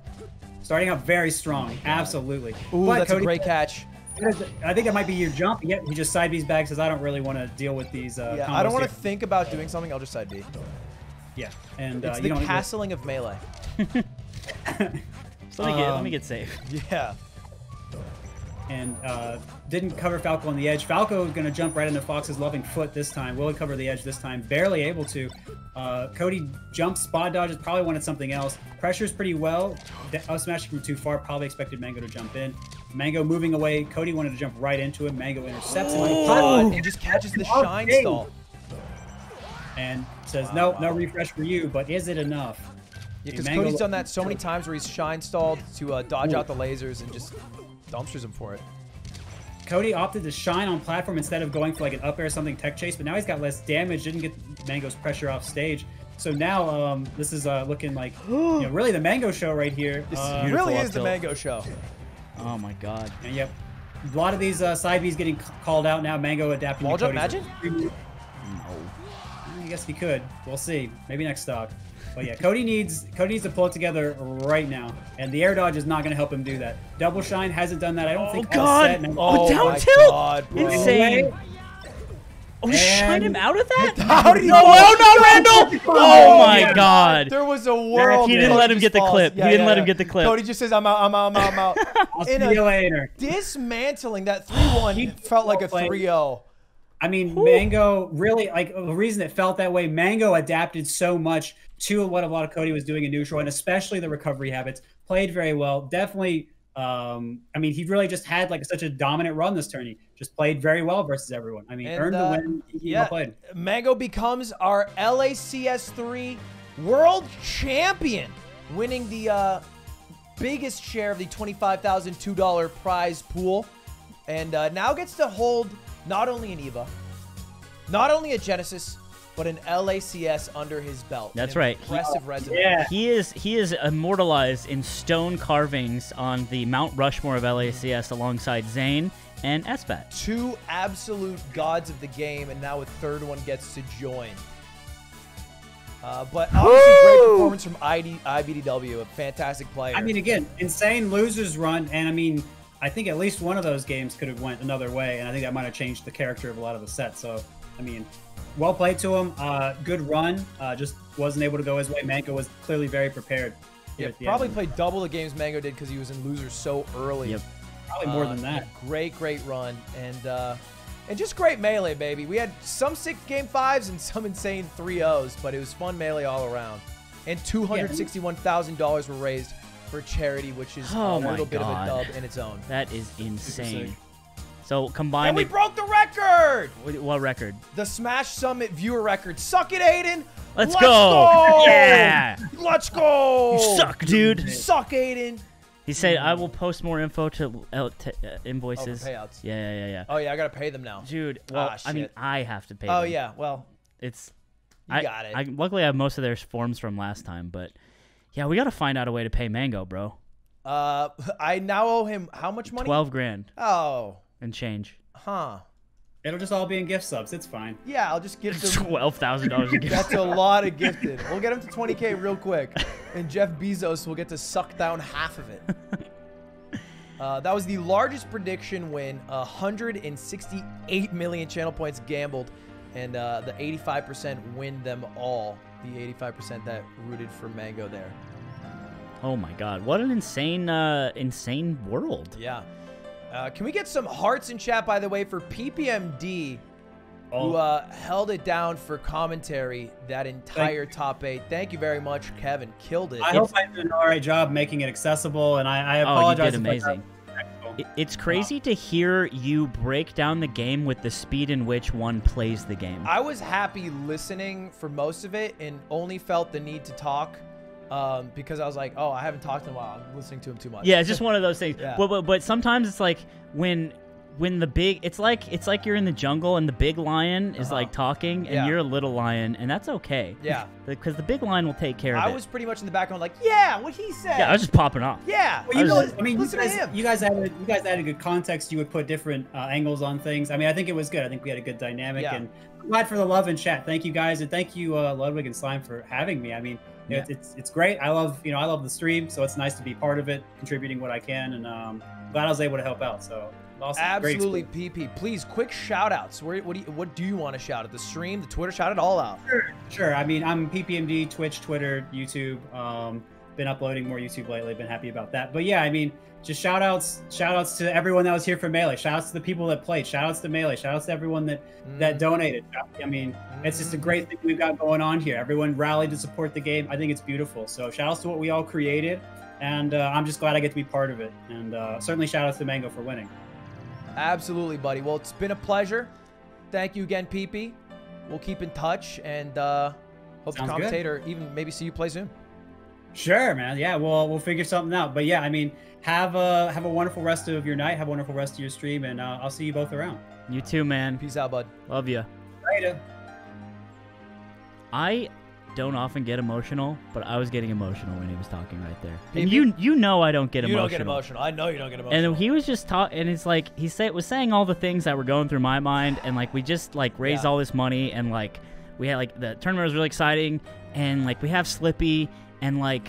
Starting out very strong, absolutely. Ooh, but that's Cody, a great catch. I think that might be your jump. Yeah, he just side B's back, says, I don't really want to deal with these Yeah, I don't want to think about doing something. I'll just side B. Yeah, and it's you the don't castling of melee. So let me get safe. Yeah. And didn't cover Falco on the edge. Falco is going to jump right into Fox's loving foot this time. Will he cover the edge this time? Barely able to. Cody jumps, spot dodges, probably wanted something else. Pressures pretty well. Up smashing from too far, probably expected Mango to jump in. Mango moving away. Cody wanted to jump right into him. Mango intercepts him. And just catches the shine stall. And says, no refresh for you, but is it enough? Yeah, because Cody's done that so many times where he's shine stalled to dodge out the lasers and just dumpsters him for it. Cody opted to shine on platform instead of going for like an up air or something tech chase, but now he's got less damage, didn't get Mango's pressure off stage. So now this is looking like really the Mango show right here. This really is the Mango show. Oh my god. And yep. A lot of these side Bs getting called out now. Mango adapting Wall to jump Cody's. magic? I guess he could. We'll see. Maybe next stock. But yeah, Cody needs to pull it together right now, and the air dodge is not going to help him do that. Double shine hasn't done that. I don't think. God! Oh, down my tilt! God, bro. Insane! Oh, you shine him out of that? How did he? Oh no, Randall! Oh my God! There was a world. He didn't let him get the clip. Yeah, he didn't let him get the clip. Cody just says, "I'm out. I'm out. I'm out. I'm out." I'll see you later. Dismantling that 3-1 felt like a 3-0. I mean, Mango really, like, the reason it felt that way, Mango adapted so much to what a lot of Cody was doing in neutral, and especially the recovery habits. Played very well. Definitely, I mean, he really just had like such a dominant run this tourney. Just played very well versus everyone. I mean, earned the win. Yeah, played. Mango becomes our LACS 3 world champion, winning the biggest share of the $25,000 $2 prize pool, and now gets to hold not only an EVA, not only a Genesis, but an LACS under his belt. That's right. Impressive resume. Yeah. He is immortalized in stone carvings on the Mount Rushmore of LACS alongside Zain and SBAT. 2 absolute gods of the game, and now a third one gets to join. But obviously, great performance from ibdw, a fantastic player. I mean, again, insane losers run, and I mean, I think at least one of those games could have went another way, and I think that might have changed the character of a lot of the sets. So, I mean, well played to him. Good run. Just wasn't able to go his way. Mango was clearly very prepared. Yeah, probably played double the games Mango did because he was in losers so early. Yep. Probably more than that. Great run, and just great melee, baby. We had some sick game 5s and some insane 3-0s, but it was fun melee all around. And $261,000 were raised for charity, which is a little bit of a dub in its own. That is insane. So combined, and we broke the record. What record? The Smash Summit viewer record. Suck it, Aiden. Let's go. Yeah. Let's go. You suck, dude. Suck, Aiden. He said, "I will post more info to invoices." Oh, for payouts. Yeah. Oh yeah, I gotta pay them now, dude. Well, I mean, I have to pay. Oh them. yeah, well, it's. You got it. Luckily, I have most of their forms from last time, but yeah, we got to find out a way to pay Mango, bro. I now owe him how much money? 12 grand. Oh. And change. Huh. It'll just all be in gift subs. It's fine. Yeah, I'll just give them $12,000 a gift. That's a lot of gifted. We'll get him to 20K real quick, and Jeff Bezos will get to suck down half of it. That was the largest prediction win. 168 million channel points gambled, and the 85% win them all. The 85% that rooted for Mango there. Oh my God! What an insane world. Yeah. Can we get some hearts in chat, by the way, for PPMD, who held it down for commentary that entire top 8. Thank you very much, Kevin. Killed it. I hope I did an all right job making it accessible, and I apologize. You did amazing. It's crazy to hear you break down the game with the speed in which one plays the game. I was happy listening for most of it and only felt the need to talk because I was like, oh, I haven't talked in a while. I'm listening to him too much. Yeah, it's just one of those things. Yeah. But sometimes it's like when when the big, it's like you're in the jungle and the big lion is like talking and you're a little lion, and that's okay. Yeah. Because the big lion will take care of it. I was pretty much in the background like, yeah, what he said. Yeah, I was just popping off. Yeah. Well, listen to him. You guys added good context. You would put different angles on things. I mean, I think it was good. I think we had a good dynamic, and I'm glad for the love and chat. Thank you guys, and thank you Ludwig and Slime for having me. I mean, it's great. I love the stream, so it's nice to be part of it, contributing what I can, and glad I was able to help out. So. Awesome. Absolutely, PP. Please, quick shout-outs. What do you want to shout at? The stream, the Twitter? Shout it all out. Sure. I mean, I'm PPMD, Twitch, Twitter, YouTube. Been uploading more YouTube lately. Been happy about that. But yeah, I mean, just shout-outs to everyone that was here for Melee. Shout-outs to the people that played. Shout-outs to Melee. Shout-outs to everyone that donated. I mean, it's just a great thing we've got going on here. Everyone rallied to support the game. I think it's beautiful. So shout-outs to what we all created, and I'm just glad I get to be part of it. And certainly shout-outs to Mango for winning. Absolutely, buddy. Well, it's been a pleasure. Thank you again, PP. We'll keep in touch, and hope to commentate or even maybe see you play soon. Sure, man. Yeah, we'll figure something out. But yeah, I mean, have a wonderful rest of your night. Have a wonderful rest of your stream, and I'll see you both around. You too, man. Peace out, bud. Love you. Later. I don't often get emotional, but I was getting emotional when he was talking right there. And you know I don't get emotional. You don't get emotional. I know you don't get emotional. And he was just talking, and it's like he was saying all the things that were going through my mind, and like we just like raised all this money, and like we had like the tournament was really exciting, and like we have Slippy, and like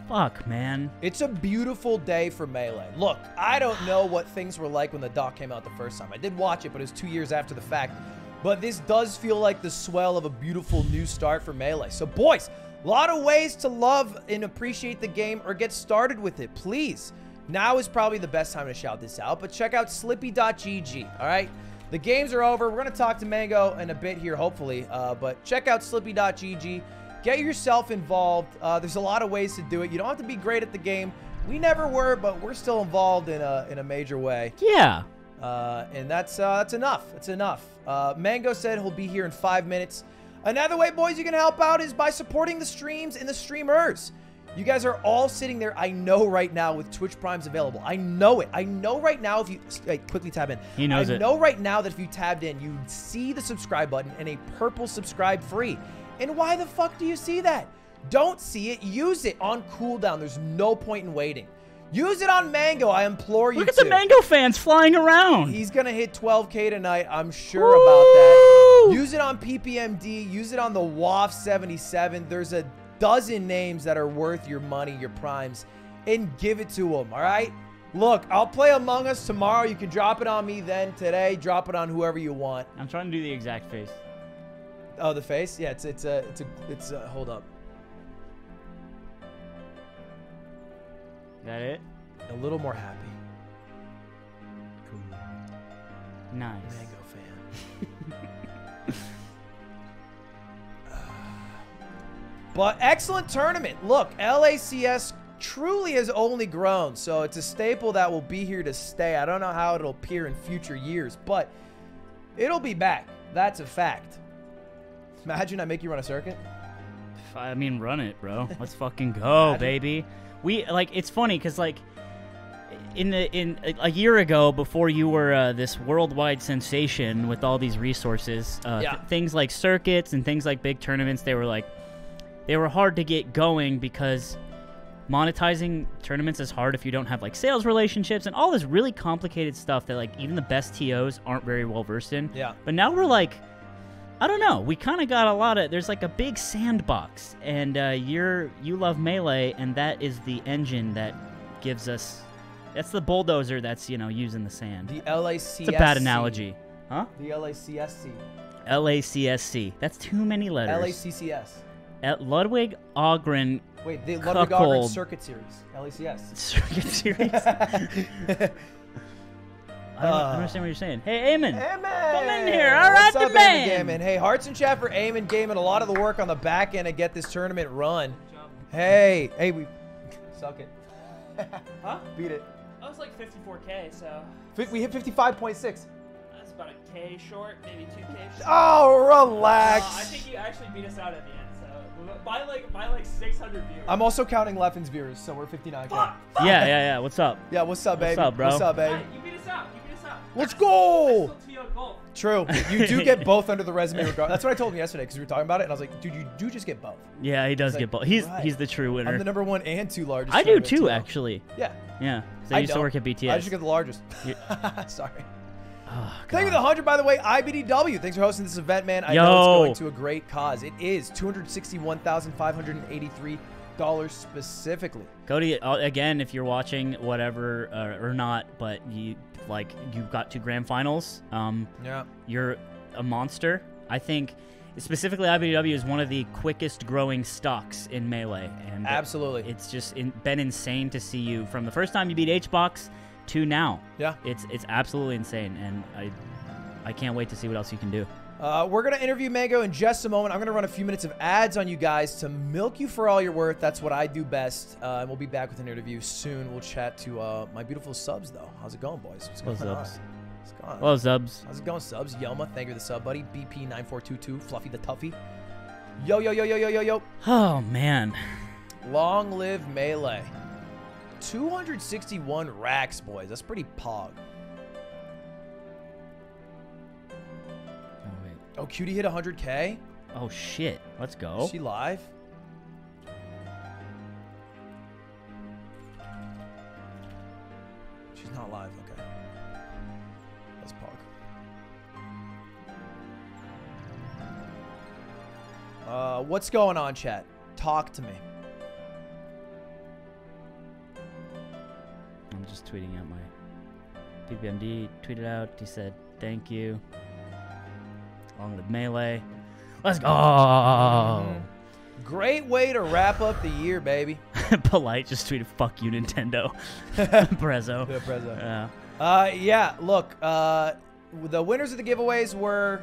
fuck, man. It's a beautiful day for Melee. Look, I don't know what things were like when the doc came out the first time. I did watch it, but it was 2 years after the fact. But this does feel like the swell of a beautiful new start for Melee. So, boys, a lot of ways to love and appreciate the game or get started with it. Please, now is probably the best time to shout this out. But check out slippy.gg, all right? The games are over. We're going to talk to Mango in a bit here, hopefully. But check out slippy.gg. Get yourself involved. There's a lot of ways to do it. You don't have to be great at the game. We never were, but we're still involved in a major way. Yeah. And that's enough. That's enough. Mango said he'll be here in 5 minutes. Another way, boys, you can help out is by supporting the streams and the streamers. You guys are all sitting there, I know right now, with Twitch Primes available. I know it. I know right now if you... quickly tab in. He knows it. I know right now that if you tabbed in, you'd see the subscribe button and a purple subscribe free. And why the fuck do you see that? Don't see it. Use it on cooldown. There's no point in waiting. Use it on Mango. I implore you to. Look at the Mango fans flying around. He's going to hit 12K tonight. I'm sure about that. Use it on PPMD. Use it on the WAF 77. There's a dozen names that are worth your money, your primes, and give it to them, all right? Look, I'll play Among Us tomorrow. You can drop it on me then. Today, drop it on whoever you want. I'm trying to do the exact face. Oh, the face? Yeah, it's hold up. That it? A little more happy. Cool. Nice. Mango fan. But excellent tournament. Look, LACS truly has only grown, so it's a staple that will be here to stay. I don't know how it'll appear in future years, but it'll be back. That's a fact. Imagine I make you run a circuit. I mean, run it, bro. Let's fucking go, baby. We it's funny because like in a year ago, before you were this worldwide sensation with all these resources, things like circuits and things like big tournaments, they were hard to get going because monetizing tournaments is hard if you don't have like sales relationships and all this really complicated stuff that like even the best TOs aren't very well versed in. Yeah. But now we're like, I don't know. We kind of got a lot of... There's like a big sandbox, and you love Melee, and that is the engine that gives us... That's the bulldozer that's, using the sand. The LACSC. It's a bad analogy. Huh? The LACSC. LACSC. That's too many letters. LACCS. Ludwig Ogren... Wait, the Ludwig Ogren Circuit Series. LACS. Circuit Series? I don't understand what you're saying. Hey, Eamon. Come in here. All right, what's up, the man. Eamon? Hey, hearts in chat for Eamon Gaming. A lot of the work on the back end to get this tournament run. Hey, we suck it. Huh? Beat it. I was like 54K, so. We hit 55.6. That's about a K short, maybe 2K short. Oh, relax. I think you actually beat us out at the end, so by like 600 viewers. I'm also counting Leffen's viewers, so we're 59K. Fuck. Yeah. What's up? Yeah, what's up, baby? What's up, bro? What's up, babe? Right, you beat us out. Let's go! Still tee up golf. True. You do get both under the resume regard. That's what I told him yesterday because we were talking about it, and I was like, dude, you do just get both. Yeah, he does get both. He's the true winner. I'm the number 1 and 2 largest. I do tournament too, too. actually. Yeah. Yeah. So I used to work at BTS. I just get the largest. Yeah. Sorry. Oh, Thank you for the 100, by the way. IBDW. Thanks for hosting this event, man. I know it's going to a great cause. It is $261,583 specifically. Cody, again, if you're watching, whatever or not, but you got 2 grand finals. Yeah. You're a monster. I think specifically IBDW is one of the quickest growing stocks in Melee, and absolutely, it's just been insane to see you from the first time you beat HBox to now. Yeah, it's absolutely insane, and I can't wait to see what else you can do. We're going to interview Mango in just a moment. I'm going to run a few minutes of ads on you guys to milk you for all you're worth. That's what I do best. And we'll be back with an interview soon. We'll chat to my beautiful subs, though. How's it going, boys? What's going on? Hello, Zubs. How's it going, subs? Yelma, thank you for the sub, buddy. BP9422, Fluffy the Tuffy. Yo, yo, yo, yo, yo, yo, yo. Oh, man. Long live Melee. 261 racks, boys. That's pretty pog. Oh, wait. Oh, Cutie hit 100K? Oh, shit. Let's go. Is she live? She's not live, okay. That's pog. What's going on, chat? Talk to me. I'm just tweeting out my PPMD. Tweeted out. He said, "Thank you." Along with Melee. Let's go. Great way to wrap up the year, baby. Polite just tweeted, "Fuck you, Nintendo." Prezzo. Yeah, Prezzo. Yeah. Yeah, look, the winners of the giveaways were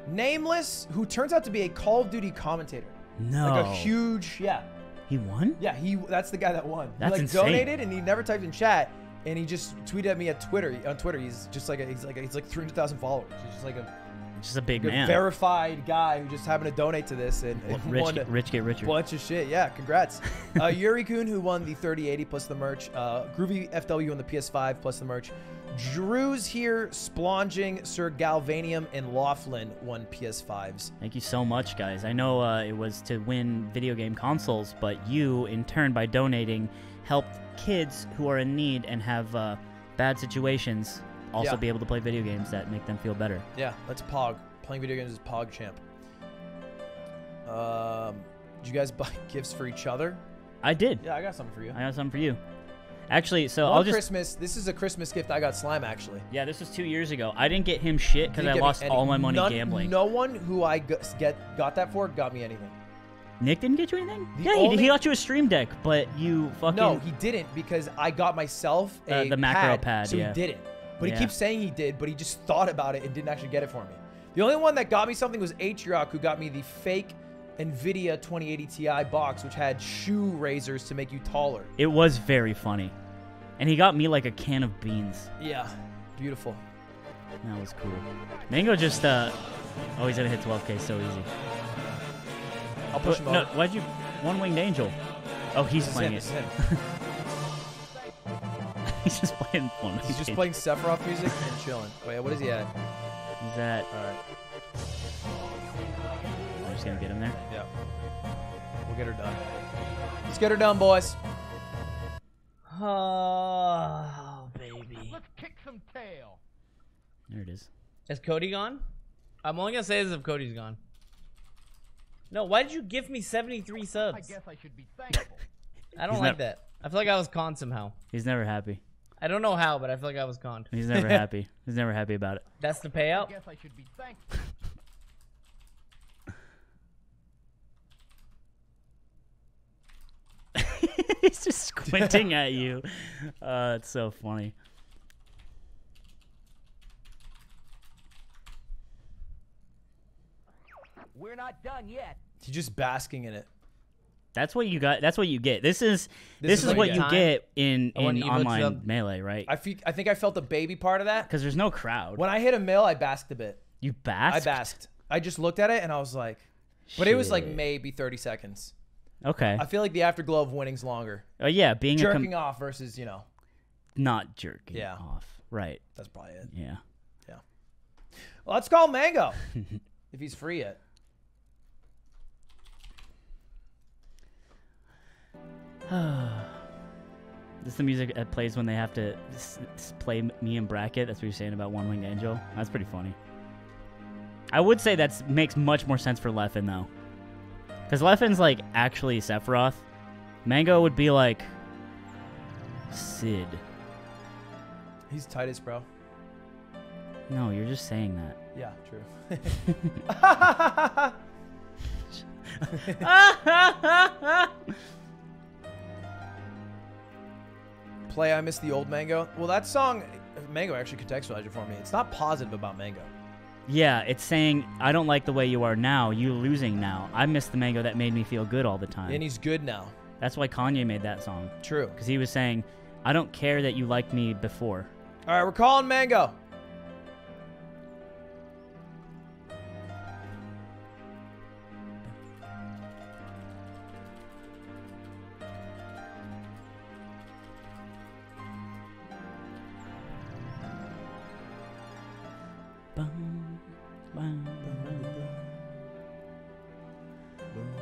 Nameless, who turns out to be a Call of Duty commentator. No. Like a huge, He won? Yeah, that's the guy that won. That's he insane. Donated and he never typed in chat, and he just tweeted at me on Twitter. He's just like he's like 300,000 followers. He's just like a big man. Verified guy who just happened to donate to this and won rich get richer. Bunch of shit. Yeah, congrats. Yuri Kun, who won the 3080 plus the merch. Groovy FW on the PS5 plus the merch. Drew's here, Splonging, Sir Galvanium, and Laughlin won PS5s. Thank you so much, guys. I know it was to win video game consoles, but you, in turn, by donating, helped kids who are in need and have bad situations also be able to play video games that make them feel better. Yeah, that's Pog. Playing video games is Pog champ. Did you guys buy gifts for each other? I did. Yeah, I got something for you. I got something for you. Actually, so I'll just... Christmas. This is a Christmas gift I got Slime, actually. Yeah, this was 2 years ago. I didn't get him shit because I lost all my money gambling. No one who I got that for got me anything. Nick didn't get you anything? He got you a stream deck, but you fucking... No, he didn't because I got myself the macro pad, so he didn't. But he keeps saying he did, but he just thought about it and didn't actually get it for me. The only one that got me something was H-Rock, who got me the fake NVIDIA 2080 Ti box, which had shoe raisers to make you taller. It was very funny. And he got me like a can of beans. Yeah, beautiful. That was cool. Mango just, oh, he's gonna hit 12K so easy. I'll push him over. No, why'd you, One-Winged Angel? Oh, he's playing it. He's just playing one. He's just playing Sephiroth music and chilling. Wait, what is he at? He's at... Alright. I'm just gonna get him there? Yeah. We'll get her done. Let's get her done, boys. Oh, baby. Let's kick some tail. There it is. Is Cody gone? I'm only gonna say this if Cody's gone. No, why did you give me 73 subs? I guess I should be thankful. I don't like that. I feel like I was conned somehow. He's never happy. I don't know how, but I feel like I was conned. He's never happy. He's never happy about it. That's the payout? I guess I should be thankful. He's just squinting at you. It's so funny. We're not done yet. He's just basking in it. That's what you got. That's what you get. This is what you get in online Melee, right? I think I felt the baby part of that because there's no crowd. When I hit a mill, I basked a bit. You basked? I basked. I just looked at it and I was like, but it was like maybe 30 seconds. Okay. I feel like the afterglow of winning's longer. Oh yeah, being jerking off versus not jerking off. Right. That's probably it. Yeah. Yeah. Well, let's call Mango if he's free yet. This is the music that plays when they have to play me in bracket. That's what you're saying about One Winged Angel. That's pretty funny. I would say that makes much more sense for Leffen, though. Because Leffen's, like, actually Sephiroth. Mango would be, like, Sid. He's tightest, bro. No, you're just saying that. Yeah, true. Play I Miss the Old Mango. Well, that song, Mango actually contextualized it for me. It's not positive about Mango. Yeah, it's saying, I don't like the way you are now. You losing now. I miss the Mango that made me feel good all the time. And he's good now. That's why Kanye made that song. True. Because he was saying, I don't care that you liked me before. All right, we're calling Mango.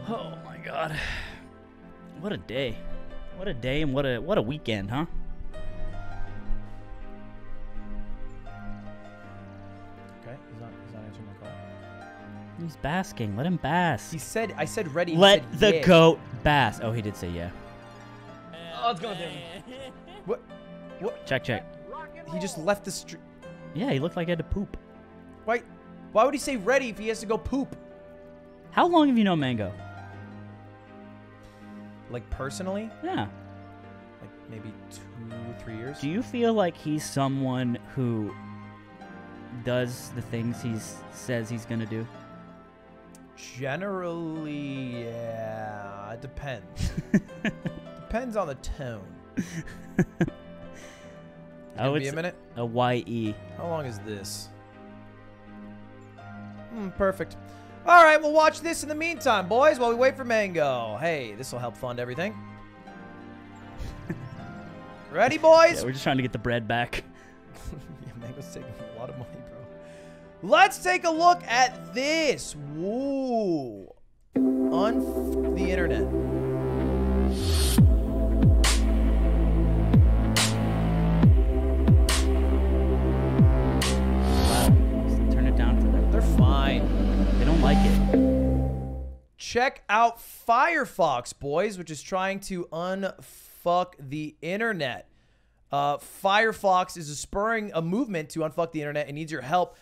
Oh my God. What a day. What a day and what a weekend, huh? Okay, he's not answering my call. He's basking. Let him bask. I said ready. Let said the yeah. goat bask. Oh, he did say yeah. Oh, it's going down. What? Check. He just left the street. Yeah, he looked like he had to poop. Why would he say ready if he has to go poop? How long have you known Mango? Like personally? Yeah. Like maybe 2-3 years. Do you feel like he's someone who does the things he says he's gonna do? Generally, yeah. It depends. Depends on the tone. Oh, Be it's a minute. a YE. How long is this? Perfect. All right, we'll watch this in the meantime, boys, while we wait for Mango. Hey, this will help fund everything. Ready, boys? Yeah, we're just trying to get the bread back. Yeah, Mango's taking a lot of money, bro. Let's take a look at this. Woo. The internet. Turn it down for them. They're fine. They don't like it. Check out Firefox, boys, which is trying to unfuck the internet. Firefox is spurring a movement to unfuck the internet and needs your help.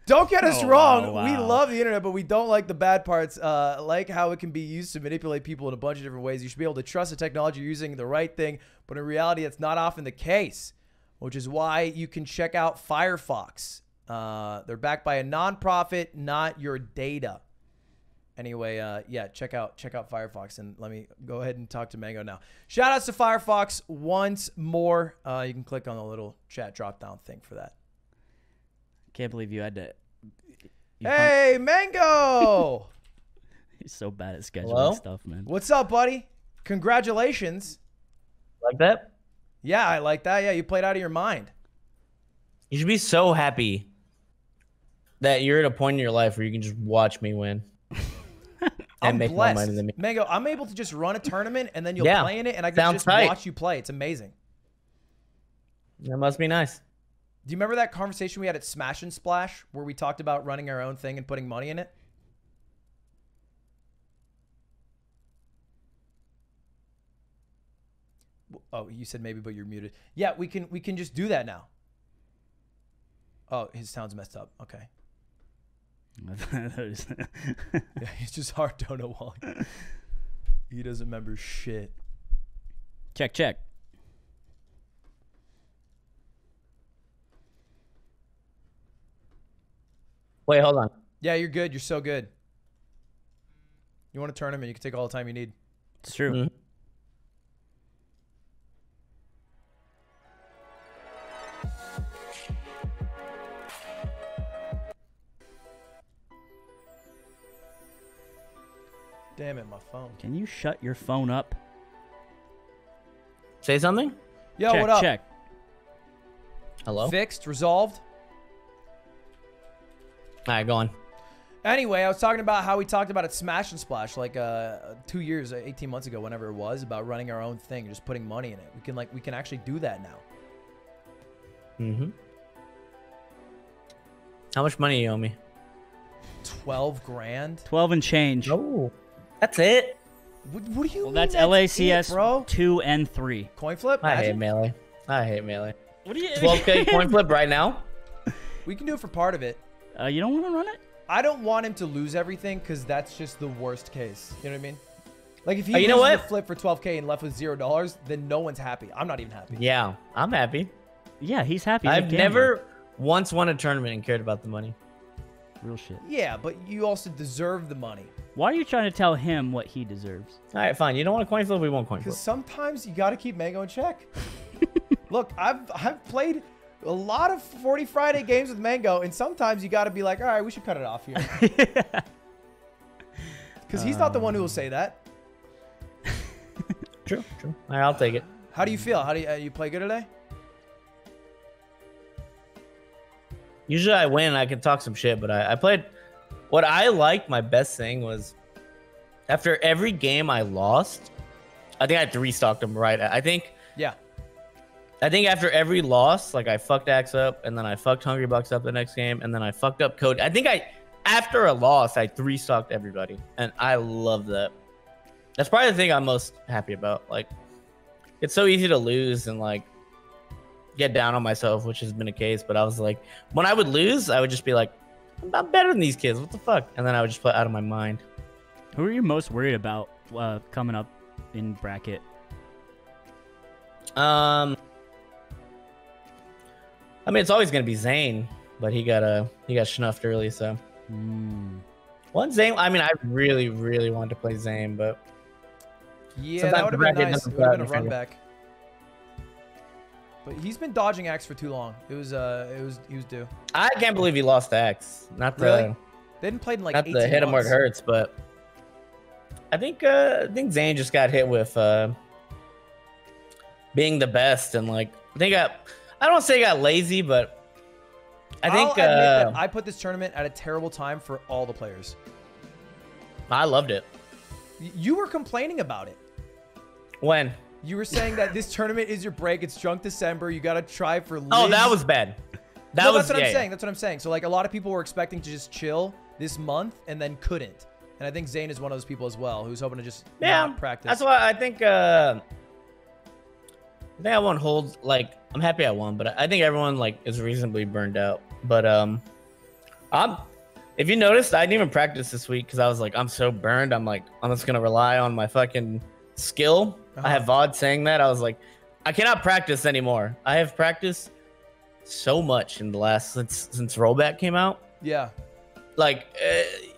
Don't get us wrong. Wow. We love the internet, but we don't like the bad parts, like how it can be used to manipulate people in a bunch of different ways. You should be able to trust the technology you're using the right thing, but in reality, that's not often the case, which is why you can check out Firefox. They're backed by a nonprofit, not your data. Anyway, yeah, check out Firefox, and let me go ahead and talk to Mango now. Shout outs to Firefox once more. You can click on the little chat drop down thing for that. Can't believe you had to. Hey, Mango! He's so bad at scheduling Hello? stuff, man. What's up, buddy? Congratulations. Like that? Yeah, I like that. Yeah, you played out of your mind. You should be so happy that you're at a point in your life where you can just watch me win. I'm make more blessed. money than me. Mango, I'm able to just run a tournament, and then you'll Yeah, play in it, and I can sounds just tight. watch you play. It's amazing. That must be nice. Do you remember that conversation we had at Smash and Splash where we talked about running our own thing and putting money in it? Oh, you said maybe, but you're muted. Yeah, we can just do that now. Oh, his sound's messed up. Okay. Yeah, he's just hard to know why. He doesn't remember shit. Check. Wait, hold on. Yeah, you're good. You're so good. You want a tournament, you can take all the time you need. It's true. Mhm. Damn it, my phone. Can you shut your phone up? Say something? Yo, what up? Check. Hello? Fixed, resolved. All right, go on. Anyway, I was talking about how we talked about it Smash and Splash like 2 years, 18 months ago, whenever it was, about running our own thing, just putting money in it. We can actually do that now. Mm-hmm. How much money you owe me? 12 grand. 12 and change. Oh, that's it. What do you Well, mean that's it, LACS bro? 2 and 3. Coin flip? I hate Magic? Melee. I hate Melee. What do you? 12K coin flip right now? We can do it for part of it. You don't want to run it? I don't want him to lose everything because that's just the worst case. You know what I mean? Like if he you know loses what? the flip for 12K and left with $0, then no one's happy. I'm not even happy. Yeah, I'm happy. Yeah, he's happy. I've never once won a tournament and cared about the money. Real shit. Yeah, but you also deserve the money. Why are you trying to tell him what he deserves? All right, fine. You don't want a coin flip? We won't coin flip. Because sometimes you got to keep Mango in check. Look, I've played a lot of 40 Friday games with Mango, and sometimes you got to be like, all right, we should cut it off here. Because he's not the one who will say that. True. All right, I'll take it. How do you feel? How do you play good today? Usually I win and I can talk some shit, but I played... What I liked, my best thing was after every game I lost, I think I 3-stocked them right. I think after every loss, like I fucked Axe up and then I fucked Hungry Bucks up the next game and then I fucked up Code. I think after a loss, I 3-stocked everybody and I love that. That's probably the thing I'm most happy about. Like, it's so easy to lose and like get down on myself, which has been a case, but I was like, when I would lose, I would just be like, I'm not better than these kids, what the fuck? And then I would just play out of my mind. Who are you most worried about coming up in bracket? I mean, it's always gonna be Zain, but he got snuffed early, so one Zain. I mean, I really wanted to play Zain, but yeah, that would have been nice. It would have been a run back. But he's been dodging Axe for too long. He was due. I can't believe he lost to Axe. Not the, really? They didn't play in like not 18 the hit him where it months. hurts, but I think Zain just got hit with being the best, and like I don't want to say he got lazy, but I think I'll admit that I put this tournament at a terrible time for all the players. I loved it. You were complaining about it. When? You were saying that this tournament is your break. It's Drunk December. You got to try for Liz. Oh, that was bad. That's what I'm saying. That's what I'm saying. So like a lot of people were expecting to just chill this month and then couldn't. And I think Zain is one of those people as well who's hoping to just not practice. That's why I think I won't hold, like, I'm happy I won, but I think everyone like is reasonably burned out. But if you noticed, I didn't even practice this week because I was like, I'm so burned. I'm like, I'm just gonna rely on my fucking skill. I have VOD saying that. I was like, I cannot practice anymore. I have practiced so much in the last since rollback came out. Yeah. Like,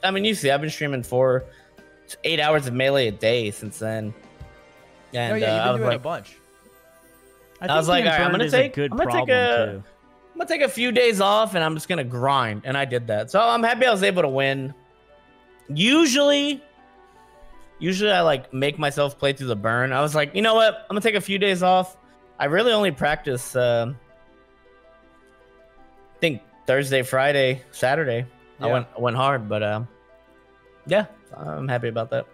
I mean, you see, I've been streaming 8 hours of Melee a day since then. And no, yeah, you've been doing a bunch. I was like, all right, I'm gonna take a few days off and I'm just gonna grind, and I did that. So I'm happy I was able to win. Usually I like make myself play through the burn. I was like, you know what? I'm gonna take a few days off. I really only practice I think Thursday, Friday, Saturday. Yeah. I went hard, but yeah, I'm happy about that.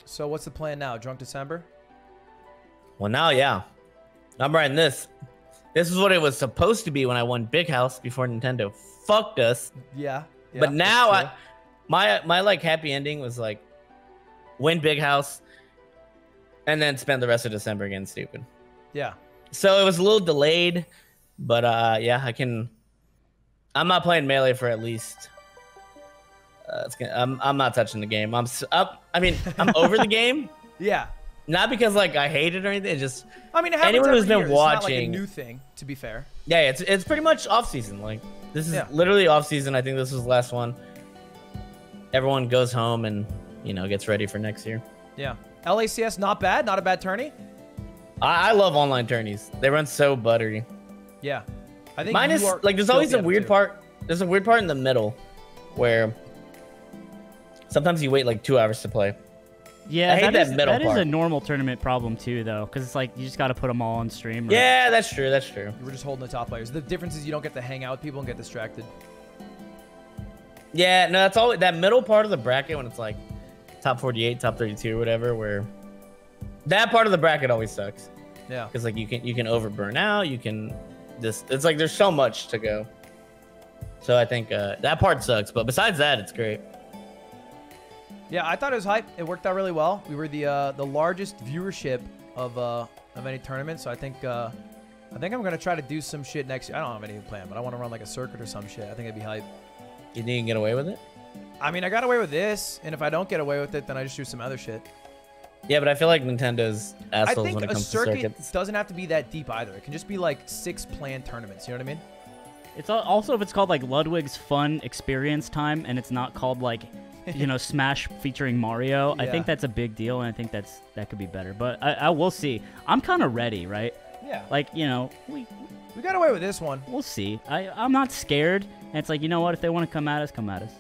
So what's the plan now? Drunk December? Well, now, yeah. I'm writing this. This is what it was supposed to be when I won Big House before Nintendo fucked us. Yeah. But now my like happy ending was like win Big House and then spend the rest of December again stupid. Yeah. So it was a little delayed, but yeah, I'm not playing Melee for at least I'm not touching the game. I'm over the game. Yeah. Not because like I hate it or anything. It's just it anyone who's been watching. watching. It's not like a new thing, to be fair. Yeah, it's pretty much off season. Like this is literally off season. I think this was the last one. Everyone goes home and gets ready for next year. Yeah. LACS not bad, not a bad tourney. I love online tourneys. They run so buttery. Yeah. I think mine is like there's always a weird part. There's a weird part in the middle where sometimes you wait like 2 hours to play. Yeah, I hate that middle that part. is a normal tournament problem too, though, because it's like you just got to put them all on stream. Right? Yeah, that's true. That's true. We're just holding the top players. The difference is you don't get to hang out with people and get distracted. Yeah, no, that's all. That middle part of the bracket when it's like top 48, top 32, or whatever, where that part of the bracket always sucks. Yeah. Because like you can overburn out. You can just it's like there's so much to go. So I think that part sucks. But besides that, it's great. Yeah, I thought it was hype. It worked out really well. We were the largest viewership of any tournament, so I think I'm gonna try to do some shit next year. I don't have anything planned, but I want to run like a circuit or some shit. I think it'd be hype. You think you can get away with it? I mean, I got away with this, and if I don't get away with it, then I just do some other shit. Yeah, but I feel like Nintendo's assholes I when think it a comes to circuit circuits. doesn't have to be that deep either. It can just be like 6 planned tournaments. You know what I mean? It's also if it's called like Ludwig's Fun Experience Time, and it's not called like, you know, Smash featuring Mario. Yeah. I think that's a big deal, and I think that could be better. But I will see. I'm kind of ready, right? Yeah. Like, you know, we got away with this one. We'll see. I'm not scared. And it's like, you know what? If they want to come at us, come at us.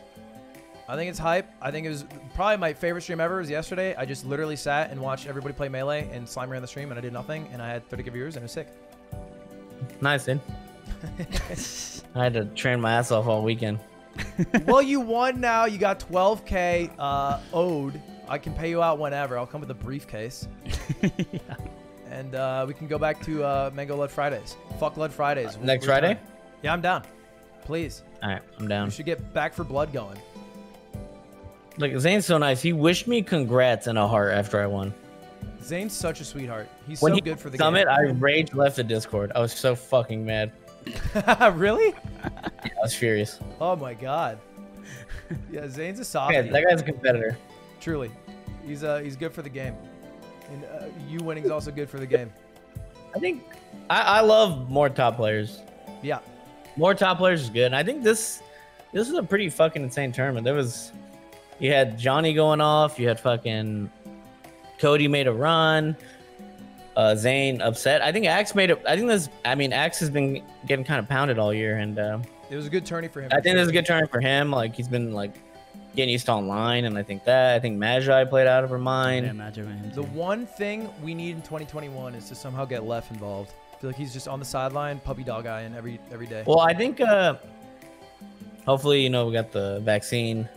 I think it's hype. I think it was probably my favorite stream ever was yesterday. I just literally sat and watched everybody play Melee and Slime ran the stream, and I did nothing, and I had 30 viewers, and it was sick. Nice, dude. I had to train my ass off all weekend. Well, you won now. You got 12K owed. I can pay you out whenever. I'll come with a briefcase. Yeah. And we can go back to Mango Lud Fridays. Fuck Lud Fridays. Next Friday? Yeah, I'm down. Please. All right, I'm down. We should get Back for Blood going. Look, Zane's so nice. He wished me congrats and a heart after I won. Zane's such a sweetheart. He's When so he good for the Summit, game. I rage left the Discord. I was so fucking mad. Really? I was furious. Oh my god. Yeah, Zane's a soft. Yeah, that guy's a competitor. Truly. He's good for the game. And you winning is also good for the game. I think I love more top players. Yeah. More top players is good. And I think this is a pretty fucking insane tournament. You had Johnny going off. You had fucking Cody made a run. Zayn upset. I think Axe made it. Axe has been getting kind of pounded all year, and it was a good tourney for him. I think it was a good tourney for him. Like he's been like getting used to online, and I think Magi played out of her mind. Yeah, Magi went him The too. one thing we need in 2021 is to somehow get Left involved. I feel like he's just on the sideline, puppy dog eyeing every day. Well, I think hopefully, we got the vaccine.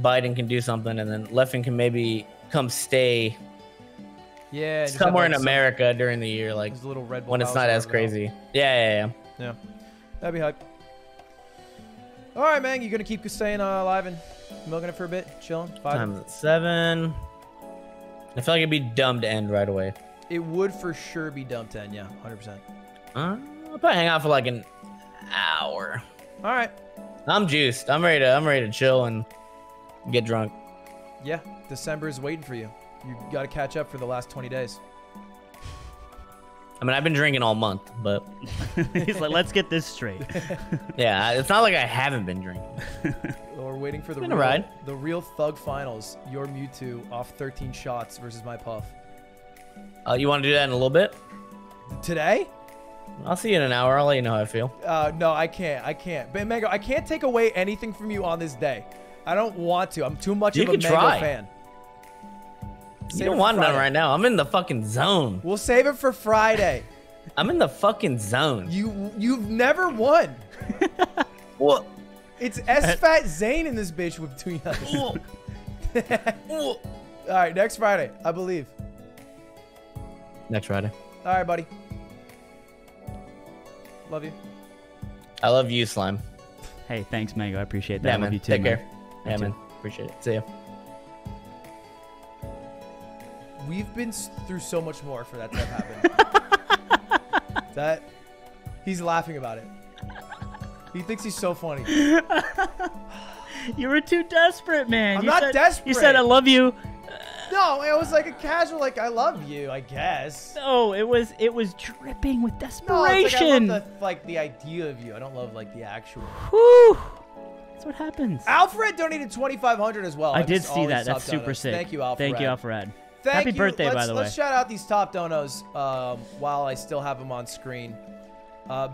Biden can do something, and then Leffen can maybe come stay Yeah, just somewhere have, in like, America during the year, like his little Red Bull when it's house not or as whatever. crazy. Yeah. Yeah, that'd be hype. All right, man, you gonna keep staying alive and milking it for a bit, chilling? 5 Time's at 7. I feel like it'd be dumb to end right away. It would for sure be dumb 10, yeah, 100%. I'll probably hang out for like an hour. All right. I'm juiced. I'm ready to chill and get drunk. Yeah, December is waiting for you. You got to catch up for the last 20 days. I mean, I've been drinking all month, but He's like, let's get this straight. yeah, it's not like I haven't been drinking. We're waiting for been a ride. the real Thug Finals. Your Mewtwo off 13 shots versus my Puff. You want to do that in a little bit? Today? I'll see you in an hour. I'll let you know how I feel. No, I can't. But Mango, I can't take away anything from you on this day. I don't want to. I'm too much You of a can Mango try. fan. You Save don't it for want none Friday. right now. I'm in the fucking zone. We'll save it for Friday. I'm in the fucking zone. You've never won. What? It's S-Fat Zane in this bitch between us. All right, next Friday, I believe. Next Friday. All right, buddy. Love you. I love you, Slime. Hey, thanks, Mango. I appreciate that. Yeah, I love man. you too, Take man. care. Yeah, too. man. Appreciate it. See ya. We've been through so much more for that to have happened. He's laughing about it. He thinks he's so funny. You were too desperate, man. I'm You not said- desperate. You said I love you. No, it was like a casual, like, I love you, I guess. No, it was dripping with No, it's desperation. like I love the idea of you. I don't love, like, the actual. Whew. That's what happens. Alfred donated 2,500 as well. I did just see always that. That's top super donos. sick. Thank you, Alfred. Thank you, Alfred. Thank Happy you. birthday, by the way. Let's shout out these top donos while I still have them on screen.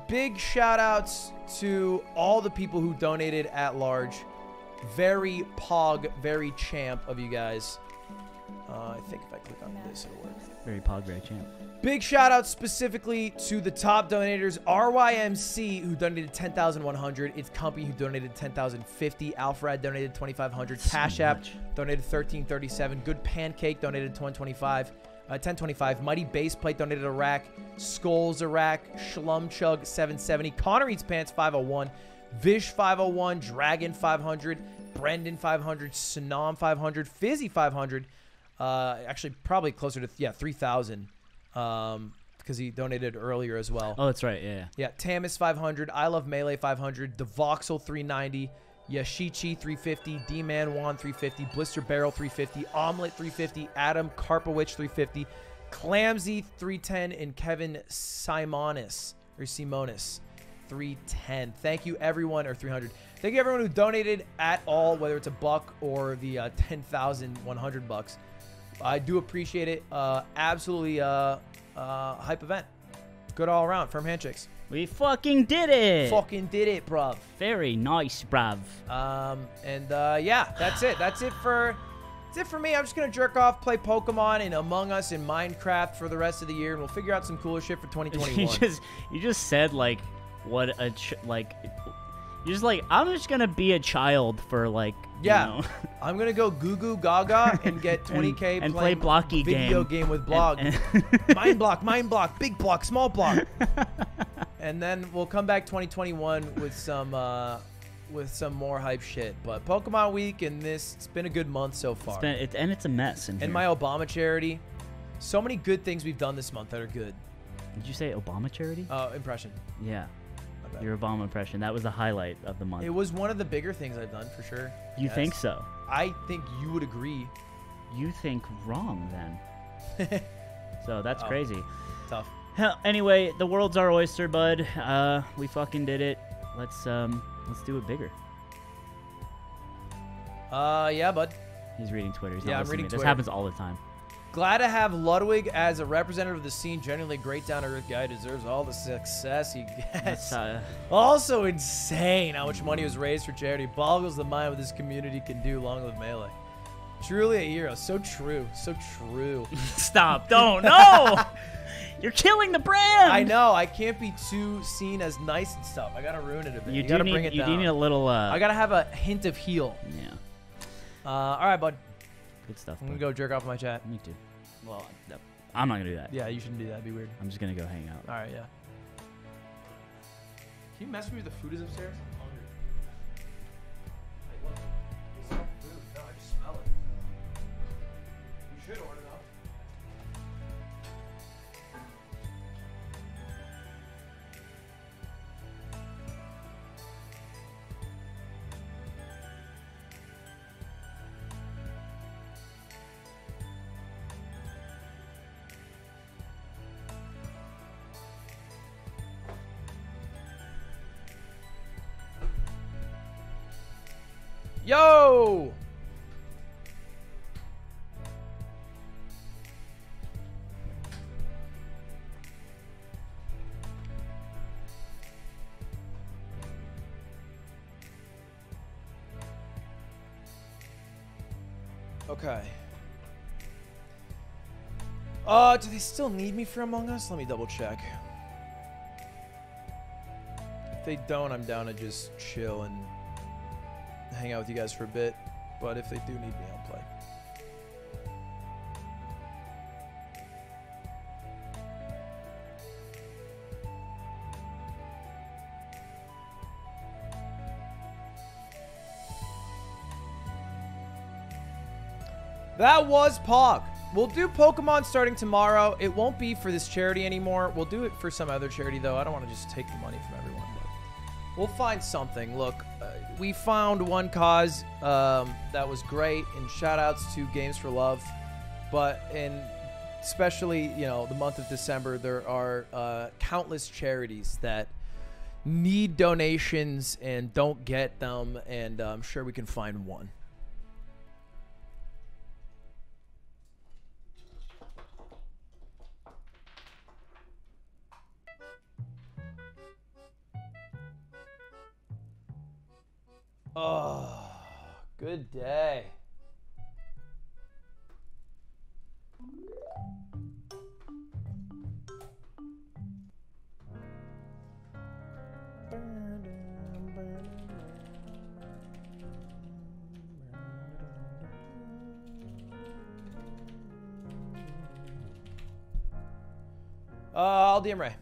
Big shout outs to all the people who donated at large. Very pog, very champ of you guys. I think if I click on this, it'll work. Very Pogre champ. Big shout out specifically to the top donators, RYMC, who donated 10,100. It's Company, who donated 10,050. Alfred donated 2,500. Cash App donated 1337. Good Pancake donated 1025. Mighty Baseplate donated a rack. Skulls a rack. Shlum Chug 770. Connor Eats Pants 501. Vish 501. Dragon 500. Brendan 500. Sanam 500. Fizzy 500. Actually, probably closer to 3,000. Because he donated earlier as well. Oh, that's right. Yeah. Yeah. Tamis 500. I Love Melee 500. Devoxel 390. Yashichi 350. D-Man Juan 350. Blister Barrel 350. Omelet 350. Adam Karpowicz 350. Clamsy 310. And Kevin Simonis 310. Thank you, everyone. Or 300. Thank you, everyone who donated at all, whether it's $1 or the 10,100 bucks. I do appreciate it. Absolutely hype event. Good all around. Firm handshakes. We fucking did it. Fucking did it, bruv. Very nice, bruv. Yeah, that's it. That's it for me. I'm just gonna jerk off, play Pokemon and Among Us and Minecraft for the rest of the year, and we'll figure out some cooler shit for 2021. you just said like what a you're just like, I'm just gonna be a child for like, yeah. You know. I'm gonna go goo goo gaga and get 20K and play blocky video game with blog. Mind block, big block, small block. And then we'll come back 2021 with some more hype shit. But Pokemon Week and it's been a good month so far. It's a mess in here. And my Obama charity. So many good things we've done this month that are good. Did you say Obama charity? Impression. Yeah. Your Obama impression. That was the highlight of the month. It was one of the bigger things I've done, for sure. You think so? I think you would agree. You think wrong, then. So that's crazy. Tough. Hell, anyway, the world's our oyster, bud. We fucking did it. Let's do it bigger. Yeah, bud. He's reading Twitter. He's I'm reading Twitter. This happens all the time. Glad to have Ludwig as a representative of the scene. Genuinely great down-to-earth guy. Deserves all the success he gets. Also insane how much money was raised for charity. Boggles the mind what this community can do along with Melee. Truly a hero. So true. So true. Stop. Don't. No! You're killing the brand! I know. I can't be too seen as nice and stuff. I gotta ruin it a bit. You gotta bring it down. You need a little... I gotta have a hint of heel. Yeah. All right, bud. Good stuff. I'm gonna go jerk off my chat. Me too. Well, no, I'm not gonna do that. Yeah, you shouldn't do that. It'd be weird. I'm just gonna go hang out. All right, yeah. Can you mess with me with the food is upstairs? I'm hungry. Hey, look. There's no food. No, I just smell it. You should order though. Yo! Okay. Do they still need me for Among Us? Let me double check. If they don't, I'm down to just chill and hang out with you guys for a bit, but if they do need me, I'll play. That was Pog. We'll do Pokemon starting tomorrow. It won't be for this charity anymore. We'll do it for some other charity, though. I don't want to just take the money from everyone, but we'll find something. Look, we found one cause that was great, and shout-outs to Games for Love. But especially, you know, the month of December, there are countless charities that need donations and don't get them, and I'm sure we can find one. Oh, good day. I'll DM Ray.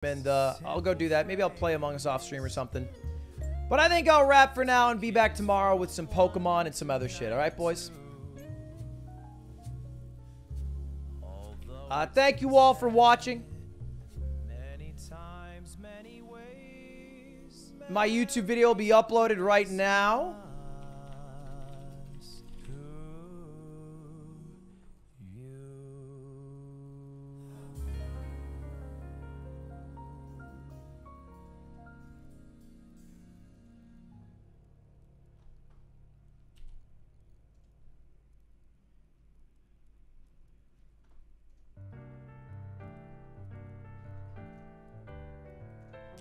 And I'll go do that. Maybe I'll play Among Us off stream or something. But I think I'll wrap for now and be back tomorrow with some Pokemon and some other shit. All right, boys? Thank you all for watching. My YouTube video will be uploaded right now.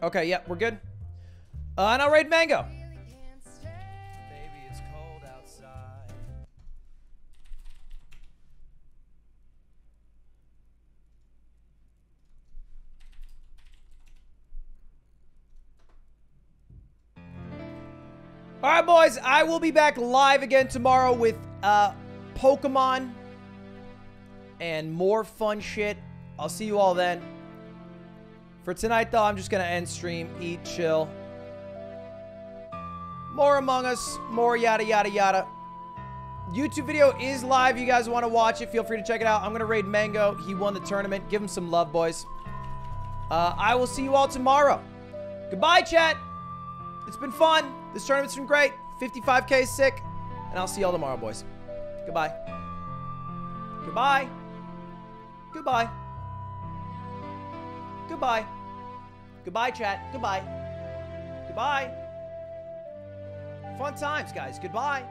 Okay, yeah, we're good. And I'll raid Mango. All right, boys, I will be back live again tomorrow with Pokemon and more fun shit. I'll see you all then. For tonight, though, I'm just going to end stream, eat, chill. More Among Us, more yada, yada, yada. YouTube video is live. You guys want to watch it, feel free to check it out. I'm going to raid Mango. He won the tournament. Give him some love, boys. I will see you all tomorrow. Goodbye, chat. It's been fun. This tournament's been great. 55K is sick. And I'll see y'all tomorrow, boys. Goodbye. Goodbye. Goodbye. Goodbye. Goodbye, chat. Goodbye. Goodbye. Fun times, guys. Goodbye.